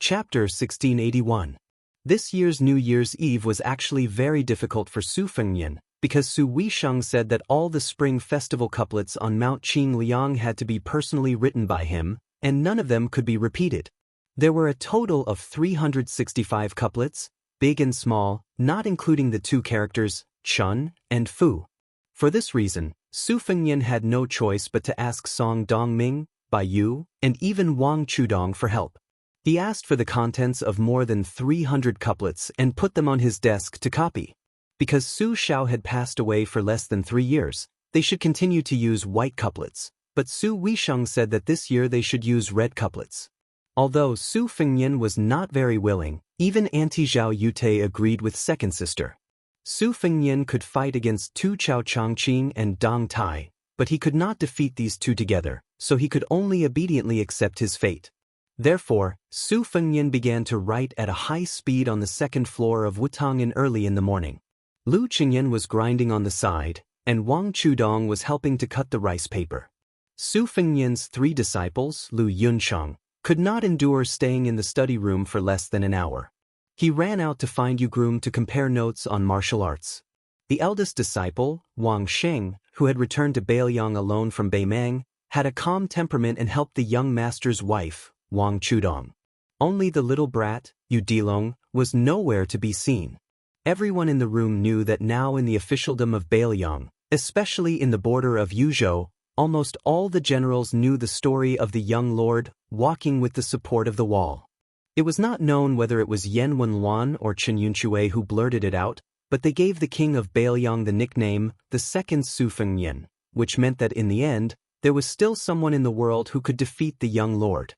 Chapter 1681. This year's New Year's Eve was actually very difficult for Su Fengnian, because Su Weisheng said that all the spring festival couplets on Mount Qingliang had to be personally written by him, and none of them could be repeated. There were a total of 365 couplets, big and small, not including the two characters, Chun and Fu. For this reason, Su Fengnian had no choice but to ask Song Dongming, Bai Yu, and even Wang Chudong for help. He asked for the contents of more than 300 couplets and put them on his desk to copy. Because Su Xiao had passed away for less than 3 years, they should continue to use white couplets, but Su Weisheng said that this year they should use red couplets. Although Su Fengnian was not very willing, even Auntie Zhao Yute agreed with second sister. Su Fengnian could fight against Tu Chao Chongqing and Dong Tai, but he could not defeat these two together, so he could only obediently accept his fate. Therefore, Su Fengnian began to write at a high speed on the second floor of Wutong'an early in the morning. Lu Qingyan was grinding on the side, and Wang Chudong was helping to cut the rice paper. Su Fengnian's 3 disciples, Lu Yunsheng, could not endure staying in the study room for less than an hour. He ran out to find Yu Groom to compare notes on martial arts. The eldest disciple, Wang Sheng, who had returned to Beiliang alone from Beimang, had a calm temperament and helped the young master's wife, Wang Chudong. Only the little brat, Yu Dilong, was nowhere to be seen. Everyone in the room knew that now in the officialdom of Beiliang, especially in the border of Yuzhou, almost all the generals knew the story of the young lord walking with the support of the wall. It was not known whether it was Yan Wenluan or Chen Yunchui who blurted it out, but they gave the king of Beiliang the nickname, the second Su Fengnian, which meant that in the end, there was still someone in the world who could defeat the young lord.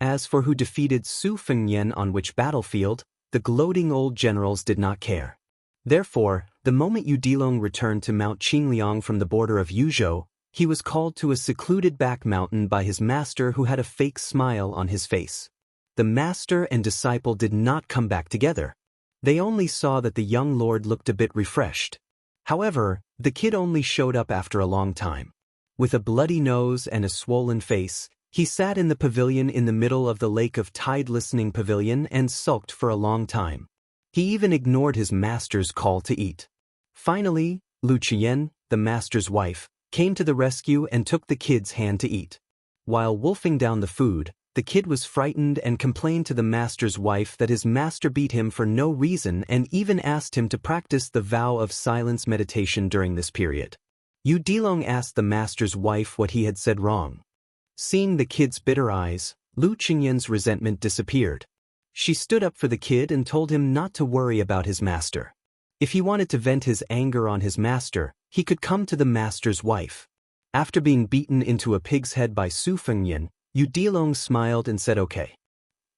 As for who defeated Su Fengnian on which battlefield, the gloating old generals did not care. Therefore, the moment Yu Dilong returned to Mount Qingliang from the border of Yuzhou, he was called to a secluded back mountain by his master who had a fake smile on his face. The master and disciple did not come back together. They only saw that the young lord looked a bit refreshed. However, the kid only showed up after a long time. With a bloody nose and a swollen face, he sat in the pavilion in the middle of the Lake of Tide listening pavilion and sulked for a long time. He even ignored his master's call to eat. Finally, Lu Qian, the master's wife, came to the rescue and took the kid's hand to eat. While wolfing down the food, the kid was frightened and complained to the master's wife that his master beat him for no reason and even asked him to practice the vow of silence meditation during this period. Yu Dilong asked the master's wife what he had said wrong. Seeing the kid's bitter eyes, Lu Qingyan's resentment disappeared. She stood up for the kid and told him not to worry about his master. If he wanted to vent his anger on his master, he could come to the master's wife. After being beaten into a pig's head by Su Fengnian, Yu Dilong smiled and said okay.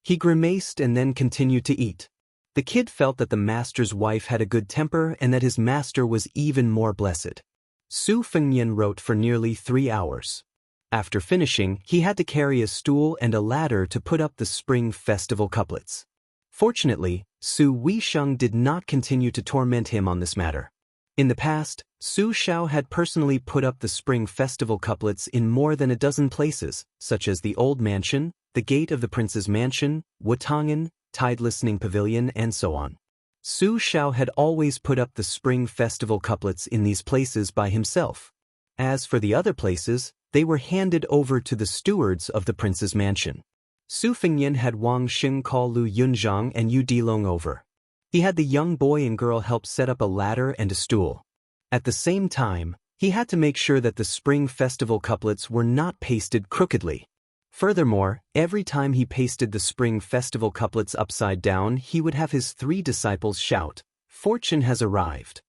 He grimaced and then continued to eat. The kid felt that the master's wife had a good temper and that his master was even more blessed. Su Fengnian wrote for nearly 3 hours. After finishing, he had to carry a stool and a ladder to put up the spring festival couplets. Fortunately, Su Weisheng did not continue to torment him on this matter. In the past, Su Xiao had personally put up the spring festival couplets in more than a dozen places, such as the Old Mansion, the Gate of the Prince's Mansion, Wutong'an, Tide Listening Pavilion, and so on. Su Xiao had always put up the spring festival couplets in these places by himself. As for the other places, they were handed over to the stewards of the prince's mansion. Su Fengnian had Wang Xing call Lu Yunzhang and Yu Dilong over. He had the young boy and girl help set up a ladder and a stool. At the same time, he had to make sure that the spring festival couplets were not pasted crookedly. Furthermore, every time he pasted the spring festival couplets upside down, he would have his 3 disciples shout, "Fortune has arrived."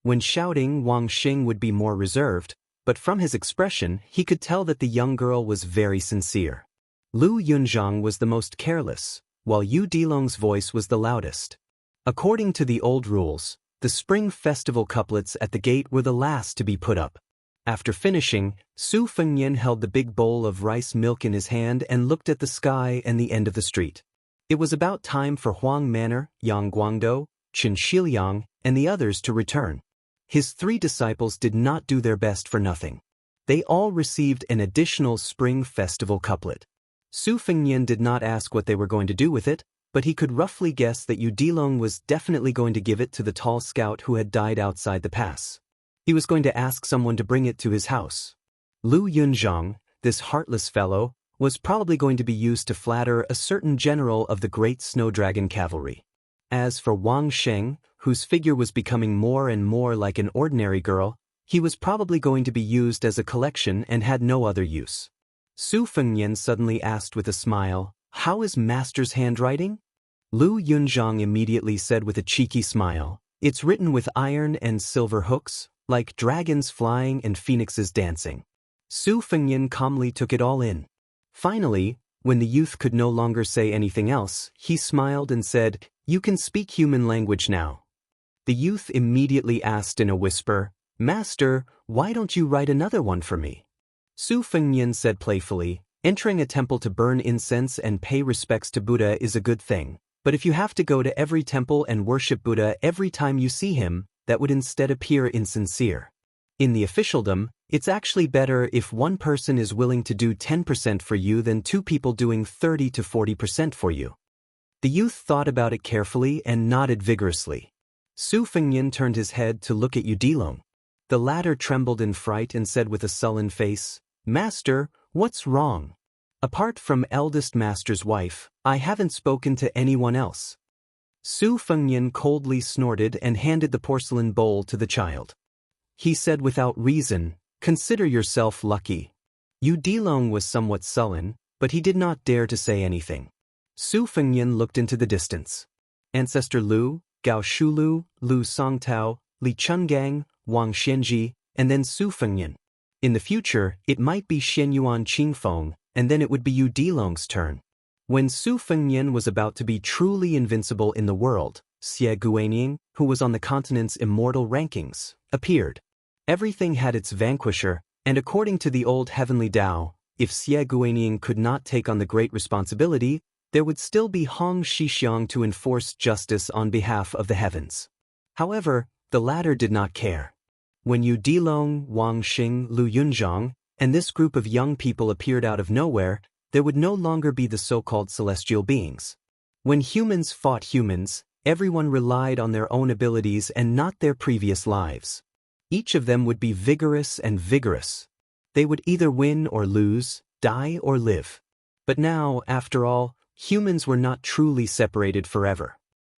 When shouting, Wang Xing would be more reserved, but from his expression, he could tell that the young girl was very sincere. Lu Yunzhang was the most careless, while Yu Dilong's voice was the loudest. According to the old rules, the spring festival couplets at the gate were the last to be put up. After finishing, Su Fengnian held the big bowl of rice milk in his hand and looked at the sky and the end of the street. It was about time for Huang Manor, Yang Guangdou, Qin Shiliang, and the others to return. His 3 disciples did not do their best for nothing. They all received an additional spring festival couplet. Su Fengnian did not ask what they were going to do with it, but he could roughly guess that Yu Dilong was definitely going to give it to the tall scout who had died outside the pass. He was going to ask someone to bring it to his house. Lu Yunzhang, this heartless fellow, was probably going to be used to flatter a certain general of the Great Snow Dragon Cavalry. As for Wang Sheng, whose figure was becoming more and more like an ordinary girl, he was probably going to be used as a collection and had no other use. Su Fengnian suddenly asked with a smile, "How is Master's handwriting?" Lu Yunzhang immediately said with a cheeky smile, "It's written with iron and silver hooks, like dragons flying and phoenixes dancing." Su Fengnian calmly took it all in. Finally, when the youth could no longer say anything else, he smiled and said, "You can speak human language now." The youth immediately asked in a whisper, "Master, why don't you write another one for me?" Su Fengnian said playfully, "Entering a temple to burn incense and pay respects to Buddha is a good thing, but if you have to go to every temple and worship Buddha every time you see him, that would instead appear insincere. In the officialdom, it's actually better if one person is willing to do 10% for you than two people doing 30 to 40% for you." The youth thought about it carefully and nodded vigorously. Su Fengnian turned his head to look at Yu Dilong. The latter trembled in fright and said with a sullen face, "Master, what's wrong? Apart from eldest master's wife, I haven't spoken to anyone else." Su Fengnian coldly snorted and handed the porcelain bowl to the child. He said without reason, "Consider yourself lucky." Yu Dilong was somewhat sullen, but he did not dare to say anything. Su Fengnian looked into the distance. Ancestor Lu, Gao Shulu, Lu Songtao, Li Chungang, Wang Xianji, and then Su Fengnian. In the future, it might be Xianyuan Qingfeng, and then it would be Yu Dilong's turn. When Su Fengnian was about to be truly invincible in the world, Xie Guanyin, who was on the continent's immortal rankings, appeared. Everything had its vanquisher, and according to the old heavenly Tao, if Xie Guanyin could not take on the great responsibility, there would still be Hong Shixiang to enforce justice on behalf of the heavens. However, the latter did not care. When Yu Dilong, Wang Xing, Lu Yunzhang, and this group of young people appeared out of nowhere, there would no longer be the so-called celestial beings. When humans fought humans, everyone relied on their own abilities and not their previous lives. Each of them would be vigorous and vigorous. They would either win or lose, die or live. But now, after all, humans were not truly separated forever.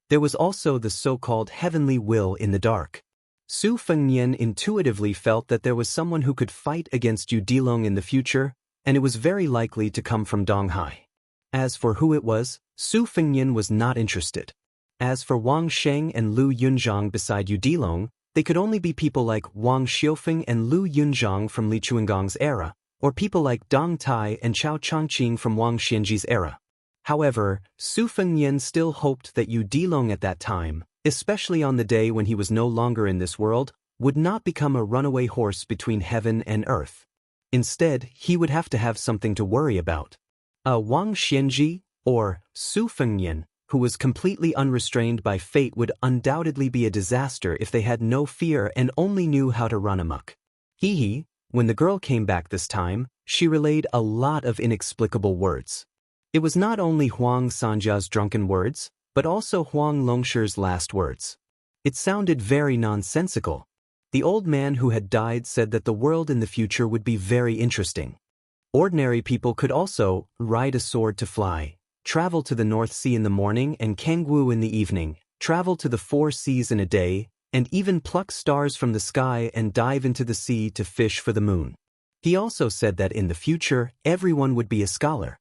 There was also the so-called heavenly will in the dark. Su Fengnian intuitively felt that there was someone who could fight against Yu Dilong in the future, and it was very likely to come from Donghai. As for who it was, Su Fengnian was not interested. As for Wang Sheng and Lu Yunzhang beside Yu Dilong, they could only be people like Wang Xiufeng and Lu Yunzhang from Li Chuangong's era, or people like Dong Tai and Chao Chongqing from Wang Xianji's era. However, Su Fengnian still hoped that Yu Dilong at that time, especially on the day when he was no longer in this world, would not become a runaway horse between heaven and earth. Instead, he would have to have something to worry about. Wang Xianji, or Su Fengnian, who was completely unrestrained by fate, would undoubtedly be a disaster if they had no fear and only knew how to run amok. When the girl came back this time, she relayed a lot of inexplicable words. It was not only Huang Sanjia's drunken words, but also Huang Longshi's last words. It sounded very nonsensical. The old man who had died said that the world in the future would be very interesting. Ordinary people could also ride a sword to fly, travel to the North Sea in the morning and Kangwu in the evening, travel to the 4 seas in a day, and even pluck stars from the sky and dive into the sea to fish for the moon. He also said that in the future, everyone would be a scholar.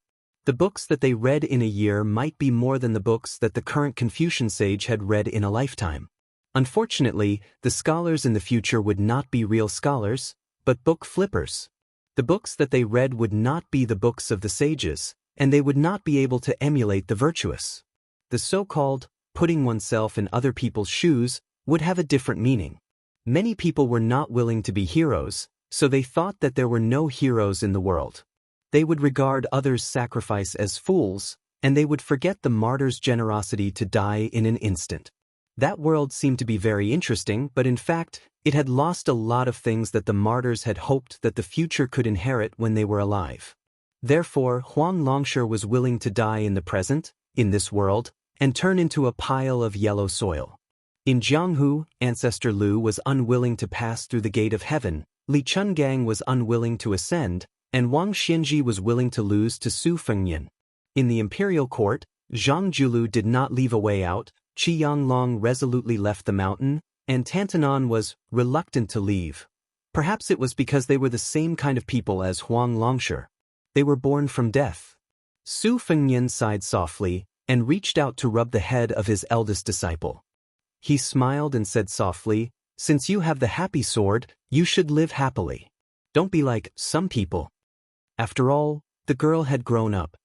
The books that they read in a year might be more than the books that the current Confucian sage had read in a lifetime. Unfortunately, the scholars in the future would not be real scholars, but book flippers. The books that they read would not be the books of the sages, and they would not be able to emulate the virtuous. The so-called putting oneself in other people's shoes would have a different meaning. Many people were not willing to be heroes, so they thought that there were no heroes in the world. They would regard others' sacrifice as fools, and they would forget the martyr's generosity to die in an instant. That world seemed to be very interesting, but in fact, it had lost a lot of things that the martyrs had hoped that the future could inherit when they were alive. Therefore, Huang Longshi was willing to die in the present, in this world, and turn into a pile of yellow soil. In Jianghu, Ancestor Lu was unwilling to pass through the gate of heaven, Li Chungang was unwilling to ascend, and Wang Xinji was willing to lose to Su Fengnian. In the imperial court, Zhang Julu did not leave a way out, Qi Yanglong resolutely left the mountain, and Tantanan was reluctant to leave. Perhaps it was because they were the same kind of people as Huang Longshi. They were born from death. Su Fengnian sighed softly and reached out to rub the head of his eldest disciple. He smiled and said softly, "Since you have the happy sword, you should live happily. Don't be like some people." After all, the girl had grown up.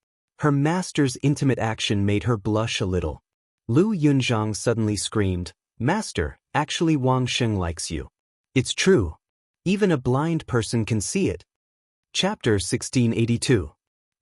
Her master's intimate action made her blush a little. Lu Yunzhang suddenly screamed, "Master, actually Wang Sheng likes you. It's true. Even a blind person can see it." Chapter 1682.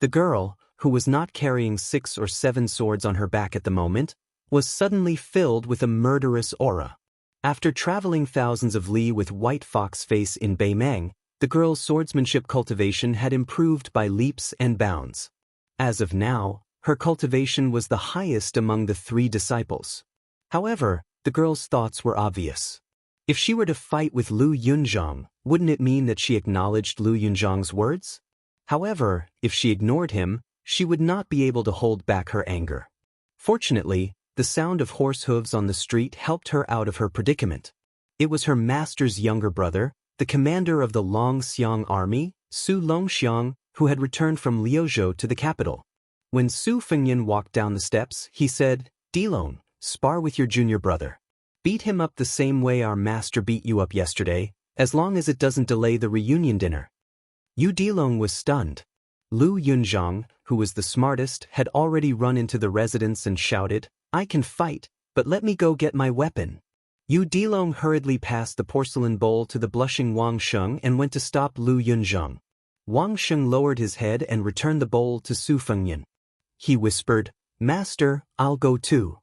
The girl, who was not carrying 6 or 7 swords on her back at the moment, was suddenly filled with a murderous aura. After traveling thousands of li with White Fox Face in Beimeng, the girl's swordsmanship cultivation had improved by leaps and bounds. As of now, her cultivation was the highest among the 3 disciples. However, the girl's thoughts were obvious. If she were to fight with Lu Yunzhang, wouldn't it mean that she acknowledged Lu Yunzhang's words? However, if she ignored him, she would not be able to hold back her anger. Fortunately, the sound of horse hooves on the street helped her out of her predicament. It was her master's younger brother, the commander of the Longxiang army, Su Longxiang, who had returned from Liuzhou to the capital. When Su Fengnian walked down the steps, he said, "Dilong, spar with your junior brother. Beat him up the same way our master beat you up yesterday, as long as it doesn't delay the reunion dinner." Yu Dilong was stunned. Lu Yunzhang, who was the smartest, had already run into the residence and shouted, "I can fight, but let me go get my weapon." Yu Dilong hurriedly passed the porcelain bowl to the blushing Wang Sheng and went to stop Lu Yunzhang. Wang Sheng lowered his head and returned the bowl to Su Fengnian. He whispered, "Master, I'll go too."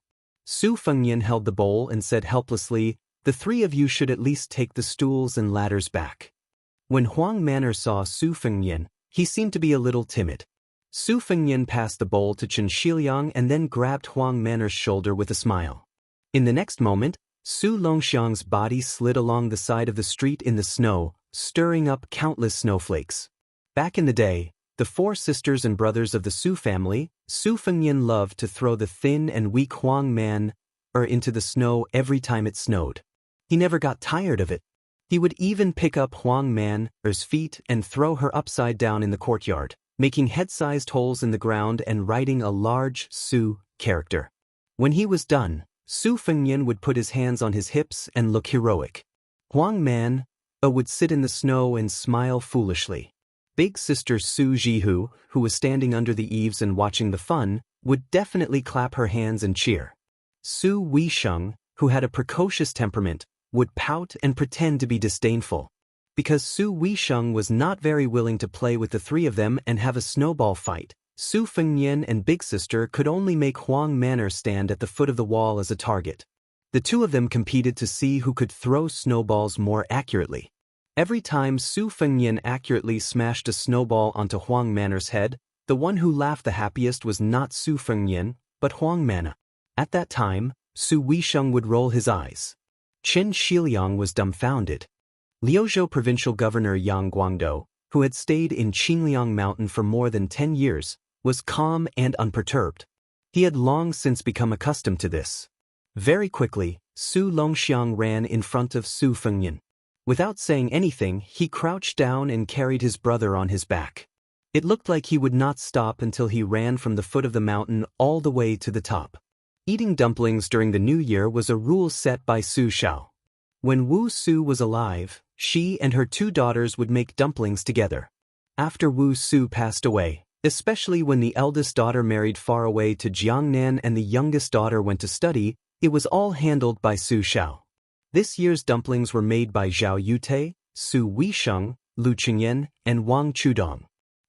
Su Fengnian held the bowl and said helplessly, "The 3 of you should at least take the stools and ladders back." When Huang Manor saw Su Fengnian, he seemed to be a little timid. Su Fengnian passed the bowl to Chen Shiliang and then grabbed Huang Manor's shoulder with a smile. In the next moment, Su Longxiang's body slid along the side of the street in the snow, stirring up countless snowflakes. Back in the day, the 4 sisters and brothers of the Su family, Su Fengnian loved to throw the thin and weak Huang Man into the snow every time it snowed. He never got tired of it. He would even pick up Huang Man's feet and throw her upside down in the courtyard, making head-sized holes in the ground and writing a large Su character. When he was done, Su Fengnian would put his hands on his hips and look heroic. Huang Man would sit in the snow and smile foolishly. Big sister Su Jihu, who was standing under the eaves and watching the fun, would definitely clap her hands and cheer. Su Weisheng, who had a precocious temperament, would pout and pretend to be disdainful. Because Su Weisheng was not very willing to play with the 3 of them and have a snowball fight, Su Fengnian and Big Sister could only make Huang Manor stand at the foot of the wall as a target. The 2 of them competed to see who could throw snowballs more accurately. Every time Su Fengnian accurately smashed a snowball onto Huang Manor's head, the one who laughed the happiest was not Su Fengnian, but Huang Manor. At that time, Su Weisheng would roll his eyes. Chen Shiliang was dumbfounded. Liuzhou provincial governor Yang Guangdou, who had stayed in Qingliang Mountain for more than 10 years, was calm and unperturbed. He had long since become accustomed to this. Very quickly, Su Longxiang ran in front of Su Fengnian. Without saying anything, he crouched down and carried his brother on his back. It looked like he would not stop until he ran from the foot of the mountain all the way to the top. Eating dumplings during the New Year was a rule set by Su Shao. When Wu Su was alive, she and her 2 daughters would make dumplings together. After Wu Su passed away, especially when the eldest daughter married far away to Jiangnan and the youngest daughter went to study, it was all handled by Su Shao. This year's dumplings were made by Zhao Yute, Su Weisheng, Lu Qingyan, and Wang Chudong.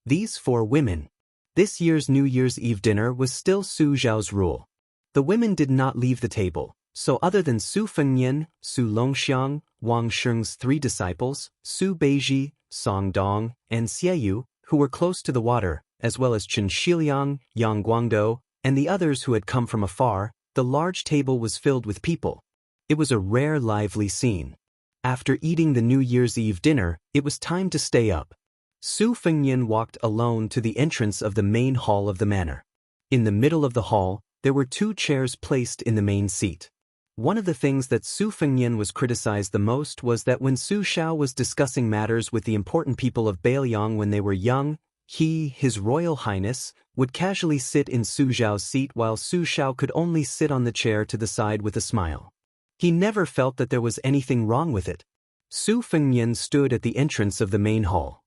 These 4 women. This year's New Year's Eve dinner was still Su Zhao's rule. The women did not leave the table, so other than Su Fengnian, Su Longxiang, Wang Sheng's 3 disciples, Su Beiji, Song Dong, and Xieyu, who were close to the water, as well as Chen Shiliang, Yang Guangdou, and the others who had come from afar, the large table was filled with people. It was a rare, lively scene. After eating the New Year's Eve dinner, it was time to stay up. Su Fengnian walked alone to the entrance of the main hall of the manor. In the middle of the hall, there were 2 chairs placed in the main seat. One of the things that Su Fengnian was criticized the most was that when Su Xiao was discussing matters with the important people of Beiliang when they were young, His Royal Highness, would casually sit in Su Xiao's seat while Su Xiao could only sit on the chair to the side with a smile. He never felt that there was anything wrong with it. Su Fengnian stood at the entrance of the main hall.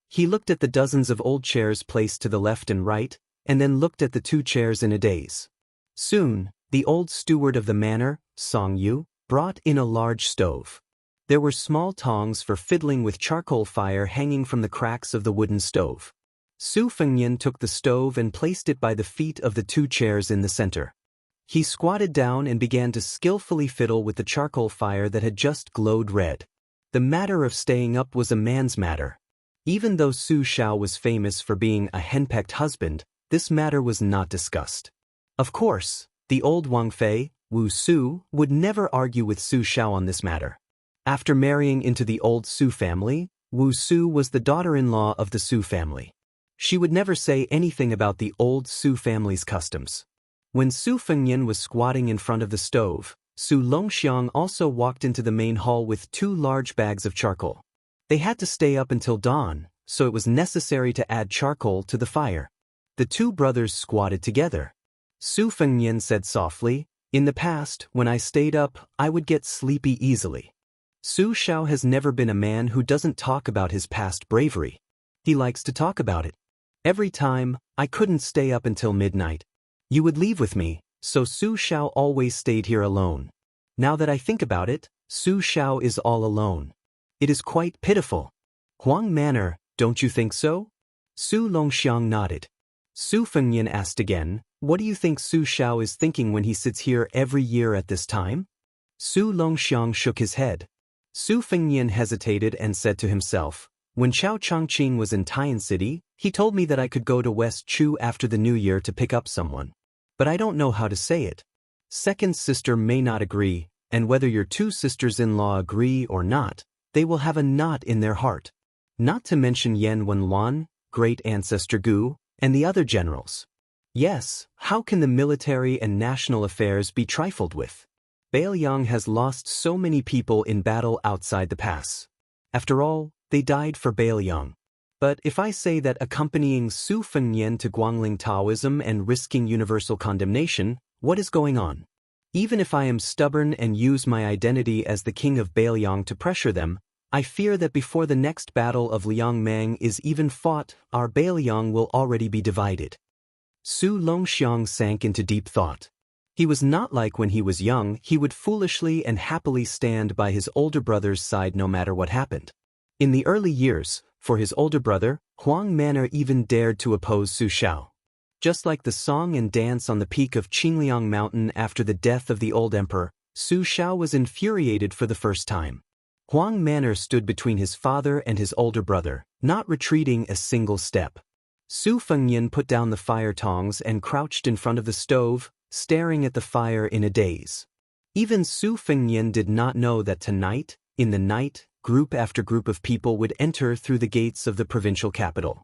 He looked at the dozens of old chairs placed to the left and right, and then looked at the 2 chairs in a daze. Soon, the old steward of the manor, Song Yu, brought in a large stove. There were small tongs for fiddling with charcoal fire hanging from the cracks of the wooden stove. Su Fengnian took the stove and placed it by the feet of the 2 chairs in the center. He squatted down and began to skillfully fiddle with the charcoal fire that had just glowed red. The matter of staying up was a man's matter. Even though Su Xiao was famous for being a henpecked husband, this matter was not discussed. Of course, the old Wang Fei, Wu Su, would never argue with Su Xiao on this matter. After marrying into the old Su family, Wu Su was the daughter-in-law of the Su family. She would never say anything about the old Su family's customs. When Su Fengnian was squatting in front of the stove, Su Longxiang also walked into the main hall with 2 large bags of charcoal. They had to stay up until dawn, so it was necessary to add charcoal to the fire. The 2 brothers squatted together. Su Fengnian said softly, "In the past, when I stayed up, I would get sleepy easily." Su Xiao has never been a man who doesn't talk about his past bravery. He likes to talk about it. Every time, I couldn't stay up until midnight. You would leave with me, so Su Xiao always stayed here alone. Now that I think about it, Su Xiao is all alone. It is quite pitiful. Huang Manor, don't you think so? Su Longxiang nodded. Su Fengnian asked again, "What do you think Su Xiao is thinking when he sits here every year at this time?" Su Longxiang shook his head. Su Fengnian hesitated and said to himself, "When Xiao Changqing was in Taiyan City, he told me that I could go to West Chu after the New Year to pick up someone. But I don't know how to say it. Second sister may not agree, and whether your 2 sisters-in-law agree or not, they will have a knot in their heart. Not to mention Yan Wenluan, great ancestor Gu, and the other generals. Yes, how can the military and national affairs be trifled with? Beiliang has lost so many people in battle outside the pass. After all, they died for Beiliang. But if I say that accompanying Su Fengnian to Guangling Taoism and risking universal condemnation, what is going on? Even if I am stubborn and use my identity as the king of Beiliang to pressure them, I fear that before the next battle of Liangmang is even fought, our Beiliang will already be divided." Su Longxiang sank into deep thought. He was not like when he was young. He would foolishly and happily stand by his older brother's side no matter what happened. In the early years, for his older brother, Huang Manor even dared to oppose Su Xiao. Just like the song and dance on the peak of Qingliang Mountain after the death of the old emperor, Su Xiao was infuriated for the first time. Huang Manor stood between his father and his older brother, not retreating a single step. Su Fengnian put down the fire tongs and crouched in front of the stove, staring at the fire in a daze. Even Su Fengnian did not know that tonight, in the night, group after group of people would enter through the gates of the provincial capital.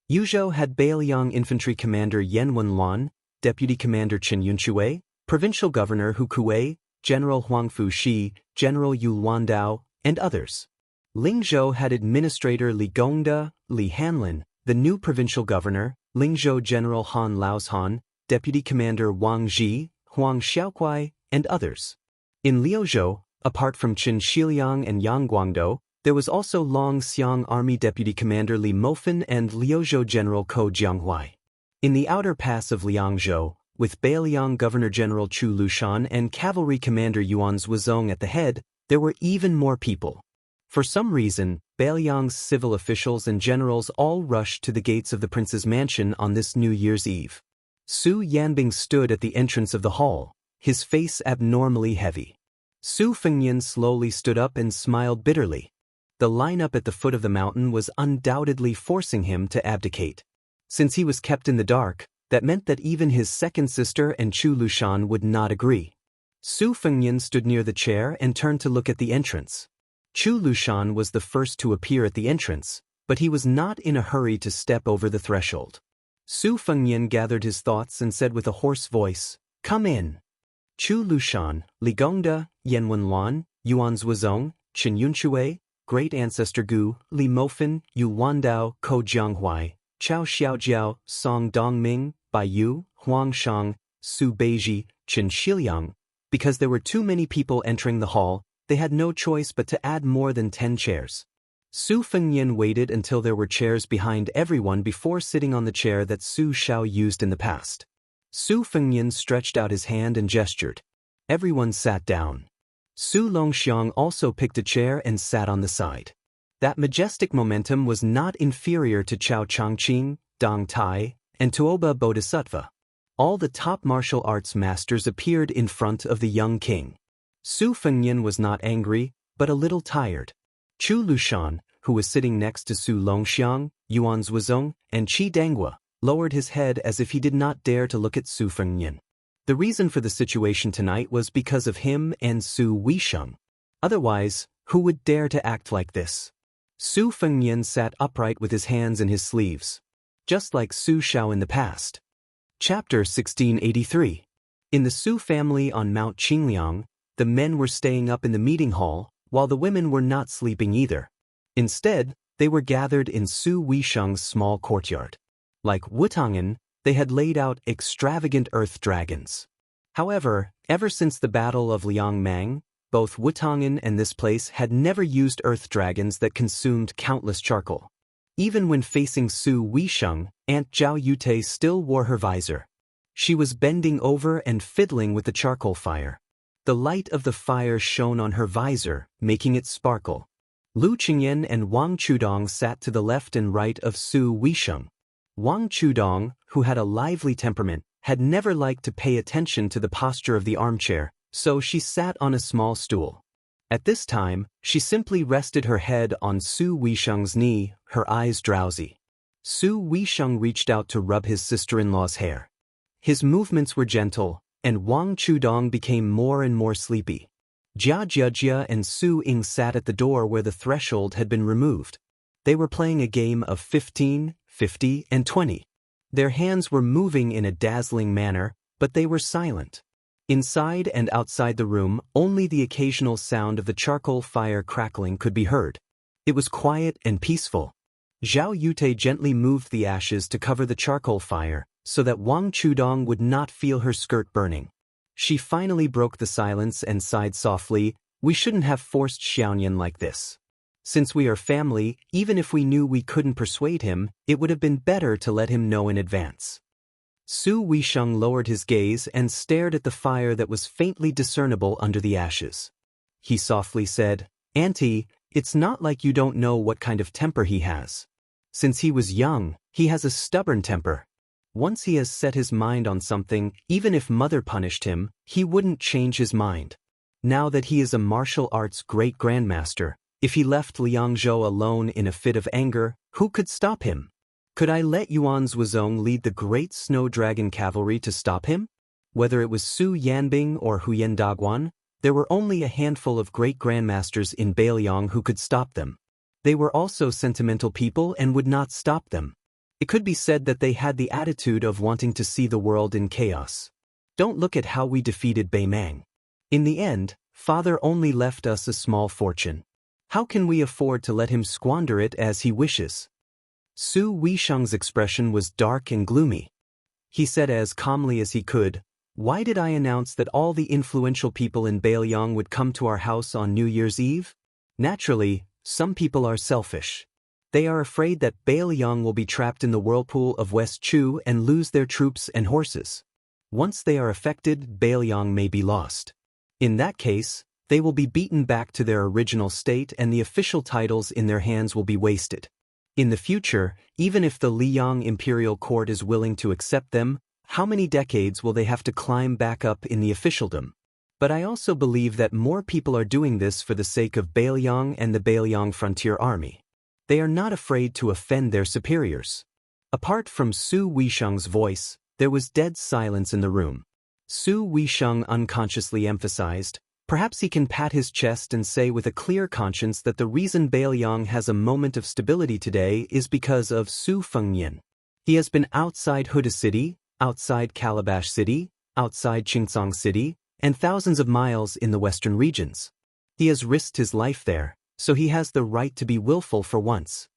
Yuzhou had Beiliang Infantry Commander Yan Wenluan, Deputy Commander Chen Yunshui, Provincial Governor Hu Kuei, General Huang Fuxi, General Yu Luandao, and others. Lingzhou had Administrator Li Gongda, Li Hanlin, the new Provincial Governor, Lingzhou General Han Laoshan, Deputy Commander Wang Ji, Huang Xiaokuai, and others. In Liuzhou, apart from Qin Shiliang and Yang Guangdou, there was also Longxiang Army Deputy Commander Li Mofan and Liuzhou General Ko Jianghuai. In the outer pass of Liangzhou, with Beiliang Governor General Chu Lushan and Cavalry Commander Yuan Zhuozong at the head, there were even more people. For some reason, Beiliang's civil officials and generals all rushed to the gates of the prince's mansion on this New Year's Eve. Su Yanbing stood at the entrance of the hall, his face abnormally heavy. Su Fengnian slowly stood up and smiled bitterly. The lineup at the foot of the mountain was undoubtedly forcing him to abdicate. Since he was kept in the dark, that meant that even his second sister and Chu Lushan would not agree. Su Fengnian stood near the chair and turned to look at the entrance. Chu Lushan was the first to appear at the entrance, but he was not in a hurry to step over the threshold. Su Fengnian gathered his thoughts and said with a hoarse voice, "Come in." Chu Lushan, Li Gongda, Yanwen Luan, Yuan Zuozong, Chen Yunshui, Great Ancestor Gu, Li Mofan, Yu Wandao, Ko Jianghuai, Chao Xiaojiao, Song Dongming, Bai Yu, Huang Shang, Su Beiji, Chen Shiliang. Because there were too many people entering the hall, they had no choice but to add more than 10 chairs. Su Fengnian waited until there were chairs behind everyone before sitting on the chair that Su Xiao used in the past. Su Fengnian stretched out his hand and gestured. Everyone sat down. Su Longxiang also picked a chair and sat on the side. That majestic momentum was not inferior to Chao Changqing, Dong Tai, and Tuoba Bodhisattva. All the top martial arts masters appeared in front of the young king. Su Fengnian was not angry, but a little tired. Chu Lushan, who was sitting next to Su Longxiang, Yuan Zuozong, and Qi Danghua, lowered his head as if he did not dare to look at Su Fengnian. The reason for the situation tonight was because of him and Su Weisheng. Otherwise, who would dare to act like this? Su Fengnian sat upright with his hands in his sleeves, just like Su Xiao in the past. Chapter 1683. In the Su family on Mount Qingliang, the men were staying up in the meeting hall, while the women were not sleeping either. Instead, they were gathered in Su Weisheng's small courtyard. Like Wutangen, they had laid out extravagant earth dragons. However, ever since the Battle of Liangmang, both Wutangen and this place had never used earth dragons that consumed countless charcoal. Even when facing Su Weisheng, Aunt Zhao Yute still wore her visor. She was bending over and fiddling with the charcoal fire. The light of the fire shone on her visor, making it sparkle. Lu Qingyan and Wang Chudong sat to the left and right of Su Weisheng. Wang Chudong, who had a lively temperament, had never liked to pay attention to the posture of the armchair, so she sat on a small stool. At this time, she simply rested her head on Su Weisheng's knee, her eyes drowsy. Su Weisheng reached out to rub his sister-in-law's hair. His movements were gentle, and Wang Chudong became more and more sleepy. Jia Jiajia and Su Ying sat at the door where the threshold had been removed. They were playing a game of 15, 50, and 20. Their hands were moving in a dazzling manner, but they were silent. Inside and outside the room, only the occasional sound of the charcoal fire crackling could be heard. It was quiet and peaceful. Zhao Yute gently moved the ashes to cover the charcoal fire, so that Wang Chudong would not feel her skirt burning. She finally broke the silence and sighed softly, "We shouldn't have forced Xiaoyan like this. Since we are family, even if we knew we couldn't persuade him, it would have been better to let him know in advance." Su Weisheng lowered his gaze and stared at the fire that was faintly discernible under the ashes. He softly said, "Auntie, it's not like you don't know what kind of temper he has. Since he was young, he has a stubborn temper. Once he has set his mind on something, even if mother punished him, he wouldn't change his mind. Now that he is a martial arts great-grandmaster, if he left Liangzhou alone in a fit of anger, who could stop him? Could I let Yuan Zuozong lead the great snow dragon cavalry to stop him? Whether it was Su Yanbing or Huyen Daguan, there were only a handful of great grandmasters in Beiliang who could stop them. They were also sentimental people and would not stop them. It could be said that they had the attitude of wanting to see the world in chaos. Don't look at how we defeated Beimang. In the end, father only left us a small fortune. How can we afford to let him squander it as he wishes?" Su Weisheng's expression was dark and gloomy. He said as calmly as he could, "Why did I announce that all the influential people in Beiliang would come to our house on New Year's Eve? Naturally, some people are selfish. They are afraid that Beiliang will be trapped in the whirlpool of West Chu and lose their troops and horses. Once they are affected, Beiliang may be lost. In that case, they will be beaten back to their original state and the official titles in their hands will be wasted. In the future, even if the Liang imperial court is willing to accept them, how many decades will they have to climb back up in the officialdom? But I also believe that more people are doing this for the sake of Beiliang and the Beiliang Frontier Army. They are not afraid to offend their superiors. Apart from Su Weisheng's voice, there was dead silence in the room. Su Weisheng unconsciously emphasized, perhaps he can pat his chest and say with a clear conscience that the reason Beiliang has a moment of stability today is because of Su Fengnian. He has been outside Huda City, outside Calabash City, outside Qingcang City, and thousands of miles in the western regions. He has risked his life there, so he has the right to be willful for once.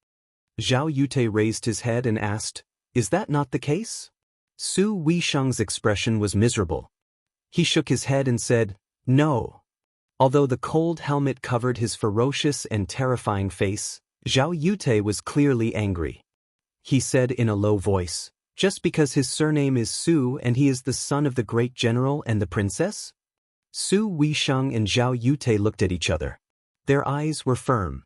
Zhao Yute raised his head and asked, "Is that not the case?" Su Weisheng's expression was miserable. He shook his head and said, "No." Although the cold helmet covered his ferocious and terrifying face, Zhao Yute was clearly angry. He said in a low voice, "Just because his surname is Su and he is the son of the great general and the princess?" Su Weisheng and Zhao Yute looked at each other. Their eyes were firm.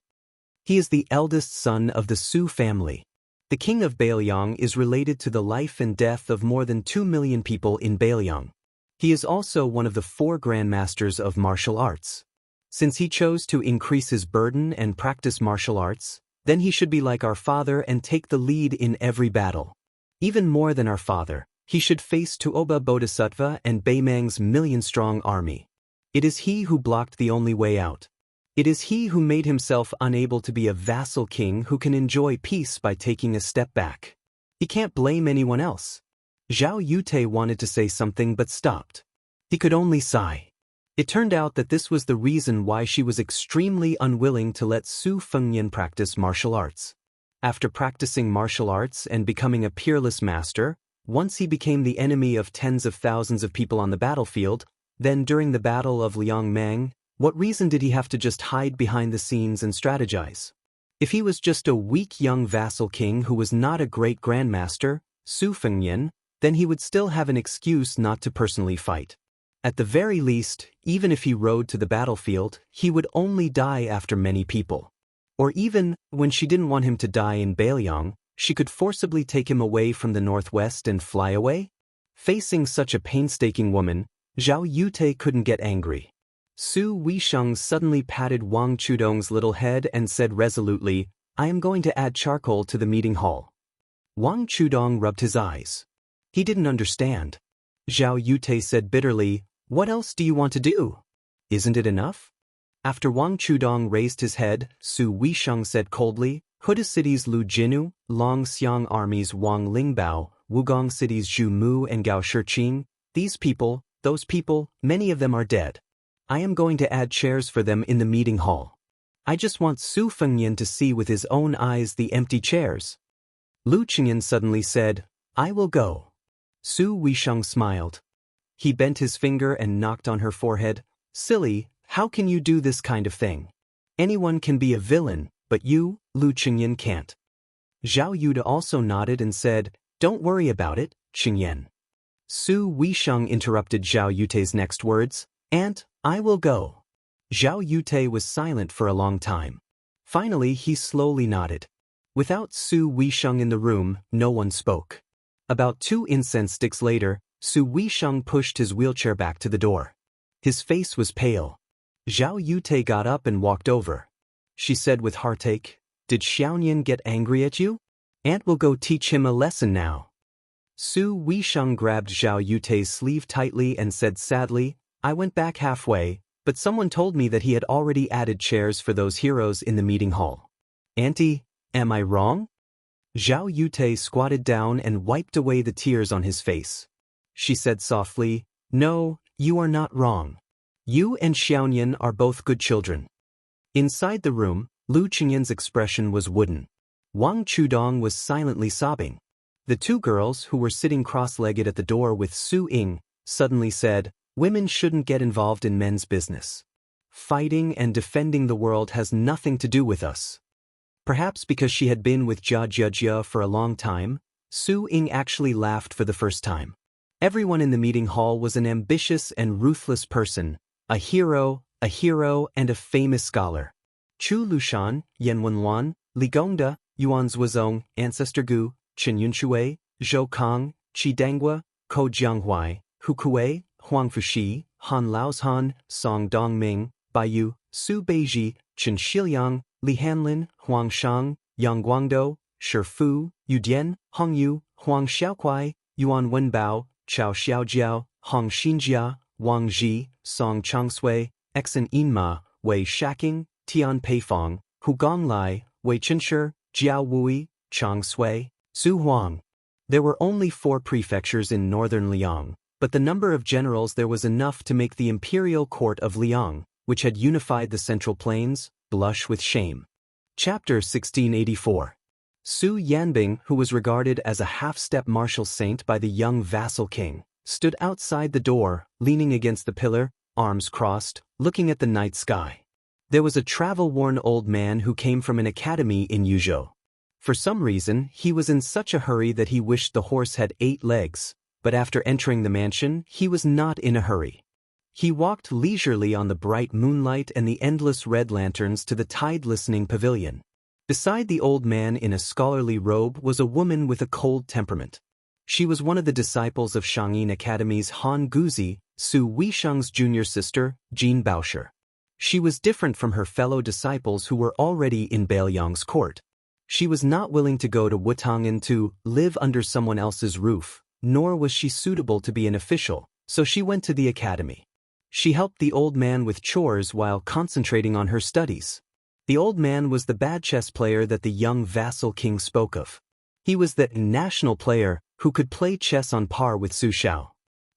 He is the eldest son of the Su family. The king of Beiliang is related to the life and death of more than 2 million people in Beiliang. He is also one of the 4 grandmasters of martial arts. Since he chose to increase his burden and practice martial arts, then he should be like our father and take the lead in every battle. Even more than our father, he should face Tuoba Bodhisattva and Beimang's million-strong army. It is he who blocked the only way out. It is he who made himself unable to be a vassal king who can enjoy peace by taking a step back. He can't blame anyone else. Zhao Yute wanted to say something but stopped. He could only sigh. It turned out that this was the reason why she was extremely unwilling to let Su Fengnian practice martial arts. After practicing martial arts and becoming a peerless master, once he became the enemy of tens of thousands of people on the battlefield, then during the Battle of Liangmang, what reason did he have to just hide behind the scenes and strategize? If he was just a weak young vassal king who was not a great grandmaster, Su Fengnian, then he would still have an excuse not to personally fight. At the very least, even if he rode to the battlefield, he would only die after many people. Or even, when she didn't want him to die in Beiliang, she could forcibly take him away from the northwest and fly away? Facing such a painstaking woman, Zhao Yute couldn't get angry. Su Weisheng suddenly patted Wang Chudong's little head and said resolutely, "I am going to add charcoal to the meeting hall." Wang Chudong rubbed his eyes. He didn't understand. Zhao Yute said bitterly, "What else do you want to do? Isn't it enough?" After Wang Chudong raised his head, Su Weisheng said coldly, "Huda City's Lu Jinu, Longxiang Army's Wang Lingbao, Wugong City's Zhu Mu and Gao Shiqing, these people, those people, many of them are dead. I am going to add chairs for them in the meeting hall. I just want Su Fengnian to see with his own eyes the empty chairs." Lu Qingyan suddenly said, "I will go." Su Weisheng smiled. He bent his finger and knocked on her forehead. "Silly, how can you do this kind of thing? Anyone can be a villain, but you, Lu Qingyan, can't." Zhao Yute also nodded and said, "Don't worry about it, Qingyan." Su Weisheng interrupted Zhao Yute's next words, "Aunt, I will go." Zhao Yute was silent for a long time. Finally, he slowly nodded. Without Su Weisheng in the room, no one spoke. About 2 incense sticks later, Su Weisheng pushed his wheelchair back to the door. His face was pale. Zhao Yute got up and walked over. She said with heartache, "Did Xiaoyan get angry at you? Aunt will go teach him a lesson now." Su Weisheng grabbed Zhao Yute's sleeve tightly and said sadly, "I went back halfway, but someone told me that he had already added chairs for those heroes in the meeting hall. Auntie, am I wrong?" Zhao Yute squatted down and wiped away the tears on his face. She said softly, "No, you are not wrong. You and Xiaoyan are both good children." Inside the room, Lu Qingyan's expression was wooden. Wang Chudong was silently sobbing. The 2 girls who were sitting cross-legged at the door with Su Ying suddenly said, "Women shouldn't get involved in men's business. Fighting and defending the world has nothing to do with us." Perhaps because she had been with Jia Jiajia for a long time, Su Ying actually laughed for the first time. Everyone in the meeting hall was an ambitious and ruthless person, a hero, and a famous scholar. Chu Lushan, Yan Wenluan, Li Gongda, Yuan Zuozong, Ancestor Gu, Chen Yunshui, Zhou Kang, Qi Danghua, Ko Jianghuai, Hu Kuei, Huang Fuxi, Han Laoshan, Song Dongming, Baiyu, Su Beiji, Chen Shiliang, Li Hanlin, Huang Shang, Yang Guangdou, Shifu, Yudian, Hongyu, Huang Xiaokuai, Yuan Wenbao, Chao Xiaojiao, Hong Xinjia, Wang Ji, Song Changsui, Exen Yinma, Wei Shaking, Tian Peifong, Hu Gonglai, Wei Chenshi, Jiao Wui, Chang Sui, Su Huang. There were only 4 prefectures in northern Liang, but the number of generals there was enough to make the imperial court of Liang, which had unified the central plains, blush with shame. Chapter 1684. Su Yanbing, who was regarded as a half-step martial saint by the young vassal king, stood outside the door, leaning against the pillar, arms crossed, looking at the night sky. There was a travel-worn old man who came from an academy in Yuzhou. For some reason, he was in such a hurry that he wished the horse had 8 legs, but after entering the mansion, he was not in a hurry. He walked leisurely on the bright moonlight and the endless red lanterns to the tide-listening pavilion. Beside the old man in a scholarly robe was a woman with a cold temperament. She was one of the disciples of Shangyin Academy's Han Guzi, Su Weisheng's junior sister, Jin Baosher. She was different from her fellow disciples who were already in Bailiang's court. She was not willing to go to Wutangan to live under someone else's roof, nor was she suitable to be an official, so she went to the academy. She helped the old man with chores while concentrating on her studies. The old man was the bad chess player that the young vassal king spoke of. He was the national player who could play chess on par with Su Xiao.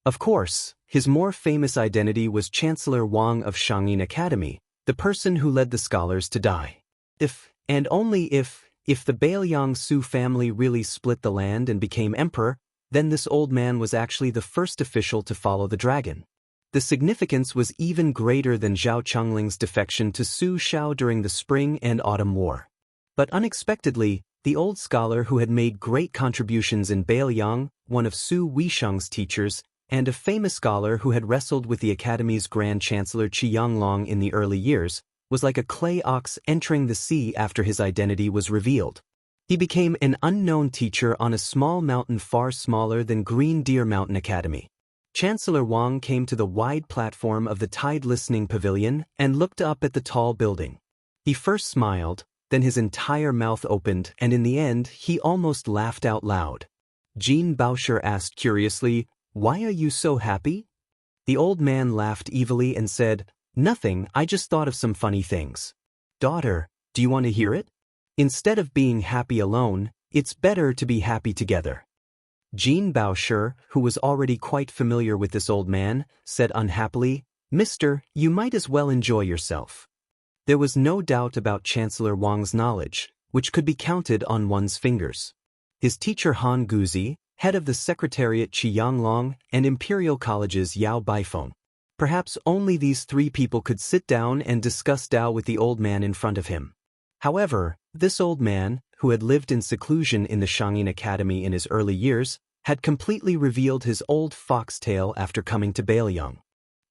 Of course, his more famous identity was Chancellor Wang of Shangyin Academy, the person who led the scholars to die. If, and only if the Bailiang Su family really split the land and became emperor, then this old man was actually the first official to follow the dragon. The significance was even greater than Zhao Chungling's defection to Su Xiao during the Spring and Autumn War. But unexpectedly, the old scholar who had made great contributions in Bailiang, one of Su Weisheng's teachers, and a famous scholar who had wrestled with the Academy's Grand Chancellor Qianglong in the early years, was like a clay ox entering the sea after his identity was revealed. He became an unknown teacher on a small mountain far smaller than Green Deer Mountain Academy. Chancellor Wang came to the wide platform of the tide-listening pavilion and looked up at the tall building. He first smiled, then his entire mouth opened, and in the end, he almost laughed out loud. Jin Baosher asked curiously, "Why are you so happy?" The old man laughed evilly and said, "Nothing, I just thought of some funny things." "Daughter, do you want to hear it? Instead of being happy alone, it's better to be happy together." Jin Baosher, who was already quite familiar with this old man, said unhappily, "Mister, you might as well enjoy yourself." There was no doubt about Chancellor Wang's knowledge, which could be counted on one's fingers. His teacher Han Guzi, head of the Secretariat Qianglong, and Imperial College's Yao Baifeng. Perhaps only these 3 people could sit down and discuss Tao with the old man in front of him. However, this old man, who had lived in seclusion in the Shangyin Academy in his early years, had completely revealed his old foxtail after coming to Bailiang.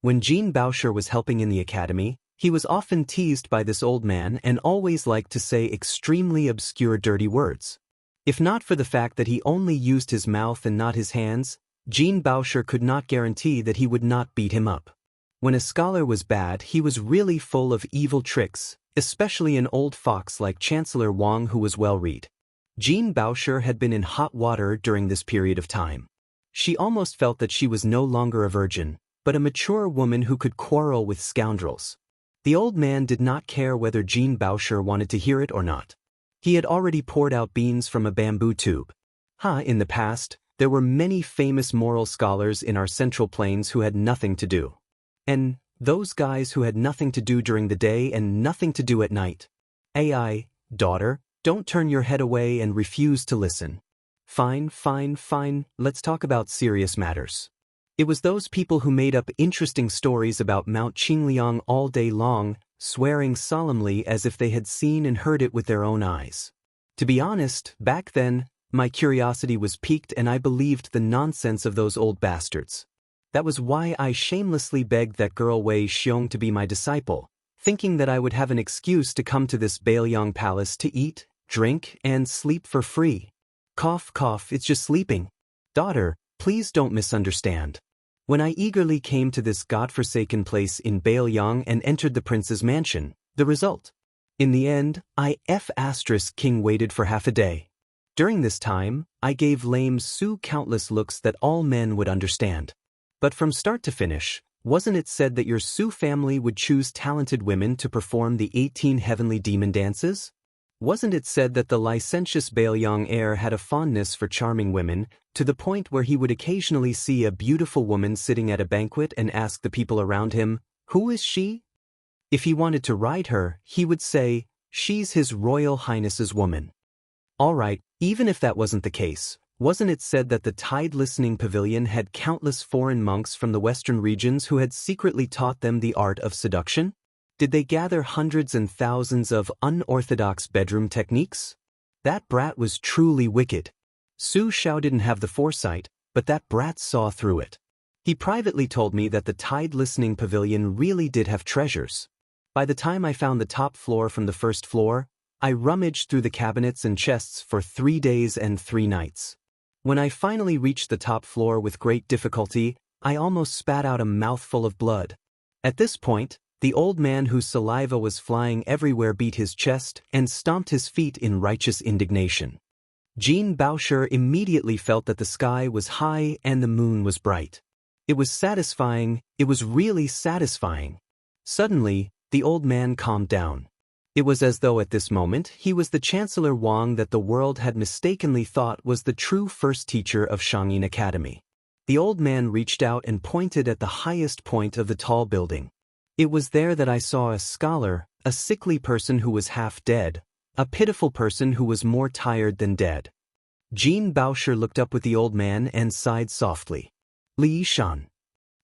When Jin Baosher was helping in the academy, he was often teased by this old man and always liked to say extremely obscure dirty words. If not for the fact that he only used his mouth and not his hands, Jin Baosher could not guarantee that he would not beat him up. When a scholar was bad, he was really full of evil tricks, especially an old fox like Chancellor Wang who was well-read. Jin Baosher had been in hot water during this period of time. She almost felt that she was no longer a virgin, but a mature woman who could quarrel with scoundrels. The old man did not care whether Jin Baosher wanted to hear it or not. He had already poured out beans from a bamboo tube. In the past, there were many famous moral scholars in our Central Plains who had nothing to do. And those guys who had nothing to do during the day and nothing to do at night. Daughter, don't turn your head away and refuse to listen. Fine, let's talk about serious matters. It was those people who made up interesting stories about Mount Qingliang all day long, swearing solemnly as if they had seen and heard it with their own eyes. To be honest, back then, my curiosity was piqued and I believed the nonsense of those old bastards. That was why I shamelessly begged that girl Wei Xiong to be my disciple, thinking that I would have an excuse to come to this Bailiang palace to eat, drink, and sleep for free. Cough, it's just sleeping. Daughter, please don't misunderstand. When I eagerly came to this godforsaken place in Bailiang and entered the prince's mansion, the result. In the end, King waited for half a day. During this time, I gave lame Su countless looks that all men would understand. But from start to finish, wasn't it said that your Su family would choose talented women to perform the 18 heavenly demon dances? Wasn't it said that the licentious Baelyong heir had a fondness for charming women, to the point where he would occasionally see a beautiful woman sitting at a banquet and ask the people around him, "Who is she?" If he wanted to ride her, he would say, "She's His Royal Highness's woman." Alright, even if that wasn't the case, wasn't it said that the Tide Listening Pavilion had countless foreign monks from the western regions who had secretly taught them the art of seduction? Did they gather hundreds and thousands of unorthodox bedroom techniques? That brat was truly wicked. Su Shao didn't have the foresight, but that brat saw through it. He privately told me that the Tide Listening Pavilion really did have treasures. By the time I found the top floor from the first floor, I rummaged through the cabinets and chests for 3 days and 3 nights. When I finally reached the top floor with great difficulty, I almost spat out a mouthful of blood. At this point, the old man whose saliva was flying everywhere beat his chest and stomped his feet in righteous indignation. Jean Baosher immediately felt that the sky was high and the moon was bright. It was satisfying, it was really satisfying. Suddenly, the old man calmed down. It was as though at this moment he was the Chancellor Wang that the world had mistakenly thought was the true first teacher of Shangyin Academy. The old man reached out and pointed at the highest point of the tall building. It was there that I saw a scholar, a sickly person who was half dead, a pitiful person who was more tired than dead. Jean Baosher looked up with the old man and sighed softly. "Li Yishan."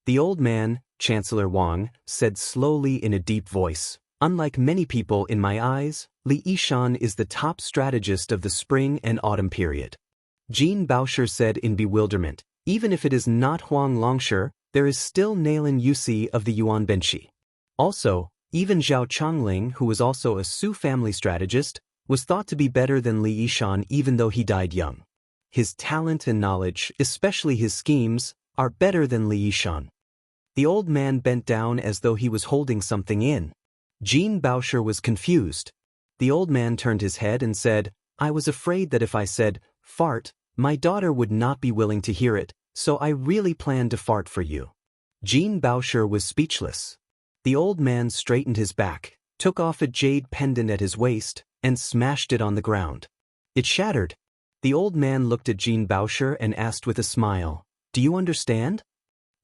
The old man, Chancellor Wang, said slowly in a deep voice, "Unlike many people in my eyes, Li Yishan is the top strategist of the spring and autumn period." Jean Baosher said in bewilderment, "Even if it is not Huang Longsher, there is still Nailan Yusi of the Yuan Benshi. Also, even Zhao Chongling, who was also a Su family strategist, was thought to be better than Li Yishan even though he died young. His talent and knowledge, especially his schemes, are better than Li Yishan." The old man bent down as though he was holding something in. Jean Baosher was confused. The old man turned his head and said, "I was afraid that if I said, 'fart,' my daughter would not be willing to hear it, so I really planned to fart for you." Jean Baosher was speechless. The old man straightened his back, took off a jade pendant at his waist, and smashed it on the ground. It shattered. The old man looked at Jean Baosher and asked with a smile, "Do you understand?"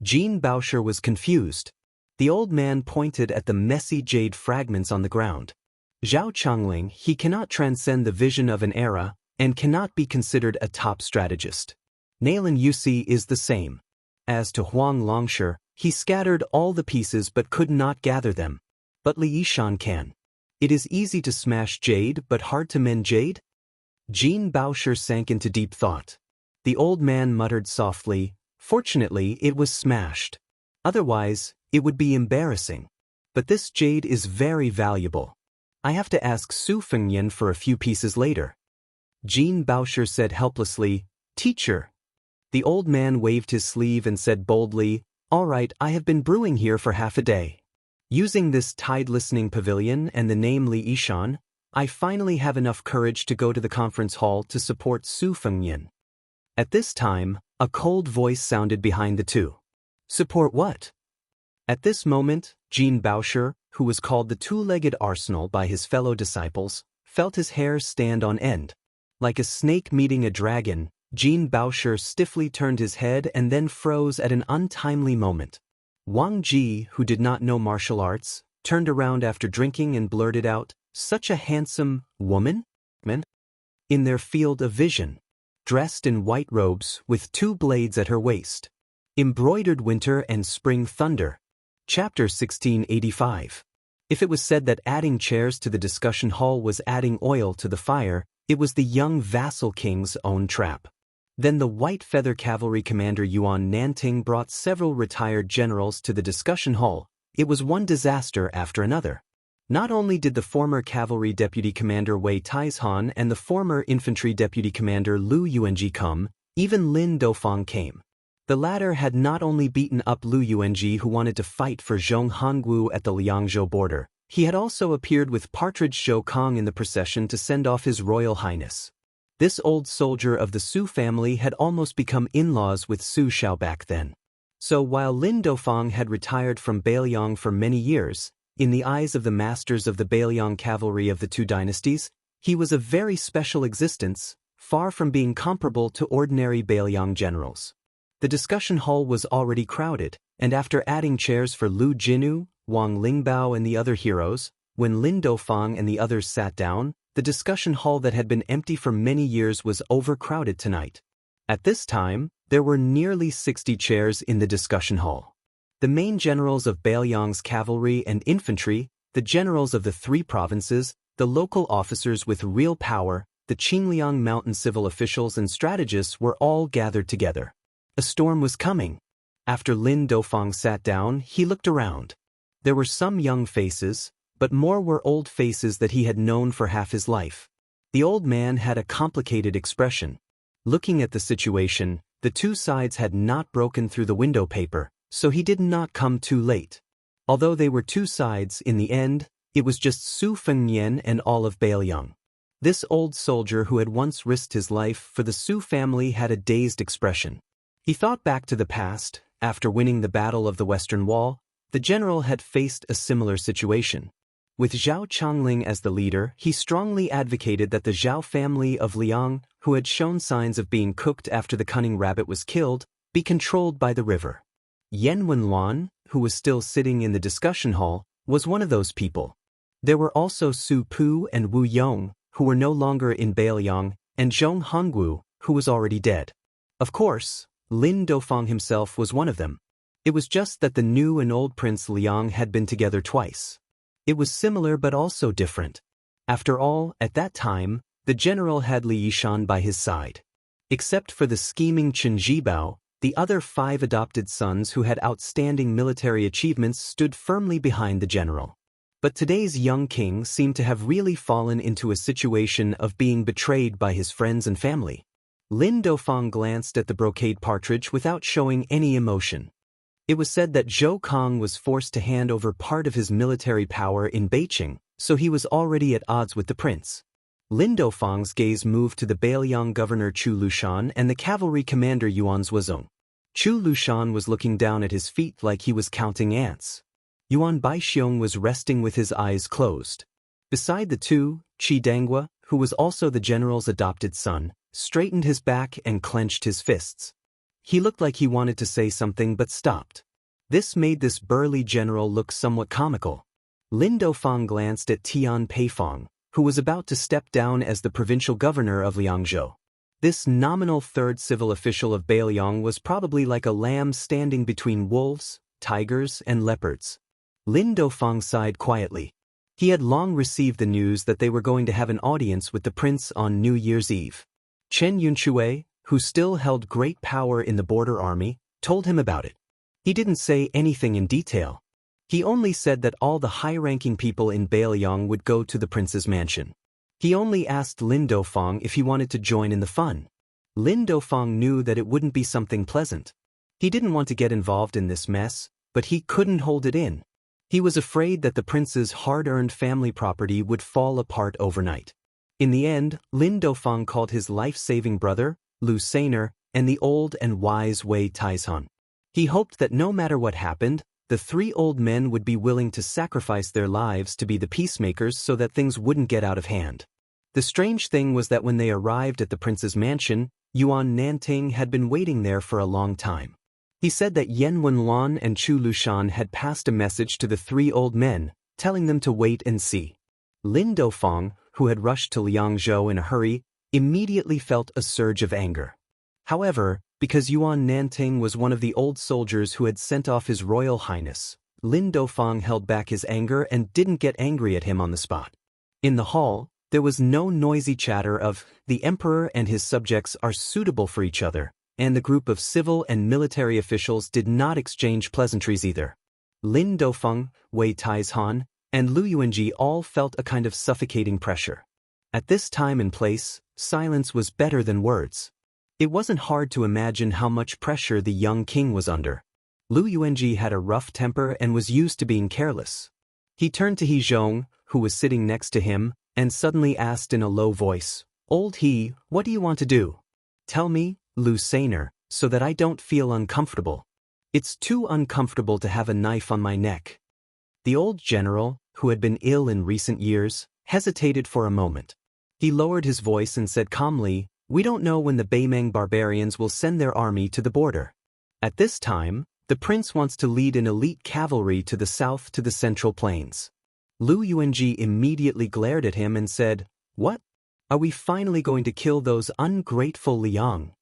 Jean Baosher was confused. The old man pointed at the messy jade fragments on the ground. "Zhao Chongling, he cannot transcend the vision of an era, and cannot be considered a top strategist. Nailan Yusi is the same. As to Huang Longsher, he scattered all the pieces but could not gather them. But Li Yishan can. It is easy to smash jade but hard to mend jade?" Jean Baosher sank into deep thought. The old man muttered softly, "Fortunately, it was smashed. Otherwise, it would be embarrassing. But this jade is very valuable. I have to ask Su Fengyan for a few pieces later." Jean Baosher said helplessly, "Teacher." The old man waved his sleeve and said boldly, "All right, I have been brewing here for half a day. Using this Tide Listening Pavilion and the name Li Yishan, I finally have enough courage to go to the conference hall to support Su Fengyan." At this time, a cold voice sounded behind the two. "Support what?" At this moment, Jean Baosher, who was called the two-legged arsenal by his fellow disciples, felt his hair stand on end. Like a snake meeting a dragon, Jean Baosher stiffly turned his head and then froze at an untimely moment. Wang Ji, who did not know martial arts, turned around after drinking and blurted out, "Such a handsome woman?" In their field of vision, dressed in white robes with 2 blades at her waist. Embroidered winter and spring thunder. Chapter 1685. If it was said that adding chairs to the discussion hall was adding oil to the fire, it was the young vassal king's own trap. Then the White Feather Cavalry Commander Yuan Nanting brought several retired generals to the discussion hall. It was one disaster after another. Not only did the former Cavalry Deputy Commander Wei Taizhan and the former Infantry Deputy Commander Lu Yuanji come, even Lin Dofang came. The latter had not only beaten up Lu Yuanji, who wanted to fight for Zhong Hongwu at the Liangzhou border, he had also appeared with Partridge Zhou Kong in the procession to send off His Royal Highness. This old soldier of the Su family had almost become in-laws with Su Xiao back then. So while Lin Dofang had retired from Bailiang for many years, in the eyes of the masters of the Bailiang cavalry of the two dynasties, he was a very special existence, far from being comparable to ordinary Bailiang generals. The discussion hall was already crowded, and after adding chairs for Lu Jinu, Wang Lingbao and the other heroes, when Lin Dofang and the others sat down, the discussion hall that had been empty for many years was overcrowded tonight. At this time, there were nearly 60 chairs in the discussion hall. The main generals of Bailiang's cavalry and infantry, the generals of the three provinces, the local officers with real power, the Qingliang mountain civil officials and strategists were all gathered together. A storm was coming. After Lin Dofang sat down, he looked around. There were some young faces, but more were old faces that he had known for half his life. The old man had a complicated expression. Looking at the situation, the two sides had not broken through the window paper, so he did not come too late. Although they were two sides, in the end, it was just Su Fengnian and all of Bailiang. This old soldier who had once risked his life for the Su family had a dazed expression. He thought back to the past. After winning the Battle of the Western Wall, the general had faced a similar situation. With Zhao Changling as the leader, he strongly advocated that the Zhao family of Liang, who had shown signs of being cooked after the cunning rabbit was killed, be controlled by the river. Yan Wenluan, who was still sitting in the discussion hall, was one of those people. There were also Su Pu and Wu Yong, who were no longer in Bailiang, and Zhong Hongwu, who was already dead. Of course, Lin Dofang himself was one of them. It was just that the new and old Prince Liang had been together twice. It was similar but also different. After all, at that time, the general had Li Yishan by his side. Except for the scheming Chen Zhibao, the other 5 adopted sons who had outstanding military achievements stood firmly behind the general. But today's young king seemed to have really fallen into a situation of being betrayed by his friends and family. Lin Dofang glanced at the brocade partridge without showing any emotion. It was said that Zhou Kong was forced to hand over part of his military power in Beiqing, so he was already at odds with the prince. Lin Dofang's gaze moved to the Bailiang governor Chu Lushan and the cavalry commander Yuan Zuozong. Chu Lushan was looking down at his feet like he was counting ants. Yuan Baixiong was resting with his eyes closed. Beside the two, Qi Dangua, who was also the general's adopted son, straightened his back and clenched his fists. He looked like he wanted to say something but stopped. This made this burly general look somewhat comical. Lin Dofang glanced at Tian Peifong, who was about to step down as the provincial governor of Liangzhou. This nominal third civil official of Bailiang was probably like a lamb standing between wolves, tigers, and leopards. Lin Dofang sighed quietly. He had long received the news that they were going to have an audience with the prince on New Year's Eve. Chen Yunchue, who still held great power in the border army, told him about it. He didn't say anything in detail. He only said that all the high-ranking people in Bailiang would go to the prince's mansion. He only asked Lin Dofang if he wanted to join in the fun. Lin Dofang knew that it wouldn't be something pleasant. He didn't want to get involved in this mess, but he couldn't hold it in. He was afraid that the prince's hard-earned family property would fall apart overnight. In the end, Lin Dofang called his life-saving brother, Lu Sainer, and the old and wise Wei Taizhan. He hoped that no matter what happened, the 3 old men would be willing to sacrifice their lives to be the peacemakers so that things wouldn't get out of hand. The strange thing was that when they arrived at the prince's mansion, Yuan Nanting had been waiting there for a long time. He said that Yan Wenluan and Chu Lushan had passed a message to the 3 old men, telling them to wait and see. Lin Dofang, who had rushed to Liangzhou in a hurry, immediately felt a surge of anger. However, because Yuan Nanting was one of the old soldiers who had sent off His Royal Highness, Lin Dofang held back his anger and didn't get angry at him on the spot. In the hall, there was no noisy chatter of, "The emperor and his subjects are suitable for each other," and the group of civil and military officials did not exchange pleasantries either. Lin Dofang, Wei Taizhan, and Lu Yuanji all felt a kind of suffocating pressure. At this time and place, silence was better than words. It wasn't hard to imagine how much pressure the young king was under. Lu Yuanji had a rough temper and was used to being careless. He turned to He Zhong, who was sitting next to him, and suddenly asked in a low voice, Old he, what do you want to do? Tell me, Lu Sainer, so that I don't feel uncomfortable. It's too uncomfortable to have a knife on my neck. The old general, who had been ill in recent years, hesitated for a moment. He lowered his voice and said calmly, "We don't know when the Beimeng barbarians will send their army to the border. At this time, the prince wants to lead an elite cavalry to the south to the Central Plains." Lu Yuanji immediately glared at him and said, "What? Are we finally going to kill those ungrateful Liang?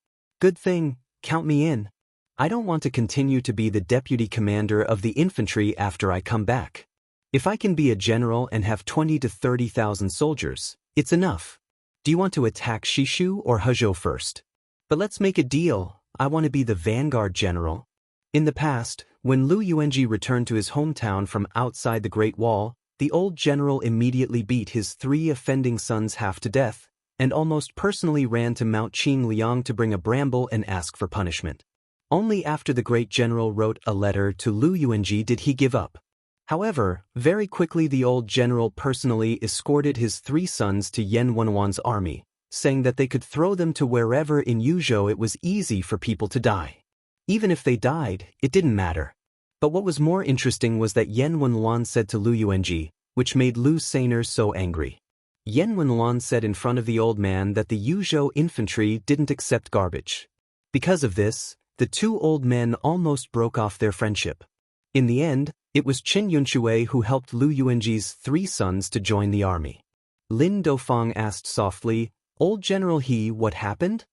Good thing, count me in. I don't want to continue to be the deputy commander of the infantry after I come back. If I can be a general and have 20 to 30,000 soldiers, it's enough. Do you want to attack Shishu or Hezhou first? But let's make a deal, I want to be the vanguard general." In the past, when Lu Yuanji returned to his hometown from outside the Great Wall, the old general immediately beat his 3 offending sons half to death, and almost personally ran to Mount Qingliang to bring a bramble and ask for punishment. Only after the great general wrote a letter to Lu Yuanji did he give up. However, very quickly the old general personally escorted his 3 sons to Yan Wenwan's army, saying that they could throw them to wherever in Yuzhou it was easy for people to die. Even if they died, it didn't matter. But what was more interesting was that Yan Wenwan said to Lu Yuanji, which made Lu Sainer so angry. Yan Wenwan said in front of the old man that the Yuzhou infantry didn't accept garbage. Because of this, the 2 old men almost broke off their friendship. In the end, it was Qin Yunshui who helped Lu Yuanji's 3 sons to join the army. Lin Dofang asked softly, "Old General He, what happened?"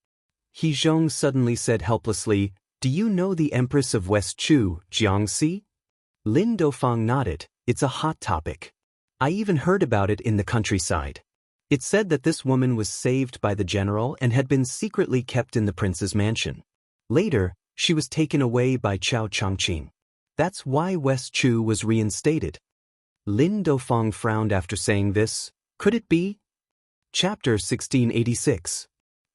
He Zhong suddenly said helplessly, "Do you know the Empress of West Chu, Xianxia?" Lin Dofang nodded, "It's a hot topic. I even heard about it in the countryside. It said that this woman was saved by the general and had been secretly kept in the prince's mansion. Later, she was taken away by Chao Changqing. That's why West Chu was reinstated." Lin Dofang frowned after saying this. Could it be? Chapter 1686.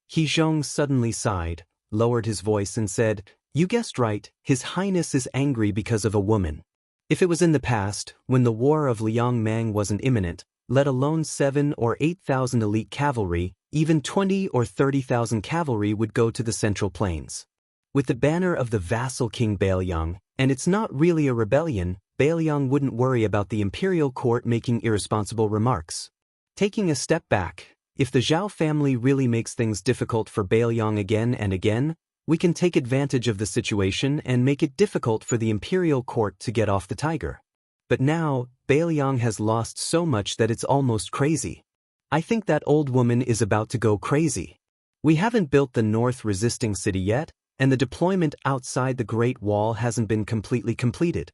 He Zhong suddenly sighed, lowered his voice and said, "You guessed right, His Highness is angry because of a woman. If it was in the past, when the war of Liang Mang wasn't imminent, let alone 7 or 8,000 elite cavalry, even 20 or 30,000 cavalry would go to the Central Plains. With the banner of the vassal King Bailiang, and it's not really a rebellion, Bailiang wouldn't worry about the imperial court making irresponsible remarks. Taking a step back, if the Zhao family really makes things difficult for Bailiang again and again, we can take advantage of the situation and make it difficult for the imperial court to get off the tiger. But now, Bailiang has lost so much that it's almost crazy. I think that old woman is about to go crazy. We haven't built the north resisting city yet, and the deployment outside the Great Wall hasn't been completely completed.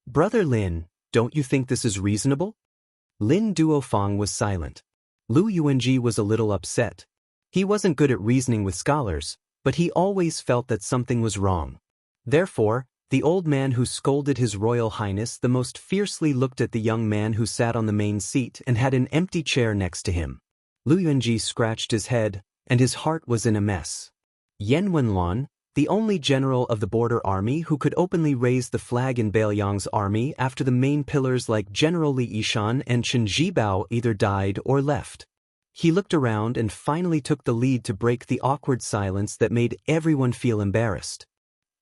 Brother Lin, don't you think this is reasonable?" Lin Duofang was silent. Lu Yuanji was a little upset. He wasn't good at reasoning with scholars, but he always felt that something was wrong. Therefore, the old man who scolded His Royal Highness the most fiercely looked at the young man who sat on the main seat and had an empty chair next to him. Lu Yuanji scratched his head, and his heart was in a mess. Yan Wenlan, the only general of the border army who could openly raise the flag in Bailiang's army after the main pillars like General Li Yishan and Chen Zhibao either died or left. He looked around and finally took the lead to break the awkward silence that made everyone feel embarrassed.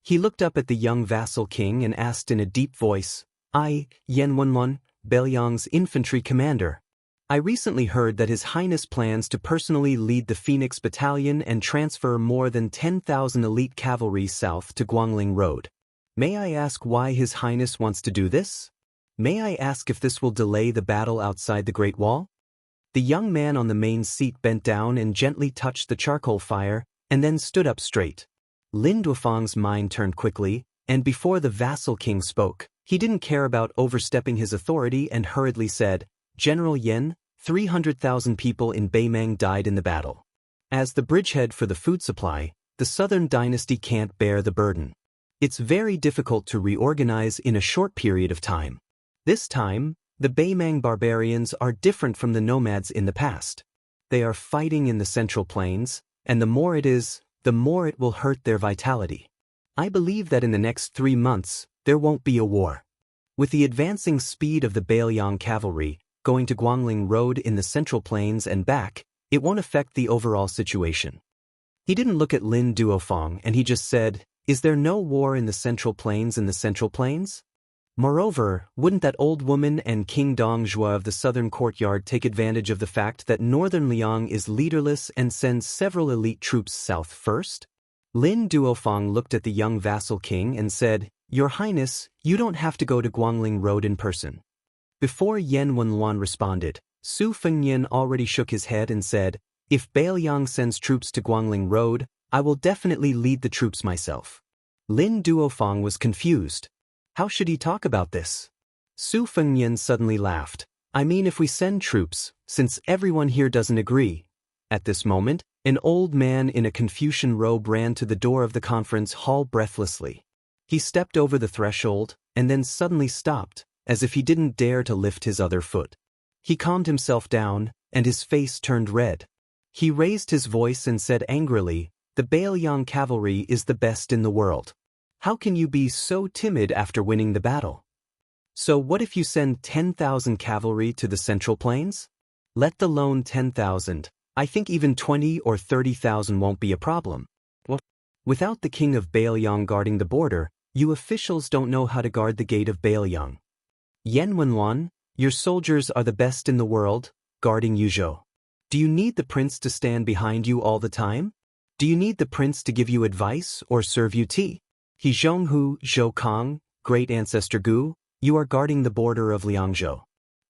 He looked up at the young vassal king and asked in a deep voice, "I, Yan Wenlan, Bailiang's infantry commander. I recently heard that His Highness plans to personally lead the Phoenix Battalion and transfer more than 10,000 elite cavalry south to Guangling Road. May I ask why His Highness wants to do this? May I ask if this will delay the battle outside the Great Wall?" The young man on the main seat bent down and gently touched the charcoal fire, and then stood up straight. Lin Duofang's mind turned quickly, and before the vassal king spoke, he didn't care about overstepping his authority and hurriedly said, "General Yan, 300,000 people in Beimeng died in the battle. As the bridgehead for the food supply, the southern dynasty can't bear the burden. It's very difficult to reorganize in a short period of time. This time, the Beimeng barbarians are different from the nomads in the past. They are fighting in the Central Plains, and the more it is, the more it will hurt their vitality. I believe that in the next 3 months, there won't be a war. With the advancing speed of the Bailiang cavalry, going to Guangling Road in the Central Plains and back, It won't affect the overall situation. He didn't look at Lin Duofeng and he just said, "Is there no war in the Central Plains in the Central Plains?" Moreover, wouldn't that old woman and King Dongjua of the southern courtyard take advantage of the fact that northern Liang is leaderless and send several elite troops south first? Lin Duofeng looked at the young vassal king and said, "Your Highness, you don't have to go to Guangling Road in person." Before Yan Wenluan responded, Su Fengnian already shook his head and said, "If Bailiang sends troops to Guangling Road, I will definitely lead the troops myself." Lin Duofeng was confused. How should he talk about this? Su Fengnian suddenly laughed. "I mean, if we send troops, since everyone here doesn't agree." At this moment, an old man in a Confucian robe ran to the door of the conference hall breathlessly. He stepped over the threshold, and then suddenly stopped, as if he didn't dare to lift his other foot. He calmed himself down, and his face turned red. He raised his voice and said angrily, "The Bailiang cavalry is the best in the world. How can you be so timid after winning the battle? So what if you send 10,000 cavalry to the Central Plains? Let alone 10,000, I think even 20 or 30,000 won't be a problem. What? Without the king of Bailiang guarding the border, you officials don't know how to guard the gate of Bailiang. Yan Wenluan, your soldiers are the best in the world, guarding Yuzhou. Do you need the prince to stand behind you all the time? Do you need the prince to give you advice or serve you tea? He Zhonghu, Zhou Kong, great ancestor Gu, you are guarding the border of Liangzhou.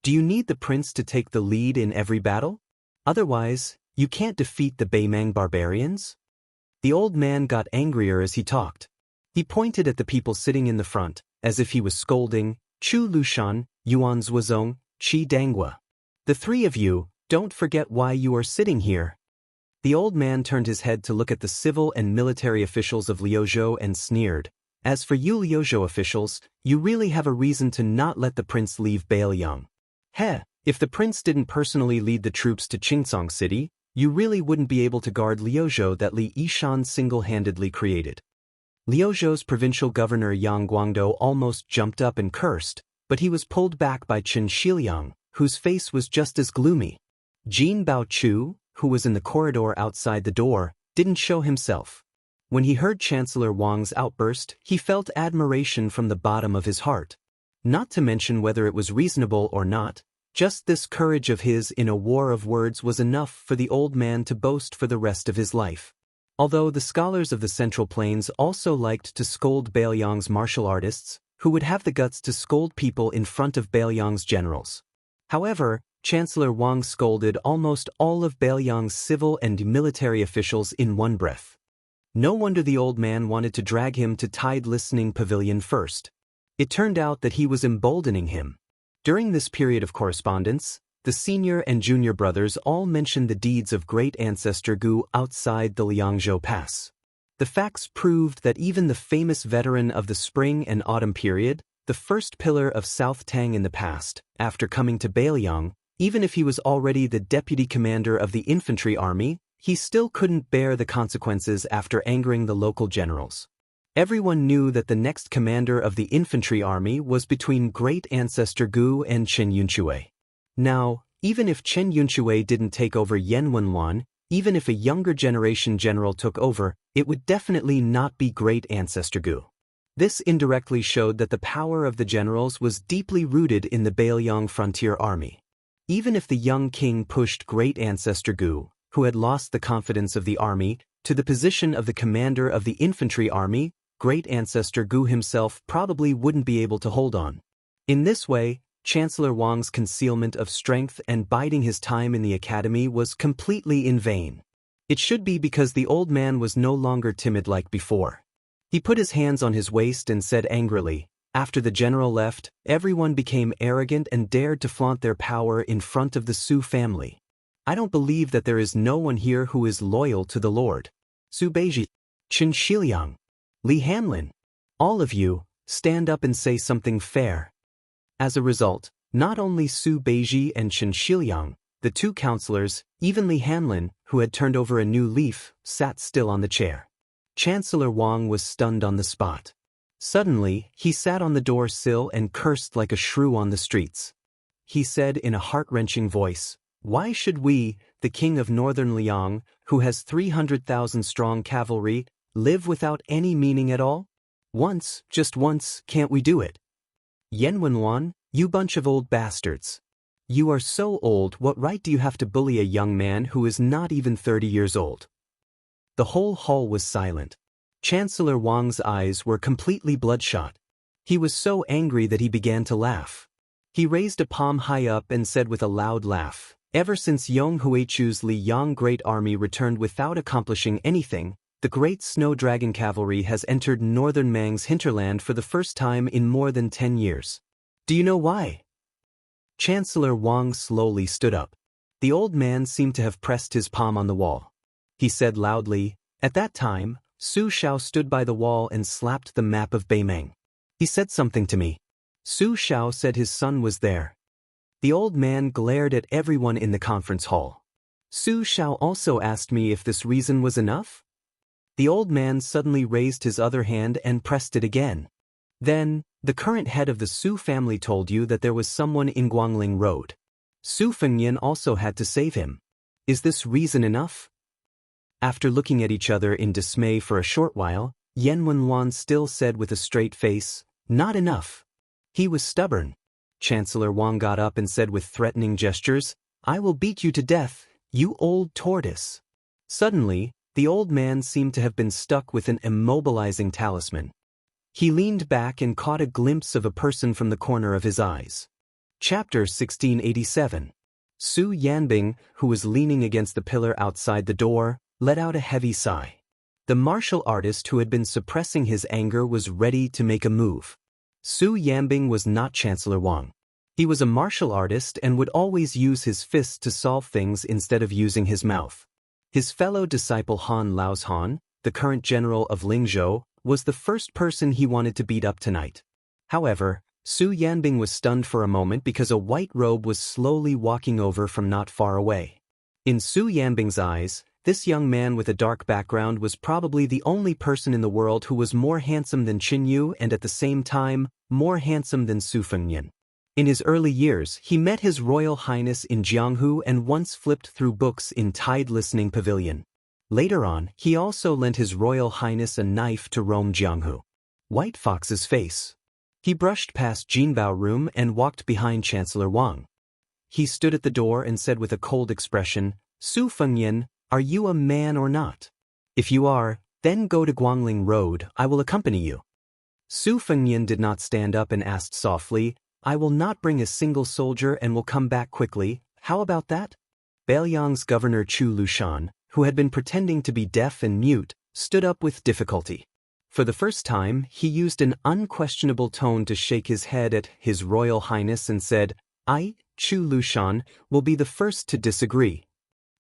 Do you need the prince to take the lead in every battle? Otherwise, you can't defeat the Beimang barbarians?" The old man got angrier as he talked. He pointed at the people sitting in the front, as if he was scolding, "Chu Lushan, Yuan Zuozong, Qi Danghua. The three of you, don't forget why you are sitting here." The old man turned his head to look at the civil and military officials of Liuzhou and sneered, "As for you Liuzhou officials, you really have a reason to not let the prince leave Bailiang. If the prince didn't personally lead the troops to Qingcang City, you really wouldn't be able to guard Liuzhou that Li Yishan single-handedly created." Liuzhou's provincial governor Yang Guangdou almost jumped up and cursed, but he was pulled back by Chen Shiliang, whose face was just as gloomy. Jin Baochu, who was in the corridor outside the door, didn't show himself. When he heard Chancellor Wang's outburst, he felt admiration from the bottom of his heart. Not to mention whether it was reasonable or not, just this courage of his in a war of words was enough for the old man to boast for the rest of his life. Although the scholars of the Central Plains also liked to scold Bailiang's martial artists, who would have the guts to scold people in front of Bailiang's generals. However, Chancellor Wang scolded almost all of Bailiang's civil and military officials in one breath. No wonder the old man wanted to drag him to Tide Listening Pavilion first. It turned out that he was emboldening him. During this period of correspondence, the senior and junior brothers all mentioned the deeds of great ancestor Gu outside the Liangzhou Pass. The facts proved that even the famous veteran of the spring and autumn period, the first pillar of South Tang in the past, after coming to Bailiang, even if he was already the deputy commander of the infantry army, he still couldn't bear the consequences after angering the local generals. Everyone knew that the next commander of the infantry army was between great ancestor Gu and Chen Yunshui. Now, even if Chen Yunshui didn't take over Yan Wenluan, even if a younger generation general took over, it would definitely not be great ancestor Gu. This indirectly showed that the power of the generals was deeply rooted in the Bailiang frontier army. Even if the young king pushed great ancestor Gu, who had lost the confidence of the army, to the position of the commander of the infantry army, great ancestor Gu himself probably wouldn't be able to hold on. In this way, Chancellor Wang's concealment of strength and biding his time in the academy was completely in vain. It should be because the old man was no longer timid like before. He put his hands on his waist and said angrily, "After the general left, everyone became arrogant and dared to flaunt their power in front of the Su family. I don't believe that there is no one here who is loyal to the Lord. Su Beiji, Chen Shiliang, Li Hanlin, all of you, stand up and say something fair." As a result, not only Su Beiji and Chen Shiliang, the two counselors, even Li Hanlin, who had turned over a new leaf, sat still on the chair. Chancellor Wang was stunned on the spot. Suddenly, he sat on the door sill and cursed like a shrew on the streets. He said in a heart-wrenching voice, Why should we, the king of northern Liang, who has 300,000 strong cavalry, live without any meaning at all? Once, just once, can't we do it? Yan Wenwan, you bunch of old bastards. You are so old, what right do you have to bully a young man who is not even 30 years old? The whole hall was silent. Chancellor Wang's eyes were completely bloodshot. He was so angry that he began to laugh. He raised a palm high up and said with a loud laugh, "Ever since Yong Huichu's Liang Great Army returned without accomplishing anything, the Great Snow Dragon Cavalry has entered northern Mang's hinterland for the first time in more than 10 years. Do you know why?" Chancellor Wang slowly stood up. The old man seemed to have pressed his palm on the wall. He said loudly, "At that time, Su Xiao stood by the wall and slapped the map of Beimeng. He said something to me. Su Xiao said his son was there." The old man glared at everyone in the conference hall. "Su Xiao also asked me if this reason was enough?" The old man suddenly raised his other hand and pressed it again. "Then, the current head of the Su family told you that there was someone in Guangling Road. Su Fengyan also had to save him. Is this reason enough?" After looking at each other in dismay for a short while, Yan Wenwan still said with a straight face, "Not enough." He was stubborn. Chancellor Wang got up and said with threatening gestures, "I will beat you to death, you old tortoise." Suddenly, the old man seemed to have been stuck with an immobilizing talisman. He leaned back and caught a glimpse of a person from the corner of his eyes. Chapter 1687. Su Yanbing, who was leaning against the pillar outside the door, let out a heavy sigh. The martial artist who had been suppressing his anger was ready to make a move. Su Yanbing was not Chancellor Wang. He was a martial artist and would always use his fists to solve things instead of using his mouth. His fellow disciple Han Laozhan, the current general of Lingzhou, was the first person he wanted to beat up tonight. However, Su Yanbing was stunned for a moment because a white robe was slowly walking over from not far away. In Su Yanbing's eyes, this young man with a dark background was probably the only person in the world who was more handsome than Qin Yu and at the same time, more handsome than Su Fengyan. In his early years, he met His Royal Highness in Jianghu and once flipped through books in Tide Listening Pavilion. Later on, he also lent His Royal Highness a knife to roam Jianghu. White Fox's face. He brushed past Jinbao Room and walked behind Chancellor Wang. He stood at the door and said with a cold expression, "Su Fengyan, are you a man or not? If you are, then go to Guangling Road, I will accompany you." Su Fengyan did not stand up and asked softly, "I will not bring a single soldier and will come back quickly, how about that?" Beiliang's governor Chu Lushan, who had been pretending to be deaf and mute, stood up with difficulty. For the first time, he used an unquestionable tone to shake his head at His Royal Highness and said, "I, Chu Lushan, will be the first to disagree."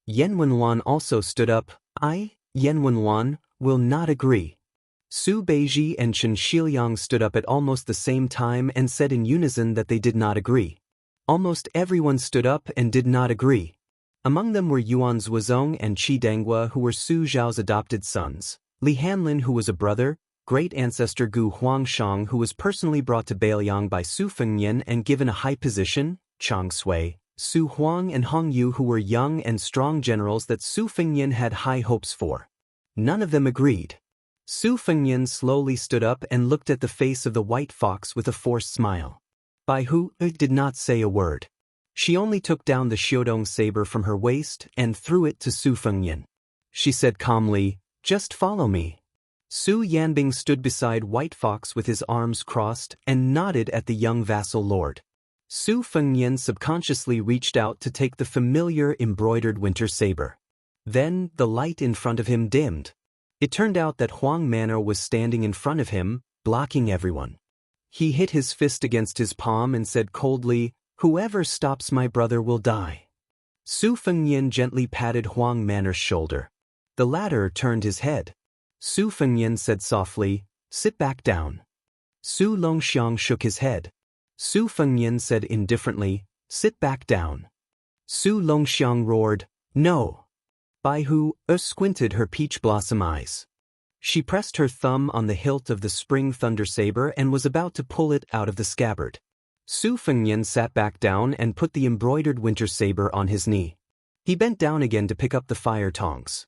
Yan Wenwan also stood up, "I, Yan Wenwan, will not agree." Su Beiji and Chen Shiliang stood up at almost the same time and said in unison that they did not agree. Almost everyone stood up and did not agree. Among them were Yuan Zuozong and Qi Danghua, who were Su Zhao's adopted sons, Li Hanlin, who was a brother, great ancestor Gu Huangshang, who was personally brought to Beiliang by Su Fengyan and given a high position, Chang Sui, Su Huang and Hong Yu, who were young and strong generals that Su Fengyan had high hopes for. None of them agreed. Su Fengyan slowly stood up and looked at the face of the white fox with a forced smile. Bai Hu did not say a word. She only took down the Xiaodong saber from her waist and threw it to Su Fengyan. She said calmly, "Just follow me." Su Yanbing stood beside White Fox with his arms crossed and nodded at the young vassal lord. Su Fengyan subconsciously reached out to take the familiar embroidered winter saber. Then, the light in front of him dimmed. It turned out that Huang Manor was standing in front of him, blocking everyone. He hit his fist against his palm and said coldly, "Whoever stops my brother will die." Su Fengyan gently patted Huang Manor's shoulder. The latter turned his head. Su Fengyan said softly, "Sit back down." Su Longxiang shook his head. Su Fengyan said indifferently, "Sit back down." Su Longxiang roared, "No." Bai Hu squinted her peach blossom eyes. She pressed her thumb on the hilt of the spring thunder saber and was about to pull it out of the scabbard. Su Fengnian sat back down and put the embroidered winter saber on his knee. He bent down again to pick up the fire tongs.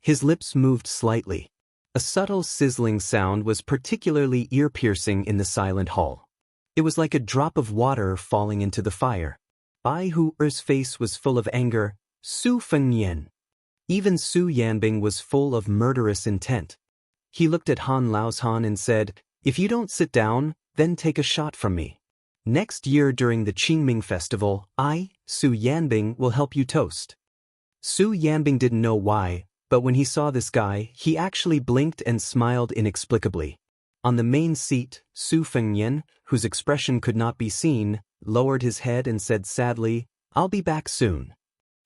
His lips moved slightly. A subtle sizzling sound was particularly ear-piercing in the silent hall. It was like a drop of water falling into the fire. Bai Hu's face was full of anger. Su Fengnian. Even Su Yanbing was full of murderous intent. He looked at Han Laoshan and said, "If you don't sit down, then take a shot from me. Next year during the Qingming festival, I, Su Yanbing, will help you toast." Su Yanbing didn't know why, but when he saw this guy, he actually blinked and smiled inexplicably. On the main seat, Su Fengnian, whose expression could not be seen, lowered his head and said sadly, "I'll be back soon."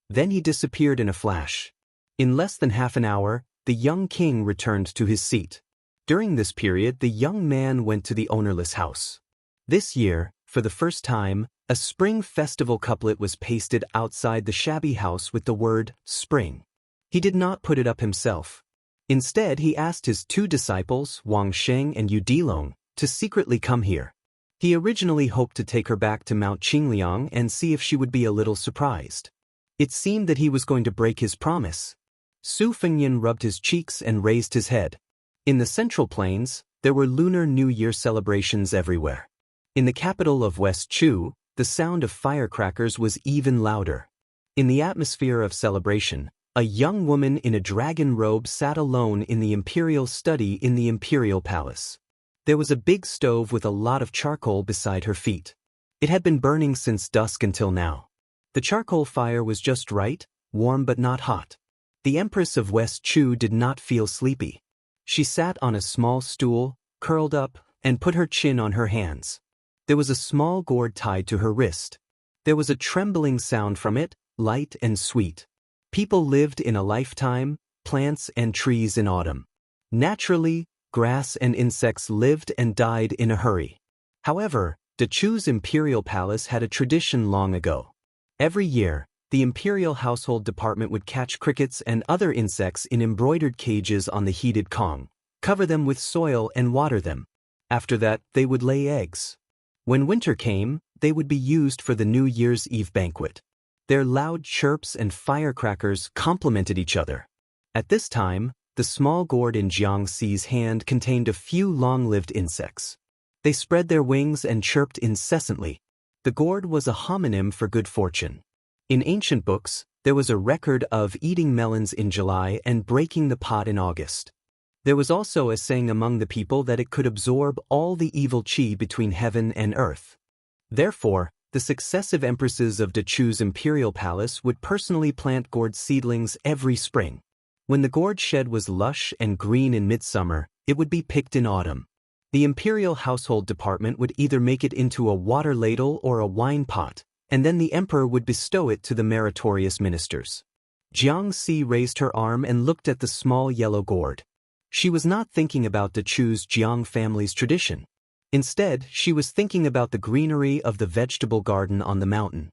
Then he disappeared in a flash. In less than half an hour, the young king returned to his seat. During this period, the young man went to the ownerless house. This year, for the first time, a spring festival couplet was pasted outside the shabby house with the word spring. He did not put it up himself. Instead, he asked his two disciples, Wang Sheng and Yu Dilong, to secretly come here. He originally hoped to take her back to Mount Qingliang and see if she would be a little surprised. It seemed that he was going to break his promise. Su Fengnian rubbed his cheeks and raised his head. In the Central Plains, there were Lunar New Year celebrations everywhere. In the capital of West Chu, the sound of firecrackers was even louder. In the atmosphere of celebration, a young woman in a dragon robe sat alone in the imperial study in the imperial palace. There was a big stove with a lot of charcoal beside her feet. It had been burning since dusk until now. The charcoal fire was just right, warm but not hot. The Empress of West Chu did not feel sleepy. She sat on a small stool, curled up, and put her chin on her hands. There was a small gourd tied to her wrist. There was a trembling sound from it, light and sweet. People lived in a lifetime, plants and trees in autumn. Naturally, grass and insects lived and died in a hurry. However, Dechu's imperial palace had a tradition long ago. Every year, the imperial household department would catch crickets and other insects in embroidered cages on the heated Kong, cover them with soil and water them. After that, they would lay eggs. When winter came, they would be used for the New Year's Eve banquet. Their loud chirps and firecrackers complemented each other. At this time, the small gourd in Xianxi's hand contained a few long-lived insects. They spread their wings and chirped incessantly. The gourd was a homonym for good fortune. In ancient books, there was a record of eating melons in July and breaking the pot in August. There was also a saying among the people that it could absorb all the evil qi between heaven and earth. Therefore, the successive empresses of Dechu's imperial palace would personally plant gourd seedlings every spring. When the gourd shed was lush and green in midsummer, it would be picked in autumn. The imperial household department would either make it into a water ladle or a wine pot, and then the emperor would bestow it to the meritorious ministers. Xianxia raised her arm and looked at the small yellow gourd. She was not thinking about Dechu's Jiang family's tradition. Instead, she was thinking about the greenery of the vegetable garden on the mountain.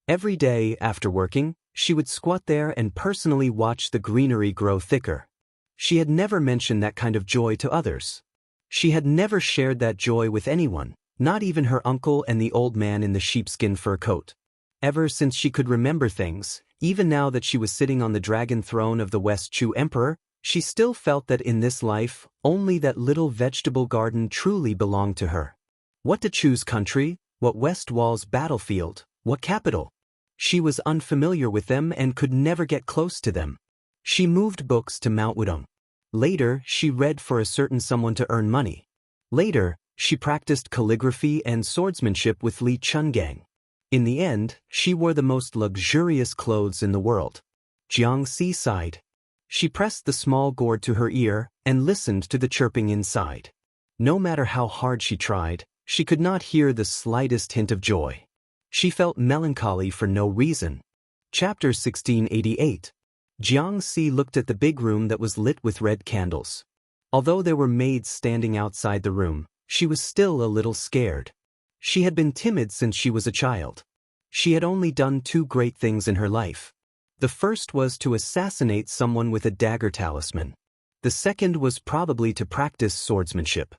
Every day, after working, she would squat there and personally watch the greenery grow thicker. She had never mentioned that kind of joy to others. She had never shared that joy with anyone, not even her uncle and the old man in the sheepskin fur coat. Ever since she could remember things, even now that she was sitting on the dragon throne of the West Chu Emperor, she still felt that in this life, only that little vegetable garden truly belonged to her. What Dechu's country, what West Wall's battlefield, what capital? She was unfamiliar with them and could never get close to them. She moved books to Mount Wudong. Later, she read for a certain someone to earn money. Later, she practiced calligraphy and swordsmanship with Li Chungang. In the end, she wore the most luxurious clothes in the world. Jiangxi sighed. She pressed the small gourd to her ear and listened to the chirping inside. No matter how hard she tried, she could not hear the slightest hint of joy. She felt melancholy for no reason. Chapter 1688. Jiangxi looked at the big room that was lit with red candles. Although there were maids standing outside the room, she was still a little scared. She had been timid since she was a child. She had only done two great things in her life. The first was to assassinate someone with a dagger talisman. The second was probably to practice swordsmanship.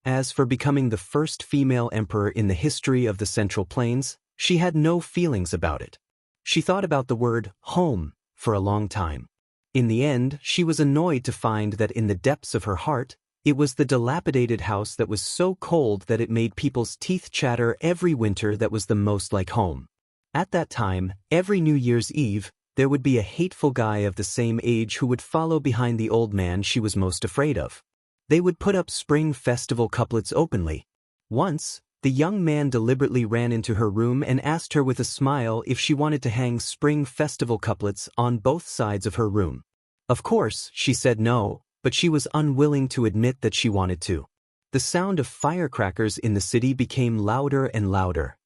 As for becoming the first female emperor in the history of the Central Plains, she had no feelings about it. She thought about the word home for a long time. In the end, she was annoyed to find that in the depths of her heart, it was the dilapidated house that was so cold that it made people's teeth chatter every winter that was the most like home. At that time, every New Year's Eve, there would be a hateful guy of the same age who would follow behind the old man she was most afraid of. They would put up spring festival couplets openly. Once, the young man deliberately ran into her room and asked her with a smile if she wanted to hang spring festival couplets on both sides of her room. Of course, she said no, but she was unwilling to admit that she wanted to. The sound of firecrackers in the city became louder and louder.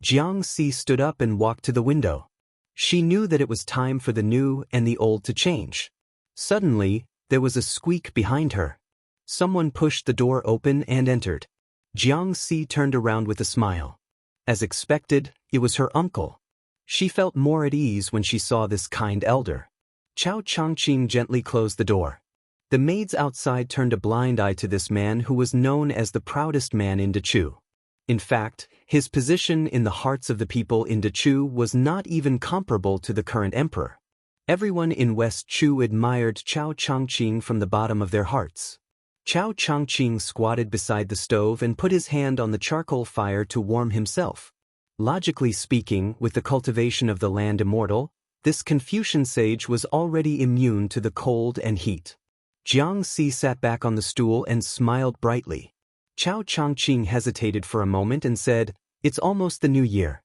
Xianxia stood up and walked to the window. She knew that it was time for the new and the old to change. Suddenly, there was a squeak behind her. Someone pushed the door open and entered. Xianxia turned around with a smile. As expected, it was her uncle. She felt more at ease when she saw this kind elder. Chao Changqing gently closed the door. The maids outside turned a blind eye to this man who was known as the proudest man in Dechu. In fact, his position in the hearts of the people in Dechu was not even comparable to the current emperor. Everyone in West Chu admired Chao Changqing from the bottom of their hearts. Chao Changqing squatted beside the stove and put his hand on the charcoal fire to warm himself. Logically speaking, with the cultivation of the land immortal, this Confucian sage was already immune to the cold and heat. Xianxia sat back on the stool and smiled brightly. Chao Changqing hesitated for a moment and said, "It's almost the new year.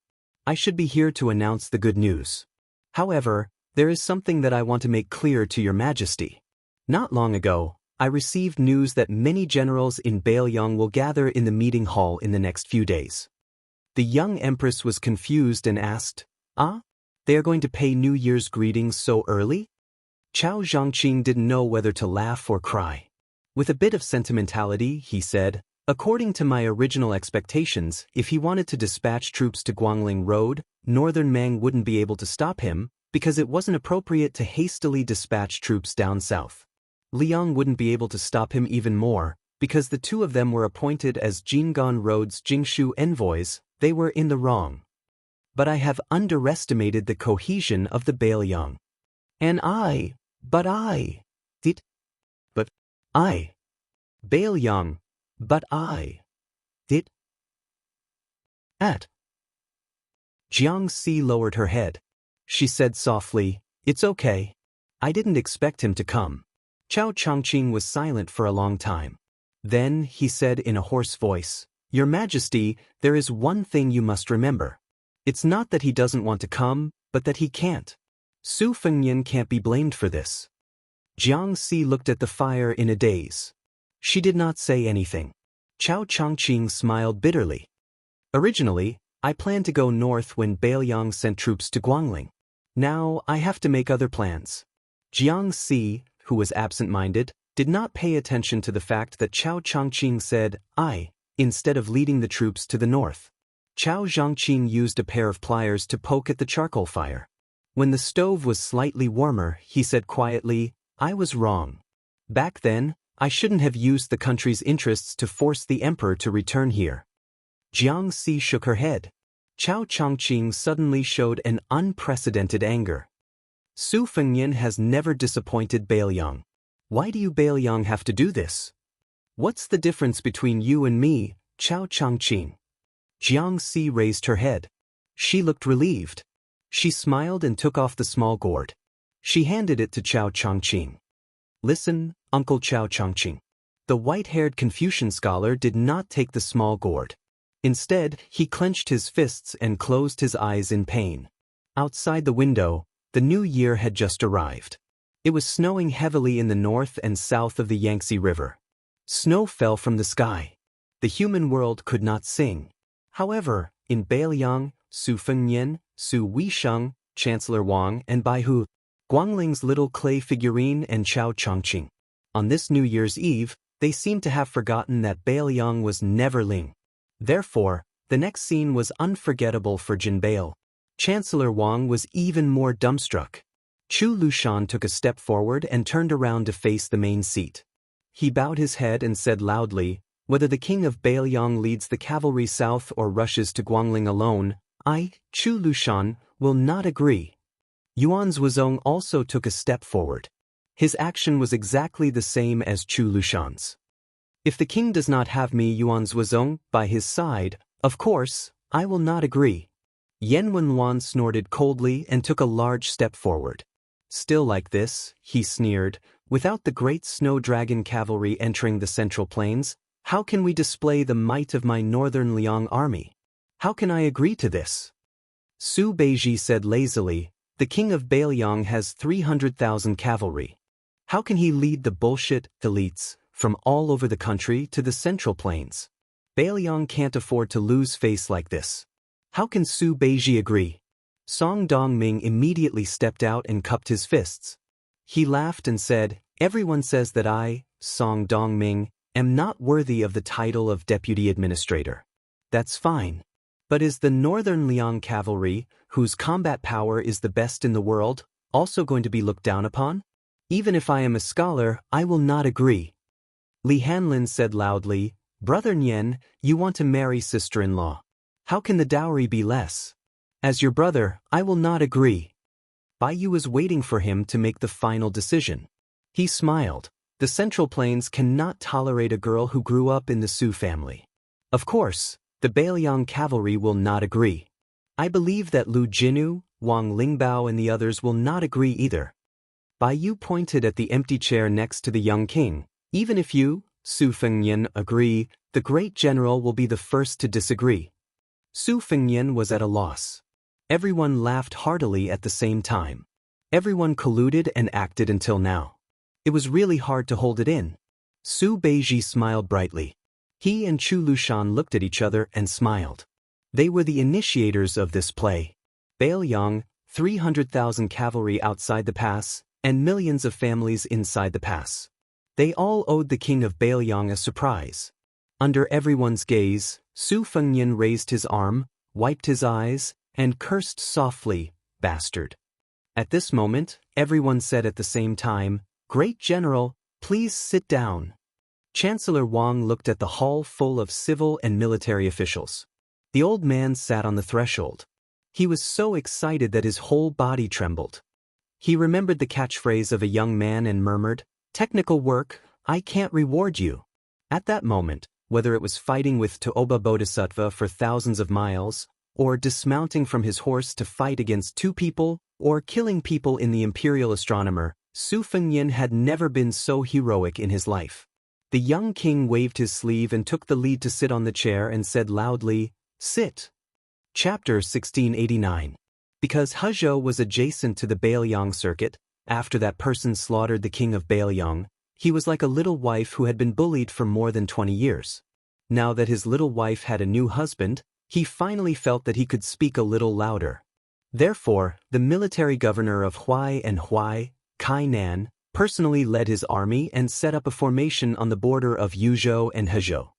I should be here to announce the good news. However, there is something that I want to make clear to your majesty. Not long ago, I received news that many generals in Bailiang will gather in the meeting hall in the next few days." The young empress was confused and asked, "Ah? They are going to pay New Year's greetings so early?" Chao Zhangqing didn't know whether to laugh or cry. With a bit of sentimentality, he said, "According to my original expectations, if he wanted to dispatch troops to Guangling Road, Northern Mang wouldn't be able to stop him, because it wasn't appropriate to hastily dispatch troops down south. Liang wouldn't be able to stop him even more, because the two of them were appointed as Jinggan Road's Jingshu envoys. They were in the wrong. But I have underestimated the cohesion of the Bailiang. And Bailiang, but I did. At. Xianxia lowered her head. She said softly, "It's okay. I didn't expect him to come." Chao Changqing was silent for a long time. Then he said in a hoarse voice, "Your Majesty, there is one thing you must remember. It's not that he doesn't want to come, but that he can't. Su Fengnian can't be blamed for this." Xianxia looked at the fire in a daze. She did not say anything. Chao Changqing smiled bitterly. "Originally, I planned to go north when Bailiang sent troops to Guangling. Now I have to make other plans." Xianxia, who was absent-minded, did not pay attention to the fact that Chao Changqing said, "I," instead of leading the troops to the north. Chao Zhangqing used a pair of pliers to poke at the charcoal fire. When the stove was slightly warmer, he said quietly, "I was wrong. Back then, I shouldn't have used the country's interests to force the emperor to return here." Xianxia shook her head. Chao Changqing suddenly showed an unprecedented anger. "Su Fengnian has never disappointed Bailiang. Why do you Bailiang have to do this? What's the difference between you and me, Chao Changqing?" Xianxia raised her head. She looked relieved. She smiled and took off the small gourd. She handed it to Chao Changqing. "Listen, Uncle Chao Changqing." The white-haired Confucian scholar did not take the small gourd. Instead, he clenched his fists and closed his eyes in pain. Outside the window, the new year had just arrived. It was snowing heavily in the north and south of the Yangtze River. Snow fell from the sky. The human world could not sing. However, in Bailiang, Su Fengnian, Su Weisheng, Chancellor Wang, and Baihu, Guangling's little clay figurine, and Chao Changqing. On this New Year's Eve, they seemed to have forgotten that Bailiang was never Ling. Therefore, the next scene was unforgettable for Jinbail. Chancellor Wang was even more dumbstruck. Chu Lushan took a step forward and turned around to face the main seat. He bowed his head and said loudly, Whether the king of Bailiang leads the cavalry south or rushes to Guangling alone, I, Chu Lushan, will not agree. Yuan Zhuozong also took a step forward. His action was exactly the same as Chu Lushan's. If the king does not have me, Yuan Zhuozong, by his side, of course, I will not agree. Yan Wenwan snorted coldly and took a large step forward. Still like this, he sneered, without the great snow dragon cavalry entering the central plains, how can we display the might of my northern Liang army? How can I agree to this? Su Beiji said lazily, the king of Bailiang has 300,000 cavalry. How can he lead the bullshit elites from all over the country to the central plains? Bailiang can't afford to lose face like this. How can Su Beiji agree? Song Dongming immediately stepped out and cupped his fists. He laughed and said, everyone says that I, Song Dongming, am not worthy of the title of deputy administrator. That's fine. But is the Northern Liang cavalry, whose combat power is the best in the world, also going to be looked down upon? Even if I am a scholar, I will not agree. Li Hanlin said loudly, Brother Nian, you want to marry sister-in-law. How can the dowry be less? As your brother, I will not agree. Bai Yu was waiting for him to make the final decision. He smiled. The Central Plains cannot tolerate a girl who grew up in the Su family. Of course, the Bailiang cavalry will not agree. I believe that Lu Jinu, Wang Lingbao and the others will not agree either. Bai Yu pointed at the empty chair next to the young king. Even if you, Su Fengnian, agree, the great general will be the first to disagree. Su Fengnian was at a loss. Everyone laughed heartily at the same time. Everyone colluded and acted until now. It was really hard to hold it in. Su Beiji smiled brightly. He and Chu Lushan looked at each other and smiled. They were the initiators of this play. Bailiang, 300,000 cavalry outside the pass, and millions of families inside the pass. They all owed the king of Bailiang a surprise. Under everyone's gaze, Su Fengnian raised his arm, wiped his eyes, and cursed softly, bastard. At this moment, everyone said at the same time, Great General, please sit down. Chancellor Wang looked at the hall full of civil and military officials. The old man sat on the threshold. He was so excited that his whole body trembled. He remembered the catchphrase of a young man and murmured, Technical work, I can't reward you. At that moment, whether it was fighting with Toba Bodhisattva for thousands of miles, or dismounting from his horse to fight against two people, or killing people in the Imperial Astronomer, Su Fengnian had never been so heroic in his life. The young king waved his sleeve and took the lead to sit on the chair and said loudly, Sit. Chapter 1689. Because Hezhou was adjacent to the Bailiang circuit, after that person slaughtered the king of Bailiang, he was like a little wife who had been bullied for more than 20 years. Now that his little wife had a new husband, he finally felt that he could speak a little louder. Therefore, the military governor of Huai and Huai, Kainan, personally led his army and set up a formation on the border of Yuzhou and Hezhou.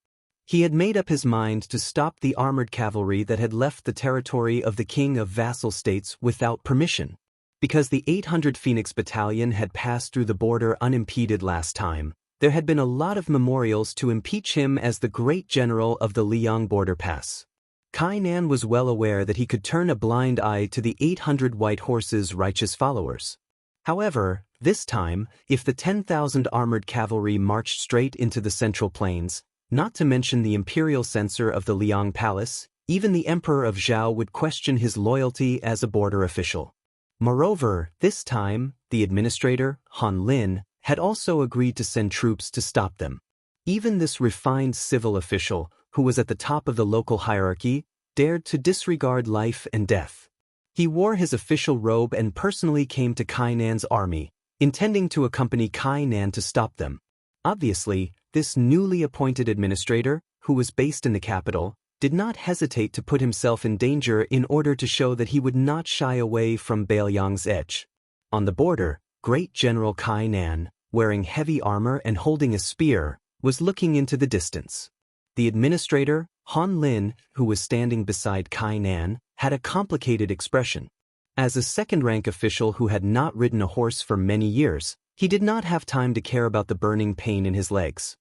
He had made up his mind to stop the armored cavalry that had left the territory of the king of vassal states without permission. Because the 800 Phoenix Battalion had passed through the border unimpeded last time, there had been a lot of memorials to impeach him as the great general of the Liang border pass. Kainan was well aware that he could turn a blind eye to the 800 white horses' righteous followers. However, this time, if the 10,000 armored cavalry marched straight into the Central Plains, not to mention the imperial censor of the Liang Palace, even the emperor of Zhao would question his loyalty as a border official. Moreover, this time, the administrator, Han Lin, had also agreed to send troops to stop them. Even this refined civil official, who was at the top of the local hierarchy, dared to disregard life and death. He wore his official robe and personally came to Kainan's army, intending to accompany Kainan to stop them. Obviously, this newly appointed administrator, who was based in the capital, did not hesitate to put himself in danger in order to show that he would not shy away from Bailiang's edge. On the border, Great General Kainan, wearing heavy armor and holding a spear, was looking into the distance. The administrator, Han Lin, who was standing beside Kainan, had a complicated expression. As a second-rank official who had not ridden a horse for many years, he did not have time to care about the burning pain in his legs.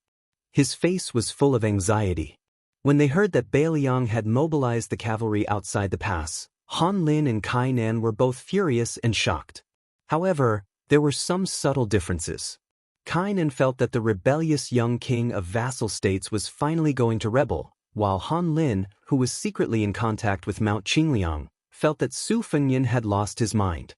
His face was full of anxiety. When they heard that Beiliang had mobilized the cavalry outside the pass, Han Lin and Kai Nan were both furious and shocked. However, there were some subtle differences. Kai Nan felt that the rebellious young king of vassal states was finally going to rebel, while Han Lin, who was secretly in contact with Mount Qingliang, felt that Su Fengnian had lost his mind.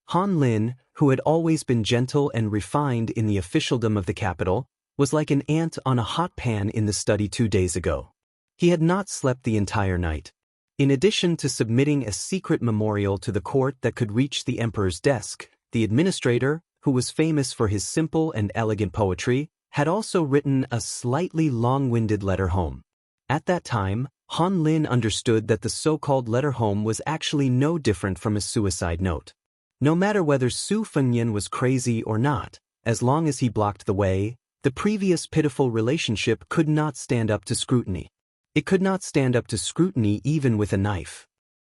Han Lin, who had always been gentle and refined in the officialdom of the capital, was like an ant on a hot pan in the study 2 days ago. He had not slept the entire night. In addition to submitting a secret memorial to the court that could reach the emperor's desk, the administrator, who was famous for his simple and elegant poetry, had also written a slightly long-winded letter home. At that time, Han Lin understood that the so-called letter home was actually no different from a suicide note. No matter whether Su Fengnian was crazy or not, as long as he blocked the way, the previous pitiful relationship could not stand up to scrutiny. It could not stand up to scrutiny even with a knife.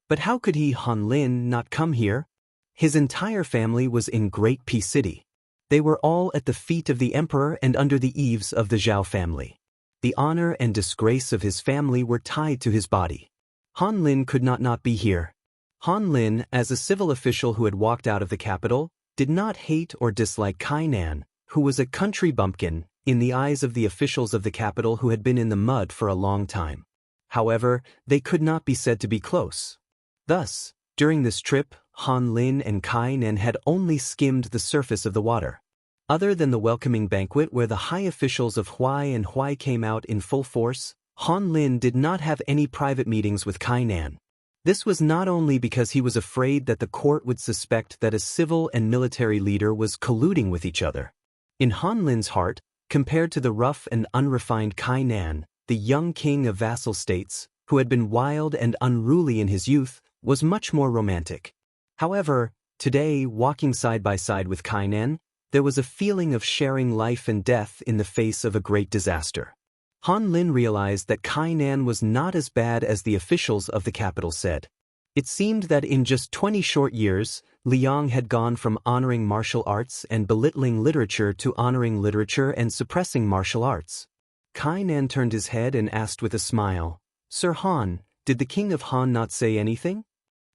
But how could he, Han Lin, not come here? His entire family was in Great Peace City. They were all at the feet of the emperor and under the eaves of the Zhao family. The honor and disgrace of his family were tied to his body. Han Lin could not be here. Han Lin, as a civil official who had walked out of the capital, did not hate or dislike Kai Nan, who was a country bumpkin, in the eyes of the officials of the capital who had been in the mud for a long time. However, they could not be said to be close. Thus, during this trip, Han Lin and Kai Nan had only skimmed the surface of the water. Other than the welcoming banquet where the high officials of Huai and Huai came out in full force, Han Lin did not have any private meetings with Kai Nan. This was not only because he was afraid that the court would suspect that a civil and military leader was colluding with each other. In Han Lin's heart, compared to the rough and unrefined Kai Nan, the young king of vassal states, who had been wild and unruly in his youth, was much more romantic. However, today, walking side by side with Kai Nan, there was a feeling of sharing life and death in the face of a great disaster. Han Lin realized that Kai Nan was not as bad as the officials of the capital said. It seemed that in just 20 short years, Liang had gone from honoring martial arts and belittling literature to honoring literature and suppressing martial arts. Kai Nan turned his head and asked with a smile, "Sir Han, did the king of Han not say anything?"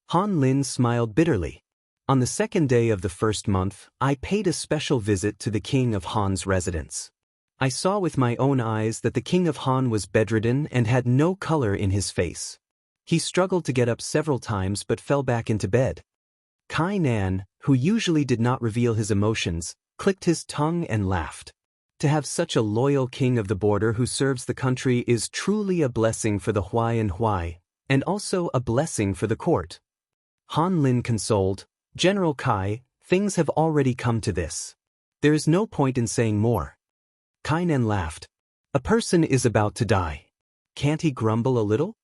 Han Lin smiled bitterly. On the second day of the first month, I paid a special visit to the king of Han's residence. I saw with my own eyes that the king of Han was bedridden and had no color in his face. He struggled to get up several times but fell back into bed. Kai Nan, who usually did not reveal his emotions, clicked his tongue and laughed. To have such a loyal king of the border who serves the country is truly a blessing for the Huai and also a blessing for the court. Han Lin consoled, "General Kai, things have already come to this. There is no point in saying more." Kai Nan laughed. "A person is about to die. Can't he grumble a little?"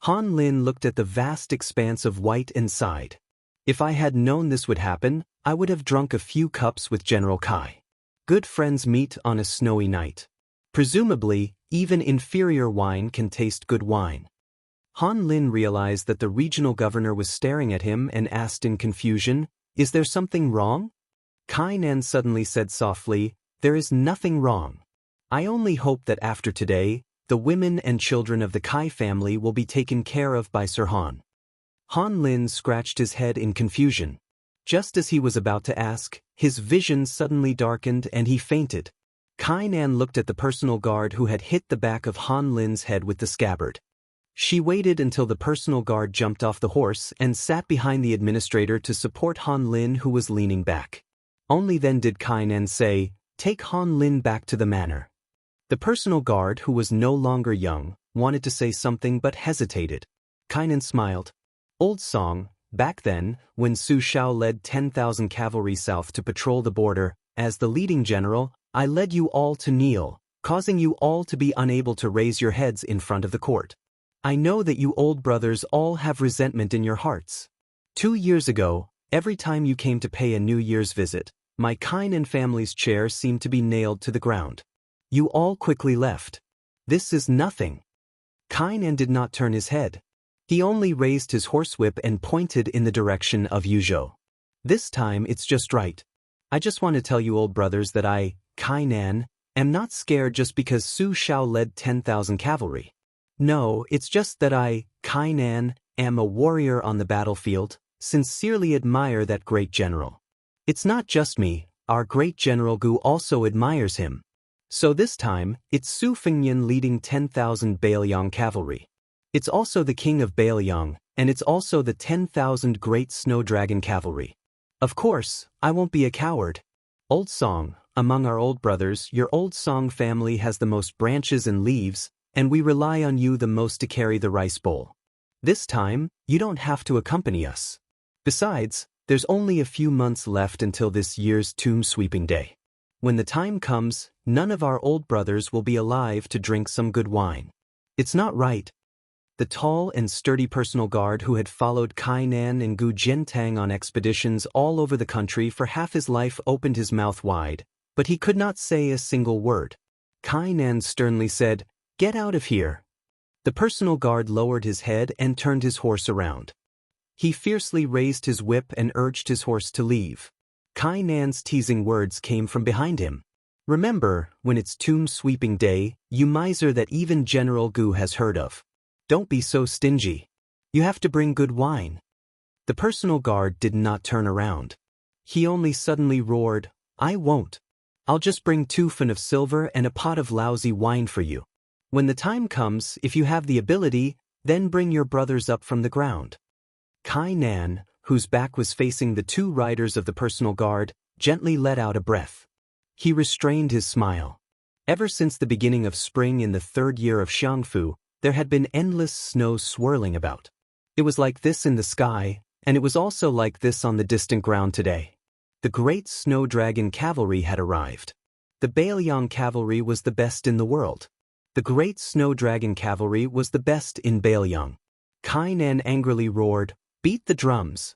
Han Lin looked at the vast expanse of white and sighed. "If I had known this would happen, I would have drunk a few cups with General Kai. Good friends meet on a snowy night. Presumably, even inferior wine can taste good wine." Han Lin realized that the regional governor was staring at him and asked in confusion, "Is there something wrong?" Kai Nan suddenly said softly, "There is nothing wrong. I only hope that after today, the women and children of the Kai family will be taken care of by Sir Han." Han Lin scratched his head in confusion. Just as he was about to ask, his vision suddenly darkened and he fainted. Kai Nan looked at the personal guard who had hit the back of Han Lin's head with the scabbard. She waited until the personal guard jumped off the horse and sat behind the administrator to support Han Lin, who was leaning back. Only then did Kai Nan say, "Take Han Lin back to the manor." The personal guard, who was no longer young, wanted to say something but hesitated. Kai Nan smiled. Old song, back then, when Su Shao led 10,000 cavalry south to patrol the border, as the leading general, I led you all to kneel, causing you all to be unable to raise your heads in front of the court. I know that you old brothers all have resentment in your hearts. 2 years ago, every time you came to pay a New Year's visit, my Kai Nan family's chair seemed to be nailed to the ground. You all quickly left. This is nothing. Kai Nan did not turn his head. He only raised his horsewhip and pointed in the direction of Yuzhou. This time it's just right. I just want to tell you old brothers that I, Kai Nan, am not scared just because Su Shao led 10,000 cavalry. No, it's just that I, Kainan, am a warrior on the battlefield, sincerely admire that great general. It's not just me, our great General Gu also admires him. So this time, it's Su Fengnian leading 10,000 Bailiang cavalry. It's also the king of Bailiang, and it's also the 10,000 great snow dragon cavalry. Of course, I won't be a coward. Old Song, among our old brothers, your Old Song family has the most branches and leaves, and we rely on you the most to carry the rice bowl. This time, you don't have to accompany us. Besides, there's only a few months left until this year's tomb sweeping day. When the time comes, none of our old brothers will be alive to drink some good wine. It's not right. The tall and sturdy personal guard who had followed Kainan and Gu Jiantang on expeditions all over the country for half his life opened his mouth wide, but he could not say a single word. Kainan sternly said, "Get out of here." The personal guard lowered his head and turned his horse around. He fiercely raised his whip and urged his horse to leave. Kainan's teasing words came from behind him. "Remember, when it's tomb sweeping day, you miser that even General Gu has heard of. Don't be so stingy. You have to bring good wine." The personal guard did not turn around. He only suddenly roared, "I won't. I'll just bring 2 fen of silver and a pot of lousy wine for you. When the time comes, if you have the ability, then bring your brothers up from the ground." Kainan, whose back was facing the 2 riders of the personal guard, gently let out a breath. He restrained his smile. Ever since the beginning of spring in the 3rd year of Xiangfu, there had been endless snow swirling about. It was like this in the sky, and it was also like this on the distant ground today. The great snow dragon cavalry had arrived. The Bailiang cavalry was the best in the world. The great snow dragon cavalry was the best in Bailiang. Kainan angrily roared, "Beat the drums."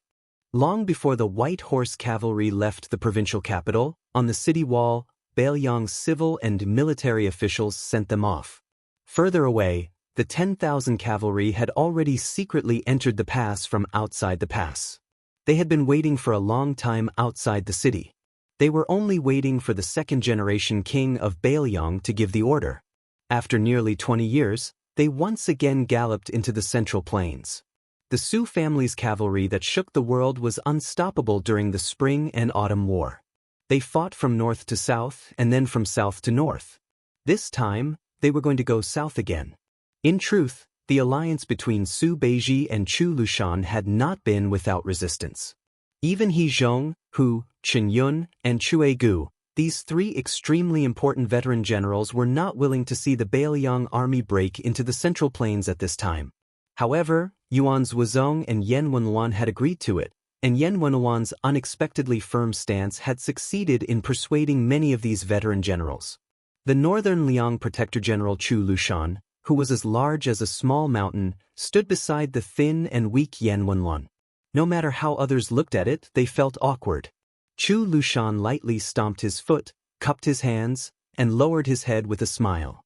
Long before the White Horse cavalry left the provincial capital, on the city wall, Bailiang's civil and military officials sent them off. Further away, the 10,000 cavalry had already secretly entered the pass from outside the pass. They had been waiting for a long time outside the city. They were only waiting for the 2nd-generation king of Bailiang to give the order. After nearly 20 years, they once again galloped into the central plains. The Su family's cavalry that shook the world was unstoppable during the Spring and Autumn War. They fought from north to south and then from south to north. This time, they were going to go south again. In truth, the alliance between Su Beiji and Chu Lushan had not been without resistance. Even He Zhong, Hu, Chen Yun, and Chue Gu, these 3 extremely important veteran generals were not willing to see the Bailiang army break into the central plains at this time. However, Yuan Zhuozong and Yan Wenluan had agreed to it, and Yan Wenluan's unexpectedly firm stance had succeeded in persuading many of these veteran generals. The northern Liang Protector General Chu Lushan, who was as large as a small mountain, stood beside the thin and weak Yan Wenluan. No matter how others looked at it, they felt awkward. Chu Lushan lightly stomped his foot, cupped his hands, and lowered his head with a smile.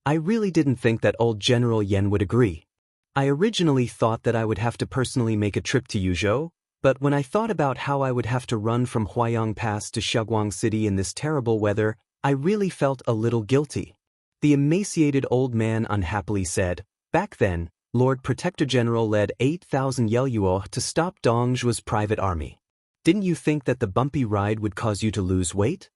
"I really didn't think that old General Yan would agree. I originally thought that I would have to personally make a trip to Yuzhou, but when I thought about how I would have to run from Huayang Pass to Xiaoguang City in this terrible weather, I really felt a little guilty." The emaciated old man unhappily said, "Back then, Lord Protector General led 8,000 Yeluyuo to stop Dongzhuo's private army. Didn't you think that the bumpy ride would cause you to lose weight?"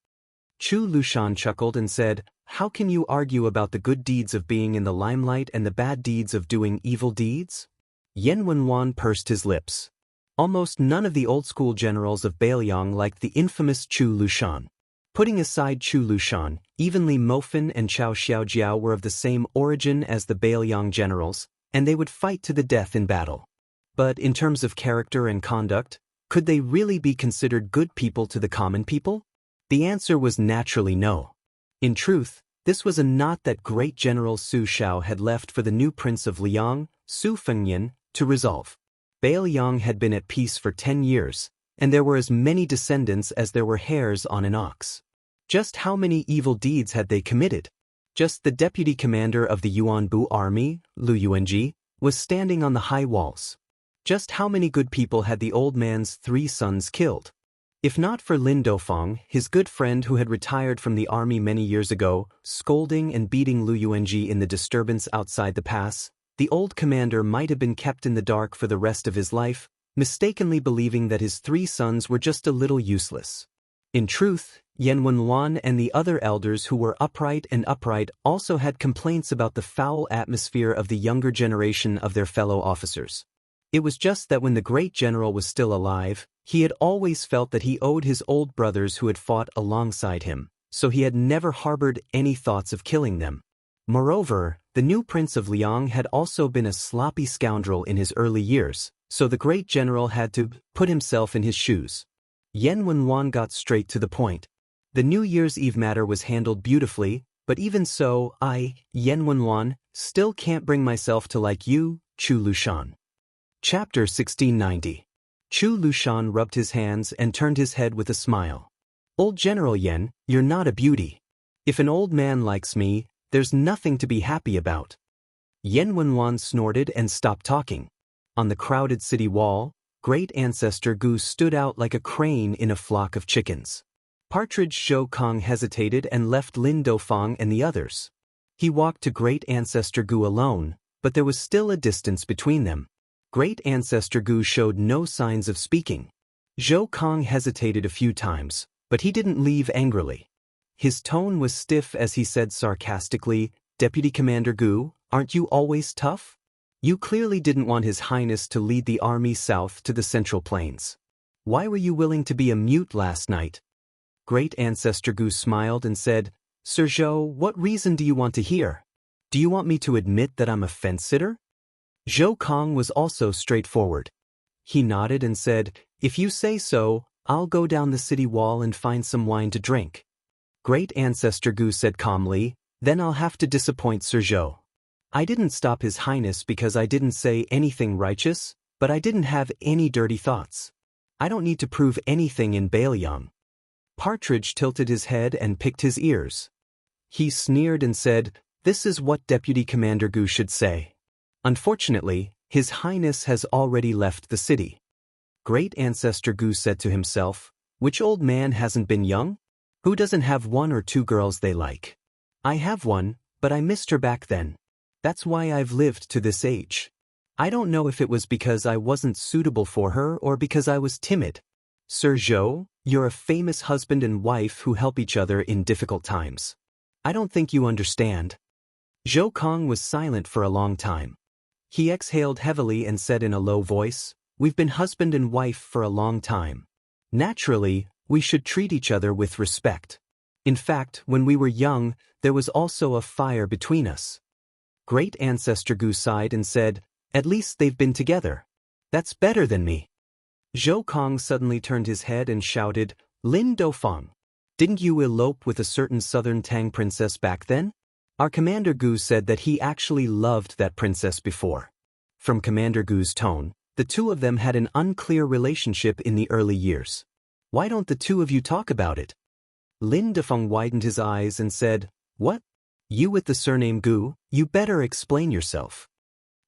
Chu Lushan chuckled and said, "How can you argue about the good deeds of being in the limelight and the bad deeds of doing evil deeds?" Yan Wenluan pursed his lips. Almost none of the old-school generals of Bailiang liked the infamous Chu Lushan. Putting aside Chu Lushan, even Li Mofan and Chao Xiaojiao were of the same origin as the Bailiang generals, and they would fight to the death in battle. But in terms of character and conduct, could they really be considered good people to the common people? The answer was naturally no. In truth, this was a knot that great General Su Shao had left for the new Prince of Liang, Su Fengnian, to resolve. Bailiang had been at peace for 10 years, and there were as many descendants as there were hairs on an ox. Just how many evil deeds had they committed? Just the deputy commander of the Yuanbu army, Lu Yuanji, was standing on the high walls. Just how many good people had the old man's 3 sons killed? If not for Lin Dofeng, his good friend who had retired from the army many years ago, scolding and beating Lu Yuanji in the disturbance outside the pass, the old commander might have been kept in the dark for the rest of his life, mistakenly believing that his 3 sons were just a little useless. In truth, Yan Wenluan and the other elders who were upright also had complaints about the foul atmosphere of the younger generation of their fellow officers. It was just that when the great general was still alive, he had always felt that he owed his old brothers who had fought alongside him, so he had never harbored any thoughts of killing them. Moreover, the new Prince of Liang had also been a sloppy scoundrel in his early years, so the great general had to put himself in his shoes. Yan Wenluan got straight to the point. The New Year's Eve matter was handled beautifully, but even so, Yan Wenluan, still can't bring myself to like you, Chu Lushan. Chapter 1690. Chu Lushan rubbed his hands and turned his head with a smile. Old General Yan, you're not a beauty. If an old man likes me, there's nothing to be happy about. Yan Wenluan snorted and stopped talking. On the crowded city wall, great ancestor Gu stood out like a crane in a flock of chickens. Partridge Zhou Kong hesitated and left Lin Dofeng and the others. He walked to great ancestor Gu alone, but there was still a distance between them. Great ancestor Gu showed no signs of speaking. Zhou Kong hesitated a few times, but he didn't leave angrily. His tone was stiff as he said sarcastically, "Deputy Commander Gu, aren't you always tough? You clearly didn't want His Highness to lead the army south to the Central Plains. Why were you willing to be a mute last night?" Great ancestor Gu smiled and said, "Sir Zhou, what reason do you want to hear? Do you want me to admit that I'm a fence-sitter?" Zhou Kong was also straightforward. He nodded and said, "If you say so, I'll go down the city wall and find some wine to drink." Great ancestor Gu said calmly, "Then I'll have to disappoint Sir Zhou. I didn't stop His Highness because I didn't say anything righteous, but I didn't have any dirty thoughts. I don't need to prove anything in Bailiang." Partridge tilted his head and picked his ears. He sneered and said, "This is what Deputy Commander Gu should say. Unfortunately, His Highness has already left the city." Great ancestor Gu said to himself, "Which old man hasn't been young? Who doesn't have 1 or 2 girls they like? I have one, but I missed her back then. That's why I've lived to this age. I don't know if it was because I wasn't suitable for her or because I was timid. Sir Zhou, you're a famous husband and wife who help each other in difficult times. I don't think you understand." Zhou Kong was silent for a long time. He exhaled heavily and said in a low voice, "We've been husband and wife for a long time. Naturally, we should treat each other with respect. In fact, when we were young, there was also a fire between us." Great ancestor Gu sighed and said, "At least they've been together. That's better than me." Zhou Kong suddenly turned his head and shouted, "Lin Dofeng, didn't you elope with a certain southern Tang princess back then? Our Commander Gu said that he actually loved that princess before." From Commander Gu's tone, the two of them had an unclear relationship in the early years. "Why don't the two of you talk about it?" Lin Dofeng widened his eyes and said, "What? You with the surname Gu, you better explain yourself."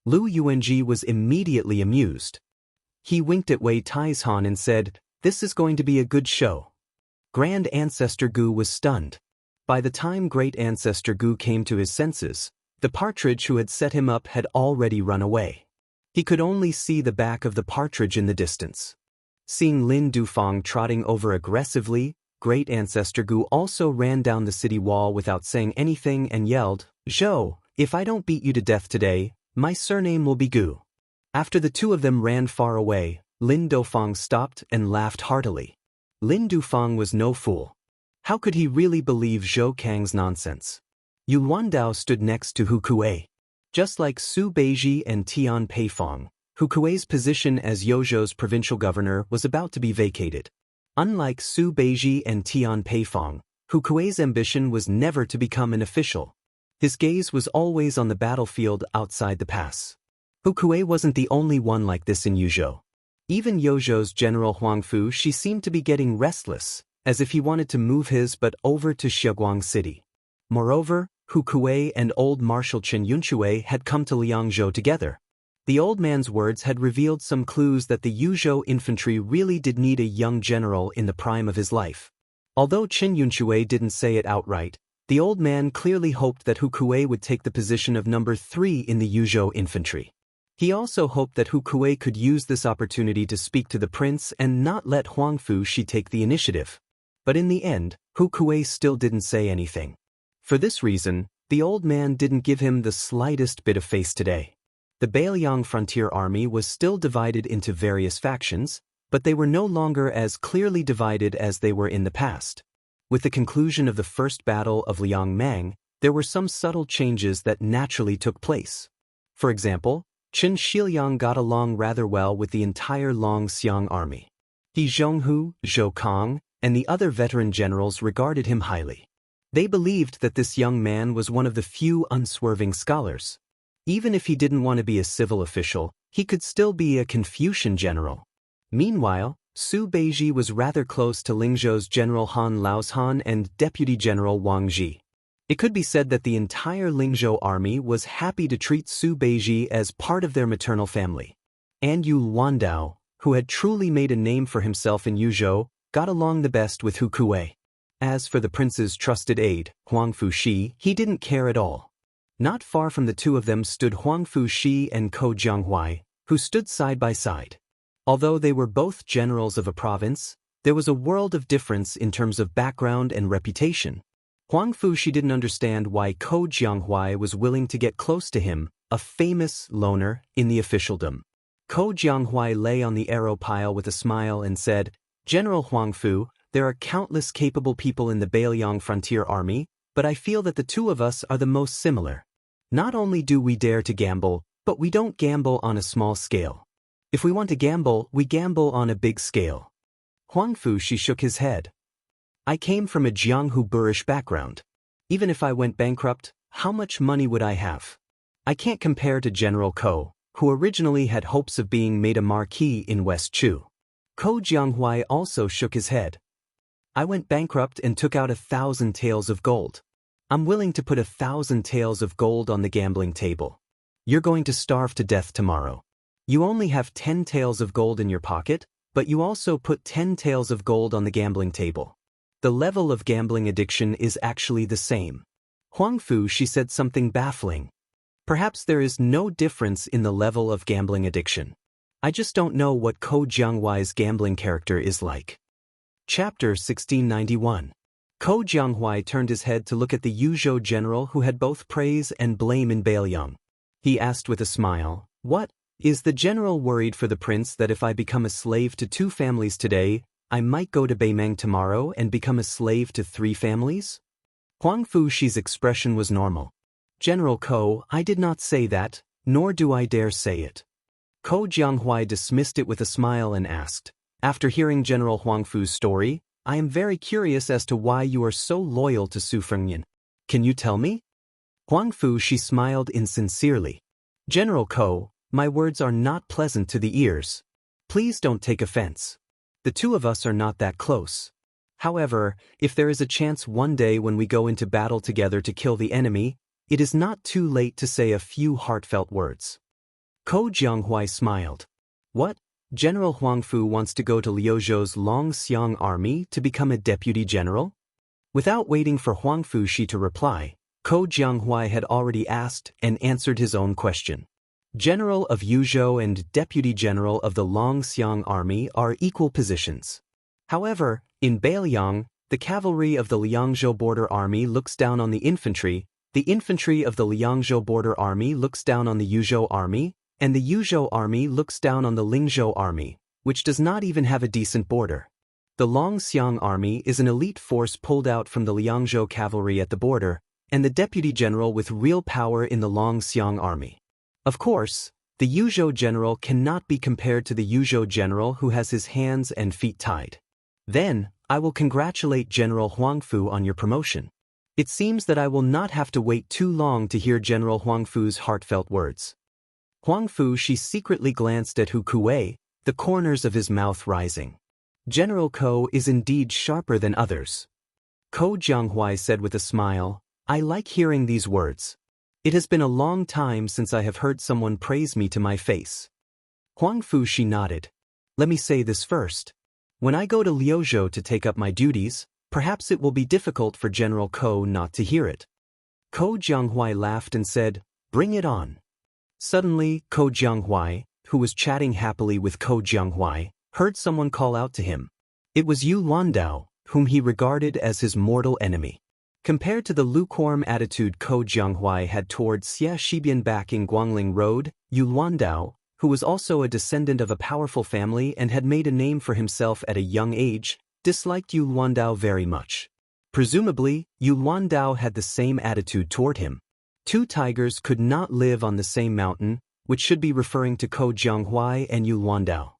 Lu Yuanji was immediately amused. He winked at Wei Taizhan and said, "This is going to be a good show." Grand Ancestor Gu was stunned. By the time Great Ancestor Gu came to his senses, the partridge who had set him up had already run away. He could only see the back of the partridge in the distance. Seeing Lin Dufang trotting over aggressively, Great Ancestor Gu also ran down the city wall without saying anything and yelled, "Zhou, if I don't beat you to death today, my surname will be Gu." After the two of them ran far away, Lin Dufang stopped and laughed heartily. Lin Dufang was no fool. How could he really believe Zhou Kang's nonsense? Yu Luandao stood next to Hu Kuei. Just like Su Beiji and Tian Peifong, Hu Kuei's position as Yozhou's provincial governor was about to be vacated. Unlike Su Beiji and Tian Peifong, Hu Kuei's ambition was never to become an official. His gaze was always on the battlefield outside the pass. Hu Kuei wasn't the only one like this in Yuzhou. Even Yozhou's General Huangfu Shi seemed to be getting restless, as if he wanted to move his butt over to Xiaguang City. Moreover, Hu Kuei and old Marshal Chen Yunshui had come to Liangzhou together. The old man's words had revealed some clues that the Yuzhou infantry really did need a young general in the prime of his life. Although Qin Yunshui didn't say it outright, the old man clearly hoped that Hu Kuei would take the position of number 3 in the Yuzhou infantry. He also hoped that Hu Kuei could use this opportunity to speak to the prince and not let Huang Fushi take the initiative. But in the end, Hu Kuei still didn't say anything. For this reason, the old man didn't give him the slightest bit of face today. The Beiliang frontier army was still divided into various factions, but they were no longer as clearly divided as they were in the past. With the conclusion of the first battle of Liangmang, there were some subtle changes that naturally took place. For example, Chen Shiliang got along rather well with the entire Longxiang army. He Zhonghu, Zhou Kong, and the other veteran generals regarded him highly. They believed that this young man was one of the few unswerving scholars. Even if he didn't want to be a civil official, he could still be a Confucian general. Meanwhile, Su Beiji was rather close to Lingzhou's General Han Laoshan and Deputy General Wang Ji. It could be said that the entire Lingzhou army was happy to treat Su Beiji as part of their maternal family. And Yu Wandao, who had truly made a name for himself in Yuzhou, got along the best with Hu Kuei. As for the prince's trusted aide, Huang Fushi, he didn't care at all. Not far from the two of them stood Huang Fushi and Ko Jianghuai, who stood side by side. Although they were both generals of a province, there was a world of difference in terms of background and reputation. Huang Fushi didn't understand why Ko Jianghuai was willing to get close to him, a famous loner in the officialdom. Ko Jianghuai lay on the arrow pile with a smile and said, "General Huang Fu, there are countless capable people in the Beiliang frontier army, but I feel that the two of us are the most similar. Not only do we dare to gamble, but we don't gamble on a small scale. If we want to gamble, we gamble on a big scale." Huang Fushi shook his head. "I came from a Jianghu boorish background. Even if I went bankrupt, how much money would I have? I can't compare to General Ko, who originally had hopes of being made a marquis in West Chu." Ko Jianghuai also shook his head. "I went bankrupt and took out 1,000 taels of gold. I'm willing to put 1,000 taels of gold on the gambling table. You're going to starve to death tomorrow. You only have 10 taels of gold in your pocket, but you also put 10 taels of gold on the gambling table. The level of gambling addiction is actually the same." Huang Fushi said something baffling. "Perhaps there is no difference in the level of gambling addiction. I just don't know what Ko Jianghuai's gambling character is like." Chapter 1691. Ko Jianghuai turned his head to look at the Yuzhou general who had both praise and blame in Beiliang. He asked with a smile, "What? Is the general worried for the prince that if I become a slave to 2 families today, I might go to Beimeng tomorrow and become a slave to 3 families?" Huang Fushi's expression was normal. "General Ko, I did not say that, nor do I dare say it." Ko Jianghuai dismissed it with a smile and asked, "After hearing General Huang Fu's story, I am very curious as to why you are so loyal to Su Fengnian. Can you tell me?" Huang Fushi smiled insincerely. "General Ko, my words are not pleasant to the ears. Please don't take offense. The two of us are not that close. However, if there is a chance one day when we go into battle together to kill the enemy, it is not too late to say a few heartfelt words." Ko Jianghuai smiled. "What? General Huang Fu wants to go to Liuzhou's Longxiang army to become a deputy general?" Without waiting for Huang Fushi to reply, Ko Jianghuai had already asked and answered his own question. General of Yuzhou and Deputy General of the Longxiang Army are equal positions. However, in Beiliang, the cavalry of the Liangzhou Border Army looks down on the infantry of the Liangzhou Border Army looks down on the Yuzhou Army, and the Yuzhou Army looks down on the Lingzhou Army, which does not even have a decent border. The Longxiang Army is an elite force pulled out from the Liangzhou cavalry at the border, and the Deputy General with real power in the Longxiang Army. Of course, the Yuzhou general cannot be compared to the Yuzhou general who has his hands and feet tied. Then, I will congratulate General Huang Fu on your promotion. It seems that I will not have to wait too long to hear General Huang Fu's heartfelt words." Huang Fushi secretly glanced at Hu Kuei, the corners of his mouth rising. "General Ko is indeed sharper than others." Ko Jianghuai said with a smile, "I like hearing these words. It has been a long time since I have heard someone praise me to my face. Huang Fushi nodded. Let me say this first. When I go to Liuzhou to take up my duties, perhaps it will be difficult for General Ko not to hear it. Ko Jianghuai laughed and said, Bring it on. Suddenly, Ko Jianghuai, who was chatting happily with Ko Jianghuai, heard someone call out to him. It was Yu Luandao, whom he regarded as his mortal enemy. Compared to the lukewarm attitude Ko Jianghuai had toward Xia Shibian back in Guangling Road, Yu Luandao, who was also a descendant of a powerful family and had made a name for himself at a young age, disliked Yu Luandao very much. Presumably, Yu Luandao had the same attitude toward him. Two tigers could not live on the same mountain, which should be referring to Ko Jianghuai and Yu Luandao.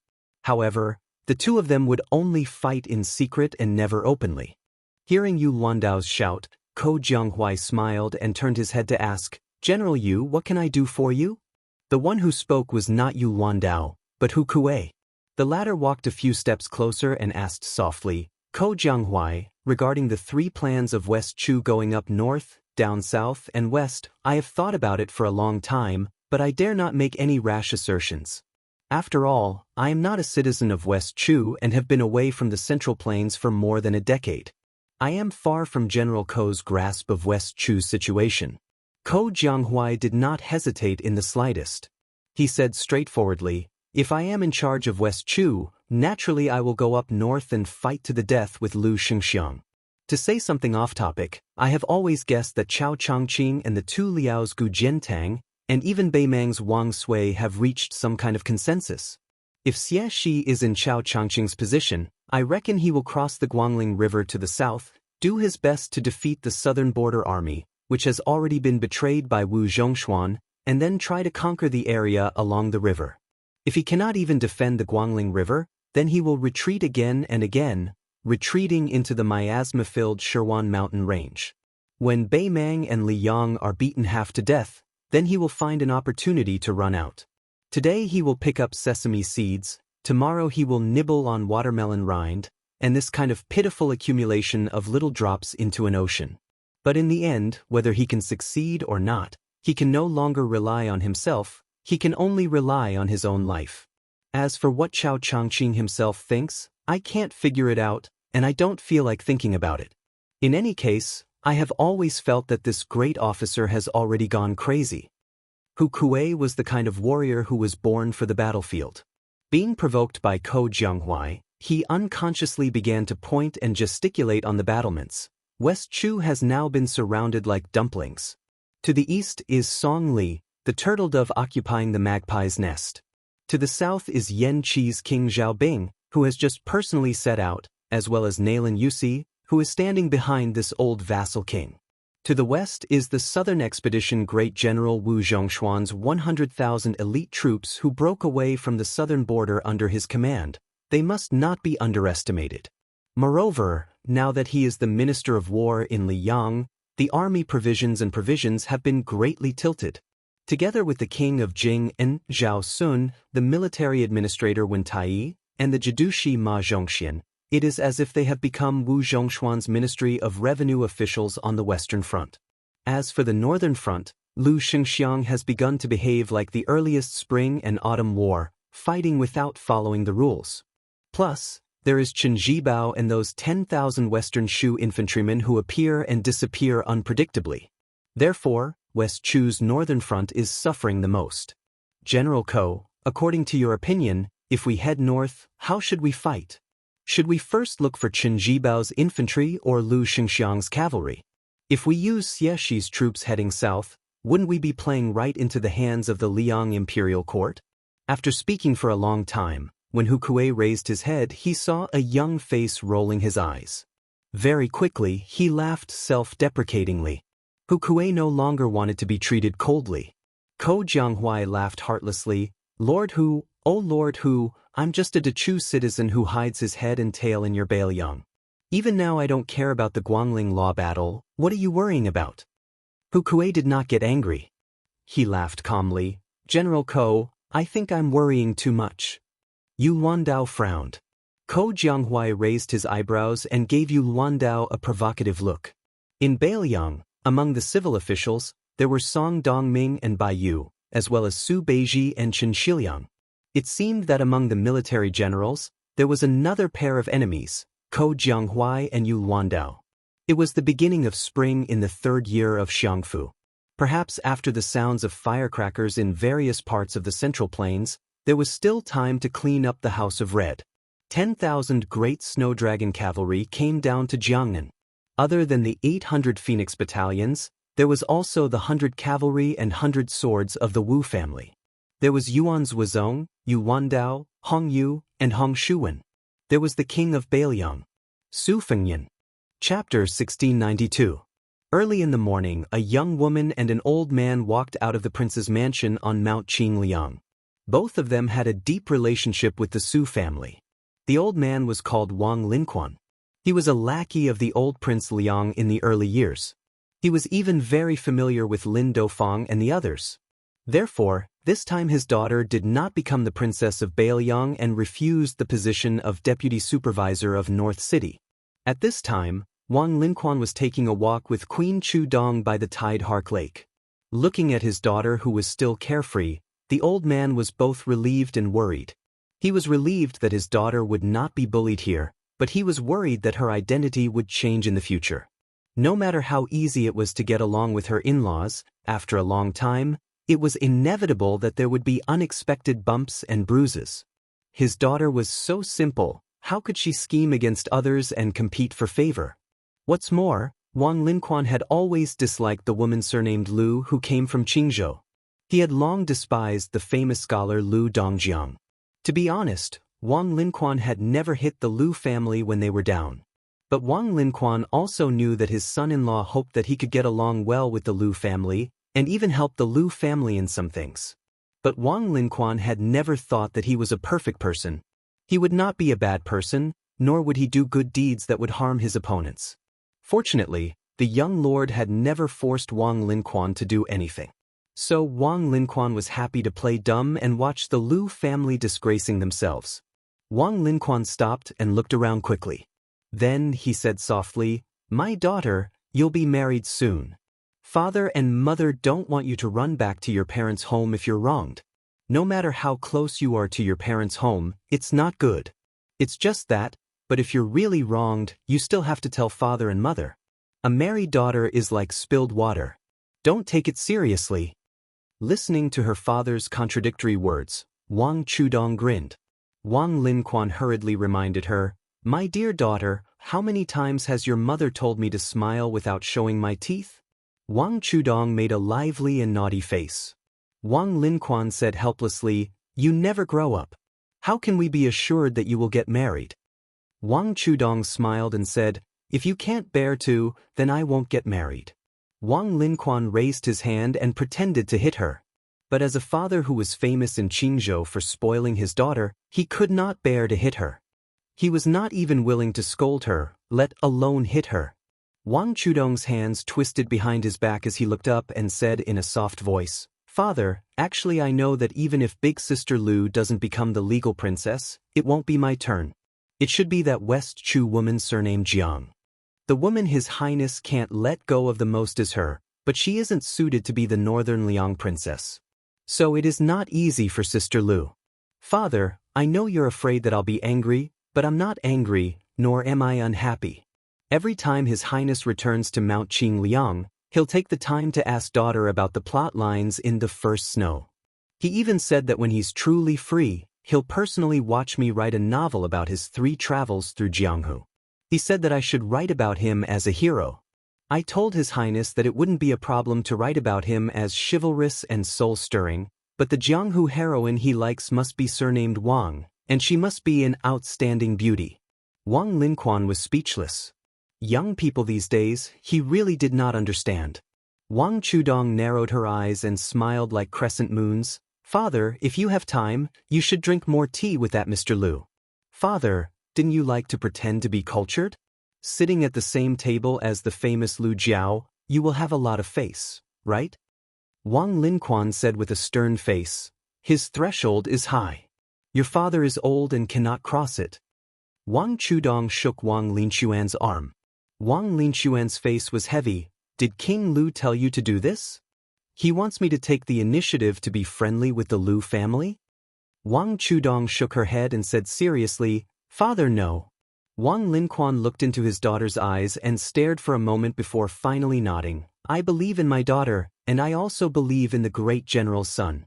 However, the two of them would only fight in secret and never openly. Hearing Yu Luandao's shout, Ko Jianghuai smiled and turned his head to ask, General Yu, what can I do for you? The one who spoke was not Yu Luandao, but Hu Kuei. The latter walked a few steps closer and asked softly, Ko Jianghuai, regarding the 3 plans of West Chu going up north, down south, and west, I have thought about it for a long time, but I dare not make any rash assertions. After all, I am not a citizen of West Chu and have been away from the Central Plains for more than a decade. I am far from General Ko's grasp of West Chu's situation. Ko Jianghuai did not hesitate in the slightest. He said straightforwardly, If I am in charge of West Chu, naturally I will go up north and fight to the death with Lu Xianxia. To say something off-topic, I have always guessed that Chao Changqing and the 2 Liaos Gu Jiantang, and even Beimang's Wang Sui have reached some kind of consensus. If Xie Shi is in Chao Changqing's position, I reckon he will cross the Guangling River to the south, do his best to defeat the southern border army, which has already been betrayed by Wu Zhongshuan, and then try to conquer the area along the river. If he cannot even defend the Guangling River, then he will retreat again and again, retreating into the miasma-filled Shirwan mountain range. When Beimang and Li Yang are beaten half to death, then he will find an opportunity to run out. Today he will pick up sesame seeds, tomorrow he will nibble on watermelon rind, and this kind of pitiful accumulation of little drops into an ocean. But in the end, whether he can succeed or not, he can no longer rely on himself, he can only rely on his own life. As for what Chao Changqing himself thinks, I can't figure it out, and I don't feel like thinking about it. In any case, I have always felt that this great officer has already gone crazy. Hu Kuei was the kind of warrior who was born for the battlefield. Being provoked by Ko Jianghuai, he unconsciously began to point and gesticulate on the battlements. West Chu has now been surrounded like dumplings. To the east is Song Li, the turtle dove occupying the magpie's nest. To the south is Yan Qi's King Zhaobing, who has just personally set out, as well as Nailan Yusi, who is standing behind this old vassal king. To the west is the Southern Expedition Great General Wu Zhongshuan's 100,000 elite troops who broke away from the southern border under his command. They must not be underestimated. Moreover, now that he is the Minister of War in Liyang, the army provisions have been greatly tilted. Together with the king of Jing and Zhao Sun, the military administrator Wen Tai, and the Jidushi Ma Zhongxian, it is as if they have become Wu Zhongshuan's Ministry of Revenue officials on the Western Front. As for the Northern Front, Lu Xianxia has begun to behave like the earliest spring and autumn war, fighting without following the rules. Plus, there is Chen Zhibao and those 10,000 Western Shu infantrymen who appear and disappear unpredictably. Therefore, West Chu's Northern Front is suffering the most. General Ko, according to your opinion, if we head north, how should we fight? Should we first look for Chen Zhibao's infantry or Lu Xianxiang's cavalry? If we use Xie Shi's troops heading south, wouldn't we be playing right into the hands of the Liang imperial court? After speaking for a long time, when Hu Kuei raised his head, he saw a young face rolling his eyes. Very quickly, he laughed self-deprecatingly. Hu Kuei no longer wanted to be treated coldly. Ko Jianghuai laughed heartlessly. Lord Hu, oh Lord Hu, I'm just a Dechu citizen who hides his head and tail in your Bailiang. Even now I don't care about the Guangling law battle, what are you worrying about? Hu Kuei did not get angry. He laughed calmly. General Ko, I think I'm worrying too much. Yu Luandao frowned. Ko Jianghuai raised his eyebrows and gave Yu Luandao a provocative look. In Bailiang, among the civil officials, there were Song Dongming and Bai Yu, as well as Su Beiji and Chen Shiliang. It seemed that among the military generals, there was another pair of enemies, Ko Jianghuai and Yu Luandao. It was the beginning of spring in the third year of Xiangfu. Perhaps after the sounds of firecrackers in various parts of the Central Plains, there was still time to clean up the House of Red. 10,000 great snow dragon cavalry came down to Jiangnan. Other than the 800 Phoenix battalions, there was also the 100 cavalry and 100 swords of the Wu family. There was Yuan's Wuzong, Yu Wandao, Hong Yu, and Hong Shuwen. There was the king of Beiliang, Su Fengyan. Chapter 1692. Early in the morning, a young woman and an old man walked out of the prince's mansion on Mount Qingliang. Both of them had a deep relationship with the Su family. The old man was called Wang Linquan. He was a lackey of the old Prince Liang in the early years. He was even very familiar with Lin Dofang and the others. Therefore, this time his daughter did not become the princess of Beiliang and refused the position of deputy supervisor of North City. At this time, Wang Linquan was taking a walk with Queen Chu Dong by the Tide Hark Lake. Looking at his daughter who was still carefree, the old man was both relieved and worried. He was relieved that his daughter would not be bullied here, but he was worried that her identity would change in the future. No matter how easy it was to get along with her in-laws, after a long time, it was inevitable that there would be unexpected bumps and bruises. His daughter was so simple, how could she scheme against others and compete for favor? What's more, Wang Linquan had always disliked the woman surnamed Lu who came from Qingzhou. He had long despised the famous scholar Lu Dongjiang. To be honest, Wang Linquan had never hit the Lu family when they were down. But Wang Linquan also knew that his son-in-law hoped that he could get along well with the Lu family, and even help the Lu family in some things. But Wang Linquan had never thought that he was a perfect person. He would not be a bad person, nor would he do good deeds that would harm his opponents. Fortunately, the young lord had never forced Wang Linquan to do anything. So Wang Linquan was happy to play dumb and watch the Lu family disgracing themselves. Wang Linquan stopped and looked around quickly. Then he said softly, "My daughter, you'll be married soon. Father and mother don't want you to run back to your parents' home if you're wronged. No matter how close you are to your parents' home, it's not good. It's just that, but if you're really wronged, you still have to tell father and mother. A married daughter is like spilled water. Don't take it seriously." Listening to her father's contradictory words, Wang Chudong grinned. Wang Linquan hurriedly reminded her, "My dear daughter, how many times has your mother told me to smile without showing my teeth?" Wang Chudong made a lively and naughty face. Wang Linquan said helplessly, "You never grow up. How can we be assured that you will get married?" Wang Chudong smiled and said, "If you can't bear to, then I won't get married." Wang Linquan raised his hand and pretended to hit her. But as a father who was famous in Qingzhou for spoiling his daughter, he could not bear to hit her. He was not even willing to scold her, let alone hit her. Wang Chudong's hands twisted behind his back as he looked up and said in a soft voice, "Father, actually I know that even if big sister Lu doesn't become the legal princess, it won't be my turn. It should be that West Chu woman surnamed Jiang. The woman His Highness can't let go of the most is her, but she isn't suited to be the Northern Liang princess. So it is not easy for Sister Lu. Father, I know you're afraid that I'll be angry, but I'm not angry, nor am I unhappy. Every time His Highness returns to Mount Qingliang, he'll take the time to ask daughter about the plot lines in the first snow. He even said that when he's truly free, he'll personally watch me write a novel about his 3 travels through Jianghu. He said that I should write about him as a hero. I told His Highness that it wouldn't be a problem to write about him as chivalrous and soul-stirring, but the Jianghu heroine he likes must be surnamed Wang, and she must be an outstanding beauty." Wang Linquan was speechless. Young people these days, he really did not understand. Wang Chudong narrowed her eyes and smiled like crescent moons. "Father, if you have time, you should drink more tea with that Mr. Lu. Father, didn't you like to pretend to be cultured? Sitting at the same table as the famous Lu Jiao, you will have a lot of face, right?" Wang Linquan said with a stern face, "His threshold is high. Your father is old and cannot cross it." Wang Chudong shook Wang Linquan's arm. Wang Linquan's face was heavy. "Did King Lu tell you to do this?" He wants me to take the initiative to be friendly with the Lu family? Wang Chudong shook her head and said seriously, Father, no. Wang Linquan looked into his daughter's eyes and stared for a moment before finally nodding. I believe in my daughter, and I also believe in the great general's son.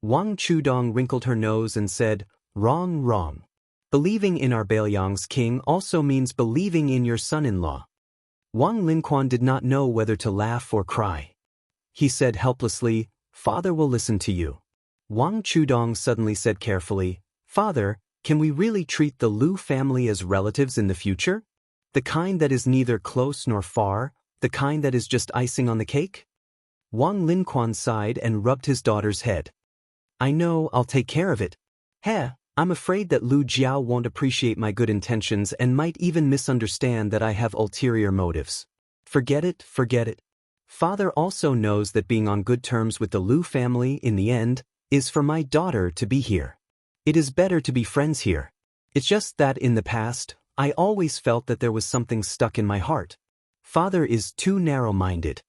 Wang Chudong wrinkled her nose and said, Wrong, wrong. Believing in our Baoyang's king also means believing in your son-in-law. Wang Linquan did not know whether to laugh or cry. He said helplessly, Father will listen to you. Wang Chudong suddenly said carefully, Father, can we really treat the Lu family as relatives in the future? The kind that is neither close nor far, the kind that is just icing on the cake? Wang Linquan sighed and rubbed his daughter's head. I know, I'll take care of it. I'm afraid that Lu Jiao won't appreciate my good intentions and might even misunderstand that I have ulterior motives. Forget it, forget it. Father also knows that being on good terms with the Lu family in the end is for my daughter to be here. It is better to be friends here. It's just that in the past, I always felt that there was something stuck in my heart. Father is too narrow-minded.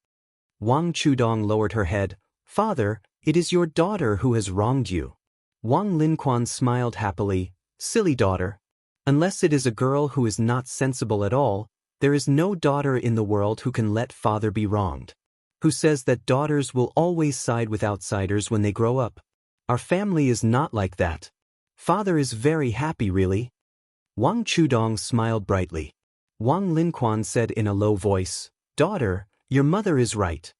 Wang Chudong lowered her head. Father, it is your daughter who has wronged you. Wang Linquan smiled happily. Silly daughter. Unless it is a girl who is not sensible at all, there is no daughter in the world who can let father be wronged. Who says that daughters will always side with outsiders when they grow up? Our family is not like that. Father is very happy really. Wang Chudong smiled brightly. Wang Linquan said in a low voice, Daughter, your mother is right.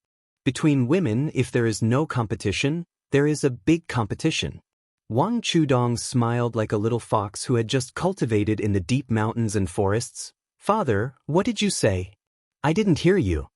Between women, if there is no competition, there is a big competition. Wang Chudong smiled like a little fox who had just cultivated in the deep mountains and forests. Father, what did you say? I didn't hear you.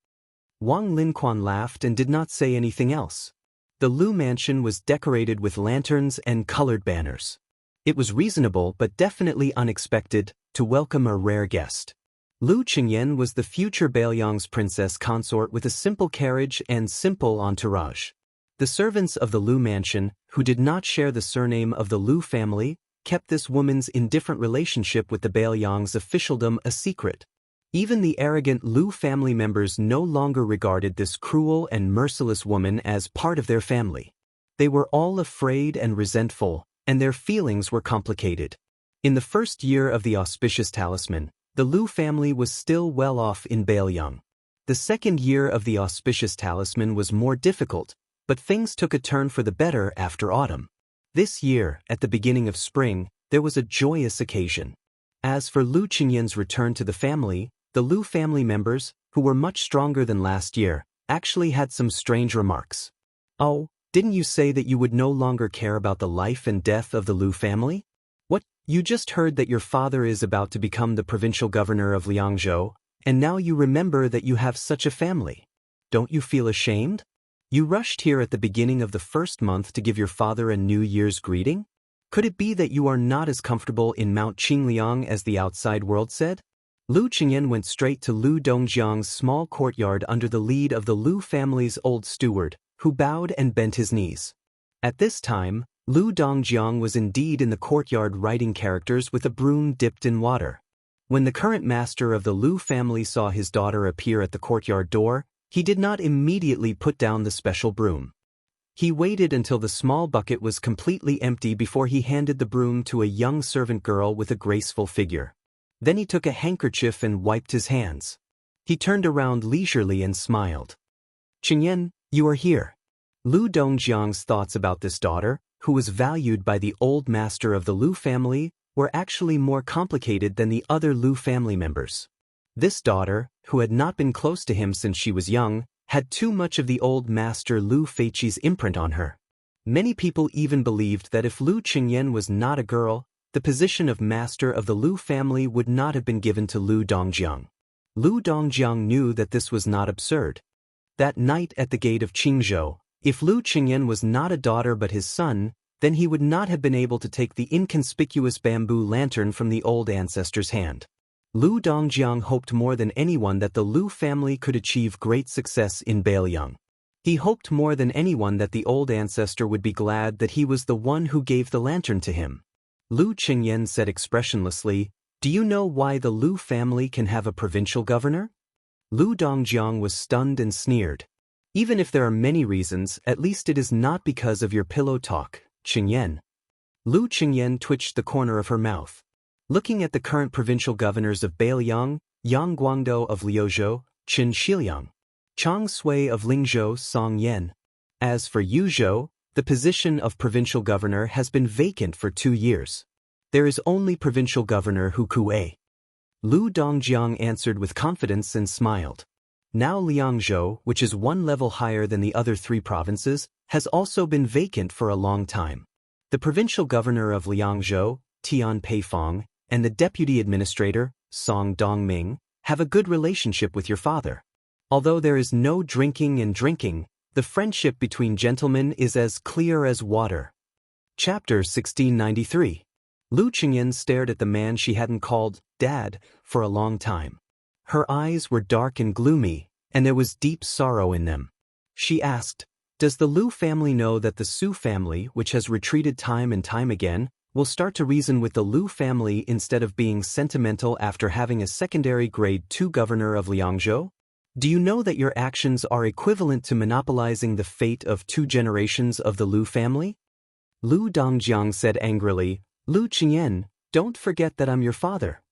Wang Linquan laughed and did not say anything else. The Lu mansion was decorated with lanterns and colored banners. It was reasonable but definitely unexpected to welcome a rare guest. Lu Qingyan was the future Baoyang's princess consort with a simple carriage and simple entourage. The servants of the Lu mansion, who did not share the surname of the Lu family, kept this woman's indifferent relationship with the Baoyang's officialdom a secret. Even the arrogant Lu family members no longer regarded this cruel and merciless woman as part of their family. They were all afraid and resentful, and their feelings were complicated. In the first year of the auspicious talisman, the Lu family was still well off in Baoyang. The second year of the auspicious talisman was more difficult, but things took a turn for the better after autumn. This year, at the beginning of spring, there was a joyous occasion. As for Lu Qingyan's return to the family, the Lu family members, who were much stronger than last year, actually had some strange remarks. Oh, didn't you say that you would no longer care about the life and death of the Lu family? What, you just heard that your father is about to become the provincial governor of Liangzhou, and now you remember that you have such a family. Don't you feel ashamed? You rushed here at the beginning of the first month to give your father a New Year's greeting? Could it be that you are not as comfortable in Mount Qingliang as the outside world said? Lu Qingyan went straight to Lu Dongjiang's small courtyard under the lead of the Lu family's old steward, who bowed and bent his knees. At this time, Lu Dongjiang was indeed in the courtyard writing characters with a broom dipped in water. When the current master of the Lu family saw his daughter appear at the courtyard door, he did not immediately put down the special broom. He waited until the small bucket was completely empty before he handed the broom to a young servant girl with a graceful figure. Then he took a handkerchief and wiped his hands. He turned around leisurely and smiled. Qingyan, you are here. Lu Dongjiang's thoughts about this daughter, who was valued by the old master of the Lu family, were actually more complicated than the other Lu family members. This daughter, who had not been close to him since she was young, had too much of the old master Lu Feiqi's imprint on her. Many people even believed that if Lu Qingyan was not a girl, the position of master of the Lu family would not have been given to Lu Dongjiang. Lu Dongjiang knew that this was not absurd. That night at the gate of Qingzhou, if Lu Qingyan was not a daughter but his son, then he would not have been able to take the inconspicuous bamboo lantern from the old ancestor's hand. Lu Dongjiang hoped more than anyone that the Lu family could achieve great success in Baoyang. He hoped more than anyone that the old ancestor would be glad that he was the one who gave the lantern to him. Lu Qingyan said expressionlessly, "Do you know why the Lu family can have a provincial governor?" Lu Dongjiang was stunned and sneered. Even if there are many reasons, at least it is not because of your pillow talk, Qingyan. Lu Qingyan twitched the corner of her mouth. Looking at the current provincial governors of Beiliang, Yang Guangdou of Liuzhou, Qin Shiliang, Chang Sui of Lingzhou, Song Yan. As for Yuzhou, the position of provincial governor has been vacant for 2 years. There is only provincial governor Hu Kuei. Lu Dongjiang answered with confidence and smiled. Now Liangzhou, which is 1 level higher than the other 3 provinces, has also been vacant for a long time. The provincial governor of Liangzhou, Tian Peifong, and the deputy administrator, Song Dongming, have a good relationship with your father. Although there is no drinking and drinking, the friendship between gentlemen is as clear as water. Chapter 1693. Lu Qingyan stared at the man she hadn't called Dad for a long time. Her eyes were dark and gloomy, and there was deep sorrow in them. She asked, "Does the Lu family know that the Su family, which has retreated time and time again, will start to reason with the Lu family instead of being sentimental after having a secondary grade 2 governor of Liangzhou? Do you know that your actions are equivalent to monopolizing the fate of 2 generations of the Lu family?" Lu Dongjiang said angrily, "Lu Qingyan, don't forget that I'm your father."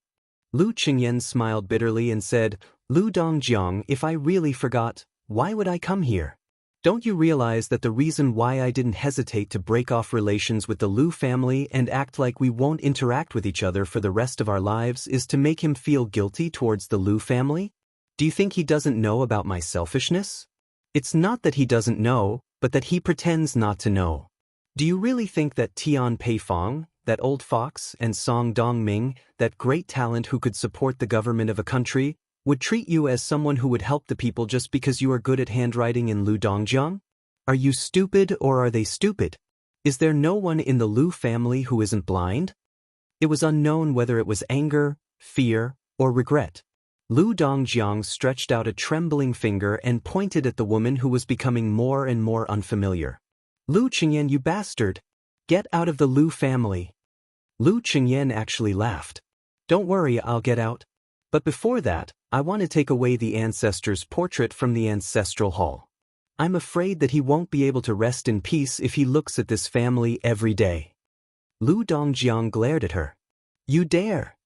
Lu Qingyan smiled bitterly and said, "Lu Dongjiang, if I really forgot, why would I come here? Don't you realize that the reason why I didn't hesitate to break off relations with the Lu family and act like we won't interact with each other for the rest of our lives is to make him feel guilty towards the Lu family? Do you think he doesn't know about my selfishness? It's not that he doesn't know, but that he pretends not to know. Do you really think that Tian Peifong, that old fox, and Song Dongming, that great talent who could support the government of a country, would treat you as someone who would help the people just because you are good at handwriting in Lu Dongjiang? Are you stupid or are they stupid? Is there no one in the Lu family who isn't blind?" It was unknown whether it was anger, fear, or regret. Lu Dongjiang stretched out a trembling finger and pointed at the woman who was becoming more and more unfamiliar. "Lu Qingyan, you bastard! Get out of the Lu family!" Lu Qingyan actually laughed. "Don't worry, I'll get out. But before that, I want to take away the ancestor's portrait from the ancestral hall. I'm afraid that he won't be able to rest in peace if he looks at this family every day." Lu Dongjiang glared at her. "You dare!"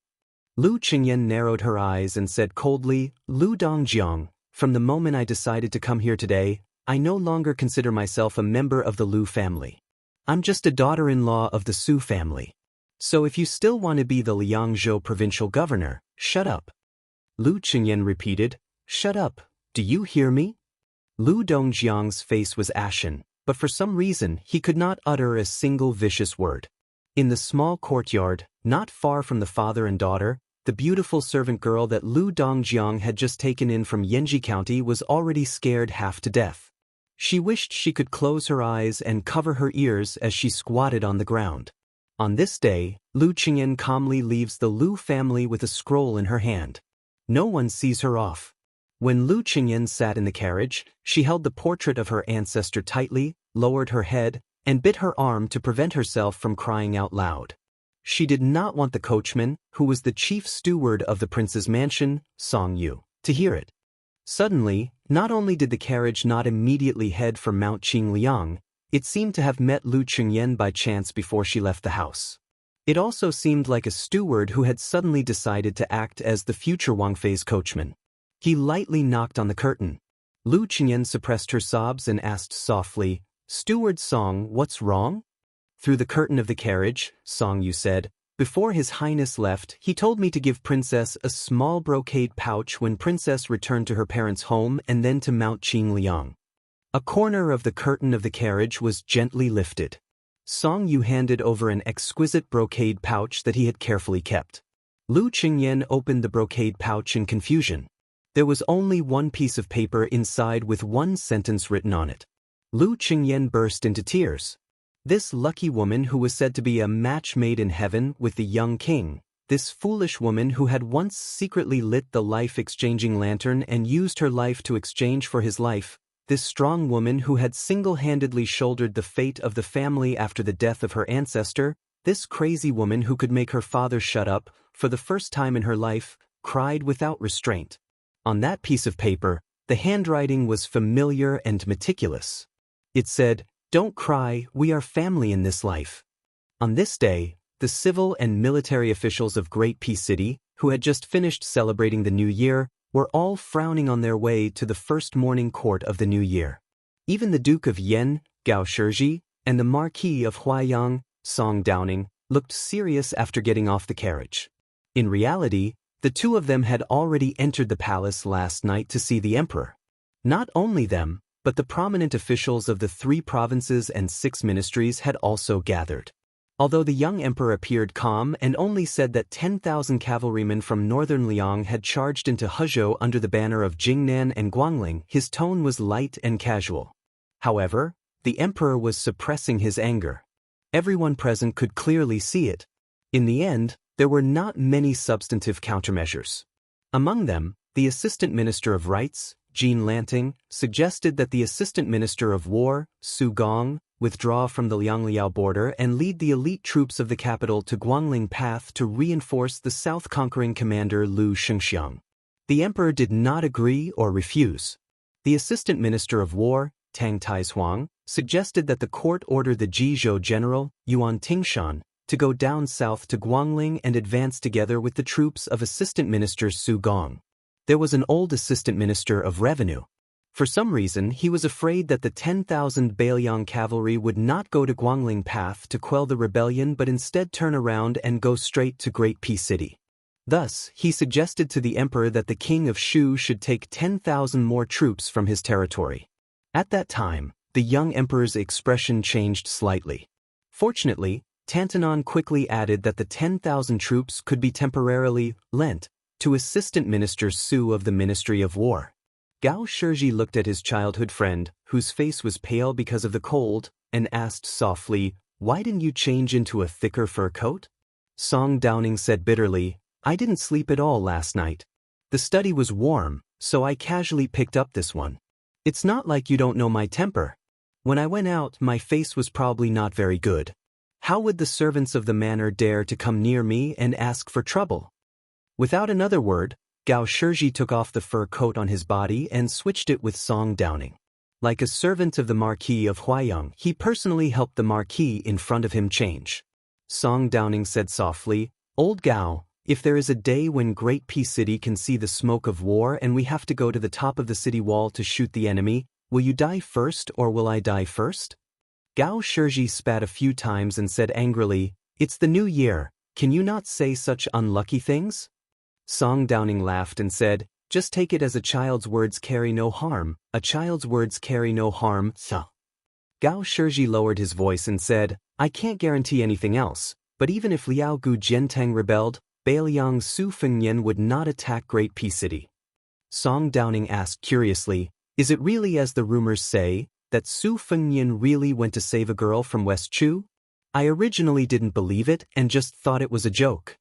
Lu Qingyan narrowed her eyes and said coldly, "Lu Dongjiang, from the moment I decided to come here today, I no longer consider myself a member of the Lu family. I'm just a daughter-in-law of the Su family. So if you still want to be the Liangzhou provincial governor, shut up." Lu Qingyan repeated, "Shut up, do you hear me?" Lu Dongjiang's face was ashen, but for some reason he could not utter a single vicious word. In the small courtyard, not far from the father and daughter, the beautiful servant girl that Lu Dongjiang had just taken in from Yanji County was already scared half to death. She wished she could close her eyes and cover her ears as she squatted on the ground. On this day, Lu Qingyan calmly leaves the Lu family with a scroll in her hand. No one sees her off. When Lu Qingyan sat in the carriage, she held the portrait of her ancestor tightly, lowered her head, and bit her arm to prevent herself from crying out loud. She did not want the coachman, who was the chief steward of the prince's mansion, Song Yu, to hear it. Suddenly, not only did the carriage not immediately head for Mount Qingliang, it seemed to have met Lu Qingyan by chance before she left the house. It also seemed like a steward who had suddenly decided to act as the future Wang Fei's coachman. He lightly knocked on the curtain. Lu Qingyan suppressed her sobs and asked softly, "Steward Song, what's wrong?" Through the curtain of the carriage, Song Yu said, "Before His Highness left, he told me to give Princess a small brocade pouch when Princess returned to her parents' home and then to Mount Qingliang." A corner of the curtain of the carriage was gently lifted. Song Yu handed over an exquisite brocade pouch that he had carefully kept. Lu Qingyan opened the brocade pouch in confusion. There was only one piece of paper inside with one sentence written on it. Lu Qingyan burst into tears. This lucky woman who was said to be a match made in heaven with the young king, this foolish woman who had once secretly lit the life-exchanging lantern and used her life to exchange for his life, this strong woman who had single-handedly shouldered the fate of the family after the death of her ancestor, this crazy woman who could make her father shut up, for the first time in her life, cried without restraint. On that piece of paper, The handwriting was familiar and meticulous. It said, "Don't cry, we are family in this life." On this day, the civil and military officials of Great Peace City, who had just finished celebrating the New Year, were all frowning on their way to the first morning court of the New Year. Even the Duke of Yen, Gao Shizhi, and the Marquis of Huaiyang, Song Downing, looked serious after getting off the carriage. In reality, the two of them had already entered the palace last night to see the emperor. Not only them, but the prominent officials of the 3 provinces and 6 ministries had also gathered. Although the young emperor appeared calm and only said that 10,000 cavalrymen from northern Liang had charged into Hezhou under the banner of Jingnan and Guangling, his tone was light and casual. However, the emperor was suppressing his anger. Everyone present could clearly see it. In the end, there were not many substantive countermeasures. Among them, the Assistant Minister of Rights, Jean Lanting, suggested that the Assistant Minister of War, Su Gong, withdraw from the Liangliao border and lead the elite troops of the capital to Guangling Path to reinforce the south-conquering commander Lu Xianxia. The emperor did not agree or refuse. The Assistant Minister of War, Tang Taizhuang, suggested that the court order the Jizhou general, Yuan Tingshan, to go down south to Guangling and advance together with the troops of Assistant Minister Su Gong. There was an old Assistant Minister of Revenue. For some reason, he was afraid that the 10,000 Bailiang cavalry would not go to Guangling Path to quell the rebellion but instead turn around and go straight to Great Peace City. Thus, he suggested to the emperor that the king of Shu should take 10,000 more troops from his territory. At that time, the young emperor's expression changed slightly. Fortunately, Tantanon quickly added that the 10,000 troops could be temporarily lent to Assistant Minister Su of the Ministry of War. Gao Shizhi looked at his childhood friend, whose face was pale because of the cold, and asked softly, "Why didn't you change into a thicker fur coat?" Song Downing said bitterly, "I didn't sleep at all last night. The study was warm, so I casually picked up this one. It's not like you don't know my temper. When I went out, my face was probably not very good. How would the servants of the manor dare to come near me and ask for trouble?" Without another word, Gao Shizhi took off the fur coat on his body and switched it with Song Downing. Like a servant of the Marquis of Huaiyang, he personally helped the Marquis in front of him change. Song Downing said softly, "Old Gao, if there is a day when Great Peace City can see the smoke of war and we have to go to the top of the city wall to shoot the enemy, will you die first or will I die first?" Gao Shizhi spat a few times and said angrily, "It's the new year, can you not say such unlucky things?" Song Downing laughed and said, "Just take it as a child's words carry no harm, a child's words carry no harm, sir." Gao Shizhi lowered his voice and said, "I can't guarantee anything else, but even if Liao Gu Jiantang rebelled, Bailiang Su Fengnian would not attack Great Peace City." Song Downing asked curiously, "Is it really as the rumors say, that Su Fengnian really went to save a girl from West Chu? I originally didn't believe it and just thought it was a joke."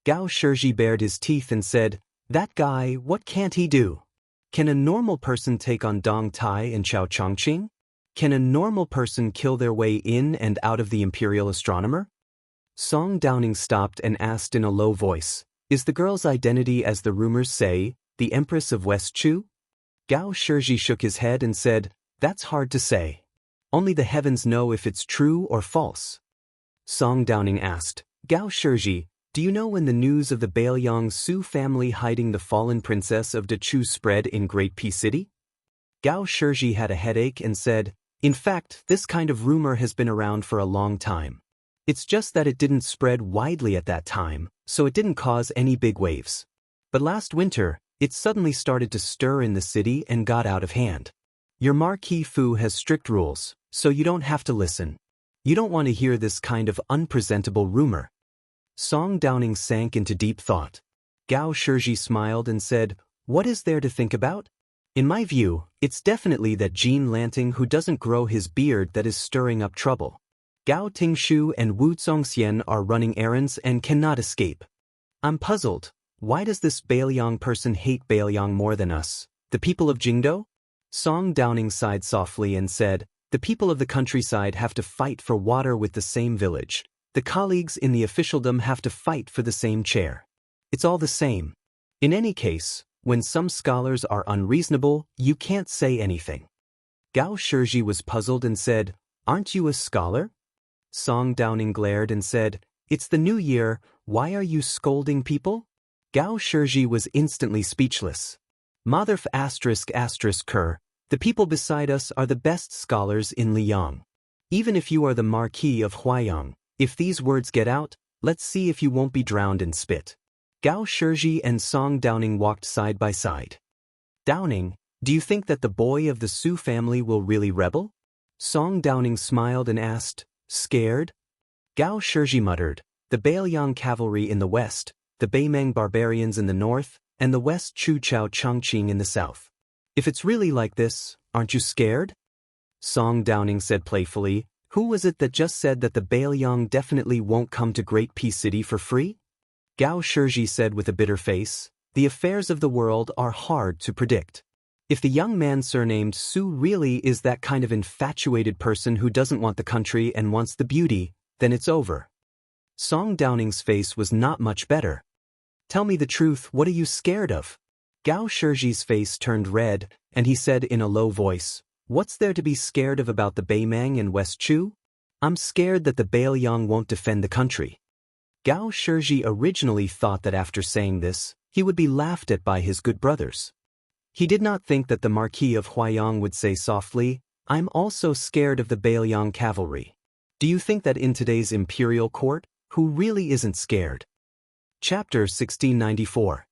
Gao Shizhi bared his teeth and said, "That guy, what can't he do? Can a normal person take on Dong Tai and Chao Chongqing? Can a normal person kill their way in and out of the Imperial Astronomer?" Song Downing stopped and asked in a low voice, "Is the girl's identity as the rumors say, the Empress of West Chu?" Gao Shizhi shook his head and said, "That's hard to say. Only the heavens know if it's true or false." Song Downing asked, "Gao Shizhi, do you know when the news of the Bailiang Su family hiding the fallen princess of Dechu spread in Great Peace City?" Gao Shizhi had a headache and said, "In fact, this kind of rumor has been around for a long time. It's just that it didn't spread widely at that time, so it didn't cause any big waves. But last winter, it suddenly started to stir in the city and got out of hand. Your Marquis Fu has strict rules, so you don't have to listen. You don't want to hear this kind of unpresentable rumor." Song Downing sank into deep thought. Gao Shizhi smiled and said, "What is there to think about? In my view, it's definitely that Jean Lanting who doesn't grow his beard that is stirring up trouble. Gao Tingshu and Wu Zongxian are running errands and cannot escape. I'm puzzled. Why does this Bailiang person hate Bailiang more than us, the people of Jingdo?" Song Downing sighed softly and said, "The people of the countryside have to fight for water with the same village. The colleagues in the officialdom have to fight for the same chair. It's all the same. In any case, When some scholars are unreasonable, you can't say anything. Gao Shizhi was puzzled and said, "Aren't you a scholar?" Song Downing glared and said, "It's the new year, why are you scolding people?" Gao Shizhi was instantly speechless. Motherf **** Ker, the people beside us are the best scholars in Liang. Even if you are the Marquis of Huayang, if these words get out, let's see if you won't be drowned in spit. Gao Shizhi and Song Downing walked side by side. "Downing, do you think that the boy of the Su family will really rebel?" Song Downing smiled and asked, "Scared?" Gao Shizhi muttered, "The Bailiang cavalry in the west, the Beimeng barbarians in the north, and the West Chu Chao Chongqing in the south. If it's really like this, aren't you scared?" Song Downing said playfully, "Who was it that just said that the Bailiang definitely won't come to Great Peace City for free?" Gao Shizhi said with a bitter face, "The affairs of the world are hard to predict. If the young man surnamed Su really is that kind of infatuated person who doesn't want the country and wants the beauty, then it's over." Song Downing's face was not much better. "Tell me the truth, what are you scared of?" Gao Shizhi's face turned red, and he said in a low voice, "What's there to be scared of about the Beimeng and West Chu? I'm scared that the Bailiang won't defend the country." Gao Shizhi originally thought that after saying this, he would be laughed at by his good brothers. He did not think that the Marquis of Huayang would say softly, "I'm also scared of the Bailiang cavalry." Do you think that in today's imperial court, who really isn't scared? Chapter 1694.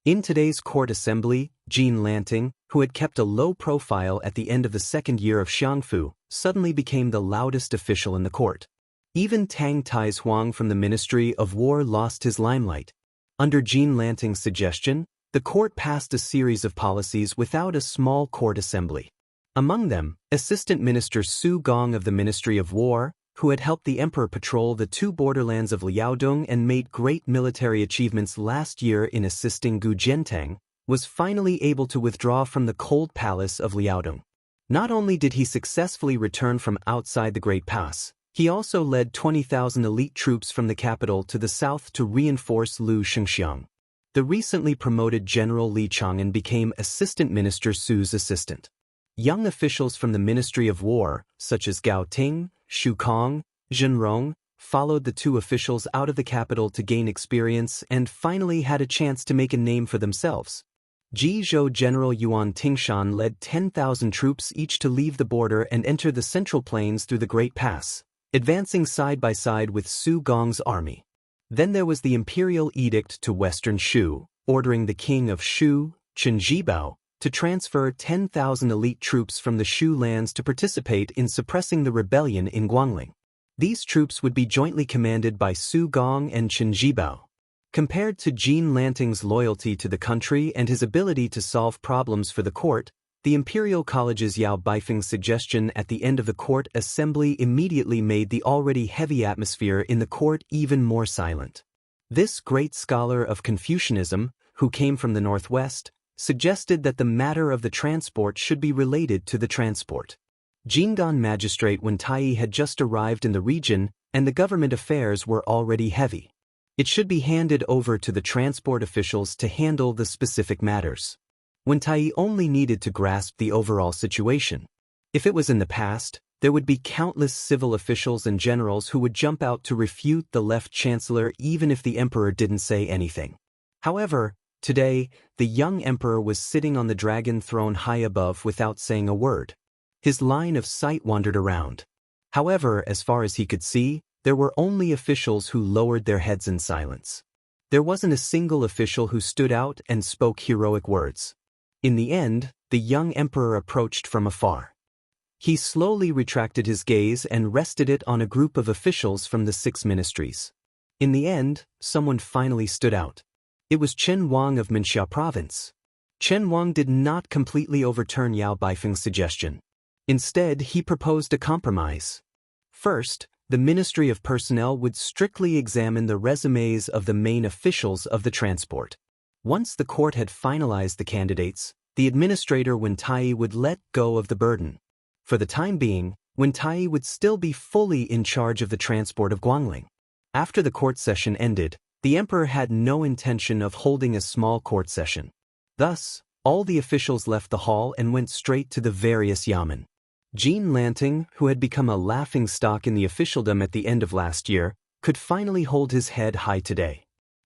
In today's court assembly, Jean Lanting, who had kept a low profile at the end of the second year of Xiangfu, suddenly became the loudest official in the court. Even Tang Taihuang from the Ministry of War lost his limelight. Under Jean Lanting's suggestion, the court passed a series of policies without a small court assembly. Among them, Assistant Minister Su Gong of the Ministry of War, who had helped the emperor patrol the two borderlands of Liaodong and made great military achievements last year in assisting Gu Jiantang, was finally able to withdraw from the cold palace of Liaodong. Not only did he successfully return from outside the Great Pass, he also led 20,000 elite troops from the capital to the south to reinforce Lu Xianxia. The recently promoted General Li Chang'an became Assistant Minister Su's assistant. Young officials from the Ministry of War, such as Gao Ting, Xu Kong, Zhen Rong, followed the two officials out of the capital to gain experience and finally had a chance to make a name for themselves. Jizhou General Yuan Tingshan led 10,000 troops each to leave the border and enter the central plains through the Great Pass, advancing side by side with Su Gong's army. Then there was the imperial edict to Western Shu, ordering the king of Shu, Chen Zhibao, to transfer 10,000 elite troops from the Shu lands to participate in suppressing the rebellion in Guangling. These troops would be jointly commanded by Su Gong and Chen Zhibao. Compared to Jean Lanting's loyalty to the country and his ability to solve problems for the court, the Imperial College's Yao Baifeng's suggestion at the end of the court assembly immediately made the already heavy atmosphere in the court even more silent. This great scholar of Confucianism, who came from the northwest, suggested that the matter of the transport should be related to the transport. Jinggan Magistrate Wen Tai had just arrived in the region, and the government affairs were already heavy. It should be handed over to the transport officials to handle the specific matters. Wen Tai only needed to grasp the overall situation. If it was in the past, there would be countless civil officials and generals who would jump out to refute the left chancellor even if the emperor didn't say anything. However, today, the young emperor was sitting on the dragon throne high above without saying a word. His line of sight wandered around. However, as far as he could see, there were only officials who lowered their heads in silence. There wasn't a single official who stood out and spoke heroic words. In the end, the young emperor approached from afar. He slowly retracted his gaze and rested it on a group of officials from the 6 ministries. In the end, someone finally stood out. It was Chen Wang of Minxia province. Chen Wang did not completely overturn Yao Baifeng's suggestion. Instead, he proposed a compromise. First, the Ministry of Personnel would strictly examine the resumes of the main officials of the transport. Once the court had finalized the candidates, the administrator Wen Tai would let go of the burden. For the time being, Wen Tai would still be fully in charge of the transport of Guangling. After the court session ended, the emperor had no intention of holding a small court session. Thus, all the officials left the hall and went straight to the various yamen. Jean Lanting, who had become a laughingstock in the officialdom at the end of last year, could finally hold his head high today.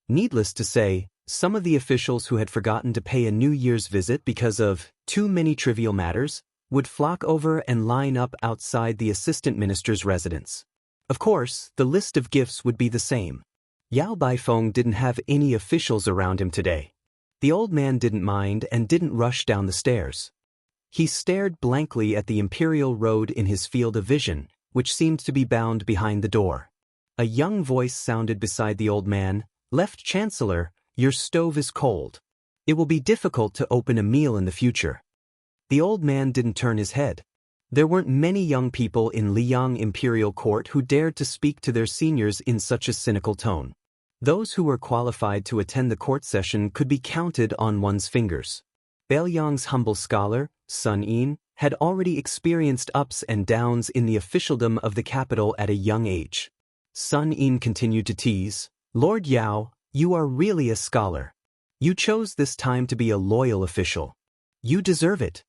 Needless to say, some of the officials who had forgotten to pay a New Year's visit because of too many trivial matters would flock over and line up outside the assistant minister's residence. Of course, the list of gifts would be the same. Yao Baifeng didn't have any officials around him today. The old man didn't mind and didn't rush down the stairs. He stared blankly at the imperial road in his field of vision, which seemed to be bound behind the door. A young voice sounded beside the old man, "Left Chancellor, your stove is cold. It will be difficult to open a meal in the future." The old man didn't turn his head. There weren't many young people in Liang Imperial Court who dared to speak to their seniors in such a cynical tone. Those who were qualified to attend the court session could be counted on one's fingers. Beiliang's humble scholar, Sun Yin, had already experienced ups and downs in the officialdom of the capital at a young age. Sun Yin continued to tease, "Lord Yao, you are really a scholar. You chose this time to be a loyal official. You deserve it."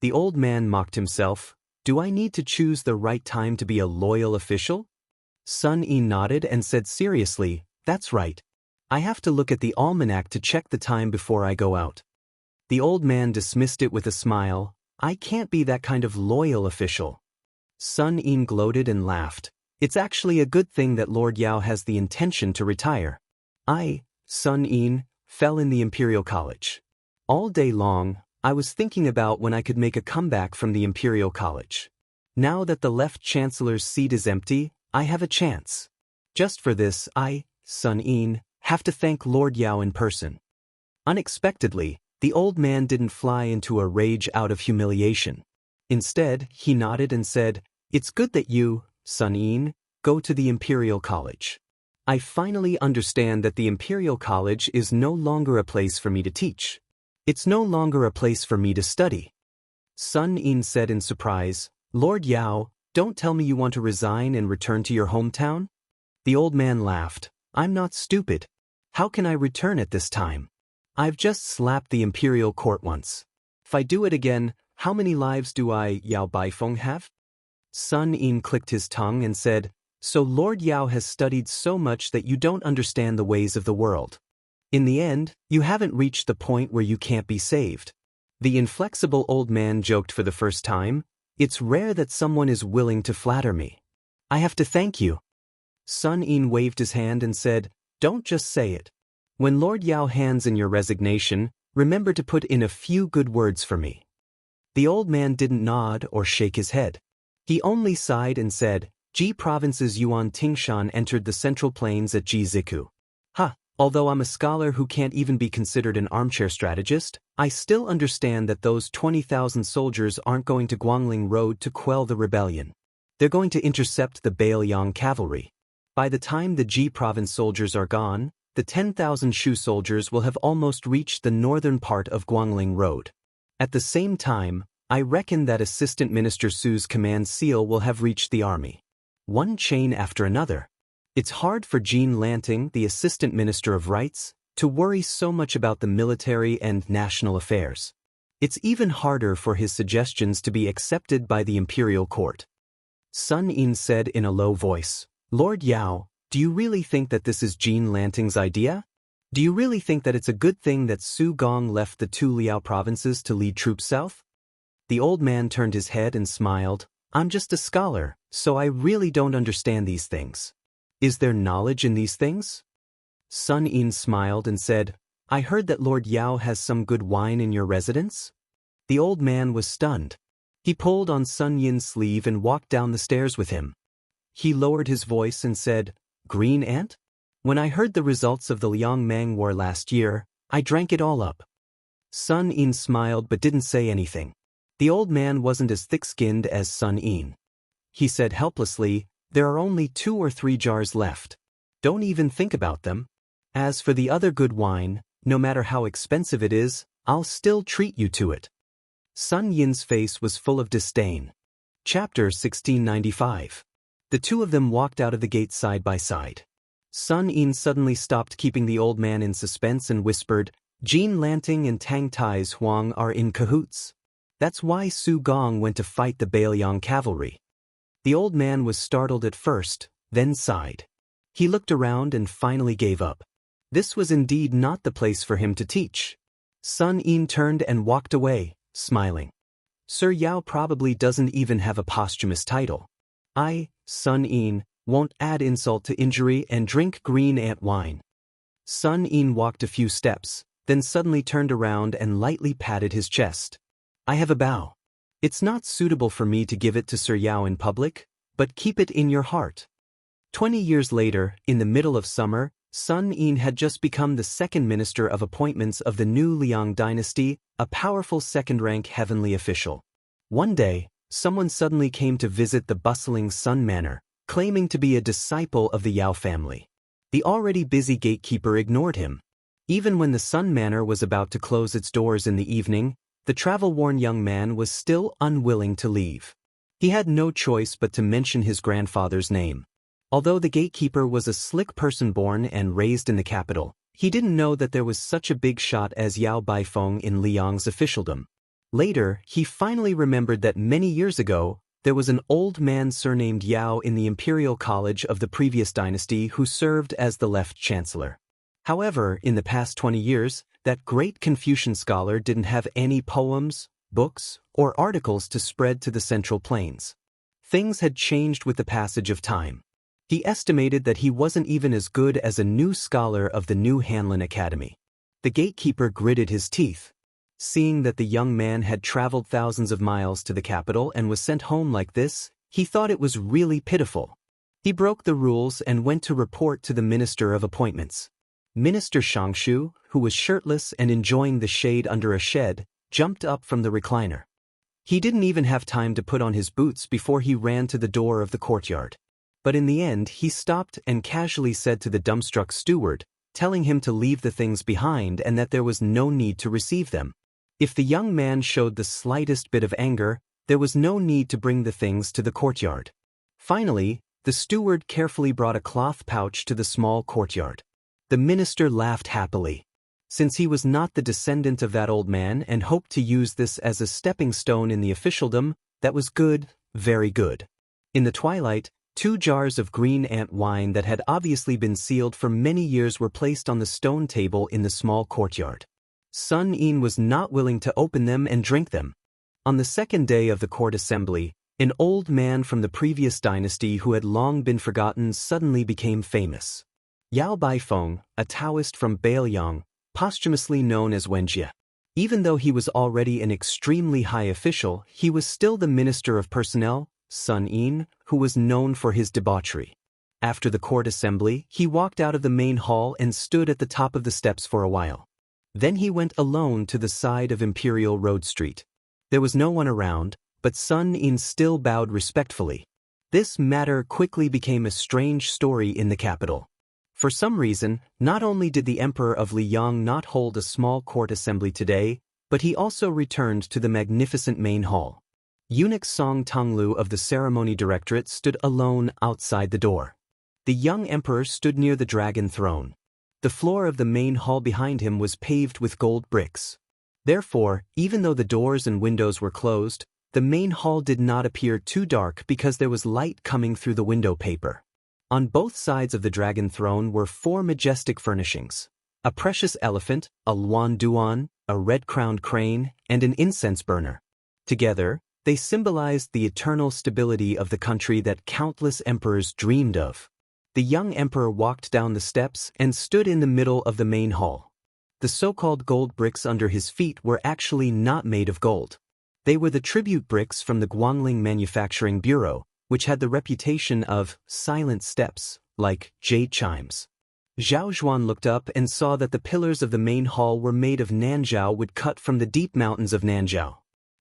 The old man mocked himself. "Do I need to choose the right time to be a loyal official?" Sun Yin nodded and said seriously, "That's right. I have to look at the almanac to check the time before I go out." The old man dismissed it with a smile. "I can't be that kind of loyal official." Sun Yin gloated and laughed. "It's actually a good thing that Lord Yao has the intention to retire. I, Sun Yin, fell in the Imperial College. All day long, I was thinking about when I could make a comeback from the Imperial College. Now that the left chancellor's seat is empty, I have a chance. Just for this, I, Sun Yin, have to thank Lord Yao in person." Unexpectedly, the old man didn't fly into a rage out of humiliation. Instead, he nodded and said, "It's good that you, Sun Yin, go to the Imperial College. I finally understand that the Imperial College is no longer a place for me to teach. It's no longer a place for me to study." Sun Yin said in surprise, "Lord Yao, don't tell me you want to resign and return to your hometown?" The old man laughed. "I'm not stupid. How can I return at this time? I've just slapped the Imperial Court once. If I do it again, how many lives do I, Yao Baifeng, have?" Sun Yin clicked his tongue and said, "So Lord Yao has studied so much that you don't understand the ways of the world. In the end, you haven't reached the point where you can't be saved." The inflexible old man joked for the first time, "It's rare that someone is willing to flatter me. I have to thank you." Sun Yin waved his hand and said, "Don't just say it. When Lord Yao hands in your resignation, remember to put in a few good words for me." The old man didn't nod or shake his head. He only sighed and said, "Ji Province's Yuan Tingshan entered the Central Plains at Ji Ziku. Although I'm a scholar who can't even be considered an armchair strategist, I still understand that those 20,000 soldiers aren't going to Guangling Road to quell the rebellion. They're going to intercept the Beiliang cavalry. By the time the Ji Province soldiers are gone, the 10,000 Shu soldiers will have almost reached the northern part of Guangling Road. At the same time, I reckon that Assistant Minister Su's command seal will have reached the army. One chain after another. It's hard for Jean Lanting, the Assistant Minister of Rights, to worry so much about the military and national affairs. It's even harder for his suggestions to be accepted by the Imperial Court." Sun Yin said in a low voice, "Lord Yao, do you really think that this is Jean Lanting's idea? Do you really think that it's a good thing that Su Gong left the two Liao provinces to lead troops south?" The old man turned his head and smiled. "I'm just a scholar, so I really don't understand these things. Is there knowledge in these things?" Sun Yin smiled and said, "I heard that Lord Yao has some good wine in your residence?" The old man was stunned. He pulled on Sun Yin's sleeve and walked down the stairs with him. He lowered his voice and said, "Green Ant? When I heard the results of the Liangmang War last year, I drank it all up." Sun Yin smiled but didn't say anything. The old man wasn't as thick-skinned as Sun Yin. He said helplessly, "There are only 2 or 3 jars left. Don't even think about them. As for the other good wine, no matter how expensive it is, I'll still treat you to it." Sun Yin's face was full of disdain. Chapter 1695. The two of them walked out of the gate side by side. Sun Yin suddenly stopped keeping the old man in suspense and whispered, Jean Lanting and Tang Tai's Huang are in cahoots. That's why Su Gong went to fight the Bailiang cavalry. The old man was startled at first, then sighed. He looked around and finally gave up. This was indeed not the place for him to teach. Sun Yin turned and walked away, smiling. Sir Yao probably doesn't even have a posthumous title. I, Sun Yin, won't add insult to injury and drink green ant wine. Sun Yin walked a few steps, then suddenly turned around and lightly patted his chest. I have a bow. It's not suitable for me to give it to Sir Yao in public, but keep it in your heart. 20 years later, in the middle of summer, Sun Yin had just become the second minister of appointments of the new Liang dynasty, a powerful second-rank heavenly official. One day, someone suddenly came to visit the bustling Sun Manor, claiming to be a disciple of the Yao family. The already busy gatekeeper ignored him. Even when the Sun Manor was about to close its doors in the evening, the travel-worn young man was still unwilling to leave. He had no choice but to mention his grandfather's name. Although the gatekeeper was a slick person born and raised in the capital, he didn't know that there was such a big shot as Yao Baifeng in Liang's officialdom. Later, he finally remembered that many years ago, there was an old man surnamed Yao in the Imperial College of the previous dynasty who served as the left chancellor. However, in the past 20 years, that great Confucian scholar didn't have any poems, books, or articles to spread to the Central Plains. Things had changed with the passage of time. He estimated that he wasn't even as good as a new scholar of the new Hanlin Academy. The gatekeeper gritted his teeth. Seeing that the young man had traveled thousands of miles to the capital and was sent home like this, he thought it was really pitiful. He broke the rules and went to report to the Minister of Appointments. Minister Xianxia, who was shirtless and enjoying the shade under a shed, jumped up from the recliner. He didn't even have time to put on his boots before he ran to the door of the courtyard. But in the end he stopped and casually said to the dumbstruck steward, telling him to leave the things behind and that there was no need to receive them. If the young man showed the slightest bit of anger, there was no need to bring the things to the courtyard. Finally, the steward carefully brought a cloth pouch to the small courtyard. The minister laughed happily. Since he was not the descendant of that old man and hoped to use this as a stepping stone in the officialdom, that was good, very good. In the twilight, 2 jars of green ant wine that had obviously been sealed for many years were placed on the stone table in the small courtyard. Sun Yin was not willing to open them and drink them. On the second day of the court assembly, an old man from the previous dynasty who had long been forgotten suddenly became famous. Yao Baifeng, a Taoist from Bailiang, posthumously known as Wuxia. Even though he was already an extremely high official, he was still the Minister of Personnel, Sun Yin, who was known for his debauchery. After the court assembly, he walked out of the main hall and stood at the top of the steps for a while. Then he went alone to the side of Imperial Road Street. There was no one around, but Sun Yin still bowed respectfully. This matter quickly became a strange story in the capital. For some reason, not only did the Emperor of Liang not hold a small court assembly today, but he also returned to the magnificent main hall. Eunuch Song Tonglu of the Ceremony Directorate stood alone outside the door. The young emperor stood near the dragon throne. The floor of the main hall behind him was paved with gold bricks. Therefore, even though the doors and windows were closed, the main hall did not appear too dark because there was light coming through the window paper. On both sides of the dragon throne were 4 majestic furnishings: a precious elephant, a luan duan, a red-crowned crane, and an incense burner. Together, they symbolized the eternal stability of the country that countless emperors dreamed of. The young emperor walked down the steps and stood in the middle of the main hall. The so-called gold bricks under his feet were actually not made of gold. They were the tribute bricks from the Guangling Manufacturing Bureau, which had the reputation of silent steps, like jade chimes. Zhao Zhuan looked up and saw that the pillars of the main hall were made of nanjiao wood cut from the deep mountains of Nanjiao.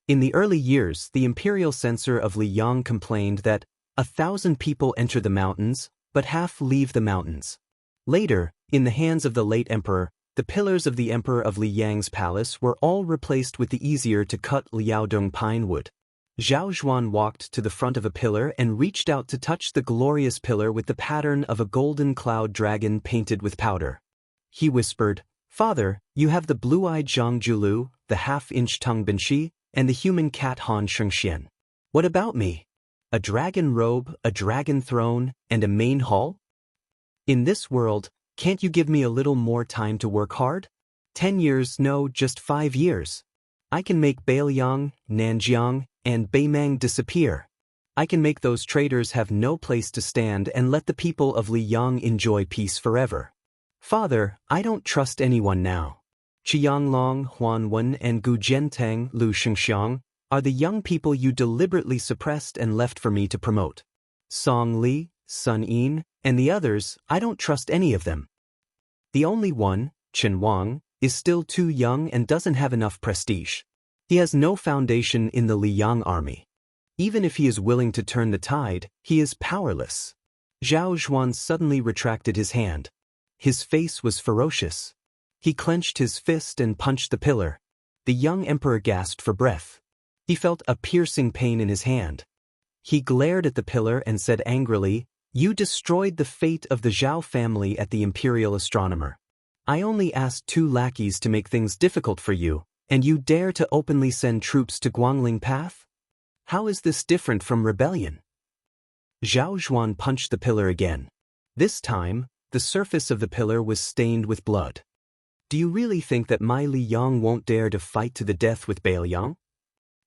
In the early years, the imperial censor of Liang complained that 1,000 people enter the mountains, but half leave the mountains. Later, in the hands of the late emperor, the pillars of the emperor of Liang's palace were all replaced with the easier-to-cut Liaodong pine wood. Zhao Zhuan walked to the front of a pillar and reached out to touch the glorious pillar with the pattern of a golden cloud dragon painted with powder. He whispered, Father, you have the blue-eyed Zhang Julu, the half-inch Teng Binshi, and the human cat Han Xianxian. What about me? A dragon robe, a dragon throne, and a main hall? In this world, can't you give me a little more time to work hard? 10 years, no, just 5 years. I can make Beiliang, Nanjiang, and Beimang disappear. I can make those traitors have no place to stand and let the people of Liyang enjoy peace forever. Father, I don't trust anyone now. Qianglong, Huan Wen, and Gu Jiantang, Lu Shengxiang, are the young people you deliberately suppressed and left for me to promote. Song Li, Sun Yin, and the others, I don't trust any of them. The only one, Chen Wang, is still too young and doesn't have enough prestige. He has no foundation in the Liyang army. Even if he is willing to turn the tide, he is powerless. Zhao Zhuan suddenly retracted his hand. His face was ferocious. He clenched his fist and punched the pillar. The young emperor gasped for breath. He felt a piercing pain in his hand. He glared at the pillar and said angrily, "You destroyed the fate of the Zhao family at the Imperial Astronomer. I only asked 2 lackeys to make things difficult for you, and you dare to openly send troops to Guangling Path? How is this different from rebellion?" Zhao Zhuan punched the pillar again. This time, the surface of the pillar was stained with blood. Do you really think that my Liyang won't dare to fight to the death with Beiliang?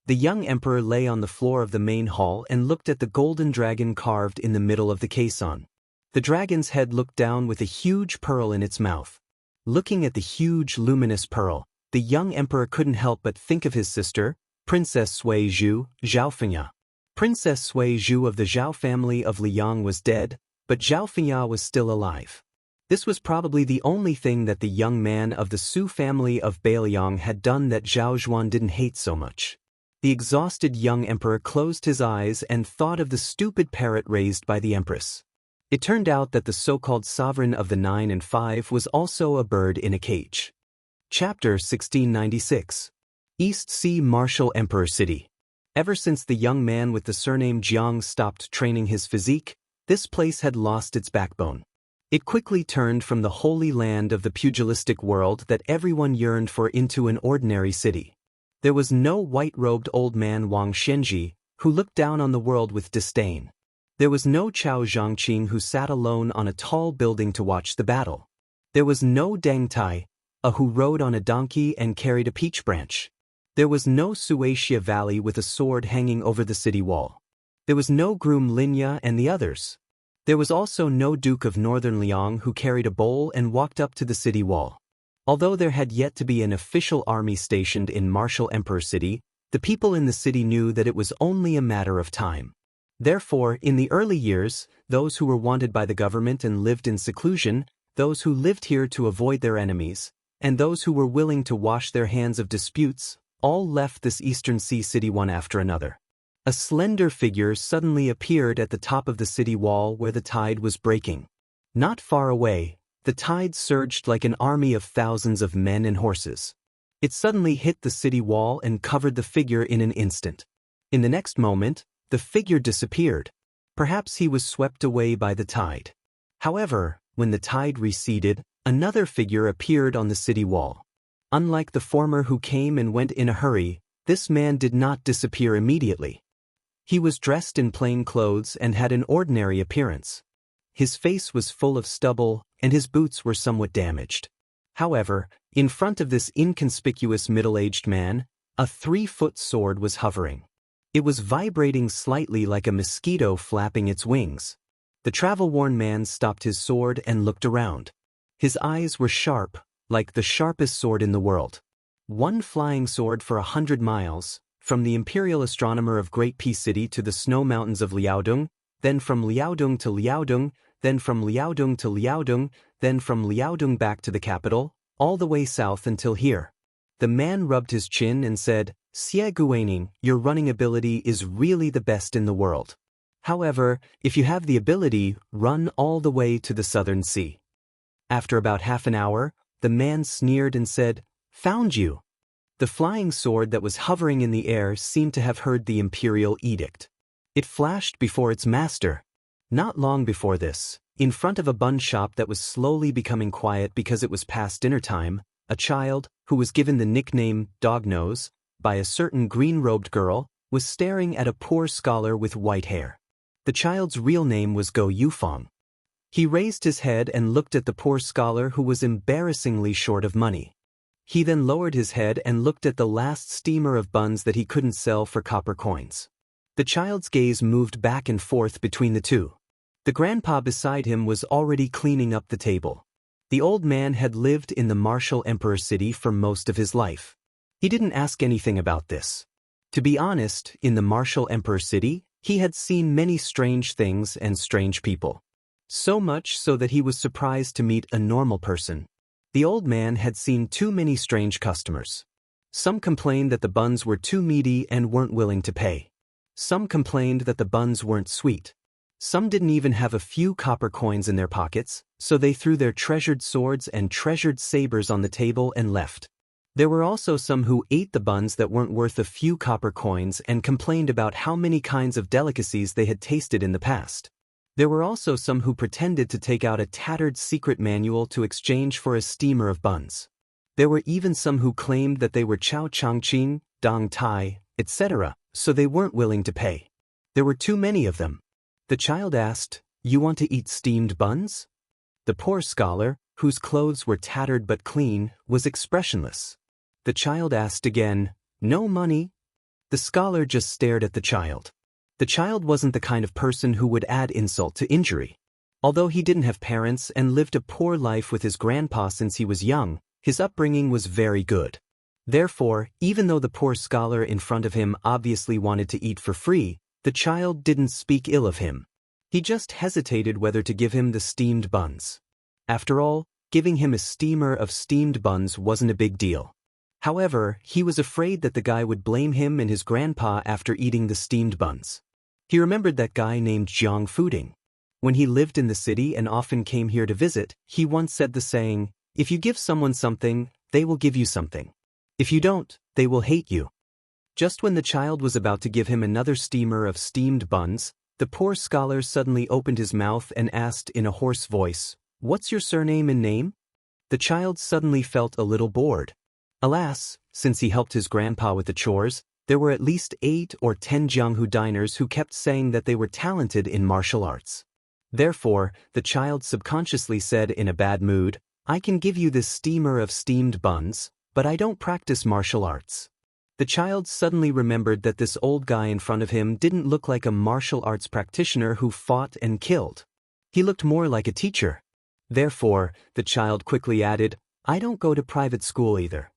The young emperor lay on the floor of the main hall and looked at the golden dragon carved in the middle of the caisson. The dragon's head looked down with a huge pearl in its mouth. Looking at the huge luminous pearl, the young emperor couldn't help but think of his sister, Princess Sui Zhu, Zhaofengya. Princess Sui Zhu of the Zhao family of Liyang was dead, but Zhaofengya was still alive. This was probably the only thing that the young man of the Su family of Beiliang had done that Zhao Zhuan didn't hate so much. The exhausted young emperor closed his eyes and thought of the stupid parrot raised by the empress. It turned out that the so-called sovereign of the 9 and 5 was also a bird in a cage. Chapter 1696. East Sea Martial Emperor City. Ever since the young man with the surname Jiang stopped training his physique, this place had lost its backbone. It quickly turned from the holy land of the pugilistic world that everyone yearned for into an ordinary city. There was no white-robed old man Wang Shenji, who looked down on the world with disdain. There was no Chao Zhangqing who sat alone on a tall building to watch the battle. There was no Deng Tai, who rode on a donkey and carried a peach branch. There was no Xianxia Valley with a sword hanging over the city wall. There was no groom Linya and the others. There was also no Duke of Northern Liang who carried a bowl and walked up to the city wall. Although there had yet to be an official army stationed in Martial Emperor City, the people in the city knew that it was only a matter of time. Therefore, in the early years, those who were wanted by the government and lived in seclusion, those who lived here to avoid their enemies, and those who were willing to wash their hands of disputes, all left this eastern sea city one after another. A slender figure suddenly appeared at the top of the city wall where the tide was breaking. Not far away, the tide surged like an army of thousands of men and horses. It suddenly hit the city wall and covered the figure in an instant. In the next moment, the figure disappeared. Perhaps he was swept away by the tide. However, when the tide receded, another figure appeared on the city wall. Unlike the former who came and went in a hurry, this man did not disappear immediately. He was dressed in plain clothes and had an ordinary appearance. His face was full of stubble, and his boots were somewhat damaged. However, in front of this inconspicuous middle-aged man, a 3-foot sword was hovering. It was vibrating slightly like a mosquito flapping its wings. The travel-worn man stopped his sword and looked around. His eyes were sharp, like the sharpest sword in the world. One flying sword for 100 miles, from the Imperial Astronomer of Great Peace City to the snow mountains of Liaodong, then from Liaodong to Liaodong, then from Liaodong to Liaodong, then from Liaodong back to the capital, all the way south until here. The man rubbed his chin and said, "Xie Guaning, your running ability is really the best in the world. However, if you have the ability, run all the way to the southern sea." After about half an hour, the man sneered and said, "Found you." The flying sword that was hovering in the air seemed to have heard the imperial edict. It flashed before its master. Not long before this, in front of a bun shop that was slowly becoming quiet because it was past dinner time, a child, who was given the nickname Dognose by a certain green-robed girl, was staring at a poor scholar with white hair. The child's real name was Go Yufeng. He raised his head and looked at the poor scholar who was embarrassingly short of money. He then lowered his head and looked at the last steamer of buns that he couldn't sell for copper coins. The child's gaze moved back and forth between the two. The grandpa beside him was already cleaning up the table. The old man had lived in the martial emperor city for most of his life. He didn't ask anything about this. To be honest, in the martial emperor city, he had seen many strange things and strange people. So much so that he was surprised to meet a normal person. The old man had seen too many strange customers. Some complained that the buns were too meaty and weren't willing to pay. Some complained that the buns weren't sweet. Some didn't even have a few copper coins in their pockets, so they threw their treasured swords and treasured sabers on the table and left. There were also some who ate the buns that weren't worth a few copper coins and complained about how many kinds of delicacies they had tasted in the past. There were also some who pretended to take out a tattered secret manual to exchange for a steamer of buns. There were even some who claimed that they were Chao Changqing, Dong Tai, etc., so they weren't willing to pay. There were too many of them. The child asked, "You want to eat steamed buns?" The poor scholar, whose clothes were tattered but clean, was expressionless. The child asked again, "No money?" The scholar just stared at the child. The child wasn't the kind of person who would add insult to injury. Although he didn't have parents and lived a poor life with his grandpa since he was young, his upbringing was very good. Therefore, even though the poor scholar in front of him obviously wanted to eat for free, the child didn't speak ill of him. He just hesitated whether to give him the steamed buns. After all, giving him a steamer of steamed buns wasn't a big deal. However, he was afraid that the guy would blame him and his grandpa after eating the steamed buns. He remembered that guy named Jiang Fuding. When he lived in the city and often came here to visit, he once said the saying, "If you give someone something, they will give you something. If you don't, they will hate you." Just when the child was about to give him another steamer of steamed buns, the poor scholar suddenly opened his mouth and asked in a hoarse voice, "What's your surname and name?" The child suddenly felt a little bored. Alas, since he helped his grandpa with the chores, there were at least 8 or 10 Jianghu diners who kept saying that they were talented in martial arts. Therefore, the child subconsciously said in a bad mood, "I can give you this steamer of steamed buns, but I don't practice martial arts." The child suddenly remembered that this old guy in front of him didn't look like a martial arts practitioner who fought and killed. He looked more like a teacher. Therefore, the child quickly added, "I don't go to private school either."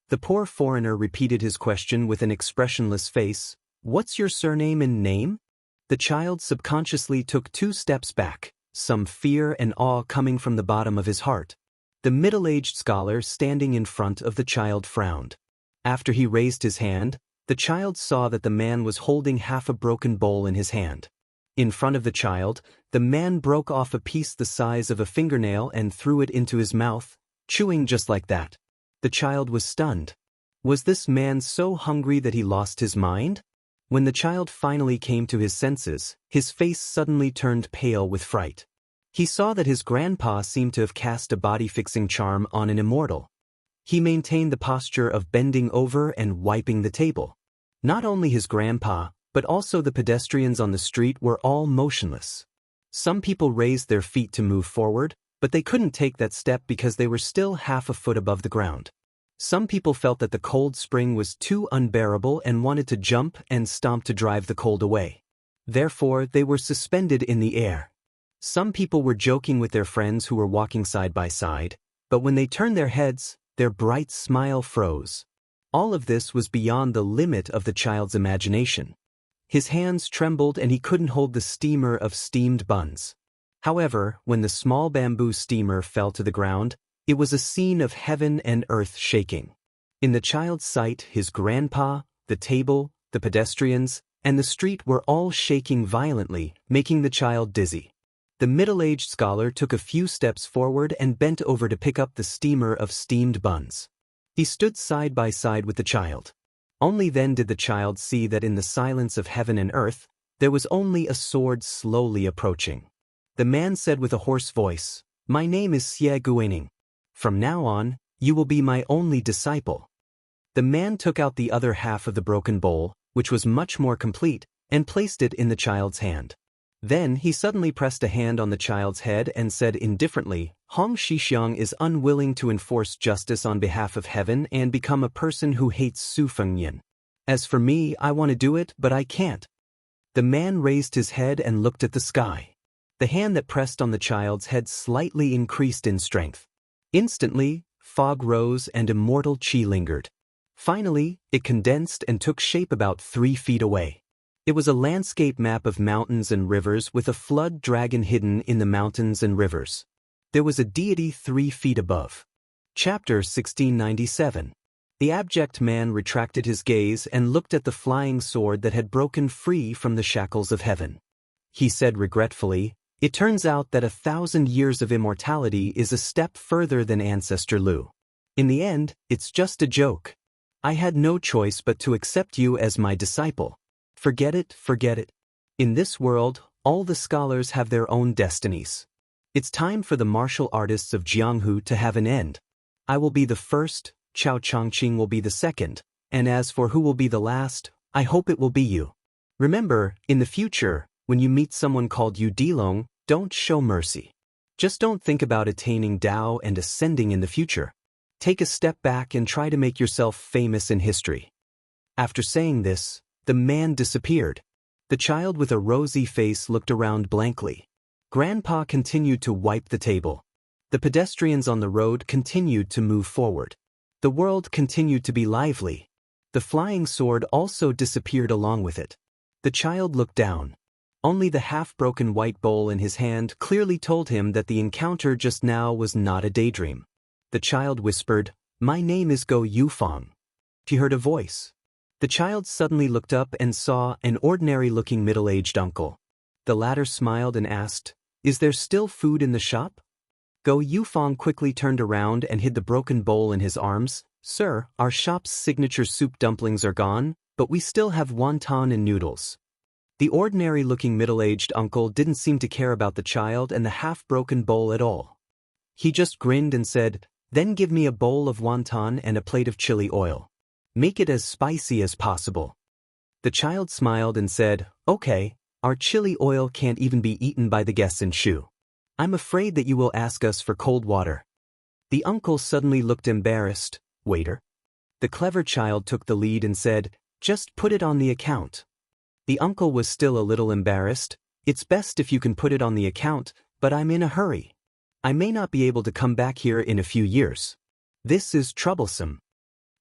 The poor foreigner repeated his question with an expressionless face, "What's your surname and name?" The child subconsciously took 2 steps back, some fear and awe coming from the bottom of his heart. The middle-aged scholar standing in front of the child frowned. After he raised his hand, the child saw that the man was holding half a broken bowl in his hand. In front of the child, the man broke off a piece the size of a fingernail and threw it into his mouth, chewing just like that. The child was stunned. Was this man so hungry that he lost his mind? When the child finally came to his senses, his face suddenly turned pale with fright. He saw that his grandpa seemed to have cast a body-fixing charm on an immortal. He maintained the posture of bending over and wiping the table. Not only his grandpa, but also the pedestrians on the street were all motionless. Some people raised their feet to move forward, but they couldn't take that step because they were still half a foot above the ground. Some people felt that the cold spring was too unbearable and wanted to jump and stomp to drive the cold away. Therefore, they were suspended in the air. Some people were joking with their friends who were walking side by side, but when they turned their heads, their bright smile froze. All of this was beyond the limit of the child's imagination. His hands trembled and he couldn't hold the steamer of steamed buns. However, when the small bamboo steamer fell to the ground, it was a scene of heaven and earth shaking. In the child's sight, his grandpa, the table, the pedestrians, and the street were all shaking violently, making the child dizzy. The middle-aged scholar took a few steps forward and bent over to pick up the steamer of steamed buns. He stood side by side with the child. Only then did the child see that in the silence of heaven and earth, there was only a sword slowly approaching. The man said with a hoarse voice, "My name is Xie Guining. From now on, You will be my only disciple." The man took out the other half of the broken bowl, which was much more complete, and placed it in the child's hand. Then he suddenly pressed a hand on the child's head and said indifferently, "Hong Shixiang is unwilling to enforce justice on behalf of heaven and become a person who hates Su Fengyan. As for me, I want to do it, but I can't." The man raised his head and looked at the sky. The hand that pressed on the child's head slightly increased in strength. Instantly, fog rose and immortal qi lingered. Finally, it condensed and took shape about 3 feet away. It was a landscape map of mountains and rivers with a flood dragon hidden in the mountains and rivers. There was a deity 3 feet above. Chapter 1697. The abject man retracted his gaze and looked at the flying sword that had broken free from the shackles of heaven. He said regretfully, "It turns out that 1,000 years of immortality is a step further than Ancestor Lu. In the end, it's just a joke. I had no choice but to accept you as my disciple. Forget it, forget it. In this world, all the scholars have their own destinies. It's time for the martial artists of Jianghu to have an end. I will be the first, Chao Chongqing will be the second, and as for who will be the last, I hope it will be you. Remember, in the future, when you meet someone called Yu Dilong, don't show mercy. Just don't think about attaining Tao and ascending in the future. Take a step back and try to make yourself famous in history." After saying this, the man disappeared. The child with a rosy face looked around blankly. Grandpa continued to wipe the table. The pedestrians on the road continued to move forward. The world continued to be lively. The flying sword also disappeared along with it. The child looked down. Only the half-broken white bowl in his hand clearly told him that the encounter just now was not a daydream. The child whispered, "My name is Go Yufang." He heard a voice. The child suddenly looked up and saw an ordinary-looking middle-aged uncle. The latter smiled and asked, "Is there still food in the shop?" Go Yufang quickly turned around and hid the broken bowl in his arms. "Sir, our shop's signature soup dumplings are gone, but we still have wonton and noodles." The ordinary-looking middle-aged uncle didn't seem to care about the child and the half-broken bowl at all. He just grinned and said, "Then give me a bowl of wonton and a plate of chili oil. Make it as spicy as possible." The child smiled and said, "Okay, our chili oil can't even be eaten by the guests in Shu. I'm afraid that you will ask us for cold water." The uncle suddenly looked embarrassed. "Waiter?" The clever child took the lead and said, "Just put it on the account." The uncle was still a little embarrassed. "It's best if you can put it on the account, but I'm in a hurry. I may not be able to come back here in a few years. This is troublesome."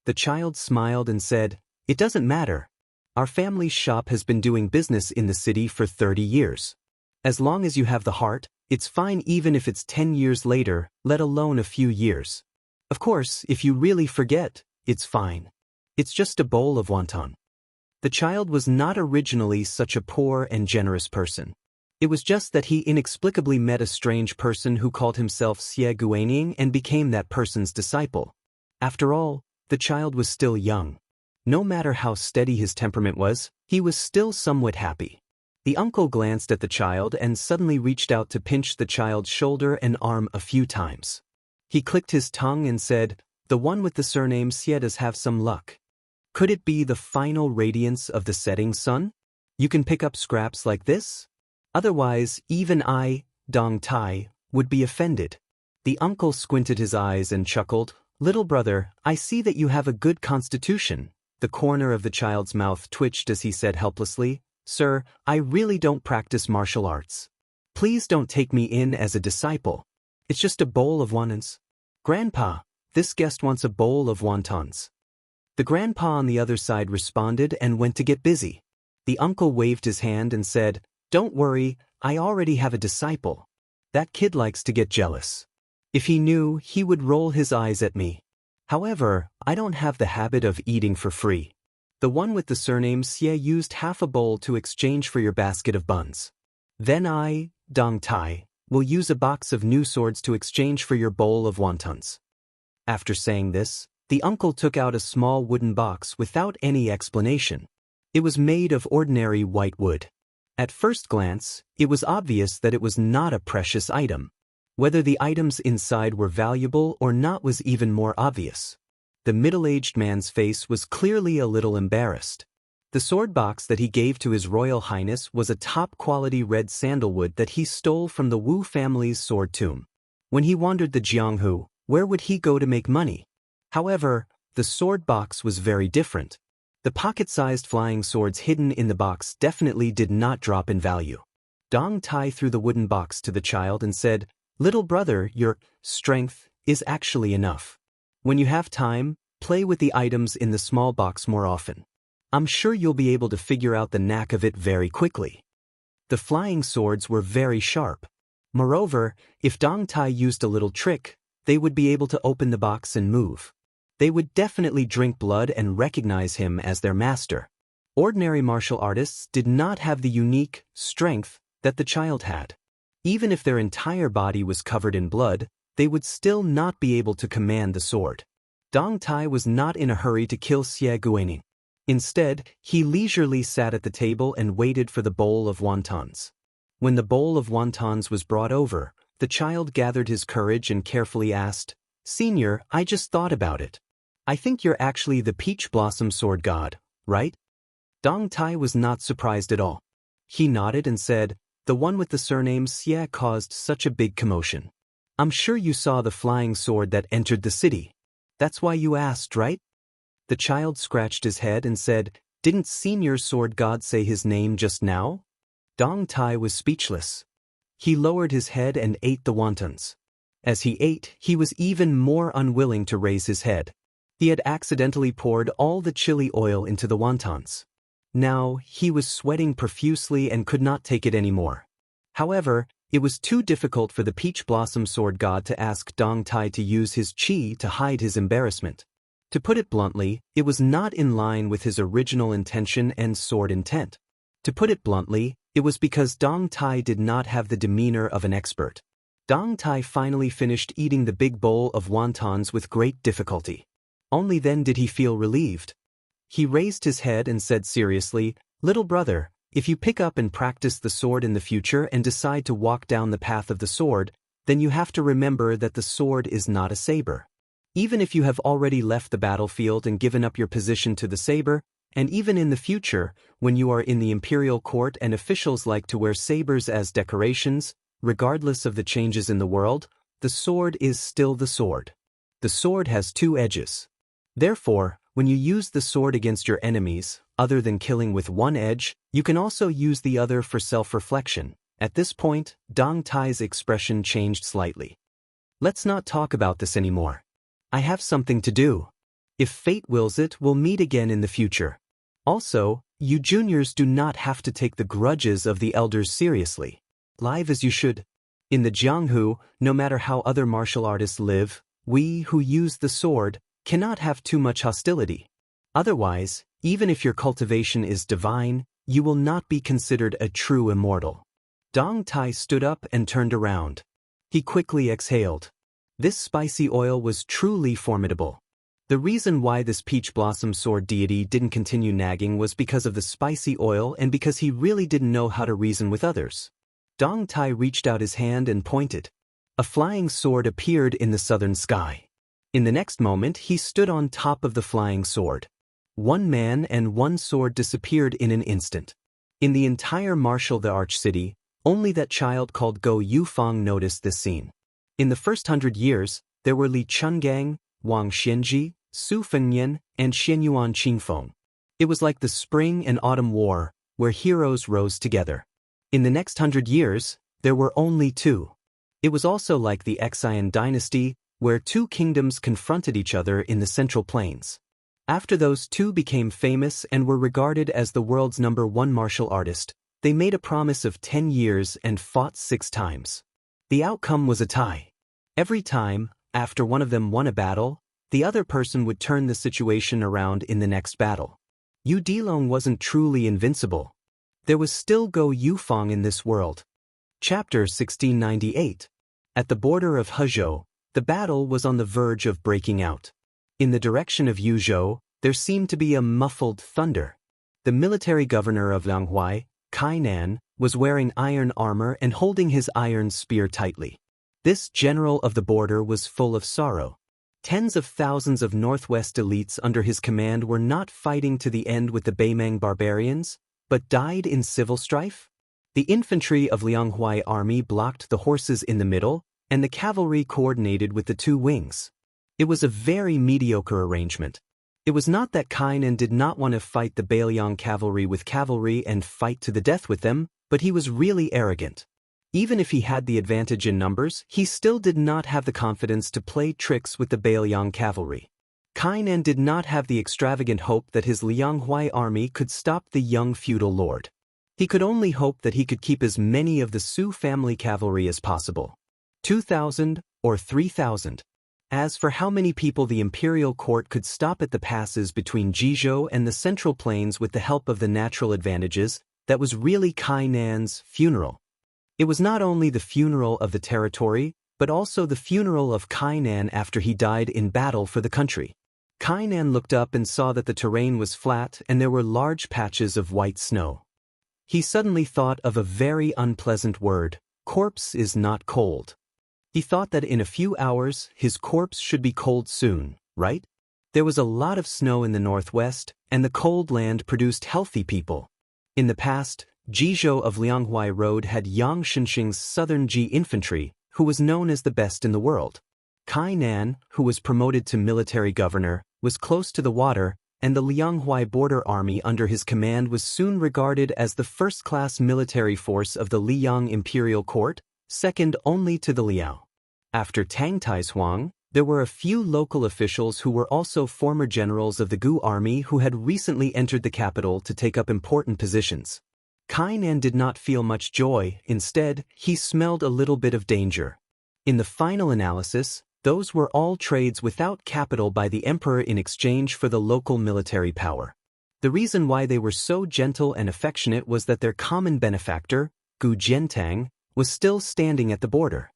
The child smiled and said, "It doesn't matter. Our family's shop has been doing business in the city for 30 years. As long as you have the heart, it's fine even if it's 10 years later, let alone a few years. Of course, if you really forget, it's fine. It's just a bowl of wonton." The child was not originally such a poor and generous person. It was just that he inexplicably met a strange person who called himself Xie Guaning and became that person's disciple. After all, the child was still young. No matter how steady his temperament was, he was still somewhat happy. The uncle glanced at the child and suddenly reached out to pinch the child's shoulder and arm a few times. He clicked his tongue and said, "The one with the surname Xie does have some luck. Could it be the final radiance of the setting sun? You can pick up scraps like this? Otherwise, even I, Dong Tai, would be offended." The uncle squinted his eyes and chuckled, "Little brother, I see that you have a good constitution." The corner of the child's mouth twitched as he said helplessly, "Sir, I really don't practice martial arts. Please don't take me in as a disciple. It's just a bowl of wontons." "Grandpa, this guest wants a bowl of wontons." The grandpa on the other side responded and went to get busy. The uncle waved his hand and said, "Don't worry, I already have a disciple. That kid likes to get jealous. If he knew, he would roll his eyes at me. However, I don't have the habit of eating for free. The one with the surname Xie used half a bowl to exchange for your basket of buns. Then I, Dong Tai, will use a box of new swords to exchange for your bowl of wontons." After saying this, the uncle took out a small wooden box without any explanation. It was made of ordinary white wood. At first glance, it was obvious that it was not a precious item. Whether the items inside were valuable or not was even more obvious. The middle-aged man's face was clearly a little embarrassed. The sword box that he gave to His Royal Highness was a top-quality red sandalwood that he stole from the Wu family's sword tomb. When he wandered the Jianghu, where would he go to make money? However, the sword box was very different. The pocket-sized flying swords hidden in the box definitely did not drop in value. Dong Tai threw the wooden box to the child and said, "Little brother, your strength is actually enough. When you have time, play with the items in the small box more often. I'm sure you'll be able to figure out the knack of it very quickly." The flying swords were very sharp. Moreover, if Dong Tai used a little trick, they would be able to open the box and move. They would definitely drink blood and recognize him as their master. Ordinary martial artists did not have the unique strength that the child had. Even if their entire body was covered in blood, they would still not be able to command the sword. Dong Tai was not in a hurry to kill Xie Guaning. Instead, he leisurely sat at the table and waited for the bowl of wontons. When the bowl of wontons was brought over, the child gathered his courage and carefully asked, "Senior, I just thought about it. I think you're actually the peach blossom sword god, right?" Dong Tai was not surprised at all. He nodded and said, "The one with the surname Xie caused such a big commotion. I'm sure you saw the flying sword that entered the city. That's why you asked, right?" The child scratched his head and said, "Didn't Senior Sword God say his name just now?" Dong Tai was speechless. He lowered his head and ate the wontons. As he ate, he was even more unwilling to raise his head. He had accidentally poured all the chili oil into the wontons. Now, he was sweating profusely and could not take it anymore. However, it was too difficult for the Peach Blossom Sword God to ask Dong Tai to use his chi to hide his embarrassment. To put it bluntly, it was not in line with his original intention and sword intent. To put it bluntly, it was because Dong Tai did not have the demeanor of an expert. Dong Tai finally finished eating the big bowl of wontons with great difficulty. Only then did he feel relieved. He raised his head and said seriously, "Little brother, if you pick up and practice the sword in the future and decide to walk down the path of the sword, then you have to remember that the sword is not a saber. Even if you have already left the battlefield and given up your position to the saber, and even in the future, when you are in the imperial court and officials like to wear sabers as decorations, regardless of the changes in the world, the sword is still the sword. The sword has two edges. Therefore, when you use the sword against your enemies, other than killing with one edge, you can also use the other for self-reflection." At this point, Dong Tai's expression changed slightly. "Let's not talk about this anymore. I have something to do. If fate wills it, we'll meet again in the future. Also, you juniors do not have to take the grudges of the elders seriously. Live as you should. In the Jianghu, no matter how other martial artists live, we who use the sword cannot have too much hostility. Otherwise, even if your cultivation is divine, you will not be considered a true immortal." Dong Tai stood up and turned around. He quickly exhaled. This spicy oil was truly formidable. The reason why this peach blossom sword deity didn't continue nagging was because of the spicy oil and because he really didn't know how to reason with others. Dong Tai reached out his hand and pointed. A flying sword appeared in the southern sky. In the next moment, he stood on top of the flying sword. One man and one sword disappeared in an instant. In the entire martial the Arch City, only that child called Go Yufang noticed this scene. In the first 100 years, there were Li Chungang, Wang Xianji, Su Fengyan, and Xianyuan Qingfeng. It was like the spring and autumn war, where heroes rose together. In the next 100 years, there were only two. It was also like the Xian dynasty, where two kingdoms confronted each other in the Central Plains. After those two became famous and were regarded as the world's #1 martial artist, they made a promise of 10 years and fought 6 times. The outcome was a tie. Every time, after one of them won a battle, the other person would turn the situation around in the next battle. Yu Dilong wasn't truly invincible. There was still Go Yufang in this world. Chapter 1698. At the border of Hezhou, the battle was on the verge of breaking out. In the direction of Yuzhou, there seemed to be a muffled thunder. The military governor of Lianghuai, Kainan, was wearing iron armor and holding his iron spear tightly. This general of the border was full of sorrow. Tens of thousands of Northwest elites under his command were not fighting to the end with the Beimang barbarians, but died in civil strife. The infantry of Lianghuai army blocked the horses in the middle, and the cavalry coordinated with the two wings. It was a very mediocre arrangement. It was not that Kainan did not want to fight the Bailiang cavalry and fight to the death with them, but he was really arrogant. Even if he had the advantage in numbers, he still did not have the confidence to play tricks with the Bailiang cavalry. Kainan did not have the extravagant hope that his Lianghuai army could stop the young feudal lord. He could only hope that he could keep as many of the Su family cavalry as possible. 2,000 or 3,000. As for how many people the imperial court could stop at the passes between Jizhou and the Central Plains with the help of the natural advantages, that was really Kainan's funeral. It was not only the funeral of the territory, but also the funeral of Kainan after he died in battle for the country. Kainan looked up and saw that the terrain was flat and there were large patches of white snow. He suddenly thought of a very unpleasant word: corpse is not cold. He thought that in a few hours his corpse should be cold soon, right? There was a lot of snow in the northwest, and the cold land produced healthy people. In the past, Jizhou of Lianghuai Road had Yang Shenxing's Southern Ji infantry, who was known as the best in the world. Kainan, who was promoted to military governor, was close to the water, and the Lianghuai border army under his command was soon regarded as the first-class military force of the Liang imperial court, second only to the Liao. After Tang Taishuang, there were a few local officials who were also former generals of the Gu army who had recently entered the capital to take up important positions. Kainan did not feel much joy. Instead, he smelled a little bit of danger. In the final analysis, those were all trades without capital by the emperor in exchange for the local military power. The reason why they were so gentle and affectionate was that their common benefactor, Gu Jiantang, was still standing at the border.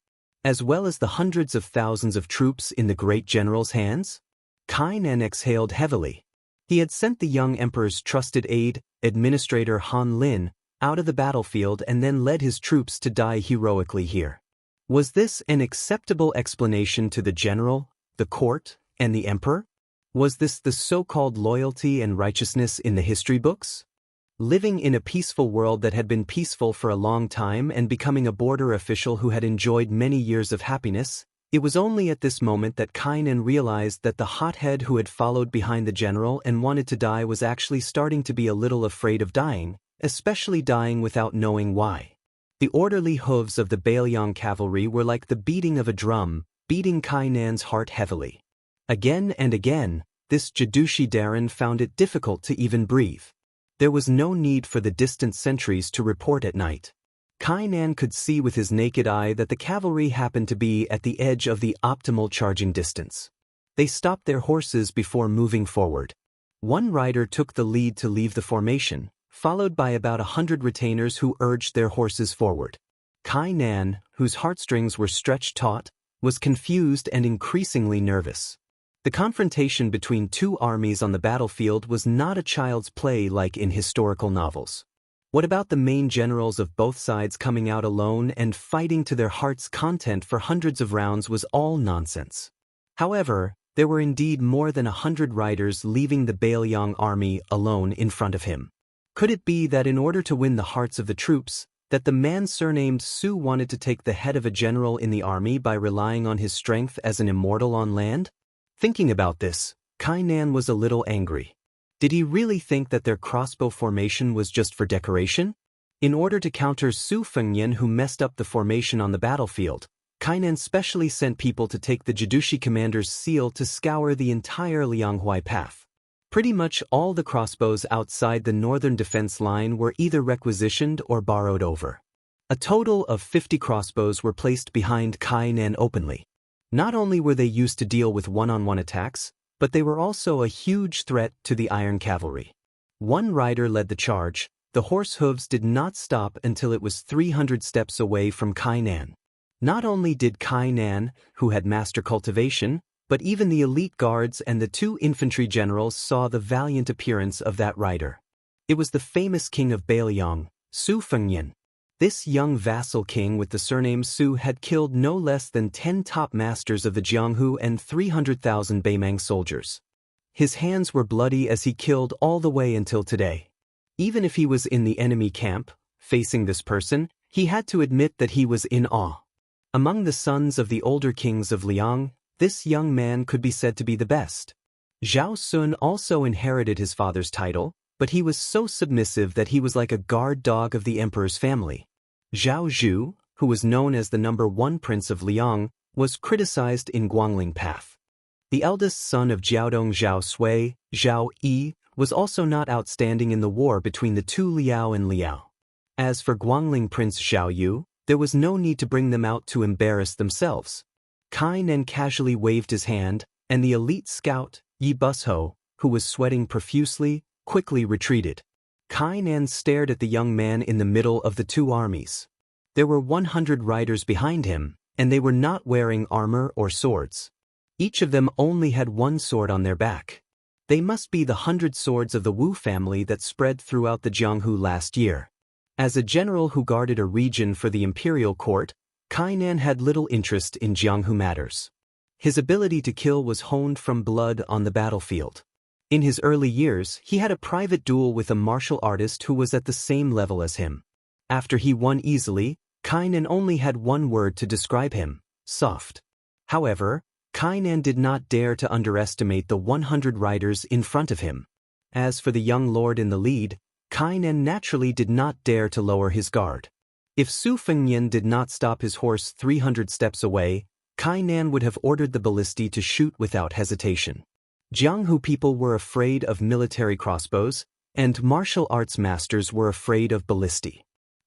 As well as the hundreds of thousands of troops in the great general's hands, Kainan exhaled heavily. He had sent the young emperor's trusted aide, Administrator Han Lin, out of the battlefield and then led his troops to die heroically here. Was this an acceptable explanation to the general, the court, and the emperor? Was this the so-called loyalty and righteousness in the history books? Living in a peaceful world that had been peaceful for a long time and becoming a border official who had enjoyed many years of happiness, it was only at this moment that Kainan realized that the hothead who had followed behind the general and wanted to die was actually starting to be a little afraid of dying, especially dying without knowing why. The orderly hooves of the Bailiang cavalry were like the beating of a drum, beating Kainan's heart heavily. Again and again, this Jadushi Darin found it difficult to even breathe. There was no need for the distant sentries to report at night. Kainan could see with his naked eye that the cavalry happened to be at the edge of the optimal charging distance. They stopped their horses before moving forward. One rider took the lead to leave the formation, followed by about 100 retainers who urged their horses forward. Kainan, whose heartstrings were stretched taut, was confused and increasingly nervous. The confrontation between two armies on the battlefield was not a child's play like in historical novels. What about the main generals of both sides coming out alone and fighting to their heart's content for hundreds of rounds was all nonsense. However, there were indeed more than 100 riders leaving the Bailiang army alone in front of him. Could it be that in order to win the hearts of the troops, that the man surnamed Su wanted to take the head of a general in the army by relying on his strength as an immortal on land? Thinking about this, Kainan was a little angry. Did he really think that their crossbow formation was just for decoration? In order to counter Su Fengyan, who messed up the formation on the battlefield, Kainan specially sent people to take the Jadushi commander's seal to scour the entire Lianghuai path. Pretty much all the crossbows outside the northern defense line were either requisitioned or borrowed over. A total of 50 crossbows were placed behind Kainan openly. Not only were they used to deal with one-on-one attacks, but they were also a huge threat to the iron cavalry. One rider led the charge. The horse hooves did not stop until it was 300 steps away from Kainan. Not only did Kainan, who had master cultivation, but even the elite guards and the two infantry generals saw the valiant appearance of that rider. It was the famous king of Bailiang, Su Fengyan. This young vassal king with the surname Su had killed no less than 10 top masters of the Jianghu and 300,000 Beimang soldiers. His hands were bloody as he killed all the way until today. Even if he was in the enemy camp, facing this person, he had to admit that he was in awe. Among the sons of the older kings of Liang, this young man could be said to be the best. Zhao Sun also inherited his father's title, but he was so submissive that he was like a guard dog of the emperor's family. Zhao Zhu, who was known as the #1 prince of Liang, was criticized in Guangling Path. The eldest son of Jiaodong Zhao Sui, Zhao Yi, was also not outstanding in the war between the two Liao and Liao. As for Guangling Prince Zhao Yu, there was no need to bring them out to embarrass themselves. Kainan casually waved his hand, and the elite scout, Yi Busho, who was sweating profusely, quickly retreated. Kainan stared at the young man in the middle of the two armies. There were 100 riders behind him, and they were not wearing armor or swords. Each of them only had one sword on their back. They must be the 100 swords of the Wu family that spread throughout the Jianghu last year. As a general who guarded a region for the imperial court, Kainan had little interest in Jianghu matters. His ability to kill was honed from blood on the battlefield. In his early years, he had a private duel with a martial artist who was at the same level as him. After he won easily, Kainan only had one word to describe him: soft. However, Kainan did not dare to underestimate the 100 riders in front of him. As for the young lord in the lead, Kainan naturally did not dare to lower his guard. If Su Fengnian did not stop his horse 300 steps away, Kainan would have ordered the ballisti to shoot without hesitation. Jianghu people were afraid of military crossbows, and martial arts masters were afraid of ballisti.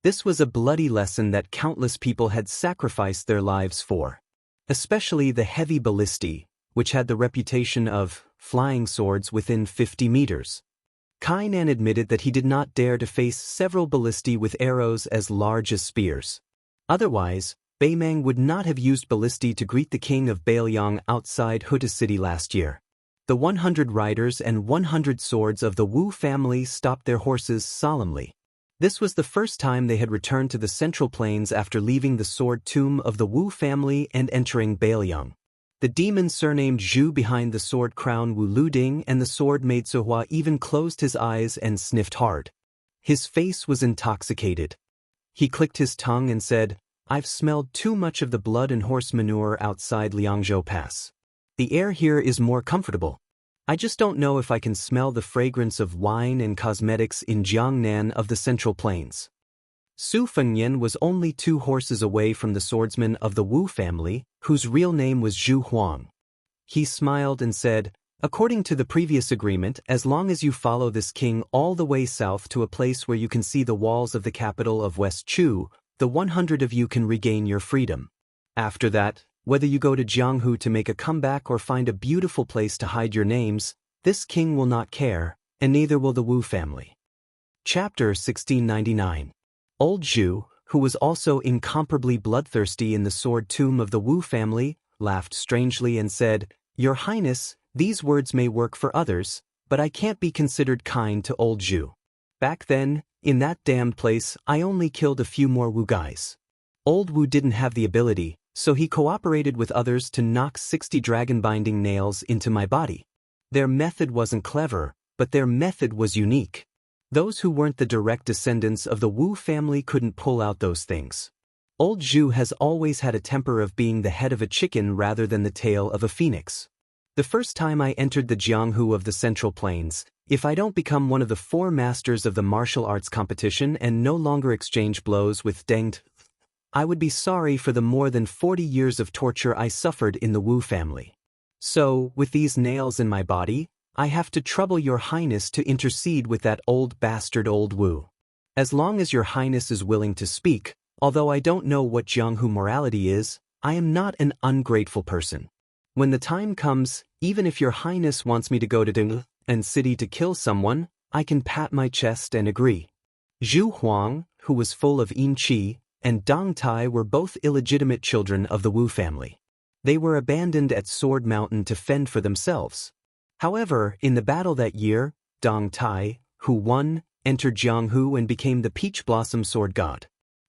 This was a bloody lesson that countless people had sacrificed their lives for. Especially the heavy ballisti, which had the reputation of flying swords within 50 meters. Kainan admitted that he did not dare to face several ballisti with arrows as large as spears. Otherwise, Beimang would not have used ballisti to greet the king of Bailiang outside Huta City last year. The 100 riders and 100 swords of the Wu family stopped their horses solemnly. This was the first time they had returned to the Central Plains after leaving the sword tomb of the Wu family and entering Bailiang. The demon surnamed Zhu behind the sword crown Wu Luding and the sword maid Suhua even closed his eyes and sniffed hard. His face was intoxicated. He clicked his tongue and said, "I've smelled too much of the blood and horse manure outside Liangzhou Pass. The air here is more comfortable. I just don't know if I can smell the fragrance of wine and cosmetics in Jiangnan of the Central Plains." Su Fengnian was only 2 horses away from the swordsman of the Wu family, whose real name was Zhu Huang. He smiled and said, "According to the previous agreement, as long as you follow this king all the way south to a place where you can see the walls of the capital of West Chu, the 100 of you can regain your freedom. After that, whether you go to Jianghu to make a comeback or find a beautiful place to hide your names, this king will not care, and neither will the Wu family." Chapter 1699. Old Zhu, who was also incomparably bloodthirsty in the sword tomb of the Wu family, laughed strangely and said, "Your Highness, these words may work for others, but I can't be considered kind to old Zhu. Back then, in that damned place, I only killed a few more Wu guys. Old Wu didn't have the ability, so he cooperated with others to knock 60 dragon-binding nails into my body. Their method wasn't clever, but their method was unique. Those who weren't the direct descendants of the Wu family couldn't pull out those things. Old Zhu has always had a temper of being the head of a chicken rather than the tail of a phoenix. The first time I entered the Jianghu of the Central Plains, if I don't become one of the 4 masters of the martial arts competition and no longer exchange blows with Deng, I would be sorry for the more than 40 years of torture I suffered in the Wu family. So, with these nails in my body, I have to trouble your Highness to intercede with that old bastard old Wu. As long as your Highness is willing to speak, although I don't know what Jianghu morality is, I am not an ungrateful person. When the time comes, even if your Highness wants me to go to Deng and city to kill someone, I can pat my chest and agree." Zhu Huang, who was full of yin qi, and Dong Tai were both illegitimate children of the Wu family. They were abandoned at Sword Mountain to fend for themselves. However, in the battle that year, Dong Tai, who won, entered Jianghu and became the Peach Blossom Sword God.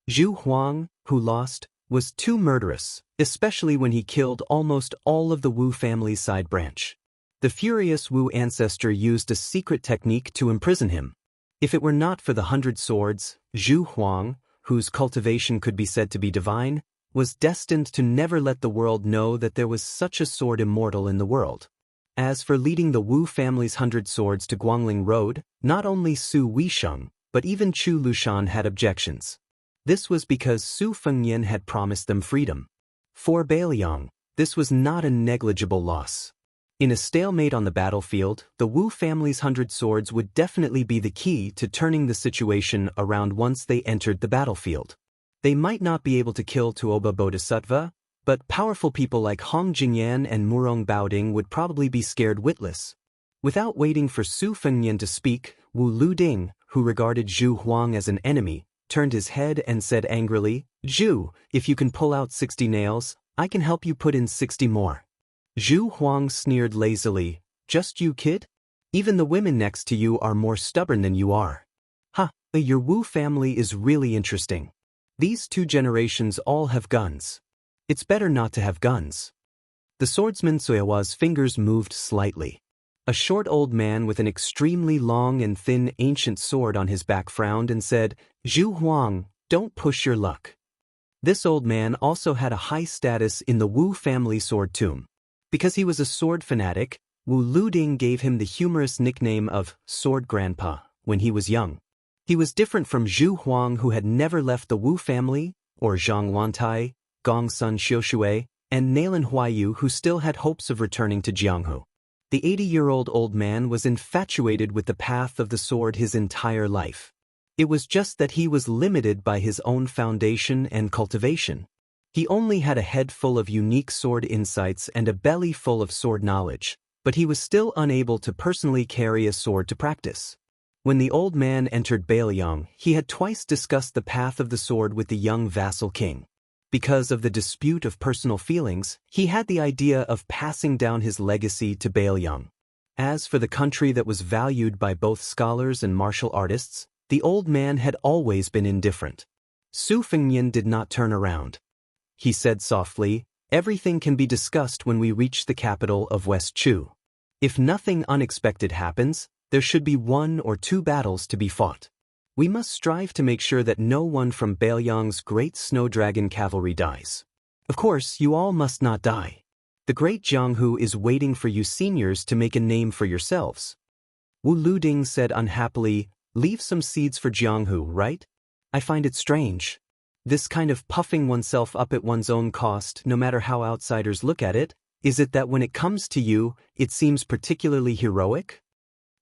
Zhu Huang, who lost, was too murderous, especially when he killed almost all of the Wu family's side branch. The furious Wu ancestor used a secret technique to imprison him. If it were not for the 100 swords, Zhu Huang, whose cultivation could be said to be divine, was destined to never let the world know that there was such a sword immortal in the world. As for leading the Wu family's 100 swords to Guangling Road, not only Su Weisheng, but even Chu Lushan had objections. This was because Su Fengnian had promised them freedom. For Bailiang, this was not a negligible loss. In a stalemate on the battlefield, the Wu family's 100 swords would definitely be the key to turning the situation around once they entered the battlefield. They might not be able to kill Tuoba Bodhisattva, but powerful people like Hong Jingyan and Murong Baoding would probably be scared witless. Without waiting for Su Fengnian to speak, Wu Luding, who regarded Zhu Huang as an enemy, turned his head and said angrily, "Zhu, if you can pull out 60 nails, I can help you put in 60 more." Zhu Huang sneered lazily, "Just you, kid? Even the women next to you are more stubborn than you are. Ha, your Wu family is really interesting. These 2 generations all have guns. It's better not to have guns." The swordsman Suiwa's fingers moved slightly. A short old man with an extremely long and thin ancient sword on his back frowned and said, "Zhu Huang, don't push your luck." This old man also had a high status in the Wu family sword tomb. Because he was a sword fanatic, Wu Luding gave him the humorous nickname of Sword Grandpa when he was young. He was different from Zhu Huang, who had never left the Wu family, or Zhang Wantai, Gong Sun Xiushui, and Nailan Huayu, who still had hopes of returning to Jianghu. The 80-year-old old man was infatuated with the path of the sword his entire life. It was just that he was limited by his own foundation and cultivation. He only had a head full of unique sword insights and a belly full of sword knowledge, but he was still unable to personally carry a sword to practice. When the old man entered Bailiang, he had twice discussed the path of the sword with the young vassal king. Because of the dispute of personal feelings, he had the idea of passing down his legacy to Bailiang. As for the country that was valued by both scholars and martial artists, the old man had always been indifferent. Su Fengnian did not turn around. He said softly, "Everything can be discussed when we reach the capital of West Chu. If nothing unexpected happens, there should be 1 or 2 battles to be fought. We must strive to make sure that no one from Bailiang's great snow dragon cavalry dies. Of course, you all must not die. The great Jianghu is waiting for you seniors to make a name for yourselves." Wu Luding said unhappily, "Leave some seeds for Jianghu, right? I find it strange. This kind of puffing oneself up at one's own cost, no matter how outsiders look at it, is it that when it comes to you, it seems particularly heroic?"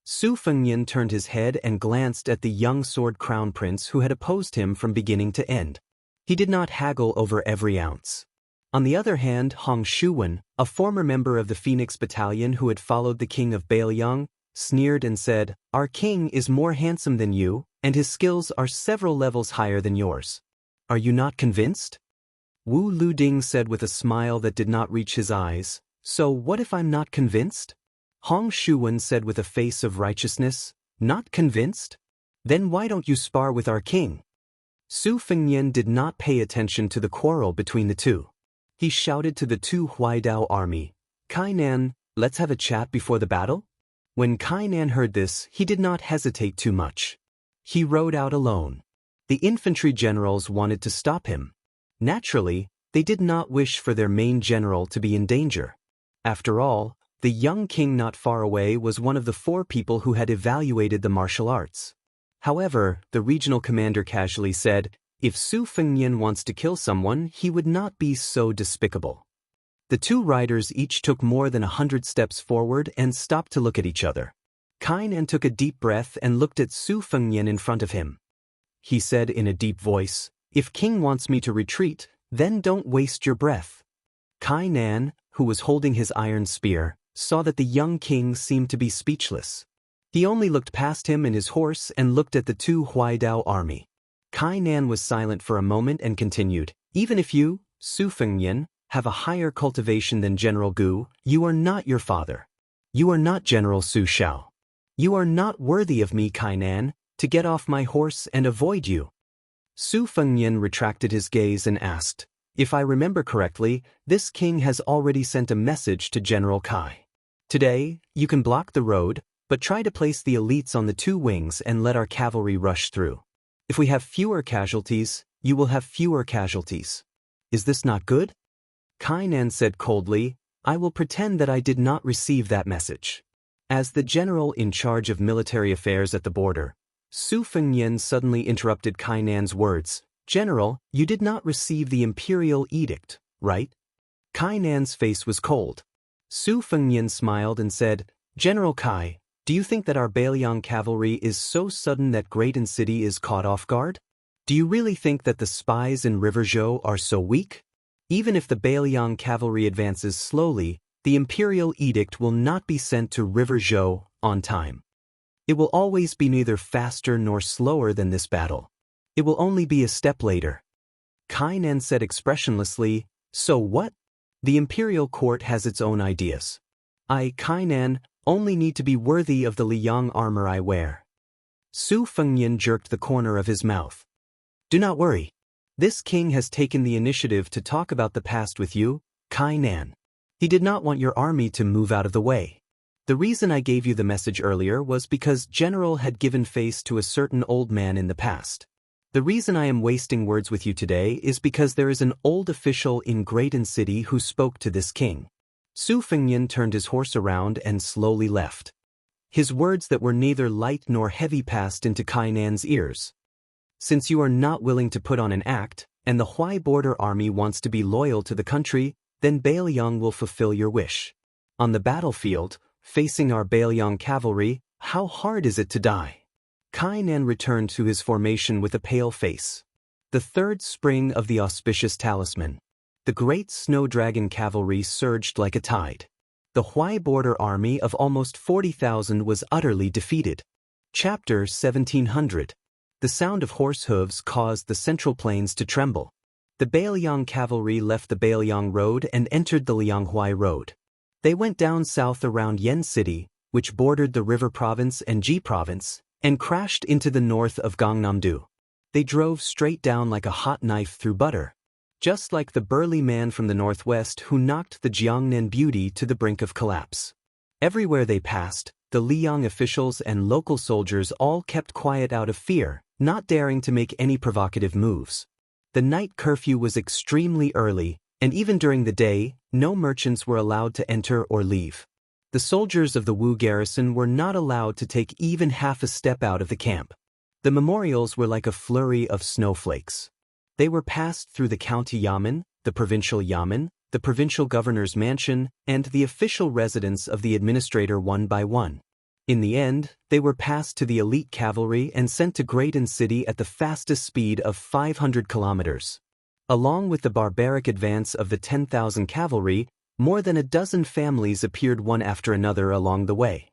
Su Fengnian turned his head and glanced at the young sword crown prince who had opposed him from beginning to end. He did not haggle over every ounce. On the other hand, Hong Shuwen, a former member of the Phoenix Battalion who had followed the king of Bailiang, sneered and said, "Our king is more handsome than you, and his skills are several levels higher than yours. Are you not convinced?" Wu Luding said with a smile that did not reach his eyes, "So what if I'm not convinced?" Hong Shuwen said with a face of righteousness, "Not convinced? Then why don't you spar with our king?" Su Fengnian did not pay attention to the quarrel between the two. He shouted to the 2 Huaidao army, "Kainan, let's have a chat before the battle?" When Kainan heard this, he did not hesitate too much. He rode out alone. The infantry generals wanted to stop him. Naturally, they did not wish for their main general to be in danger. After all, the young king not far away was one of the 4 people who had evaluated the martial arts. However, the regional commander casually said, if Su Fengnian wants to kill someone, he would not be so despicable. The 2 riders each took more than 100 steps forward and stopped to look at each other. Kainan took a deep breath and looked at Su Fengnian in front of him. He said in a deep voice, "If king wants me to retreat, then don't waste your breath." Kainan, who was holding his iron spear, saw that the young king seemed to be speechless. He only looked past him and his horse and looked at the 2 Huaidao army. Kainan was silent for a moment and continued, "Even if you, Su Fengnian, have a higher cultivation than General Gu, you are not your father. You are not General Su Shao. You are not worthy of me, Kainan, to get off my horse and avoid you." Su Fengnian retracted his gaze and asked, "If I remember correctly, this king has already sent a message to General Kai. Today, you can block the road, but try to place the elites on the two wings and let our cavalry rush through. If we have fewer casualties, you will have fewer casualties. Is this not good?" Kainan said coldly, "I will pretend that I did not receive that message." As the general in charge of military affairs at the border, Su Fengnian suddenly interrupted Kainan's words. "General, you did not receive the imperial edict, right?" Kainan's face was cold. Su Fengnian smiled and said, "General Kai, do you think that our Bailiang cavalry is so sudden that Greaton City is caught off guard? Do you really think that the spies in River Zhou are so weak? Even if the Bailiang cavalry advances slowly, the imperial edict will not be sent to River Zhou on time. It will always be neither faster nor slower than this battle. It will only be a step later." Kainan said expressionlessly, "So what? The imperial court has its own ideas. I, Kainan, only need to be worthy of the Liang armor I wear." Su Fengnian jerked the corner of his mouth. "Do not worry. This king has taken the initiative to talk about the past with you, Kainan. He did not want your army to move out of the way. The reason I gave you the message earlier was because General had given face to a certain old man in the past. The reason I am wasting words with you today is because there is an old official in Greaton City who spoke to this king." Su Fengnian turned his horse around and slowly left. His words that were neither light nor heavy passed into Kainan's ears. "Since you are not willing to put on an act, and the Hui border army wants to be loyal to the country, then Bailiang will fulfill your wish. On the battlefield, facing our Bailiang cavalry, how hard is it to die?" Kainan returned to his formation with a pale face. The third spring of the auspicious talisman. The great snow dragon cavalry surged like a tide. The Hui border army of almost 40,000 was utterly defeated. Chapter 1700. The sound of horse hooves caused the central plains to tremble. The Bailiang cavalry left the Bailiang Road and entered the Lianghui Road. They went down south around Yen City, which bordered the River Province and Ji Province, and crashed into the north of Gangnam-do. They drove straight down like a hot knife through butter, just like the burly man from the northwest who knocked the Jiangnan beauty to the brink of collapse. Everywhere they passed, the Liang officials and local soldiers all kept quiet out of fear, not daring to make any provocative moves. The night curfew was extremely early, and even during the day, no merchants were allowed to enter or leave. The soldiers of the Wu garrison were not allowed to take even half a step out of the camp. The memorials were like a flurry of snowflakes. They were passed through the county yamen, the provincial yamen, the provincial governor's mansion, and the official residence of the administrator one by one. In the end, they were passed to the elite cavalry and sent to Greaton City at the fastest speed of 500 kilometers. Along with the barbaric advance of the 10,000 cavalry, more than a dozen families appeared one after another along the way.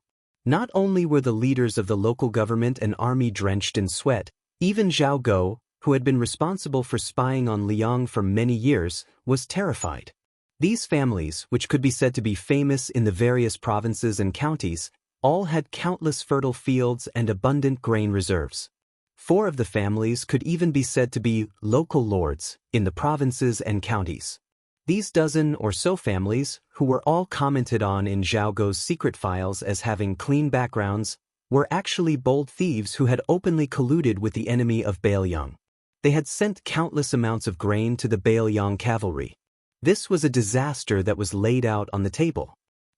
Not only were the leaders of the local government and army drenched in sweat, even Zhao Go, who had been responsible for spying on Liang for many years, was terrified. These families, which could be said to be famous in the various provinces and counties, all had countless fertile fields and abundant grain reserves. 4 of the families could even be said to be local lords in the provinces and counties. These dozen or so families, who were all commented on in Zhao Go's secret files as having clean backgrounds, were actually bold thieves who had openly colluded with the enemy of Bailiang. They had sent countless amounts of grain to the Bailiang cavalry. This was a disaster that was laid out on the table.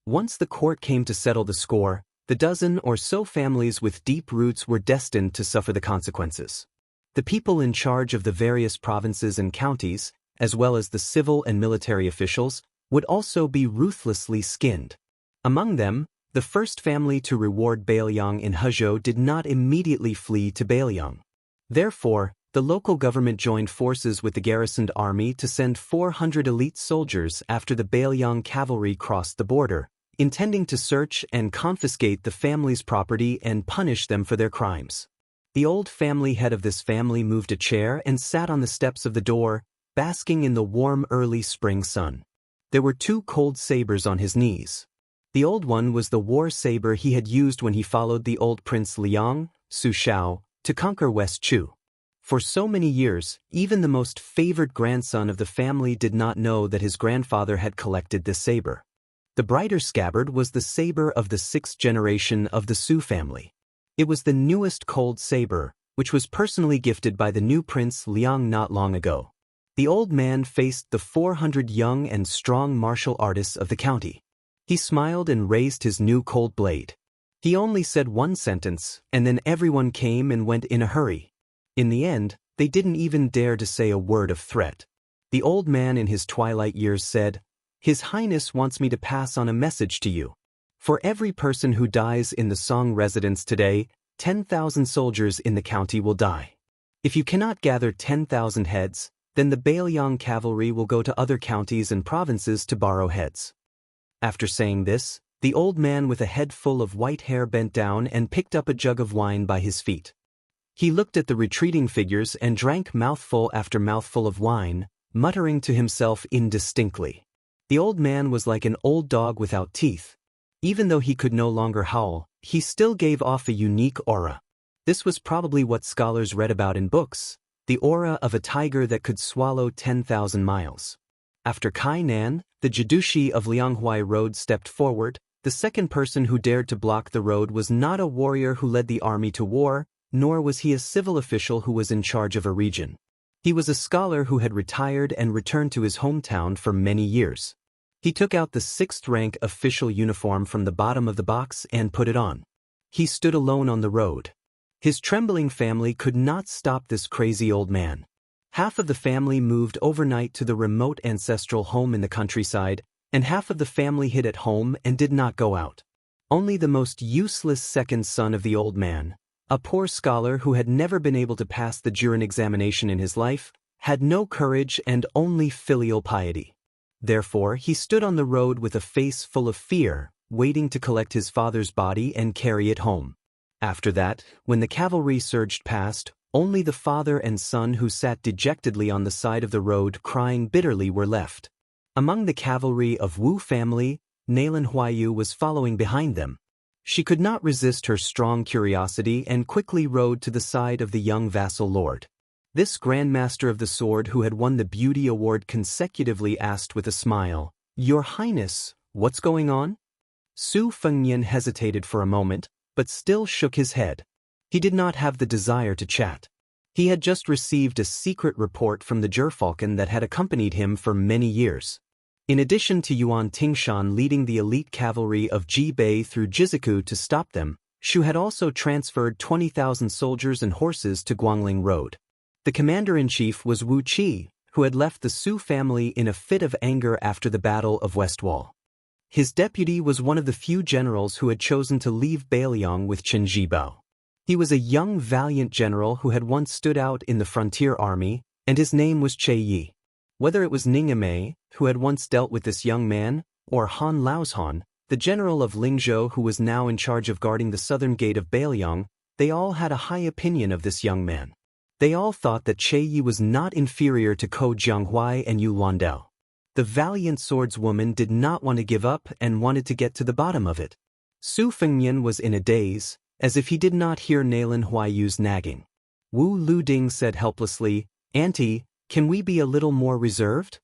Once the court came to settle the score, the dozen or so families with deep roots were destined to suffer the consequences. The people in charge of the various provinces and counties, as well as the civil and military officials, would also be ruthlessly skinned. Among them, the first family to reward Bailiang in Hezhou did not immediately flee to Bailiang. Therefore, the local government joined forces with the garrisoned army to send 400 elite soldiers after the Bailiang cavalry crossed the border, intending to search and confiscate the family's property and punish them for their crimes. The old family head of this family moved a chair and sat on the steps of the door, basking in the warm early spring sun. There were 2 cold sabers on his knees. The old one was the war saber he had used when he followed the old Prince Liang, Su Shao, to conquer West Chu. For so many years, even the most favored grandson of the family did not know that his grandfather had collected this saber. The brighter scabbard was the saber of the 6th generation of the Su family. It was the newest cold saber, which was personally gifted by the new Prince Liang not long ago. The old man faced the 400 young and strong martial artists of the county. He smiled and raised his new cold blade. He only said one sentence, and then everyone came and went in a hurry. In the end, they didn't even dare to say a word of threat. The old man in his twilight years said, "His Highness wants me to pass on a message to you. For every person who dies in the Song residence today, 10,000 soldiers in the county will die. If you cannot gather 10,000 heads, then the Bailiang cavalry will go to other counties and provinces to borrow heads." After saying this, the old man with a head full of white hair bent down and picked up a jug of wine by his feet. He looked at the retreating figures and drank mouthful after mouthful of wine, muttering to himself indistinctly. The old man was like an old dog without teeth. Even though he could no longer howl, he still gave off a unique aura. This was probably what scholars read about in books, the aura of a tiger that could swallow 10,000 miles. After Kai Nan, the Jidushi of Lianghuai Road stepped forward. The second person who dared to block the road was not a warrior who led the army to war, nor was he a civil official who was in charge of a region. He was a scholar who had retired and returned to his hometown for many years. He took out the 6th rank official uniform from the bottom of the box and put it on. He stood alone on the road. His trembling family could not stop this crazy old man. Half of the family moved overnight to the remote ancestral home in the countryside, and half of the family hid at home and did not go out. Only the most useless second son of the old man, a poor scholar who had never been able to pass the Jurin examination in his life, had no courage and only filial piety. Therefore, he stood on the road with a face full of fear, waiting to collect his father's body and carry it home. After that, when the cavalry surged past, only the father and son who sat dejectedly on the side of the road crying bitterly were left. Among the cavalry of Wu family, Nailan Huayu was following behind them. She could not resist her strong curiosity and quickly rode to the side of the young vassal lord. This grandmaster of the sword who had won the beauty award consecutively asked with a smile, "Your Highness, what's going on?" Su Fengnian hesitated for a moment, but still shook his head. He did not have the desire to chat. He had just received a secret report from the Gerfalcon that had accompanied him for many years. In addition to Yuan Tingshan leading the elite cavalry of Jibei through Jizuku to stop them, Shu had also transferred 20,000 soldiers and horses to Guangling Road. The commander-in-chief was Wu Qi, who had left the Su family in a fit of anger after the Battle of West Wall. His deputy was one of the few generals who had chosen to leave Bailiang with Chen Jibao. He was a young, valiant general who had once stood out in the frontier army, and his name was Che Yi. Whether it was Ning Amei, who had once dealt with this young man, or Han Laozhan, the general of Lingzhou who was now in charge of guarding the southern gate of Bailiang, they all had a high opinion of this young man. They all thought that Che Yi was not inferior to Ko Jianghuai and Yu Luandao. The valiant swordswoman did not want to give up and wanted to get to the bottom of it. Su Fengnian was in a daze, as if he did not hear Nailan Huayu's nagging. Wu Luding said helplessly, "Auntie, can we be a little more reserved?"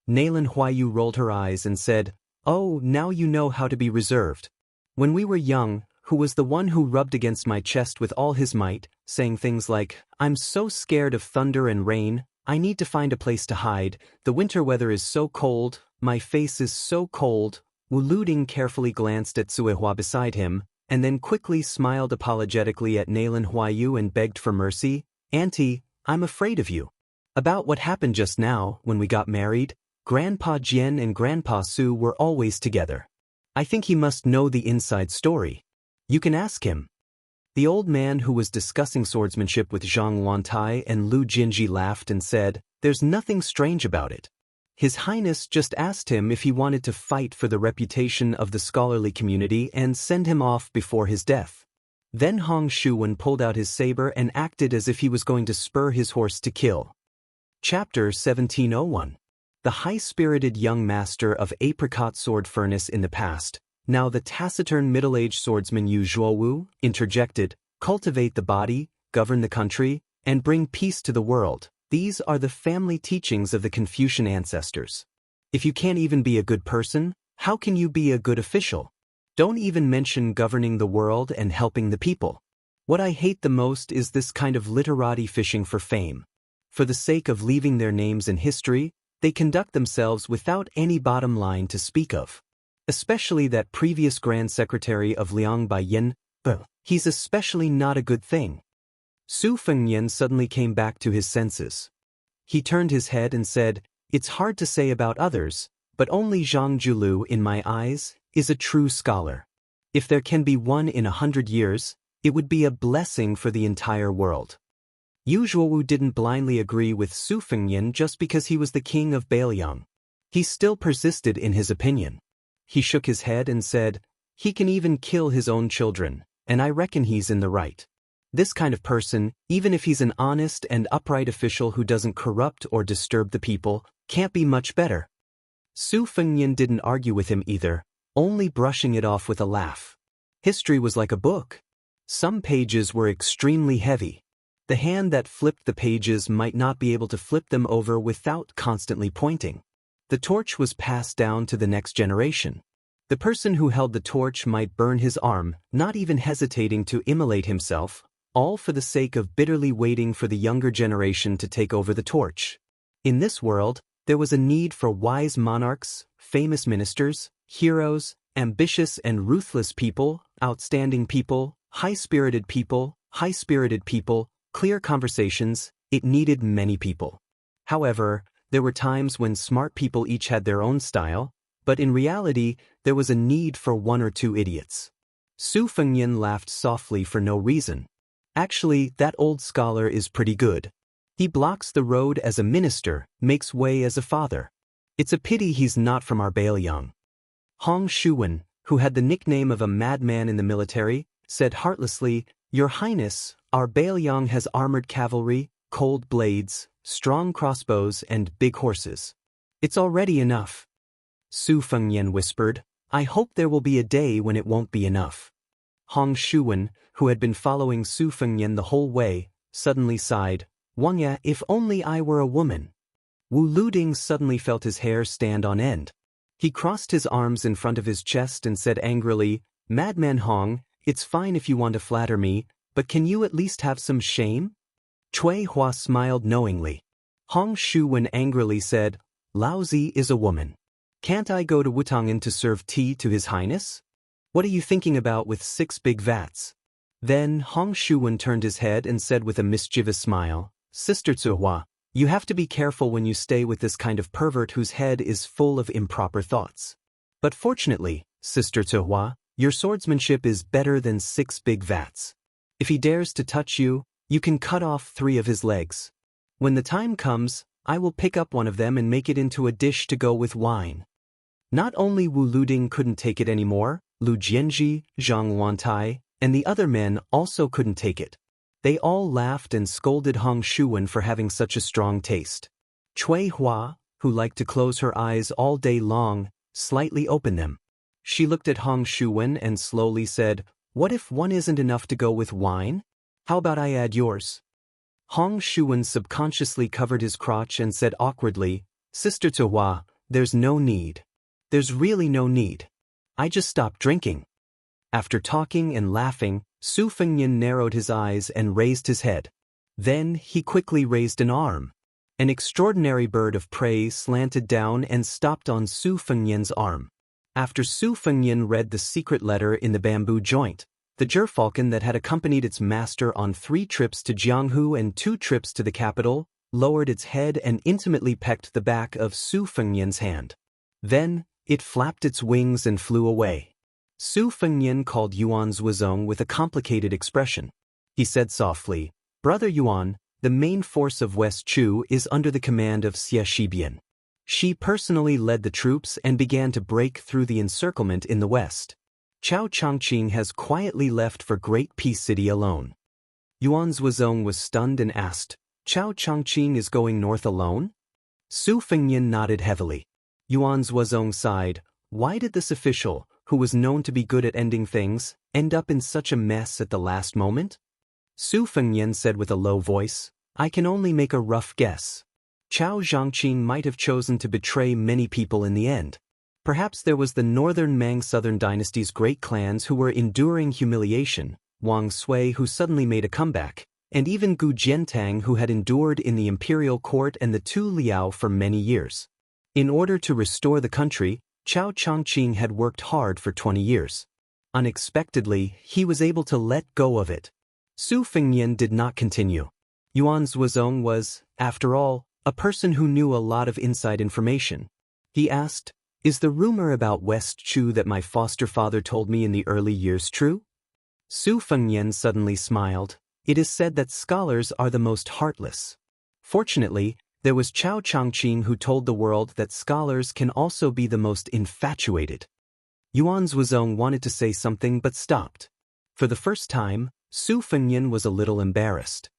Nailan Huayu rolled her eyes and said, "Oh, now you know how to be reserved. When we were young, who was the one who rubbed against my chest with all his might, saying things like, 'I'm so scared of thunder and rain, I need to find a place to hide, the winter weather is so cold, my face is so cold.'" Wu Luding carefully glanced at Suehua beside him, and then quickly smiled apologetically at Nailan Huayu and begged for mercy, "Auntie, I'm afraid of you. About what happened just now, when we got married, Grandpa Jian and Grandpa Su were always together. I think he must know the inside story. You can ask him." The old man who was discussing swordsmanship with Zhang Wantai and Lu Jinji laughed and said, "There's nothing strange about it. His Highness just asked him if he wanted to fight for the reputation of the scholarly community and send him off before his death." Then Hong Shuwen pulled out his saber and acted as if he was going to spur his horse to kill. Chapter 1701. The high-spirited young master of Apricot Sword Furnace in the past, now the taciturn middle-aged swordsman Yu Zhuowu, interjected, "Cultivate the body, govern the country, and bring peace to the world. These are the family teachings of the Confucian ancestors. If you can't even be a good person, how can you be a good official? Don't even mention governing the world and helping the people. What I hate the most is this kind of literati fishing for fame. For the sake of leaving their names in history, they conduct themselves without any bottom line to speak of. Especially that previous Grand Secretary of Liang Baiyin, he's especially not a good thing. Su Fengnian suddenly came back to his senses. He turned his head and said, "It's hard to say about others, but only Zhang Julu, in my eyes, is a true scholar. If there can be one in 100 years, it would be a blessing for the entire world." Wu didn't blindly agree with Su Fengnian just because he was the king of Bailiang. He still persisted in his opinion. He shook his head and said, "He can even kill his own children, and I reckon he's in the right. This kind of person, even if he's an honest and upright official who doesn't corrupt or disturb the people, can't be much better." Su Fengnian didn't argue with him either, only brushing it off with a laugh. History was like a book. Some pages were extremely heavy. The hand that flipped the pages might not be able to flip them over without constantly pointing. The torch was passed down to the next generation. The person who held the torch might burn his arm, not even hesitating to immolate himself, all for the sake of bitterly waiting for the younger generation to take over the torch. In this world, there was a need for wise monarchs, famous ministers, heroes, ambitious and ruthless people, outstanding people, high-spirited people, clear conversations. It needed many people. However, there were times when smart people each had their own style, but in reality, there was a need for one or two idiots. Su Fengnian laughed softly for no reason. Actually, that old scholar is pretty good. He blocks the road as a minister, makes way as a father. It's a pity he's not from our Bailiang. Hong Shuwen, who had the nickname of a madman in the military, said heartlessly, "Your Highness, our Bailiang has armored cavalry, cold blades, strong crossbows, and big horses. It's already enough." Su Fengnian whispered, "I hope there will be a day when it won't be enough." Hong Shuwen, who had been following Su Fengnian the whole way, suddenly sighed, "Wuxia, if only I were a woman." Wu Luding suddenly felt his hair stand on end. He crossed his arms in front of his chest and said angrily, "Madman Hong, it's fine if you want to flatter me, but can you at least have some shame?" Cui Hua smiled knowingly. Hong Shuwen angrily said, "Laozi is a woman. Can't I go to Wutangan to serve tea to His Highness? What are you thinking about with 6 big vats?" Then Hong Shuwen turned his head and said with a mischievous smile, "Sister Tsuhua, you have to be careful when you stay with this kind of pervert whose head is full of improper thoughts. But fortunately, Sister Tsuhua, your swordsmanship is better than 6 big vats. If he dares to touch you, you can cut off 3 of his legs. When the time comes, I will pick up one of them and make it into a dish to go with wine." Not only Wu Luding couldn't take it anymore, Lu Jianji, Zhang Wantai, and the other men also couldn't take it. They all laughed and scolded Hong Shuwen for having such a strong taste. Cui Hua, who liked to close her eyes all day long, slightly opened them. She looked at Hong Shuwen and slowly said, "What if one isn't enough to go with wine? How about I add yours?" Hong Shuwen subconsciously covered his crotch and said awkwardly, "Sister Tsuhua, there's no need. There's really no need. I just stopped drinking." After talking and laughing, Su Fengnian narrowed his eyes and raised his head. Then he quickly raised an arm. An extraordinary bird of prey slanted down and stopped on Su Fengnian's arm. After Su Fengnian read the secret letter in the bamboo joint, the gerfalcon that had accompanied its master on 3 trips to Jianghu and 2 trips to the capital, lowered its head and intimately pecked the back of Su Fengnian's hand. Then, it flapped its wings and flew away. Su Fengnian called Yuan Zhuozong with a complicated expression. He said softly, "Brother Yuan, the main force of West Chu is under the command of Xie Shibian. She personally led the troops and began to break through the encirclement in the west. Chao Changqing has quietly left for Great Peace City alone." Yuan Zhuozong was stunned and asked, "Chao Changqing is going north alone?" Su Fengnian nodded heavily. Yuan Zhuozong sighed, "Why did this official, who was known to be good at ending things, end up in such a mess at the last moment?" Su Fengnian said with a low voice, I can only make a rough guess. Chao Zhangqing might have chosen to betray many people in the end. Perhaps there was the northern Mang Southern dynasty's great clans who were enduring humiliation, Wang Sui who suddenly made a comeback, and even Gu Jiantang who had endured in the imperial court and the Tu Liao for many years. In order to restore the country, Chao Changqing had worked hard for 20 years. Unexpectedly, he was able to let go of it. Su Fengnian did not continue. Yuan Zhuozong was, after all, a person who knew a lot of inside information. He asked, "Is the rumor about West Chu that my foster father told me in the early years true?" Su Fengnian suddenly smiled. It is said that scholars are the most heartless. Fortunately, there was Chao Changqing who told the world that scholars can also be the most infatuated. Yuan Zhuozong wanted to say something but stopped. For the first time, Su Fengnian was a little embarrassed.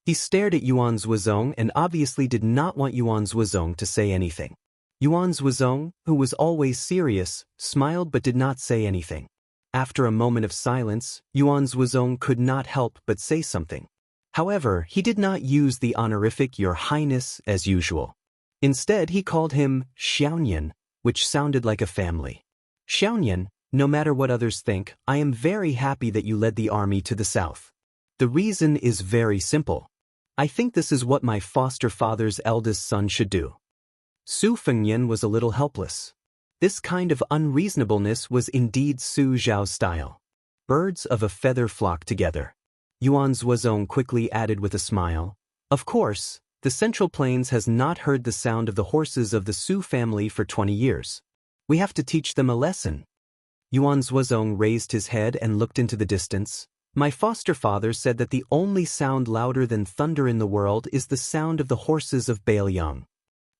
He stared at Yuan Zhuozong and obviously did not want Yuan Zhuozong to say anything. Yuan Zhuozong, who was always serious, smiled but did not say anything. After a moment of silence, Yuan Zhuozong could not help but say something. However, he did not use the honorific Your Highness as usual. Instead, he called him Xianxia, which sounded like a family. Xianxia, no matter what others think, I am very happy that you led the army to the south. The reason is very simple. I think this is what my foster father's eldest son should do. Su Fengnian was a little helpless. This kind of unreasonableness was indeed Su Zhao's style. Birds of a feather flock together. Yuan Zhuozong quickly added with a smile, "Of course, the Central Plains has not heard the sound of the horses of the Su family for 20 years. We have to teach them a lesson." Yuan Zhuozong raised his head and looked into the distance. My foster father said that the only sound louder than thunder in the world is the sound of the horses of Bailiang.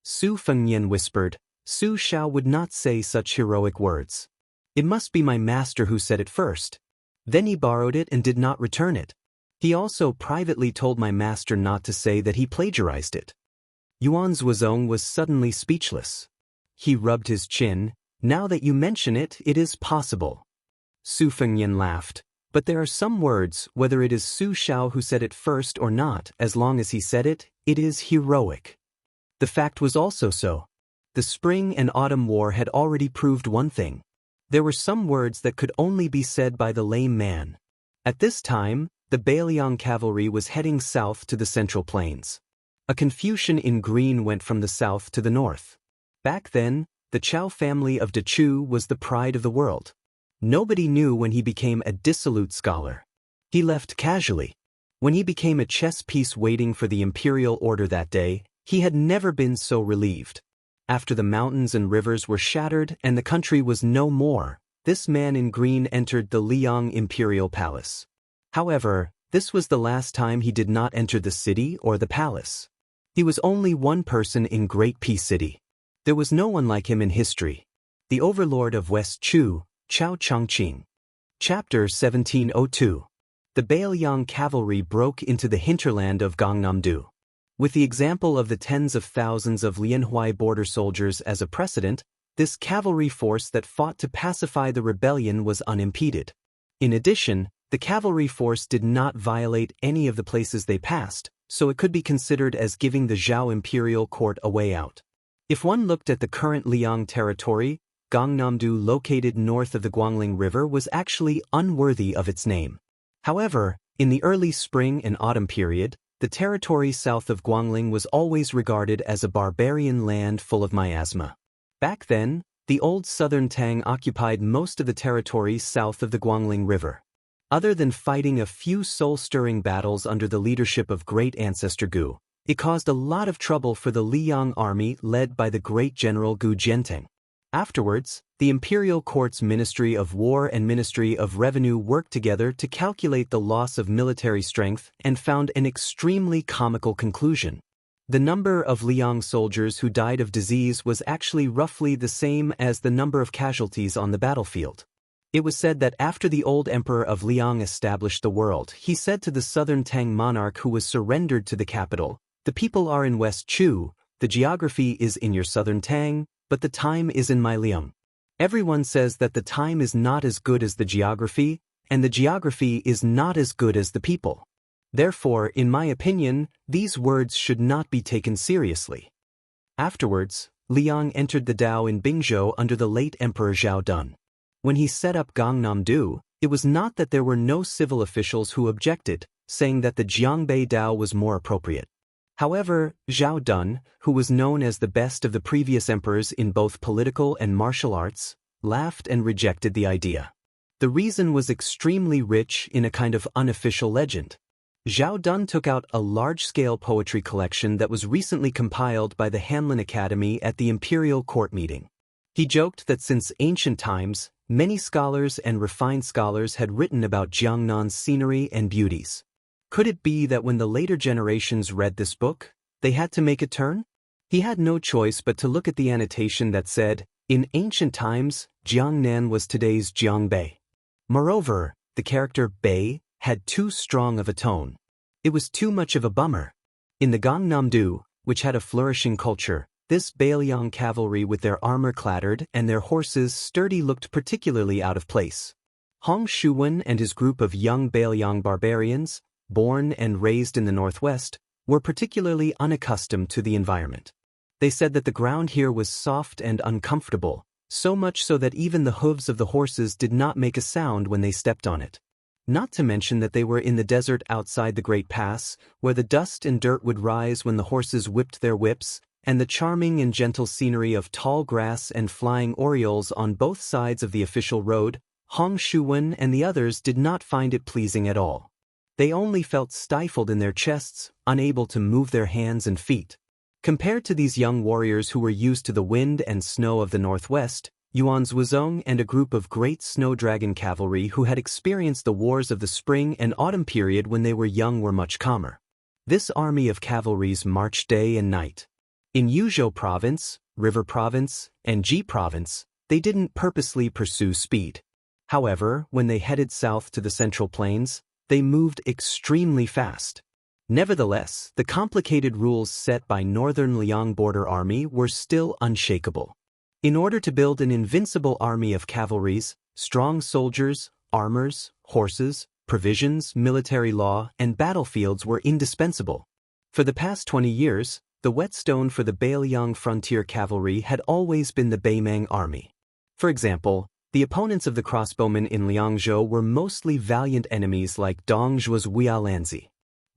Su Fengnian whispered, Su Xiao would not say such heroic words. It must be my master who said it first. Then he borrowed it and did not return it. He also privately told my master not to say that he plagiarized it. Yuan Zhuozong was suddenly speechless. He rubbed his chin. Now that you mention it, it is possible. Su Fengnian laughed. But there are some words, whether it is Su Xiao who said it first or not, as long as he said it, it is heroic. The fact was also so. The Spring and Autumn War had already proved one thing. There were some words that could only be said by the lame man. At this time, the Bailiang cavalry was heading south to the Central Plains. A Confucian in green went from the south to the north. Back then, the Chao family of Dechu was the pride of the world. Nobody knew when he became a dissolute scholar. He left casually. When he became a chess piece waiting for the imperial order that day, he had never been so relieved. After the mountains and rivers were shattered and the country was no more, this man in green entered the Liang imperial palace. However, this was the last time he did not enter the city or the palace. He was only one person in Great Peace City. There was no one like him in history. The overlord of West Chu, Chao Changqing. Chapter 1702. The Bailiang cavalry broke into the hinterland of Gangnam-do. With the example of the tens of thousands of Lianhuai border soldiers as a precedent, this cavalry force that fought to pacify the rebellion was unimpeded. In addition, the cavalry force did not violate any of the places they passed, so it could be considered as giving the Zhao imperial court a way out. If one looked at the current Liang territory, Gangnam-do located north of the Guangling River was actually unworthy of its name. However, in the early spring and autumn period, the territory south of Guangling was always regarded as a barbarian land full of miasma. Back then, the old southern Tang occupied most of the territory south of the Guangling River. Other than fighting a few soul-stirring battles under the leadership of great ancestor Gu, it caused a lot of trouble for the Liang army led by the great general Gu Jiantang. Afterwards, the imperial court's Ministry of War and Ministry of Revenue worked together to calculate the loss of military strength and found an extremely comical conclusion. The number of Liang soldiers who died of disease was actually roughly the same as the number of casualties on the battlefield. It was said that after the old emperor of Liang established the world, he said to the southern Tang monarch who was surrendered to the capital, "The people are in West Chu, the geography is in your southern Tang, but the time is in my Liang. Everyone says that the time is not as good as the geography, and the geography is not as good as the people. Therefore, in my opinion, these words should not be taken seriously. Afterwards, Liang entered the Dao in Bingzhou under the late Emperor Zhao Dun. When he set up Gangnam-do, it was not that there were no civil officials who objected, saying that the Jiangbei Dao was more appropriate. However, Zhao Dun, who was known as the best of the previous emperors in both political and martial arts, laughed and rejected the idea. The reason was extremely rich in a kind of unofficial legend. Zhao Dun took out a large-scale poetry collection that was recently compiled by the Hanlin Academy at the imperial court meeting. He joked that since ancient times, many scholars and refined scholars had written about Jiangnan's scenery and beauties. Could it be that when the later generations read this book, they had to make a turn? He had no choice but to look at the annotation that said, "In ancient times, Jiangnan was today's Jiangbei." Moreover, the character Bei had too strong of a tone. It was too much of a bummer. In the Gangnam-do, which had a flourishing culture, this Beiliang cavalry with their armor clattered and their horses sturdy looked particularly out of place. Hong Shuwen and his group of young Beiliang barbarians, born and raised in the northwest, were particularly unaccustomed to the environment. They said that the ground here was soft and uncomfortable, so much so that even the hooves of the horses did not make a sound when they stepped on it. Not to mention that they were in the desert outside the Great Pass, where the dust and dirt would rise when the horses whipped their whips, and the charming and gentle scenery of tall grass and flying orioles on both sides of the official road, Hong Shuwen and the others did not find it pleasing at all. They only felt stifled in their chests, unable to move their hands and feet. Compared to these young warriors who were used to the wind and snow of the northwest, Yuan Zhuozong and a group of great snow dragon cavalry who had experienced the wars of the spring and autumn period when they were young were much calmer. This army of cavalries marched day and night. In Yuzhou Province, River Province, and Ji Province, they didn't purposely pursue speed. However, when they headed south to the Central Plains, they moved extremely fast. Nevertheless, the complicated rules set by Northern Liang Border Army were still unshakable. In order to build an invincible army of cavalries, strong soldiers, armors, horses, provisions, military law, and battlefields were indispensable. For the past 20 years, the whetstone for the Beiliang frontier cavalry had always been the Beimang army. For example, the opponents of the crossbowmen in Liangzhou were mostly valiant enemies like Dongzhuo's Wuyalanzi.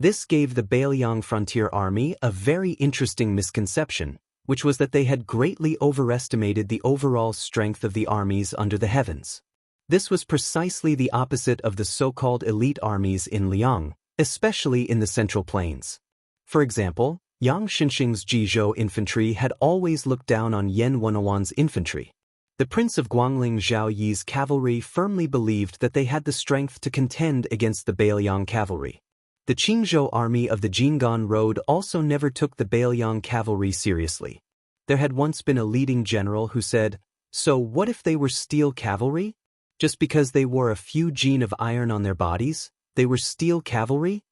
This gave the Beiliang frontier army a very interesting misconception, which was that they had greatly overestimated the overall strength of the armies under the heavens. This was precisely the opposite of the so-called elite armies in Liang, especially in the Central Plains. For example, Yang Xinxing's Jizhou infantry had always looked down on Yan Wenwan's infantry. The Prince of Guangling Zhao Yi's cavalry firmly believed that they had the strength to contend against the Beiliang cavalry. The Qingzhou army of the Jinggan Road also never took the Beiliang cavalry seriously. There had once been a leading general who said, "So what if they were steel cavalry? Just because they wore a few gene of iron on their bodies, they were steel cavalry?"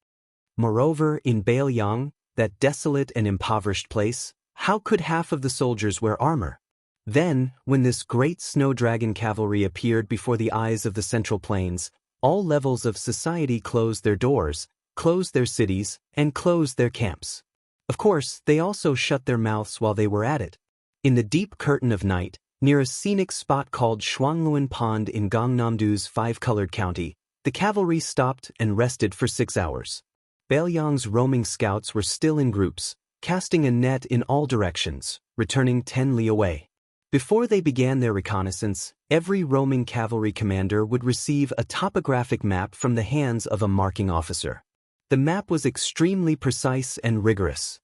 Moreover, in Beiliang, that desolate and impoverished place, how could half of the soldiers wear armor? Then, when this great snow dragon cavalry appeared before the eyes of the Central Plains, all levels of society closed their doors, closed their cities, and closed their camps. Of course, they also shut their mouths while they were at it. In the deep curtain of night, near a scenic spot called Shuangluan Pond in Gangnam-do's five-colored county, the cavalry stopped and rested for 6 hours. Beiliang's roaming scouts were still in groups, casting a net in all directions, returning 10 li away. Before they began their reconnaissance, every roaming cavalry commander would receive a topographic map from the hands of a marking officer. The map was extremely precise and rigorous.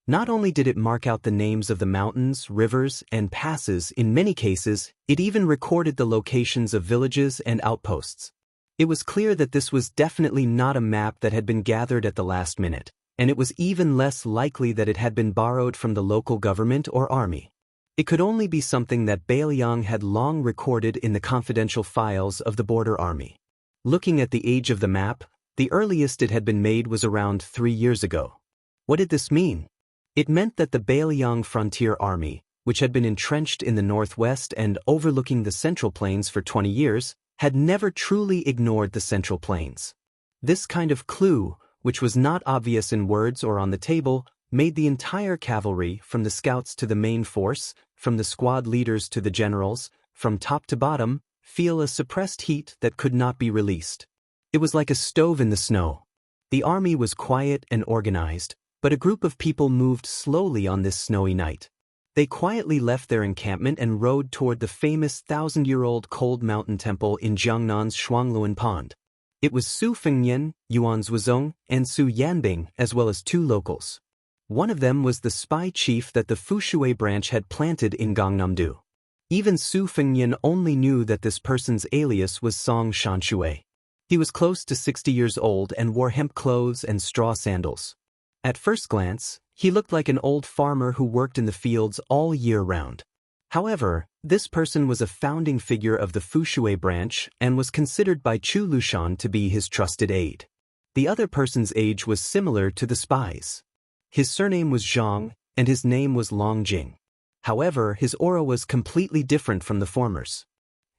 Not only did it mark out the names of the mountains, rivers, and passes, in many cases, it even recorded the locations of villages and outposts. It was clear that this was definitely not a map that had been gathered at the last minute, and it was even less likely that it had been borrowed from the local government or army. It could only be something that Beiliang had long recorded in the confidential files of the border army. Looking at the age of the map, the earliest it had been made was around 3 years ago. What did this mean? It meant that the Beiliang frontier army, which had been entrenched in the northwest and overlooking the Central Plains for 20 years, had never truly ignored the Central Plains. This kind of clue, which was not obvious in words or on the table, made the entire cavalry, from the scouts to the main force, from the squad leaders to the generals, from top to bottom, feel a suppressed heat that could not be released. It was like a stove in the snow. The army was quiet and organized, but a group of people moved slowly on this snowy night. They quietly left their encampment and rode toward the famous 1,000-year-old cold mountain temple in Jiangnan's Shuangluan Pond. It was Su Fengnian, Yuan Zhuozong, and Su Yanbing, as well as 2 locals. One of them was the spy chief that the Fushui branch had planted in Gangnam-do. Even Su Fengnian only knew that this person's alias was Song Shanshui. He was close to 60 years old and wore hemp clothes and straw sandals. At first glance, he looked like an old farmer who worked in the fields all year round. However, this person was a founding figure of the Fushui branch and was considered by Chu Lushan to be his trusted aide. The other person's age was similar to the spy's. His surname was Zhang, and his name was Longjing. However, his aura was completely different from the former's.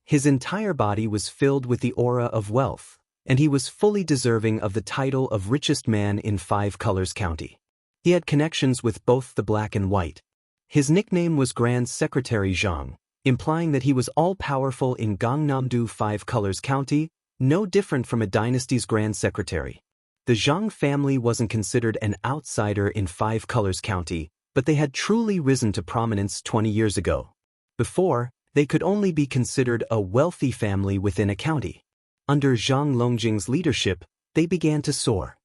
His entire body was filled with the aura of wealth, and he was fully deserving of the title of richest man in 5 Colors County. He had connections with both the black and white. His nickname was Grand Secretary Zhang, implying that he was all-powerful in Gangnam-do 5 Colors County, no different from a dynasty's Grand Secretary. The Zhang family wasn't considered an outsider in 5 Colors County, but they had truly risen to prominence 20 years ago. Before, they could only be considered a wealthy family within a county. Under Zhang Longjing's leadership, they began to soar.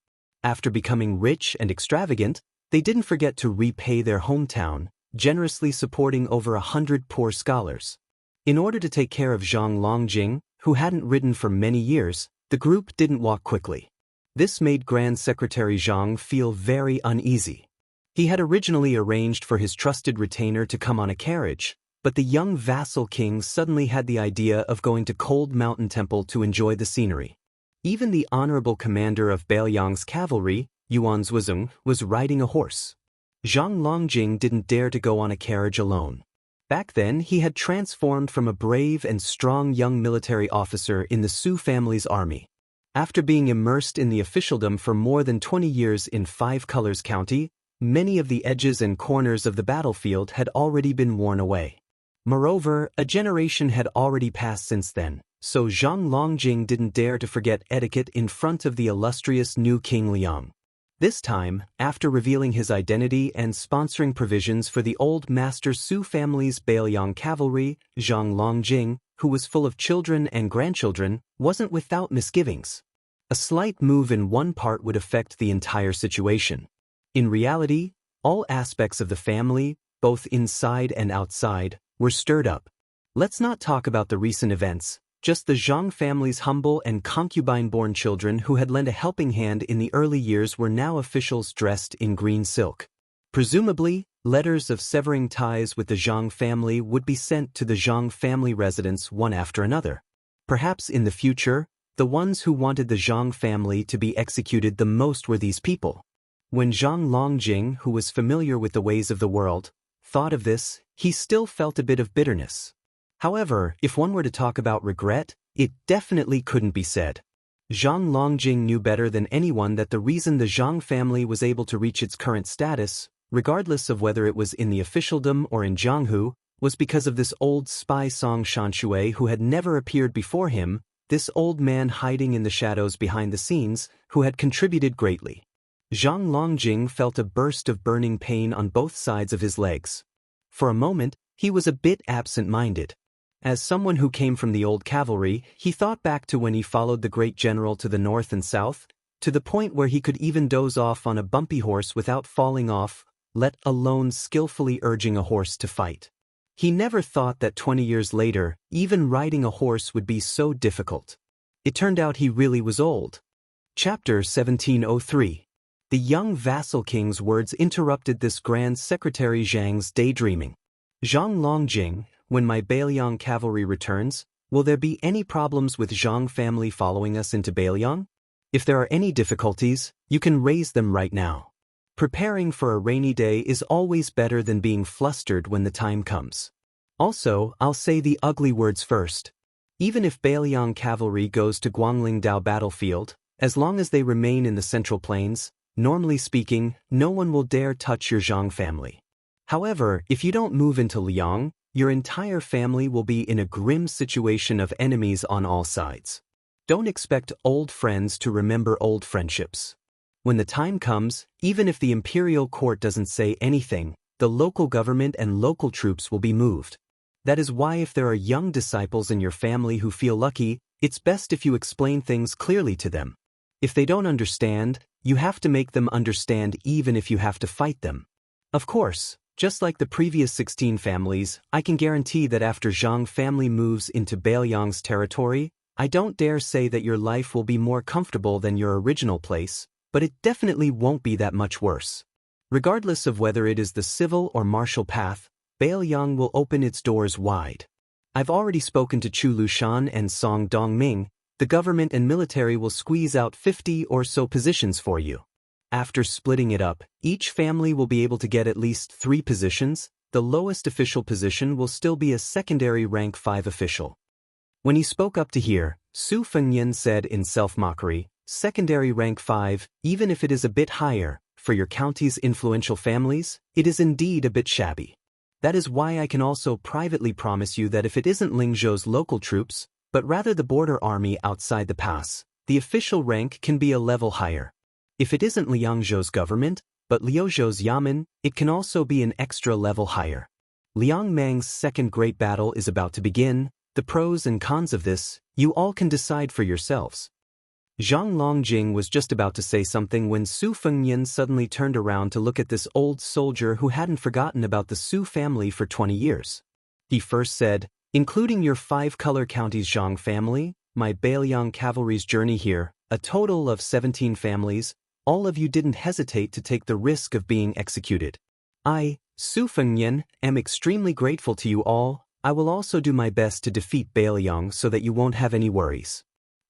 After becoming rich and extravagant, they didn't forget to repay their hometown, generously supporting over 100 poor scholars. In order to take care of Zhang Longjing, who hadn't ridden for many years, the group didn't walk quickly. This made Grand Secretary Zhang feel very uneasy. He had originally arranged for his trusted retainer to come on a carriage, but the young vassal king suddenly had the idea of going to Cold Mountain Temple to enjoy the scenery. Even the honorable commander of Bailiang's cavalry, Yuan Zhuozong, was riding a horse. Zhang Longjing didn't dare to go on a carriage alone. Back then, he had transformed from a brave and strong young military officer in the Su family's army. After being immersed in the officialdom for more than 20 years in 5 Colors County, many of the edges and corners of the battlefield had already been worn away. Moreover, a generation had already passed since then, so Zhang Longjing didn't dare to forget etiquette in front of the illustrious new King Liang. This time, after revealing his identity and sponsoring provisions for the old master Su family's Bailiang cavalry, Zhang Longjing, who was full of children and grandchildren, wasn't without misgivings. A slight move in one part would affect the entire situation. In reality, all aspects of the family, both inside and outside, were stirred up. Let's not talk about the recent events, just the Zhang family's humble and concubine-born children who had lent a helping hand in the early years were now officials dressed in green silk. Presumably, letters of severing ties with the Zhang family would be sent to the Zhang family residence one after another. Perhaps in the future, the ones who wanted the Zhang family to be executed the most were these people. When Zhang Longjing, who was familiar with the ways of the world, thought of this, he still felt a bit of bitterness. However, if one were to talk about regret, it definitely couldn't be said. Zhang Longjing knew better than anyone that the reason the Zhang family was able to reach its current status, regardless of whether it was in the officialdom or in Jianghu, was because of this old spy Song Shanshui who had never appeared before him, this old man hiding in the shadows behind the scenes, who had contributed greatly. Zhang Longjing felt a burst of burning pain on both sides of his legs. For a moment, he was a bit absent-minded. As someone who came from the old cavalry, he thought back to when he followed the great general to the north and south, to the point where he could even doze off on a bumpy horse without falling off, let alone skillfully urging a horse to fight. He never thought that 20 years later, even riding a horse would be so difficult. It turned out he really was old. Chapter 1703. The young vassal king's words interrupted this Grand Secretary Zhang's daydreaming. Zhang Longjing, when my Bailiang cavalry returns, will there be any problems with Zhang family following us into Bailiang? If there are any difficulties, you can raise them right now. Preparing for a rainy day is always better than being flustered when the time comes. Also, I'll say the ugly words first. Even if Bailiang cavalry goes to Guanglingdao battlefield, As long as they remain in the Central Plains, normally speaking, no one will dare touch your Zhang family. However, if you don't move into Liang, your entire family will be in a grim situation of enemies on all sides. Don't expect old friends to remember old friendships. When the time comes, even if the imperial court doesn't say anything, the local government and local troops will be moved. That is why if there are young disciples in your family who feel lucky, it's best if you explain things clearly to them. If they don't understand, you have to make them understand even if you have to fight them. Of course, just like the previous 16 families, I can guarantee that after Zhang family moves into Bailiang's territory, I don't dare say that your life will be more comfortable than your original place, but it definitely won't be that much worse. Regardless of whether it is the civil or martial path, Bailiang will open its doors wide. I've already spoken to Chu Lushan and Song Dongming. The government and military will squeeze out 50 or so positions for you. After splitting it up, each family will be able to get at least 3 positions. The lowest official position will still be a secondary rank 5 official. When he spoke up to hear, Su Fengyan said in self-mockery, secondary rank 5, even if it is a bit higher, for your county's influential families, it is indeed a bit shabby. That is why I can also privately promise you that if it isn't Lingzhou's local troops, but rather the border army outside the pass, the official rank can be a level higher. If it isn't Liangzhou's government, but Liuzhou's yamen, it can also be an extra level higher. Liang Mang's second great battle is about to begin. The pros and cons of this, you all can decide for yourselves. Zhang Longjing was just about to say something when Su Fengyan suddenly turned around to look at this old soldier who hadn't forgotten about the Su family for 20 years. He first said, including your 5-color counties Zhang family, my Bailiang cavalry's journey here, a total of 17 families, all of you didn't hesitate to take the risk of being executed. I, Su Fengyan, am extremely grateful to you all. I will also do my best to defeat Bailiang so that you won't have any worries.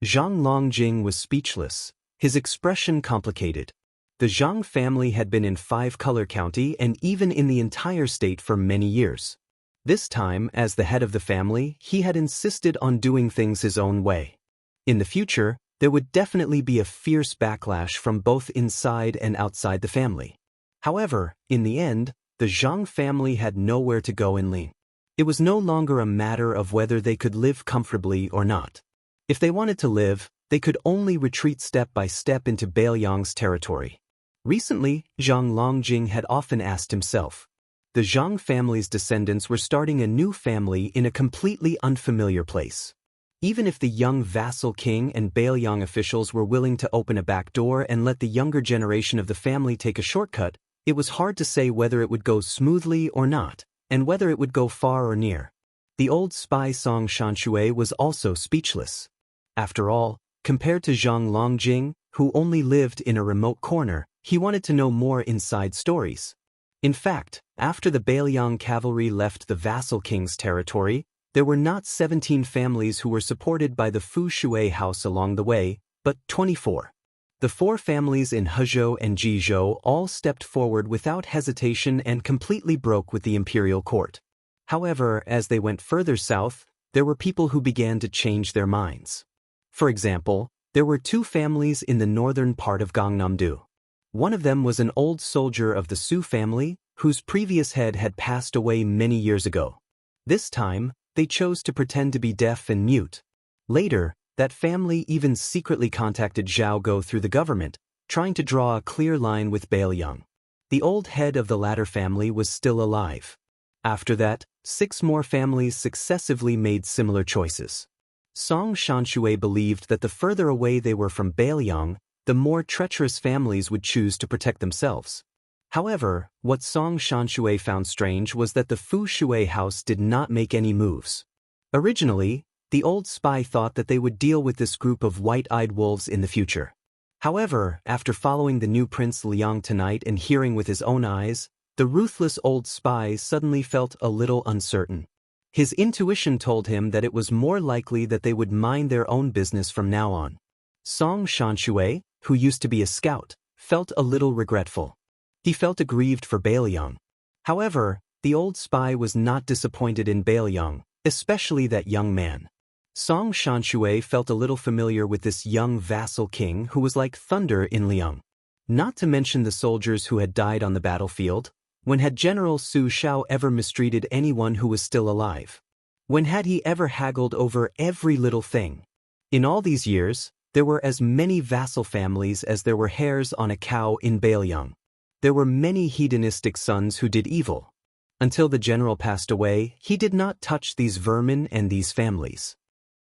Zhang Longjing was speechless, his expression complicated. The Zhang family had been in 5-color county and even in the entire state for many years. This time, as the head of the family, he had insisted on doing things his own way. In the future, there would definitely be a fierce backlash from both inside and outside the family. However, in the end, the Zhang family had nowhere to go in Ling. It was no longer a matter of whether they could live comfortably or not. If they wanted to live, they could only retreat step by step into Bailiang's territory. Recently, Zhang Longjing had often asked himself. The Zhang family's descendants were starting a new family in a completely unfamiliar place. Even if the young vassal king and Bailiang officials were willing to open a back door and let the younger generation of the family take a shortcut, it was hard to say whether it would go smoothly or not, and whether it would go far or near. The old spy Song Xianxia was also speechless. After all, compared to Zhang Longjing, who only lived in a remote corner, he wanted to know more inside stories. In fact, after the Bailiang cavalry left the vassal king's territory, there were not 17 families who were supported by the Fu Shui house along the way, but 24. The 4 families in Hezhou and Jizhou all stepped forward without hesitation and completely broke with the imperial court. However, as they went further south, there were people who began to change their minds. For example, there were 2 families in the northern part of Gangnam-do. One of them was an old soldier of the Su family, whose previous head had passed away many years ago. This time, they chose to pretend to be deaf and mute. Later, that family even secretly contacted Zhao Go through the government, trying to draw a clear line with Bailiang. The old head of the latter family was still alive. After that, 6 more families successively made similar choices. Song Xianxia believed that the further away they were from Bailiang, the more treacherous families would choose to protect themselves. However, what Song Xianxia found strange was that the Fu Shui house did not make any moves. Originally, the old spy thought that they would deal with this group of white-eyed wolves in the future. However, after following the new Prince Liang tonight and hearing with his own eyes, the ruthless old spy suddenly felt a little uncertain. His intuition told him that it was more likely that they would mind their own business from now on. Song Xianxia, who used to be a scout, felt a little regretful. He felt aggrieved for Bailiang. However, the old spy was not disappointed in Bailiang, especially that young man. Song Shanshui felt a little familiar with this young vassal king who was like thunder in Liang. Not to mention the soldiers who had died on the battlefield. When had General Su Shao ever mistreated anyone who was still alive? When had he ever haggled over every little thing? In all these years, there were as many vassal families as there were hairs on a cow in Bailiang. There were many hedonistic sons who did evil. Until the general passed away, he did not touch these vermin and these families.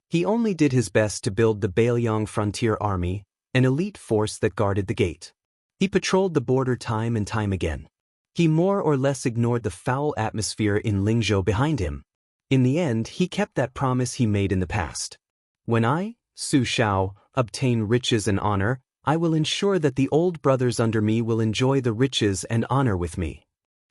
He only did his best to build the Bailiang Frontier Army, an elite force that guarded the gate. He patrolled the border time and time again. He more or less ignored the foul atmosphere in Lingzhou behind him. In the end, he kept that promise he made in the past. When I, Su Shao, obtain riches and honor, I will ensure that the old brothers under me will enjoy the riches and honor with me.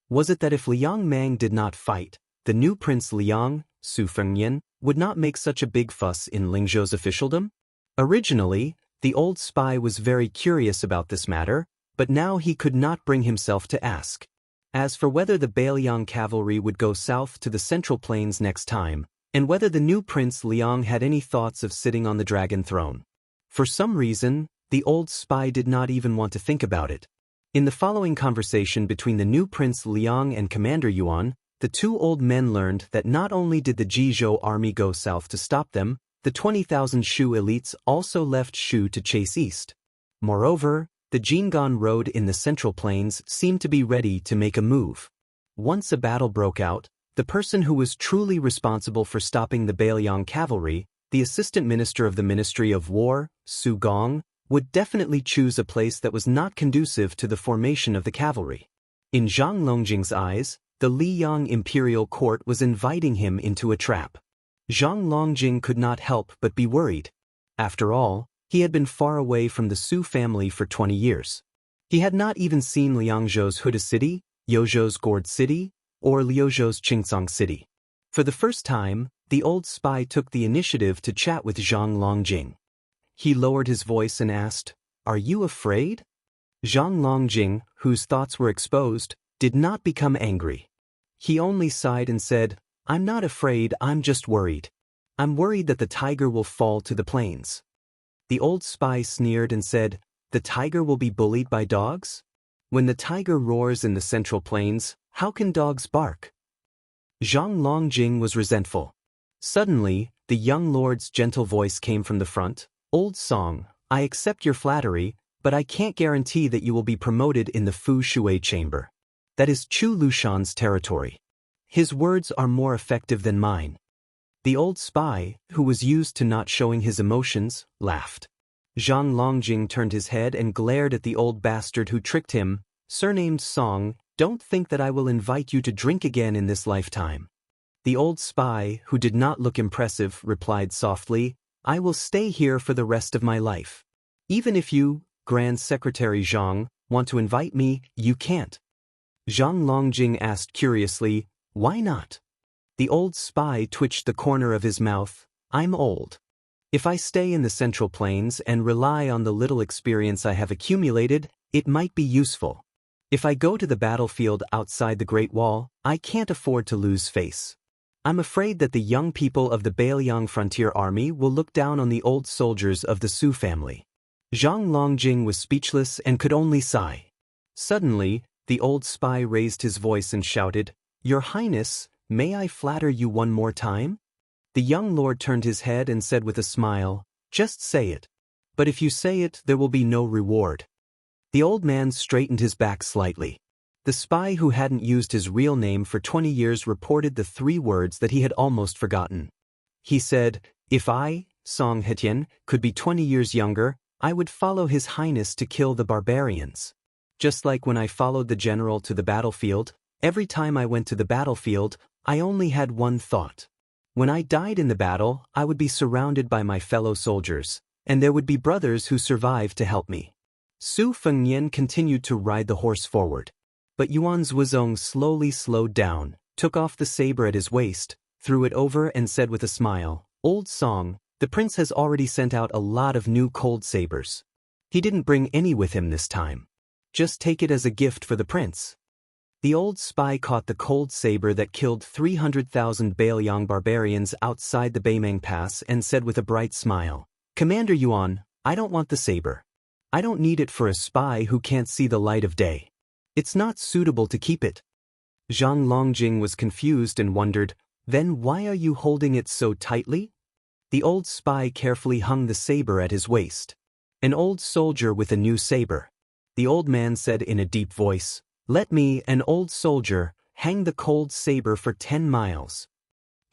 Was it that if Liang Mang did not fight, the new Prince Liang, Su Fengyan, would not make such a big fuss in Lingzhou's officialdom? Originally, the old spy was very curious about this matter, but now he could not bring himself to ask. As for whether the Bailiang cavalry would go south to the Central Plains next time, and whether the new Prince Liang had any thoughts of sitting on the dragon throne. For some reason, the old spy did not even want to think about it. In the following conversation between the new Prince Liang and Commander Yuan, the two old men learned that not only did the Jizhou army go south to stop them, the 20,000 Shu elites also left Shu to chase east. Moreover, the Jinggan road in the Central Plains seemed to be ready to make a move. Once a battle broke out, the person who was truly responsible for stopping the Bailiang cavalry, the Assistant Minister of the Ministry of War, Su Gong, would definitely choose a place that was not conducive to the formation of the cavalry. In Zhang Longjing's eyes, the Liyang imperial court was inviting him into a trap. Zhang Longjing could not help but be worried. After all, he had been far away from the Su family for 20 years. He had not even seen Liangzhou's Huda City, Yozhou's Gourd City, or Liuzhou's Qingcang City. For the first time, the old spy took the initiative to chat with Zhang Longjing. He lowered his voice and asked, "Are you afraid?" Zhang Longjing, whose thoughts were exposed, did not become angry. He only sighed and said, "I'm not afraid, I'm just worried. I'm worried that the tiger will fall to the plains." The old spy sneered and said, "The tiger will be bullied by dogs? When the tiger roars in the Central Plains, how can dogs bark?" Zhang Longjing was resentful. Suddenly, the young lord's gentle voice came from the front. "Old Song, I accept your flattery, but I can't guarantee that you will be promoted in the Fu Shui chamber. That is Chu Lushan's territory. His words are more effective than mine." The old spy, who was used to not showing his emotions, laughed. Zhang Longjing turned his head and glared at the old bastard who tricked him. "Surnamed Song, don't think that I will invite you to drink again in this lifetime." The old spy, who did not look impressive, replied softly, "I will stay here for the rest of my life. Even if you, Grand Secretary Zhang, want to invite me, you can't." Zhang Longjing asked curiously, "Why not?" The old spy twitched the corner of his mouth. "I'm old. If I stay in the Central Plains and rely on the little experience I have accumulated, it might be useful. If I go to the battlefield outside the Great Wall, I can't afford to lose face. I'm afraid that the young people of the Bailiang Frontier Army will look down on the old soldiers of the Su family." Zhang Longjing was speechless and could only sigh. Suddenly, the old spy raised his voice and shouted, "Your Highness, may I flatter you one more time?" The young lord turned his head and said with a smile, "Just say it. But if you say it, there will be no reward." The old man straightened his back slightly. The spy who hadn't used his real name for 20 years reported the 3 words that he had almost forgotten. He said, "If I, Song Hetien, could be 20 years younger, I would follow His Highness to kill the barbarians. Just like when I followed the general to the battlefield, every time I went to the battlefield, I only had one thought. When I died in the battle, I would be surrounded by my fellow soldiers, and there would be brothers who survived to help me." Su Fengyan continued to ride the horse forward. But Yuan Zhuozong slowly slowed down, took off the saber at his waist, threw it over and said with a smile, "Old Song, the prince has already sent out a lot of new cold sabers. He didn't bring any with him this time. Just take it as a gift for the prince." The old spy caught the cold saber that killed 300,000 Bailiang barbarians outside the Beimeng Pass and said with a bright smile, "Commander Yuan, I don't want the saber. I don't need it for a spy who can't see the light of day. It's not suitable to keep it." Zhang Longjing was confused and wondered, "Then why are you holding it so tightly?" The old spy carefully hung the saber at his waist. "An old soldier with a new saber." The old man said in a deep voice, "Let me, an old soldier, hang the cold saber for 10 miles.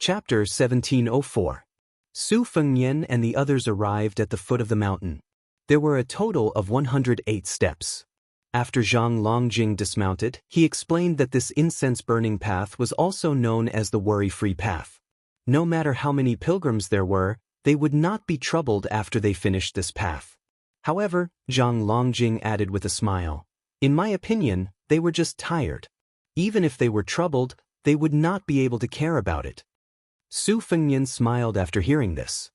Chapter 1704. Su Fengnian and the others arrived at the foot of the mountain. There were a total of 108 steps. After Zhang Longjing dismounted, he explained that this incense-burning path was also known as the worry-free path. No matter how many pilgrims there were, they would not be troubled after they finished this path. However, Zhang Longjing added with a smile, "In my opinion, they were just tired. Even if they were troubled, they would not be able to care about it." Su Fengnian smiled after hearing this.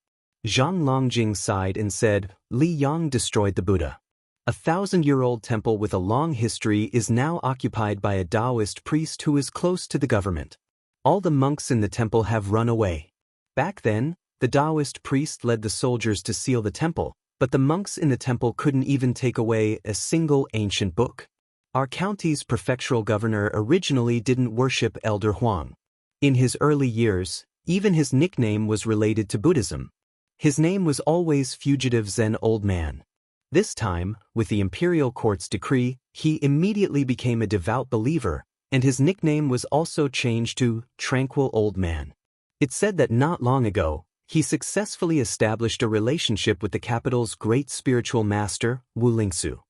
Zhang Longjing sighed and said, "Li Yang destroyed the Buddha. A 1,000-year-old temple with a long history is now occupied by a Taoist priest who is close to the government. All the monks in the temple have run away. Back then, the Taoist priest led the soldiers to seal the temple, but the monks in the temple couldn't even take away a single ancient book. Our county's prefectural governor originally didn't worship Elder Huang. In his early years, even his nickname was related to Buddhism. His name was always Fugitive Zen Old Man. This time, with the imperial court's decree, he immediately became a devout believer, and his nickname was also changed to Tranquil Old Man. It's said that not long ago, he successfully established a relationship with the capital's great spiritual master, Wu Lingsu.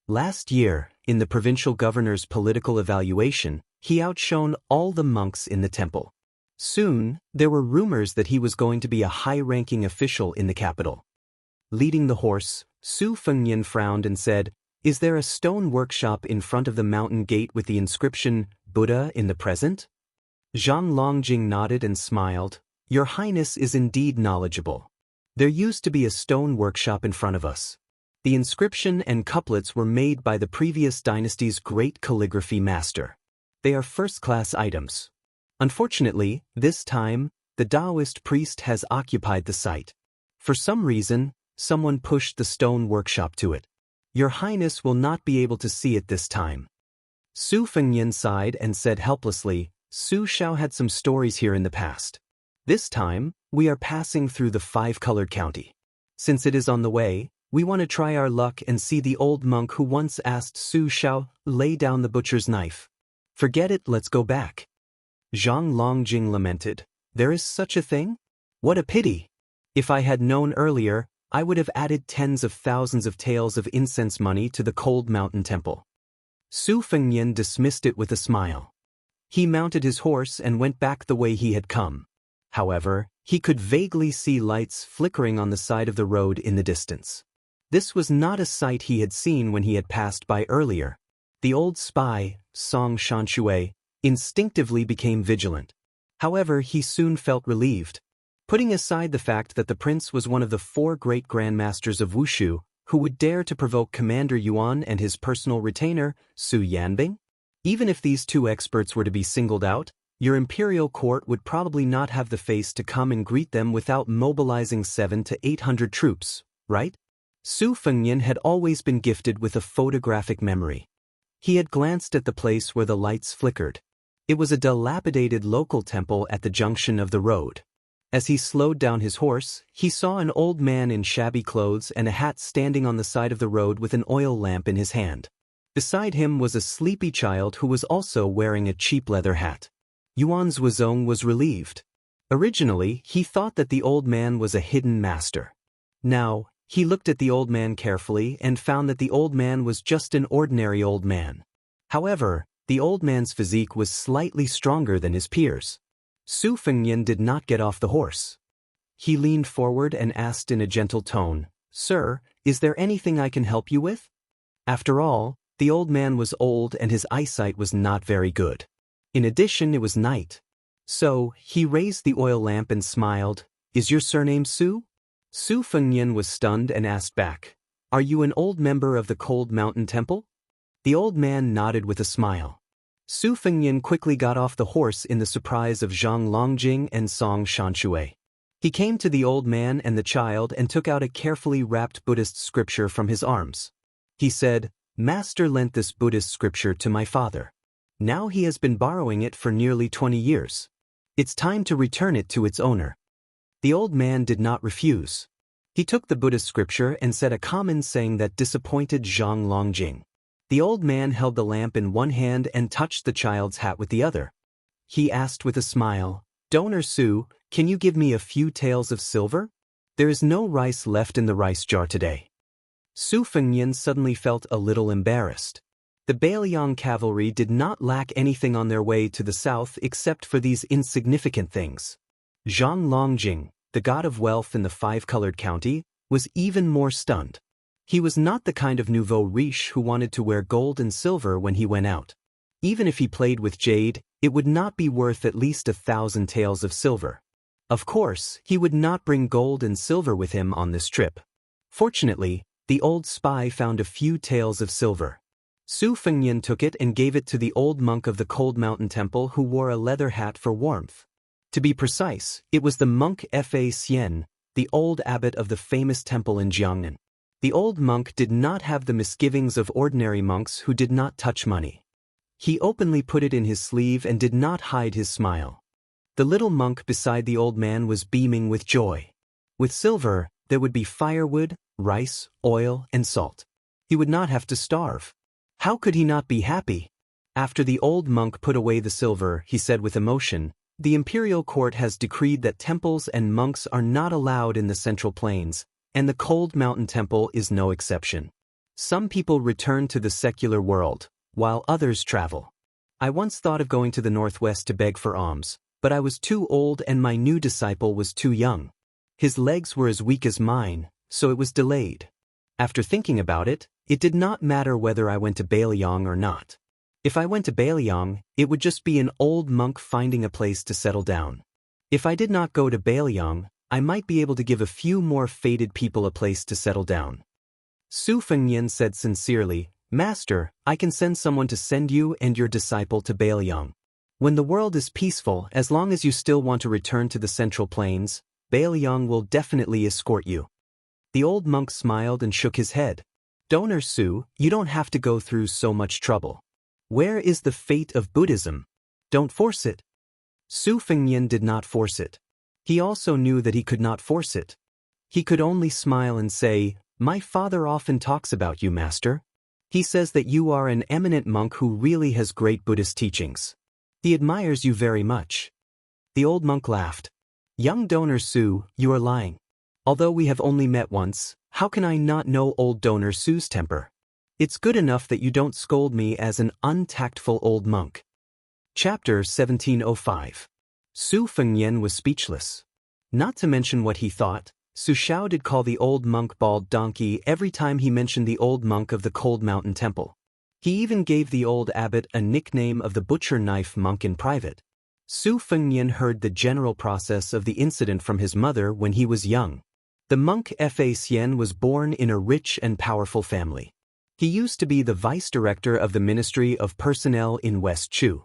Last year, in the provincial governor's political evaluation, he outshone all the monks in the temple. Soon, there were rumors that he was going to be a high-ranking official in the capital. Leading the horse, Su Fengnian frowned and said, "Is there a stone workshop in front of the mountain gate with the inscription, Buddha in the present?" Zhang Longjing nodded and smiled, "Your Highness is indeed knowledgeable. There used to be a stone workshop in front of us. The inscription and couplets were made by the previous dynasty's great calligraphy master. They are first-class items. Unfortunately, this time, the Taoist priest has occupied the site. For some reason, someone pushed the stone workshop to it. Your Highness will not be able to see it this time." Su Fengnian sighed and said helplessly, "Su Shao had some stories here in the past. This time, we are passing through the five-colored county. Since it is on the way, we want to try our luck and see the old monk who once asked Su Shao, lay down the butcher's knife. Forget it, let's go back." Zhang Longjing lamented, "There is such a thing? What a pity! If I had known earlier, I would have added tens of thousands of taels of incense money to the Cold Mountain Temple." Su Fengnian dismissed it with a smile. He mounted his horse and went back the way he had come. However, he could vaguely see lights flickering on the side of the road in the distance. This was not a sight he had seen when he had passed by earlier. The old spy, Song Shanshui, instinctively became vigilant. However, he soon felt relieved. Putting aside the fact that the prince was one of the 4 great grandmasters of Wushu, who would dare to provoke Commander Yuan and his personal retainer, Su Yanbing? Even if these 2 experts were to be singled out, your imperial court would probably not have the face to come and greet them without mobilizing 700 to 800 troops, right? Su Fengnian had always been gifted with a photographic memory. He had glanced at the place where the lights flickered. It was a dilapidated local temple at the junction of the road. As he slowed down his horse, he saw an old man in shabby clothes and a hat standing on the side of the road with an oil lamp in his hand. Beside him was a sleepy child who was also wearing a cheap leather hat. Yuan Zhuozong was relieved. Originally, he thought that the old man was a hidden master. Now, he looked at the old man carefully and found that the old man was just an ordinary old man. However, the old man's physique was slightly stronger than his peers. Su Fengnian did not get off the horse. He leaned forward and asked in a gentle tone, "Sir, is there anything I can help you with?" After all, the old man was old and his eyesight was not very good. In addition, it was night. So, he raised the oil lamp and smiled, "Is your surname Su?" Su Fengnian was stunned and asked back, "Are you an old member of the Cold Mountain Temple?" The old man nodded with a smile. Su Fengnian quickly got off the horse in the surprise of Zhang Longjing and Song Shanshui. He came to the old man and the child and took out a carefully wrapped Buddhist scripture from his arms. He said, "Master lent this Buddhist scripture to my father. Now he has been borrowing it for nearly 20 years. It's time to return it to its owner." The old man did not refuse. He took the Buddhist scripture and said a common saying that disappointed Zhang Longjing. The old man held the lamp in one hand and touched the child's hat with the other. He asked with a smile, "Donor Su, can you give me a few taels of silver? There is no rice left in the rice jar today." Su Fengnian suddenly felt a little embarrassed. The Bailiang cavalry did not lack anything on their way to the south except for these insignificant things. Zhang Longjing, the god of wealth in the five-colored county, was even more stunned. He was not the kind of nouveau riche who wanted to wear gold and silver when he went out. Even if he played with jade, it would not be worth at least 1,000 taels of silver. Of course, he would not bring gold and silver with him on this trip. Fortunately, the old spy found a few taels of silver. Su Fengnian took it and gave it to the old monk of the Cold Mountain Temple who wore a leather hat for warmth. To be precise, it was the monk Fa Xian, the old abbot of the famous temple in Jiangnan. The old monk did not have the misgivings of ordinary monks who did not touch money. He openly put it in his sleeve and did not hide his smile. The little monk beside the old man was beaming with joy. With silver, there would be firewood, rice, oil, and salt. He would not have to starve. How could he not be happy? After the old monk put away the silver, he said with emotion, "The imperial court has decreed that temples and monks are not allowed in the Central Plains, and the Cold Mountain Temple is no exception. Some people return to the secular world, while others travel. I once thought of going to the northwest to beg for alms, but I was too old and my new disciple was too young. His legs were as weak as mine, so it was delayed. After thinking about it, it did not matter whether I went to Bailiang or not. If I went to Bailiang, it would just be an old monk finding a place to settle down. If I did not go to Bailiang, I might be able to give a few more faded people a place to settle down." Su Fengnian said sincerely, "Master, I can send someone to send you and your disciple to Bailiang. When the world is peaceful, as long as you still want to return to the Central Plains, Bailiang will definitely escort you." The old monk smiled and shook his head. "Donor Su, you don't have to go through so much trouble. Where is the fate of Buddhism? Don't force it." Su Fengnian did not force it. He also knew that he could not force it. He could only smile and say, "My father often talks about you, Master. He says that you are an eminent monk who really has great Buddhist teachings. He admires you very much." The old monk laughed. "Young Donor Su, you are lying. Although we have only met once, how can I not know old Donor Su's temper? It's good enough that you don't scold me as an untactful old monk." Chapter 1705. Su Fengnian was speechless. Not to mention what he thought, Su Shao did call the old monk bald donkey every time he mentioned the old monk of the Cold Mountain Temple. He even gave the old abbot a nickname of the butcher knife monk in private. Su Fengnian heard the general process of the incident from his mother when he was young. The monk Fa Xian was born in a rich and powerful family. He used to be the vice director of the Ministry of Personnel in West Chu.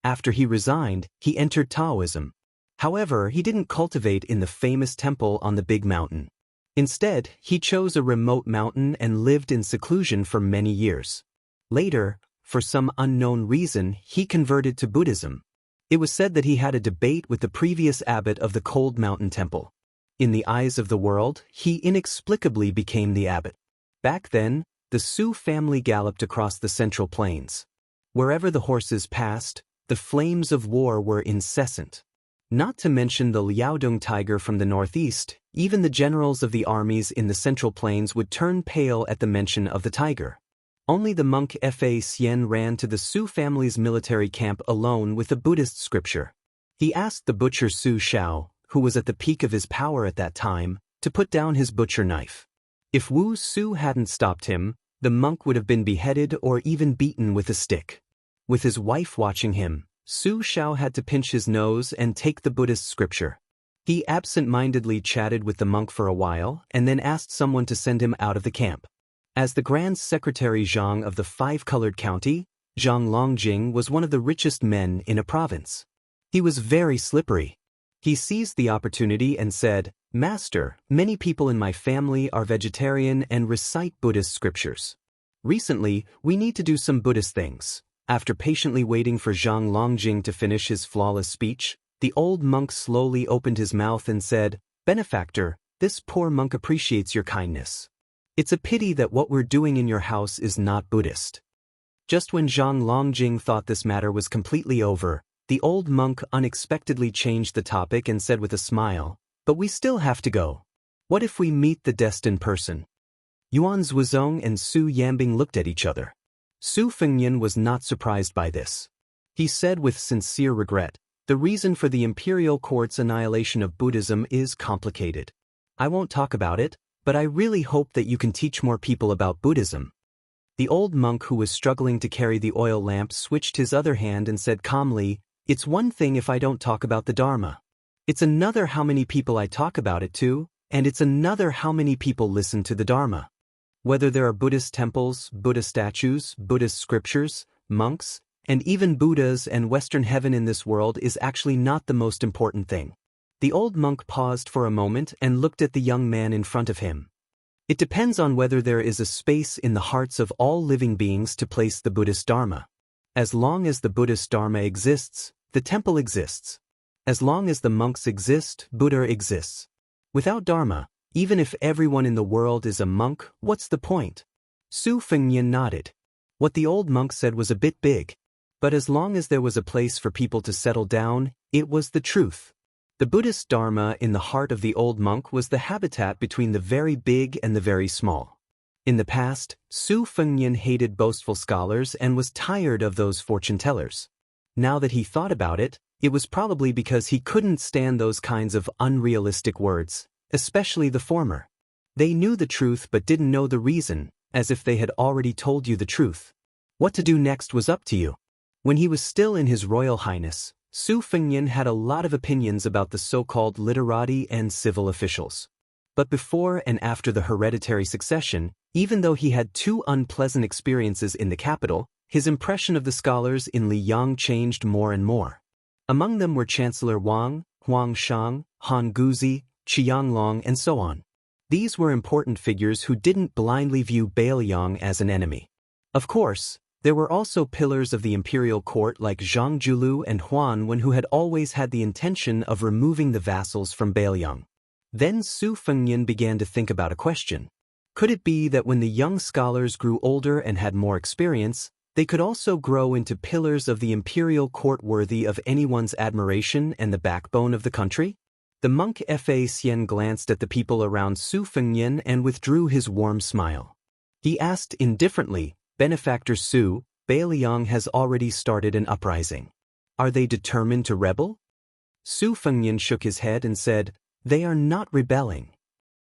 After he resigned, he entered Taoism. However, he didn't cultivate in the famous temple on the big mountain. Instead, he chose a remote mountain and lived in seclusion for many years. Later, for some unknown reason, he converted to Buddhism. It was said that he had a debate with the previous abbot of the Cold Mountain Temple. In the eyes of the world, he inexplicably became the abbot. Back then, the Su family galloped across the Central Plains. Wherever the horses passed, the flames of war were incessant. Not to mention the Liaodong tiger from the northeast, even the generals of the armies in the Central Plains would turn pale at the mention of the tiger. Only the monk Fa Xian ran to the Su family's military camp alone with a Buddhist scripture. He asked the butcher Su Shao, who was at the peak of his power at that time, to put down his butcher knife. If Wu Su hadn't stopped him, the monk would have been beheaded or even beaten with a stick. With his wife watching him, Su Shao had to pinch his nose and take the Buddhist scripture. He absent-mindedly chatted with the monk for a while and then asked someone to send him out of the camp. As the Grand Secretary Zhang of the Five-Colored County, Zhang Longjing was one of the richest men in a province. He was very slippery. He seized the opportunity and said, "Master, many people in my family are vegetarian and recite Buddhist scriptures. Recently, we need to do some Buddhist things." After patiently waiting for Zhang Longjing to finish his flawless speech, the old monk slowly opened his mouth and said, "Benefactor, this poor monk appreciates your kindness. It's a pity that what we're doing in your house is not Buddhist." Just when Zhang Longjing thought this matter was completely over, the old monk unexpectedly changed the topic and said with a smile, "But we still have to go. What if we meet the destined person?" Yuan Zhuozong and Su Yambing looked at each other. Su Fengnian was not surprised by this. He said with sincere regret, "The reason for the imperial court's annihilation of Buddhism is complicated. I won't talk about it, but I really hope that you can teach more people about Buddhism." The old monk who was struggling to carry the oil lamp switched his other hand and said calmly, "It's one thing if I don't talk about the Dharma. It's another how many people I talk about it to, and it's another how many people listen to the Dharma. Whether there are Buddhist temples, Buddha statues, Buddhist scriptures, monks, and even Buddhas and Western heaven in this world is actually not the most important thing." The old monk paused for a moment and looked at the young man in front of him. "It depends on whether there is a space in the hearts of all living beings to place the Buddhist Dharma. As long as the Buddhist Dharma exists, the temple exists. As long as the monks exist, Buddha exists. Without Dharma, even if everyone in the world is a monk, what's the point?" Su Fengnian nodded. What the old monk said was a bit big. But as long as there was a place for people to settle down, it was the truth. The Buddhist Dharma in the heart of the old monk was the habitat between the very big and the very small. In the past, Su Fengnian hated boastful scholars and was tired of those fortune-tellers. Now that he thought about it, it was probably because he couldn't stand those kinds of unrealistic words, especially the former. They knew the truth but didn't know the reason, as if they had already told you the truth. What to do next was up to you. When he was still in His Royal Highness, Su Fengnian had a lot of opinions about the so-called literati and civil officials. But before and after the hereditary succession, even though he had two unpleasant experiences in the capital, his impression of the scholars in Liyang changed more and more. Among them were Chancellor Wang, Huang Shang, Han Guzi, Qianglong, and so on. These were important figures who didn't blindly view Bailiang as an enemy. Of course, there were also pillars of the imperial court like Zhang Julu and Huan Wen who had always had the intention of removing the vassals from Bailiang. Then Su Fengnian began to think about a question. Could it be that when the young scholars grew older and had more experience, they could also grow into pillars of the imperial court worthy of anyone's admiration and the backbone of the country? The monk Fa Xian glanced at the people around Su Fengnian and withdrew his warm smile. He asked indifferently, "Benefactor Su, Bailiang has already started an uprising. Are they determined to rebel?" Su Fengnian shook his head and said, "They are not rebelling."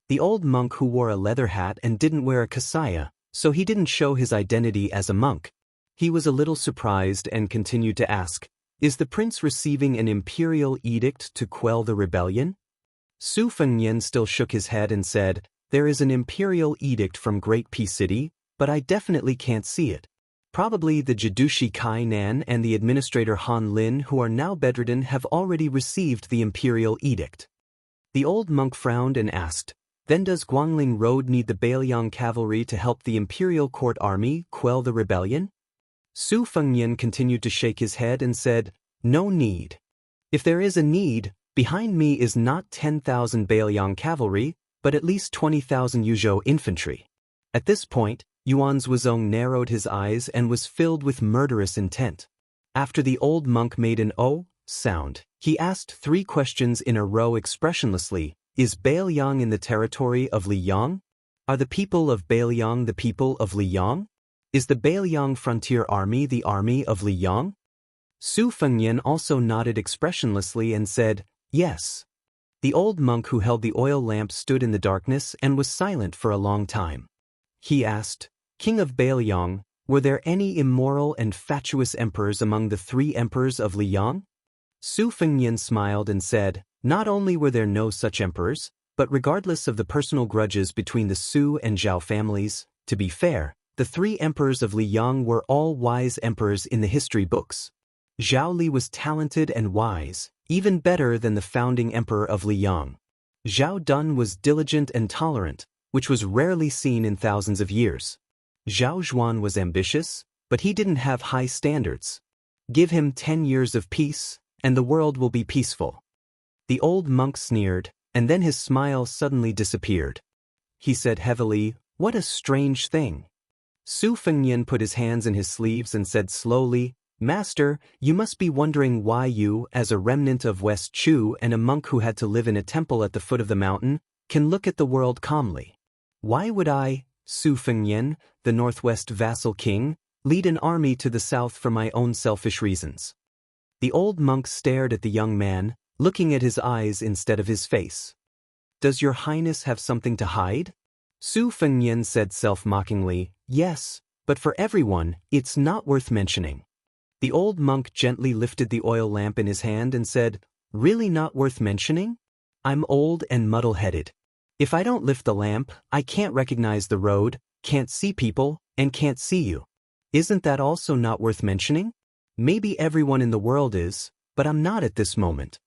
The old monk who wore a leather hat and didn't wear a kasaya, so he didn't show his identity as a monk. He was a little surprised and continued to ask, "Is the prince receiving an imperial edict to quell the rebellion?" Su Fengnian still shook his head and said, "There is an imperial edict from Great Peace City, but I definitely can't see it. Probably the Jidushi Kai Nan and the administrator Han Lin, who are now bedridden, have already received the imperial edict." The old monk frowned and asked, "Then does Guangling Road need the Bailiang cavalry to help the imperial court army quell the rebellion?" Su Fengnian continued to shake his head and said, "No need. If there is a need, behind me is not 10,000 Bailiang cavalry, but at least 20,000 Yuzhou infantry." At this point, Yuan Zhuozong narrowed his eyes and was filled with murderous intent. After the old monk made an "oh" sound, he asked 3 questions in a row expressionlessly. Is Bailiang in the territory of Liyang? Are the people of Bailiang the people of Liyang? Is the Bailiang frontier army the army of Liyang? Su Fengnian also nodded expressionlessly and said, "Yes." The old monk who held the oil lamp stood in the darkness and was silent for a long time. He asked, "King of Bailiang, were there any immoral and fatuous emperors among the 3 emperors of Liyang?" Su Fengnian smiled and said, "Not only were there no such emperors, but regardless of the personal grudges between the Su and Zhao families, to be fair, The three emperors of Liang were all wise emperors in the history books. Zhao Li was talented and wise, even better than the founding emperor of Liang. Zhao Dun was diligent and tolerant, which was rarely seen in thousands of years. Zhao Zhuan was ambitious, but he didn't have high standards. Give him 10 years of peace, and the world will be peaceful. The old monk sneered, and then his smile suddenly disappeared. He said heavily, "What a strange thing." Su Fengnian put his hands in his sleeves and said slowly, "Master, you must be wondering why you, as a remnant of West Chu and a monk who had to live in a temple at the foot of the mountain, can look at the world calmly. Why would I, Su Fengnian, the Northwest vassal king, lead an army to the south for my own selfish reasons?" The old monk stared at the young man, looking at his eyes instead of his face. "Does your highness have something to hide?" Su Fengnian said self-mockingly, "Yes, but for everyone, it's not worth mentioning." The old monk gently lifted the oil lamp in his hand and said, "Really not worth mentioning? I'm old and muddle-headed. If I don't lift the lamp, I can't recognize the road, can't see people, and can't see you. Isn't that also not worth mentioning? Maybe everyone in the world is, but I'm not at this moment."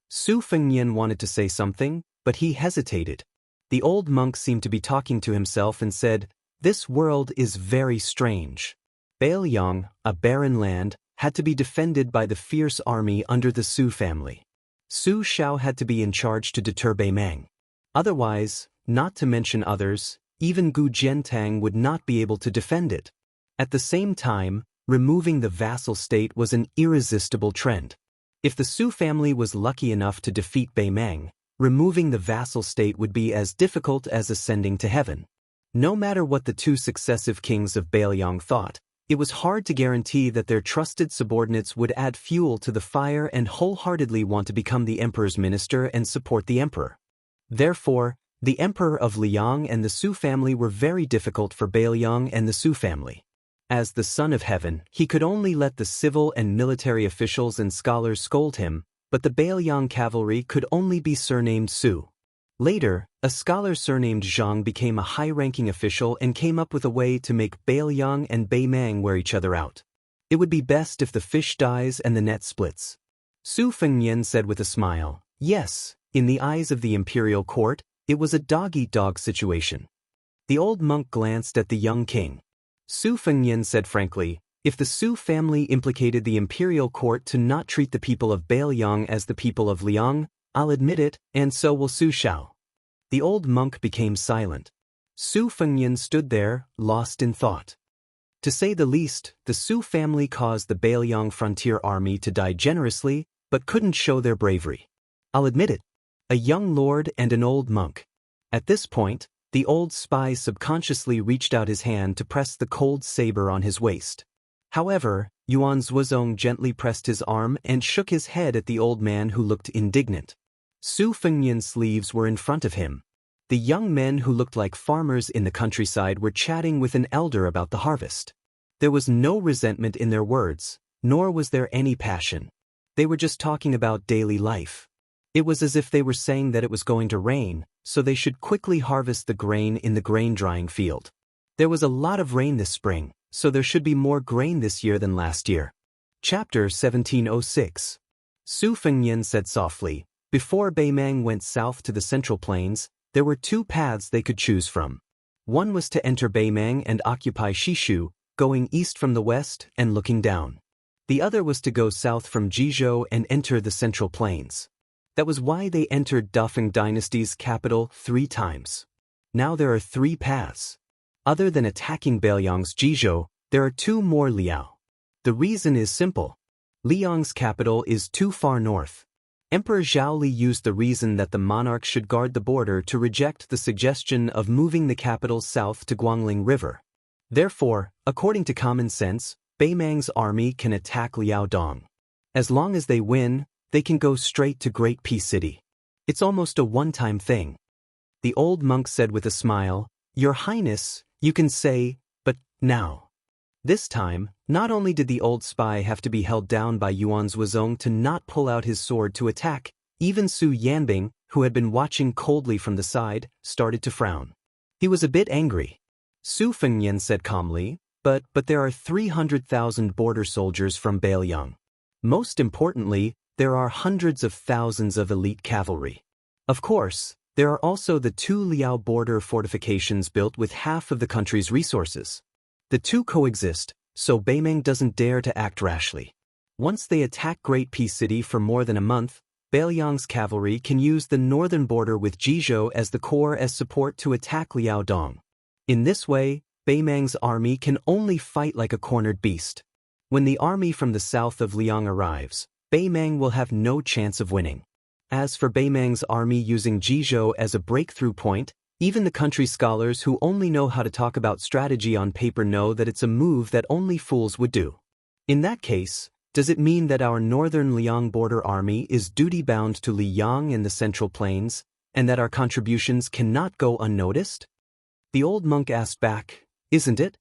Su Fengnian wanted to say something, but he hesitated. The old monk seemed to be talking to himself and said, "This world is very strange." Bailiang, a barren land, had to be defended by the fierce army under the Su family. Su Shao had to be in charge to deter Beimang. Otherwise, not to mention others, even Gu Jiantang would not be able to defend it. At the same time, removing the vassal state was an irresistible trend. If the Su family was lucky enough to defeat Beimang, removing the vassal state would be as difficult as ascending to heaven. No matter what the two successive kings of Bailiang thought, it was hard to guarantee that their trusted subordinates would add fuel to the fire and wholeheartedly want to become the emperor's minister and support the emperor. Therefore, the emperor of Liang and the Su family were very difficult for Bailiang and the Su family. As the son of heaven, he could only let the civil and military officials and scholars scold him, but the Bailiang cavalry could only be surnamed Su. Later, a scholar surnamed Zhang became a high-ranking official and came up with a way to make Bailiang and Beimang wear each other out. It would be best if the fish dies and the net splits. Su Fengnian said with a smile, "Yes, in the eyes of the imperial court, it was a dog-eat-dog situation." The old monk glanced at the young king. Su Fengnian said frankly, "If the Su family implicated the imperial court to not treat the people of Bailiang as the people of Liang, I'll admit it, and so will Su Shao." The old monk became silent. Su Fengnian stood there, lost in thought. To say the least, the Su family caused the Bailiang frontier army to die generously, but couldn't show their bravery. I'll admit it. A young lord and an old monk. At this point, the old spy subconsciously reached out his hand to press the cold saber on his waist. However, Yuan Zhuozong gently pressed his arm and shook his head at the old man who looked indignant. Su Fengnian's sleeves were in front of him. The young men who looked like farmers in the countryside were chatting with an elder about the harvest. There was no resentment in their words, nor was there any passion. They were just talking about daily life. It was as if they were saying that it was going to rain, so they should quickly harvest the grain in the grain-drying field. There was a lot of rain this spring, so there should be more grain this year than last year. Chapter 1706. Su Fengnian said softly, "Before Beimang went south to the Central Plains, there were two paths they could choose from. One was to enter Beimang and occupy Shishu, going east from the west and looking down. The other was to go south from Jizhou and enter the Central Plains. That was why they entered Dafeng Dynasty's capital 3 times. Now there are 3 paths. Other than attacking Bailiang's Jizhou, there are 2 more Liao. The reason is simple. Liang's capital is too far north. Emperor Zhaoli used the reason that the monarch should guard the border to reject the suggestion of moving the capital south to Guangling River. Therefore, according to common sense, Beimang's army can attack Liaodong. As long as they win, they can go straight to Great Peace City. It's almost a one-time thing." The old monk said with a smile, "Your Highness, you can say, but now." This time, not only did the old spy have to be held down by Yuan Zhuozong to not pull out his sword to attack, even Su Yanbing, who had been watching coldly from the side, started to frown. He was a bit angry. Su Fengnian said calmly, but there are 300,000 border soldiers from Beiliang. Most importantly, there are hundreds of thousands of elite cavalry. Of course, there are also the 2 Liao border fortifications built with half of the country's resources. The two coexist, so Beimeng doesn't dare to act rashly. Once they attack Great Peace City for more than a month, Beiliang's cavalry can use the northern border with Jizhou as the core as support to attack Liaodong. In this way, Beimeng's army can only fight like a cornered beast. When the army from the south of Liang arrives, Beimeng will have no chance of winning. As for Beimeng's army using Jizhou as a breakthrough point, even the country scholars who only know how to talk about strategy on paper know that it's a move that only fools would do. In that case, does it mean that our northern Liang border army is duty-bound to Liang and the Central Plains, and that our contributions cannot go unnoticed? The old monk asked back, isn't it?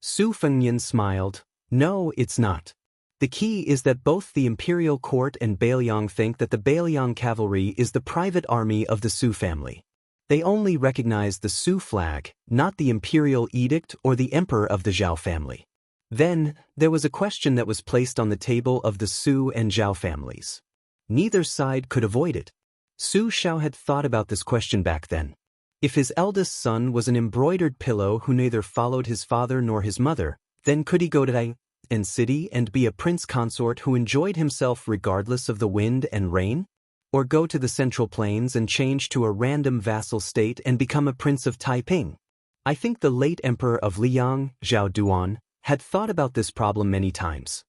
Su Fengnian smiled, no, it's not. The key is that both the imperial court and Beiliang think that the Beiliang cavalry is the private army of the Su family. They only recognize the Su flag, not the imperial edict or the emperor of the Zhao family. Then, there was a question that was placed on the table of the Su and Zhao families. Neither side could avoid it. Su Shao had thought about this question back then. If his eldest son was an embroidered pillow who neither followed his father nor his mother, then could he go to Dai and city and be a prince consort who enjoyed himself regardless of the wind and rain? Or go to the Central Plains and change to a random vassal state and become a prince of Taiping? I think the late emperor of Liang, Zhao Duan, had thought about this problem many times.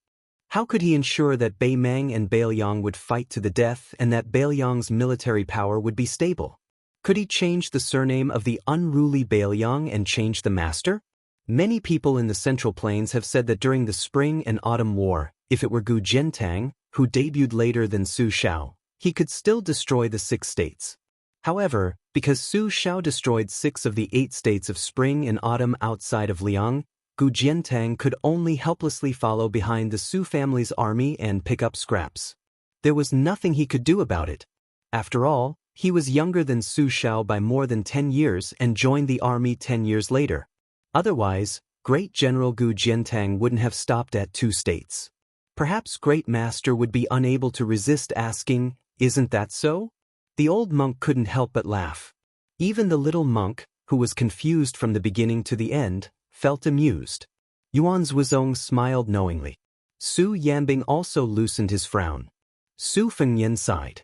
How could he ensure that Beimeng and Beiliang would fight to the death and that Beiliang's military power would be stable? Could he change the surname of the unruly Beiliang and change the master? Many people in the Central Plains have said that during the Spring and Autumn War, if it were Gu Jiantang, who debuted later than Su Shao, he could still destroy the 6 states. However, because Su Shao destroyed 6 of the 8 states of Spring and Autumn outside of Liang, Gu Jiantang could only helplessly follow behind the Su family's army and pick up scraps. There was nothing he could do about it. After all, he was younger than Su Shao by more than 10 years and joined the army 10 years later. Otherwise, Great General Gu Jiantang wouldn't have stopped at 2 states. Perhaps Great Master would be unable to resist asking, isn't that so? The old monk couldn't help but laugh. Even the little monk, who was confused from the beginning to the end, felt amused. Yuan Zhuizong smiled knowingly. Su Yanbing also loosened his frown. Su Fengnian sighed.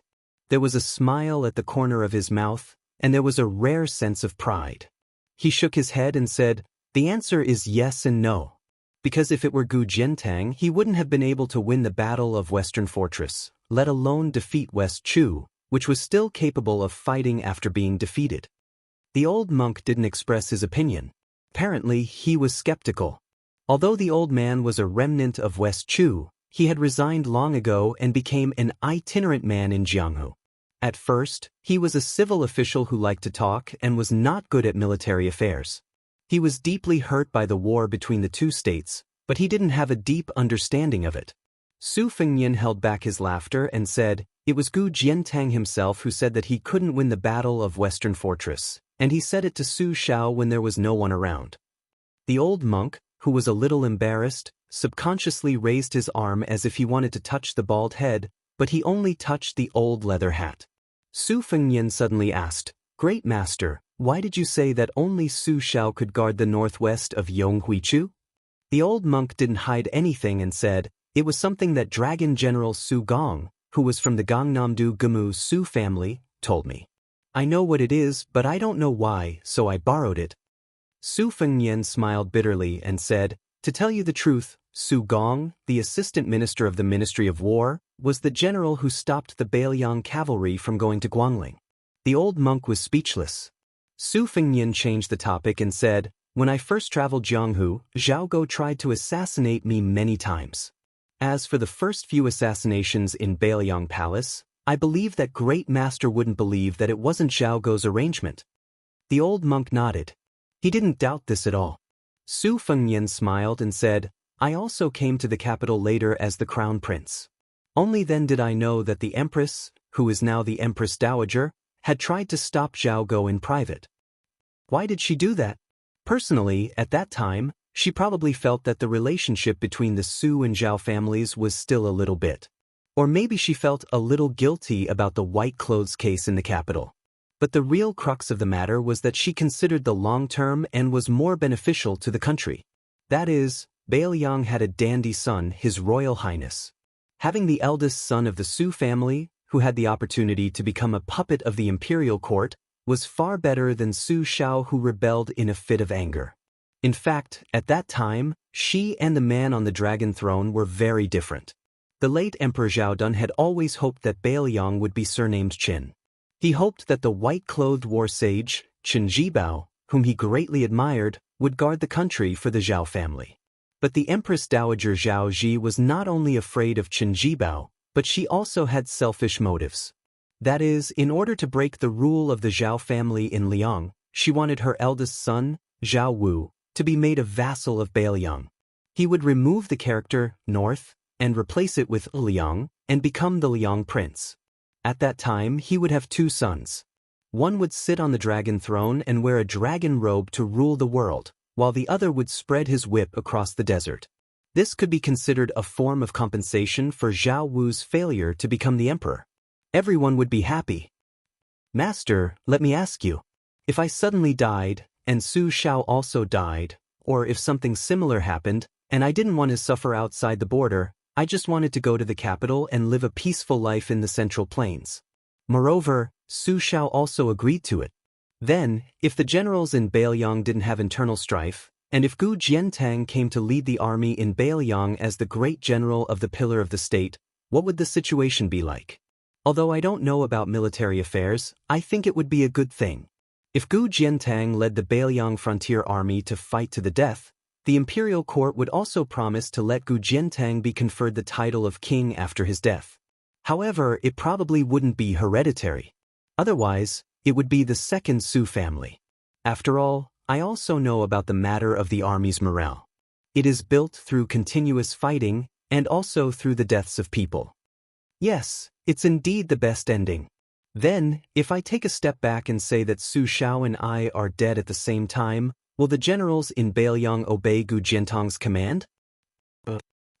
There was a smile at the corner of his mouth, and there was a rare sense of pride. He shook his head and said, the answer is yes and no. Because if it were Gu Jiantang, he wouldn't have been able to win the Battle of Western Fortress, let alone defeat West Chu, which was still capable of fighting after being defeated. The old monk didn't express his opinion. Apparently, he was skeptical. Although the old man was a remnant of West Chu, he had resigned long ago and became an itinerant man in Jianghu. At first, he was a civil official who liked to talk and was not good at military affairs. He was deeply hurt by the war between the 2 states, but he didn't have a deep understanding of it. Su Fengnian held back his laughter and said, it was Gu Jiantang himself who said that he couldn't win the Battle of Western Fortress, and he said it to Su Shao when there was no one around. The old monk, who was a little embarrassed, subconsciously raised his arm as if he wanted to touch the bald head, but he only touched the old leather hat. Su Fengnian suddenly asked, Great Master, why did you say that only Su Shao could guard the northwest of Yonghuichu? The old monk didn't hide anything and said, it was something that Dragon General Su Gong, who was from the Gangnamdo Gamu Su family, told me. I know what it is, but I don't know why, so I borrowed it. Su Fengnian smiled bitterly and said, to tell you the truth, Su Gong, the assistant minister of the Ministry of War, was the general who stopped the Beiliang cavalry from going to Guangling. The old monk was speechless. Su Fengnian changed the topic and said, when I first traveled Jianghu, Zhao Go tried to assassinate me many times. As for the first few assassinations in Beiliang Palace, I believe that Great Master wouldn't believe that it wasn't Zhao Go's arrangement. The old monk nodded. He didn't doubt this at all. Su Fengnian smiled and said, I also came to the capital later as the crown prince. Only then did I know that the empress, who is now the Empress Dowager, had tried to stop Zhao Go in private. Why did she do that? Personally, at that time, she probably felt that the relationship between the Su and Zhao families was still a little bit. Or maybe she felt a little guilty about the white clothes case in the capital. But the real crux of the matter was that she considered the long term and was more beneficial to the country. That is, Bailiang had a dandy son, His Royal Highness. Having the eldest son of the Su family, who had the opportunity to become a puppet of the imperial court, was far better than Su Xiao, who rebelled in a fit of anger. In fact, at that time, she and the man on the dragon throne were very different. The late Emperor Zhaodun had always hoped that Bailiang would be surnamed Qin. He hoped that the white-clothed war sage, Qin Jibao, whom he greatly admired, would guard the country for the Zhao family. But the Empress Dowager Zhao Ji was not only afraid of Qin Jibao, but she also had selfish motives. That is, in order to break the rule of the Zhao family in Liang, she wanted her eldest son, Zhao Wu, to be made a vassal of Bailiang. He would remove the character North and replace it with Liang and become the Liang prince. At that time, he would have two sons. One would sit on the dragon throne and wear a dragon robe to rule the world, while the other would spread his whip across the desert. This could be considered a form of compensation for Zhao Wu's failure to become the emperor. Everyone would be happy. Master, let me ask you. If I suddenly died, and Su Xiao also died, or if something similar happened, and I didn't want to suffer outside the border, I just wanted to go to the capital and live a peaceful life in the Central Plains. Moreover, Su Xiao also agreed to it. Then, if the generals in Bailiang didn't have internal strife, and if Gu Jiantang came to lead the army in Bailiang as the great general of the pillar of the state, what would the situation be like? Although I don't know about military affairs, I think it would be a good thing. If Gu Jiantang led the Bailiang frontier army to fight to the death, the imperial court would also promise to let Gu Jiantang be conferred the title of king after his death. However, it probably wouldn't be hereditary. Otherwise, it would be the second Su family. After all, I also know about the matter of the army's morale. It is built through continuous fighting and also through the deaths of people. Yes, it's indeed the best ending. Then, if I take a step back and say that Su Xiao and I are dead at the same time, will the generals in Bailiang obey Gu Jiantang's command?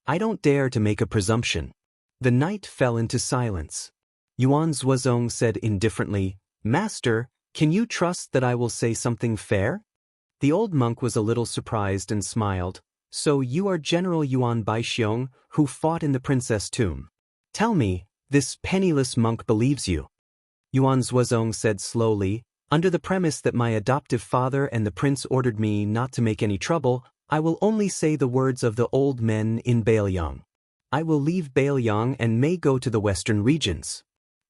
I don't dare to make a presumption. The night fell into silence. Yuan Zuozong said indifferently, Master, can you trust that I will say something fair? The old monk was a little surprised and smiled. So you are General Yuan Baixiong, who fought in the princess tomb. Tell me, this penniless monk believes you. Yuan Zuozong said slowly, under the premise that my adoptive father and the prince ordered me not to make any trouble, I will only say the words of the old men in Bailiang. I will leave Bailiang and may go to the western regions.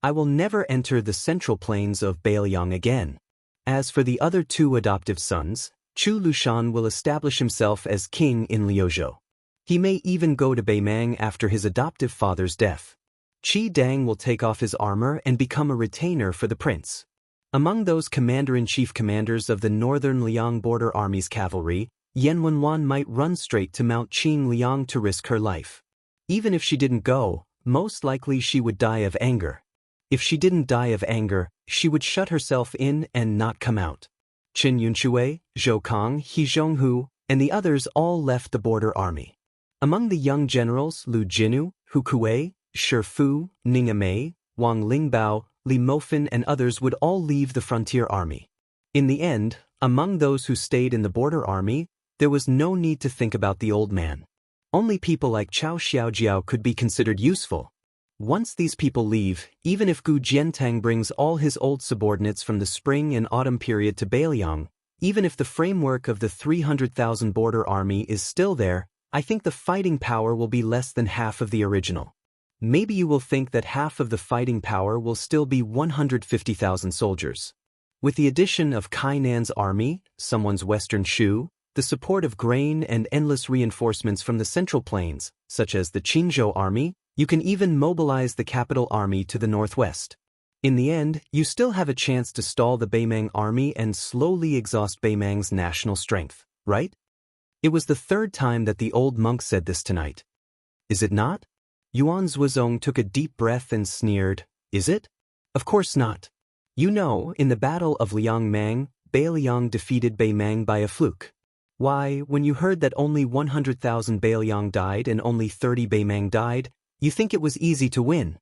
I will never enter the central plains of Bailiang again. As for the other two adoptive sons, Chu Lushan will establish himself as king in Liuzhou. He may even go to Beimang after his adoptive father's death. Qi Dang will take off his armor and become a retainer for the prince. Among those commander-in-chief commanders of the northern Liang border army's cavalry, Yan Wenwan might run straight to Mount Qing Liang to risk her life. Even if she didn't go, most likely she would die of anger. If she didn't die of anger, she would shut herself in and not come out. Qin Yunxue, Zhou Kang, He Zhonghu, and the others all left the border army. Among the young generals, Lu Jinu, Hu Kuei, Shi Fu, Ning Amei, Wang Lingbao, Li Mofin and others would all leave the frontier army. In the end, among those who stayed in the border army, there was no need to think about the old man. Only people like Cao Xiaojiao could be considered useful. Once these people leave, even if Gu Jiantang brings all his old subordinates from the spring and autumn period to Bailiang, even if the framework of the 300,000 border army is still there, I think the fighting power will be less than half of the original. Maybe you will think that half of the fighting power will still be 150,000 soldiers. With the addition of Kainan's army, someone's western Shu, the support of grain and endless reinforcements from the central plains, such as the Qingzhou army, you can even mobilize the capital army to the northwest. In the end, you still have a chance to stall the Beimang army and slowly exhaust Beimang's national strength, right? It was the third time that the old monk said this tonight. Is it not? Yuan Zuozong took a deep breath and sneered, Is it? Of course not. You know, in the Battle of Liangmang, Bailiang defeated Beimang by a fluke. Why, when you heard that only 100,000 Bailiang died and only 30 Beimang died, you think it was easy to win.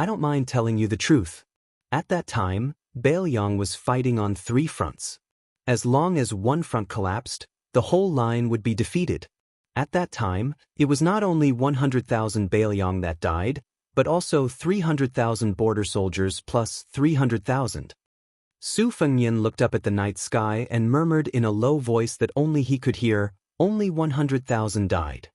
I don't mind telling you the truth. At that time, Bailiang was fighting on 3 fronts. As long as one front collapsed, the whole line would be defeated. At that time, it was not only 100,000 Bailiang that died, but also 300,000 border soldiers plus 300,000. Su Fengnian looked up at the night sky and murmured in a low voice that only he could hear, only 100,000 died.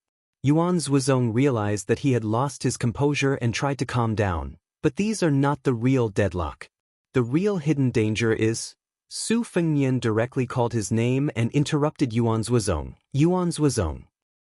Yuan Zhuozong realized that he had lost his composure and tried to calm down, but these are not the real deadlock. The real hidden danger is... Su Fengnian directly called his name and interrupted Yuan Zhuozong. Yuan Zhuozong,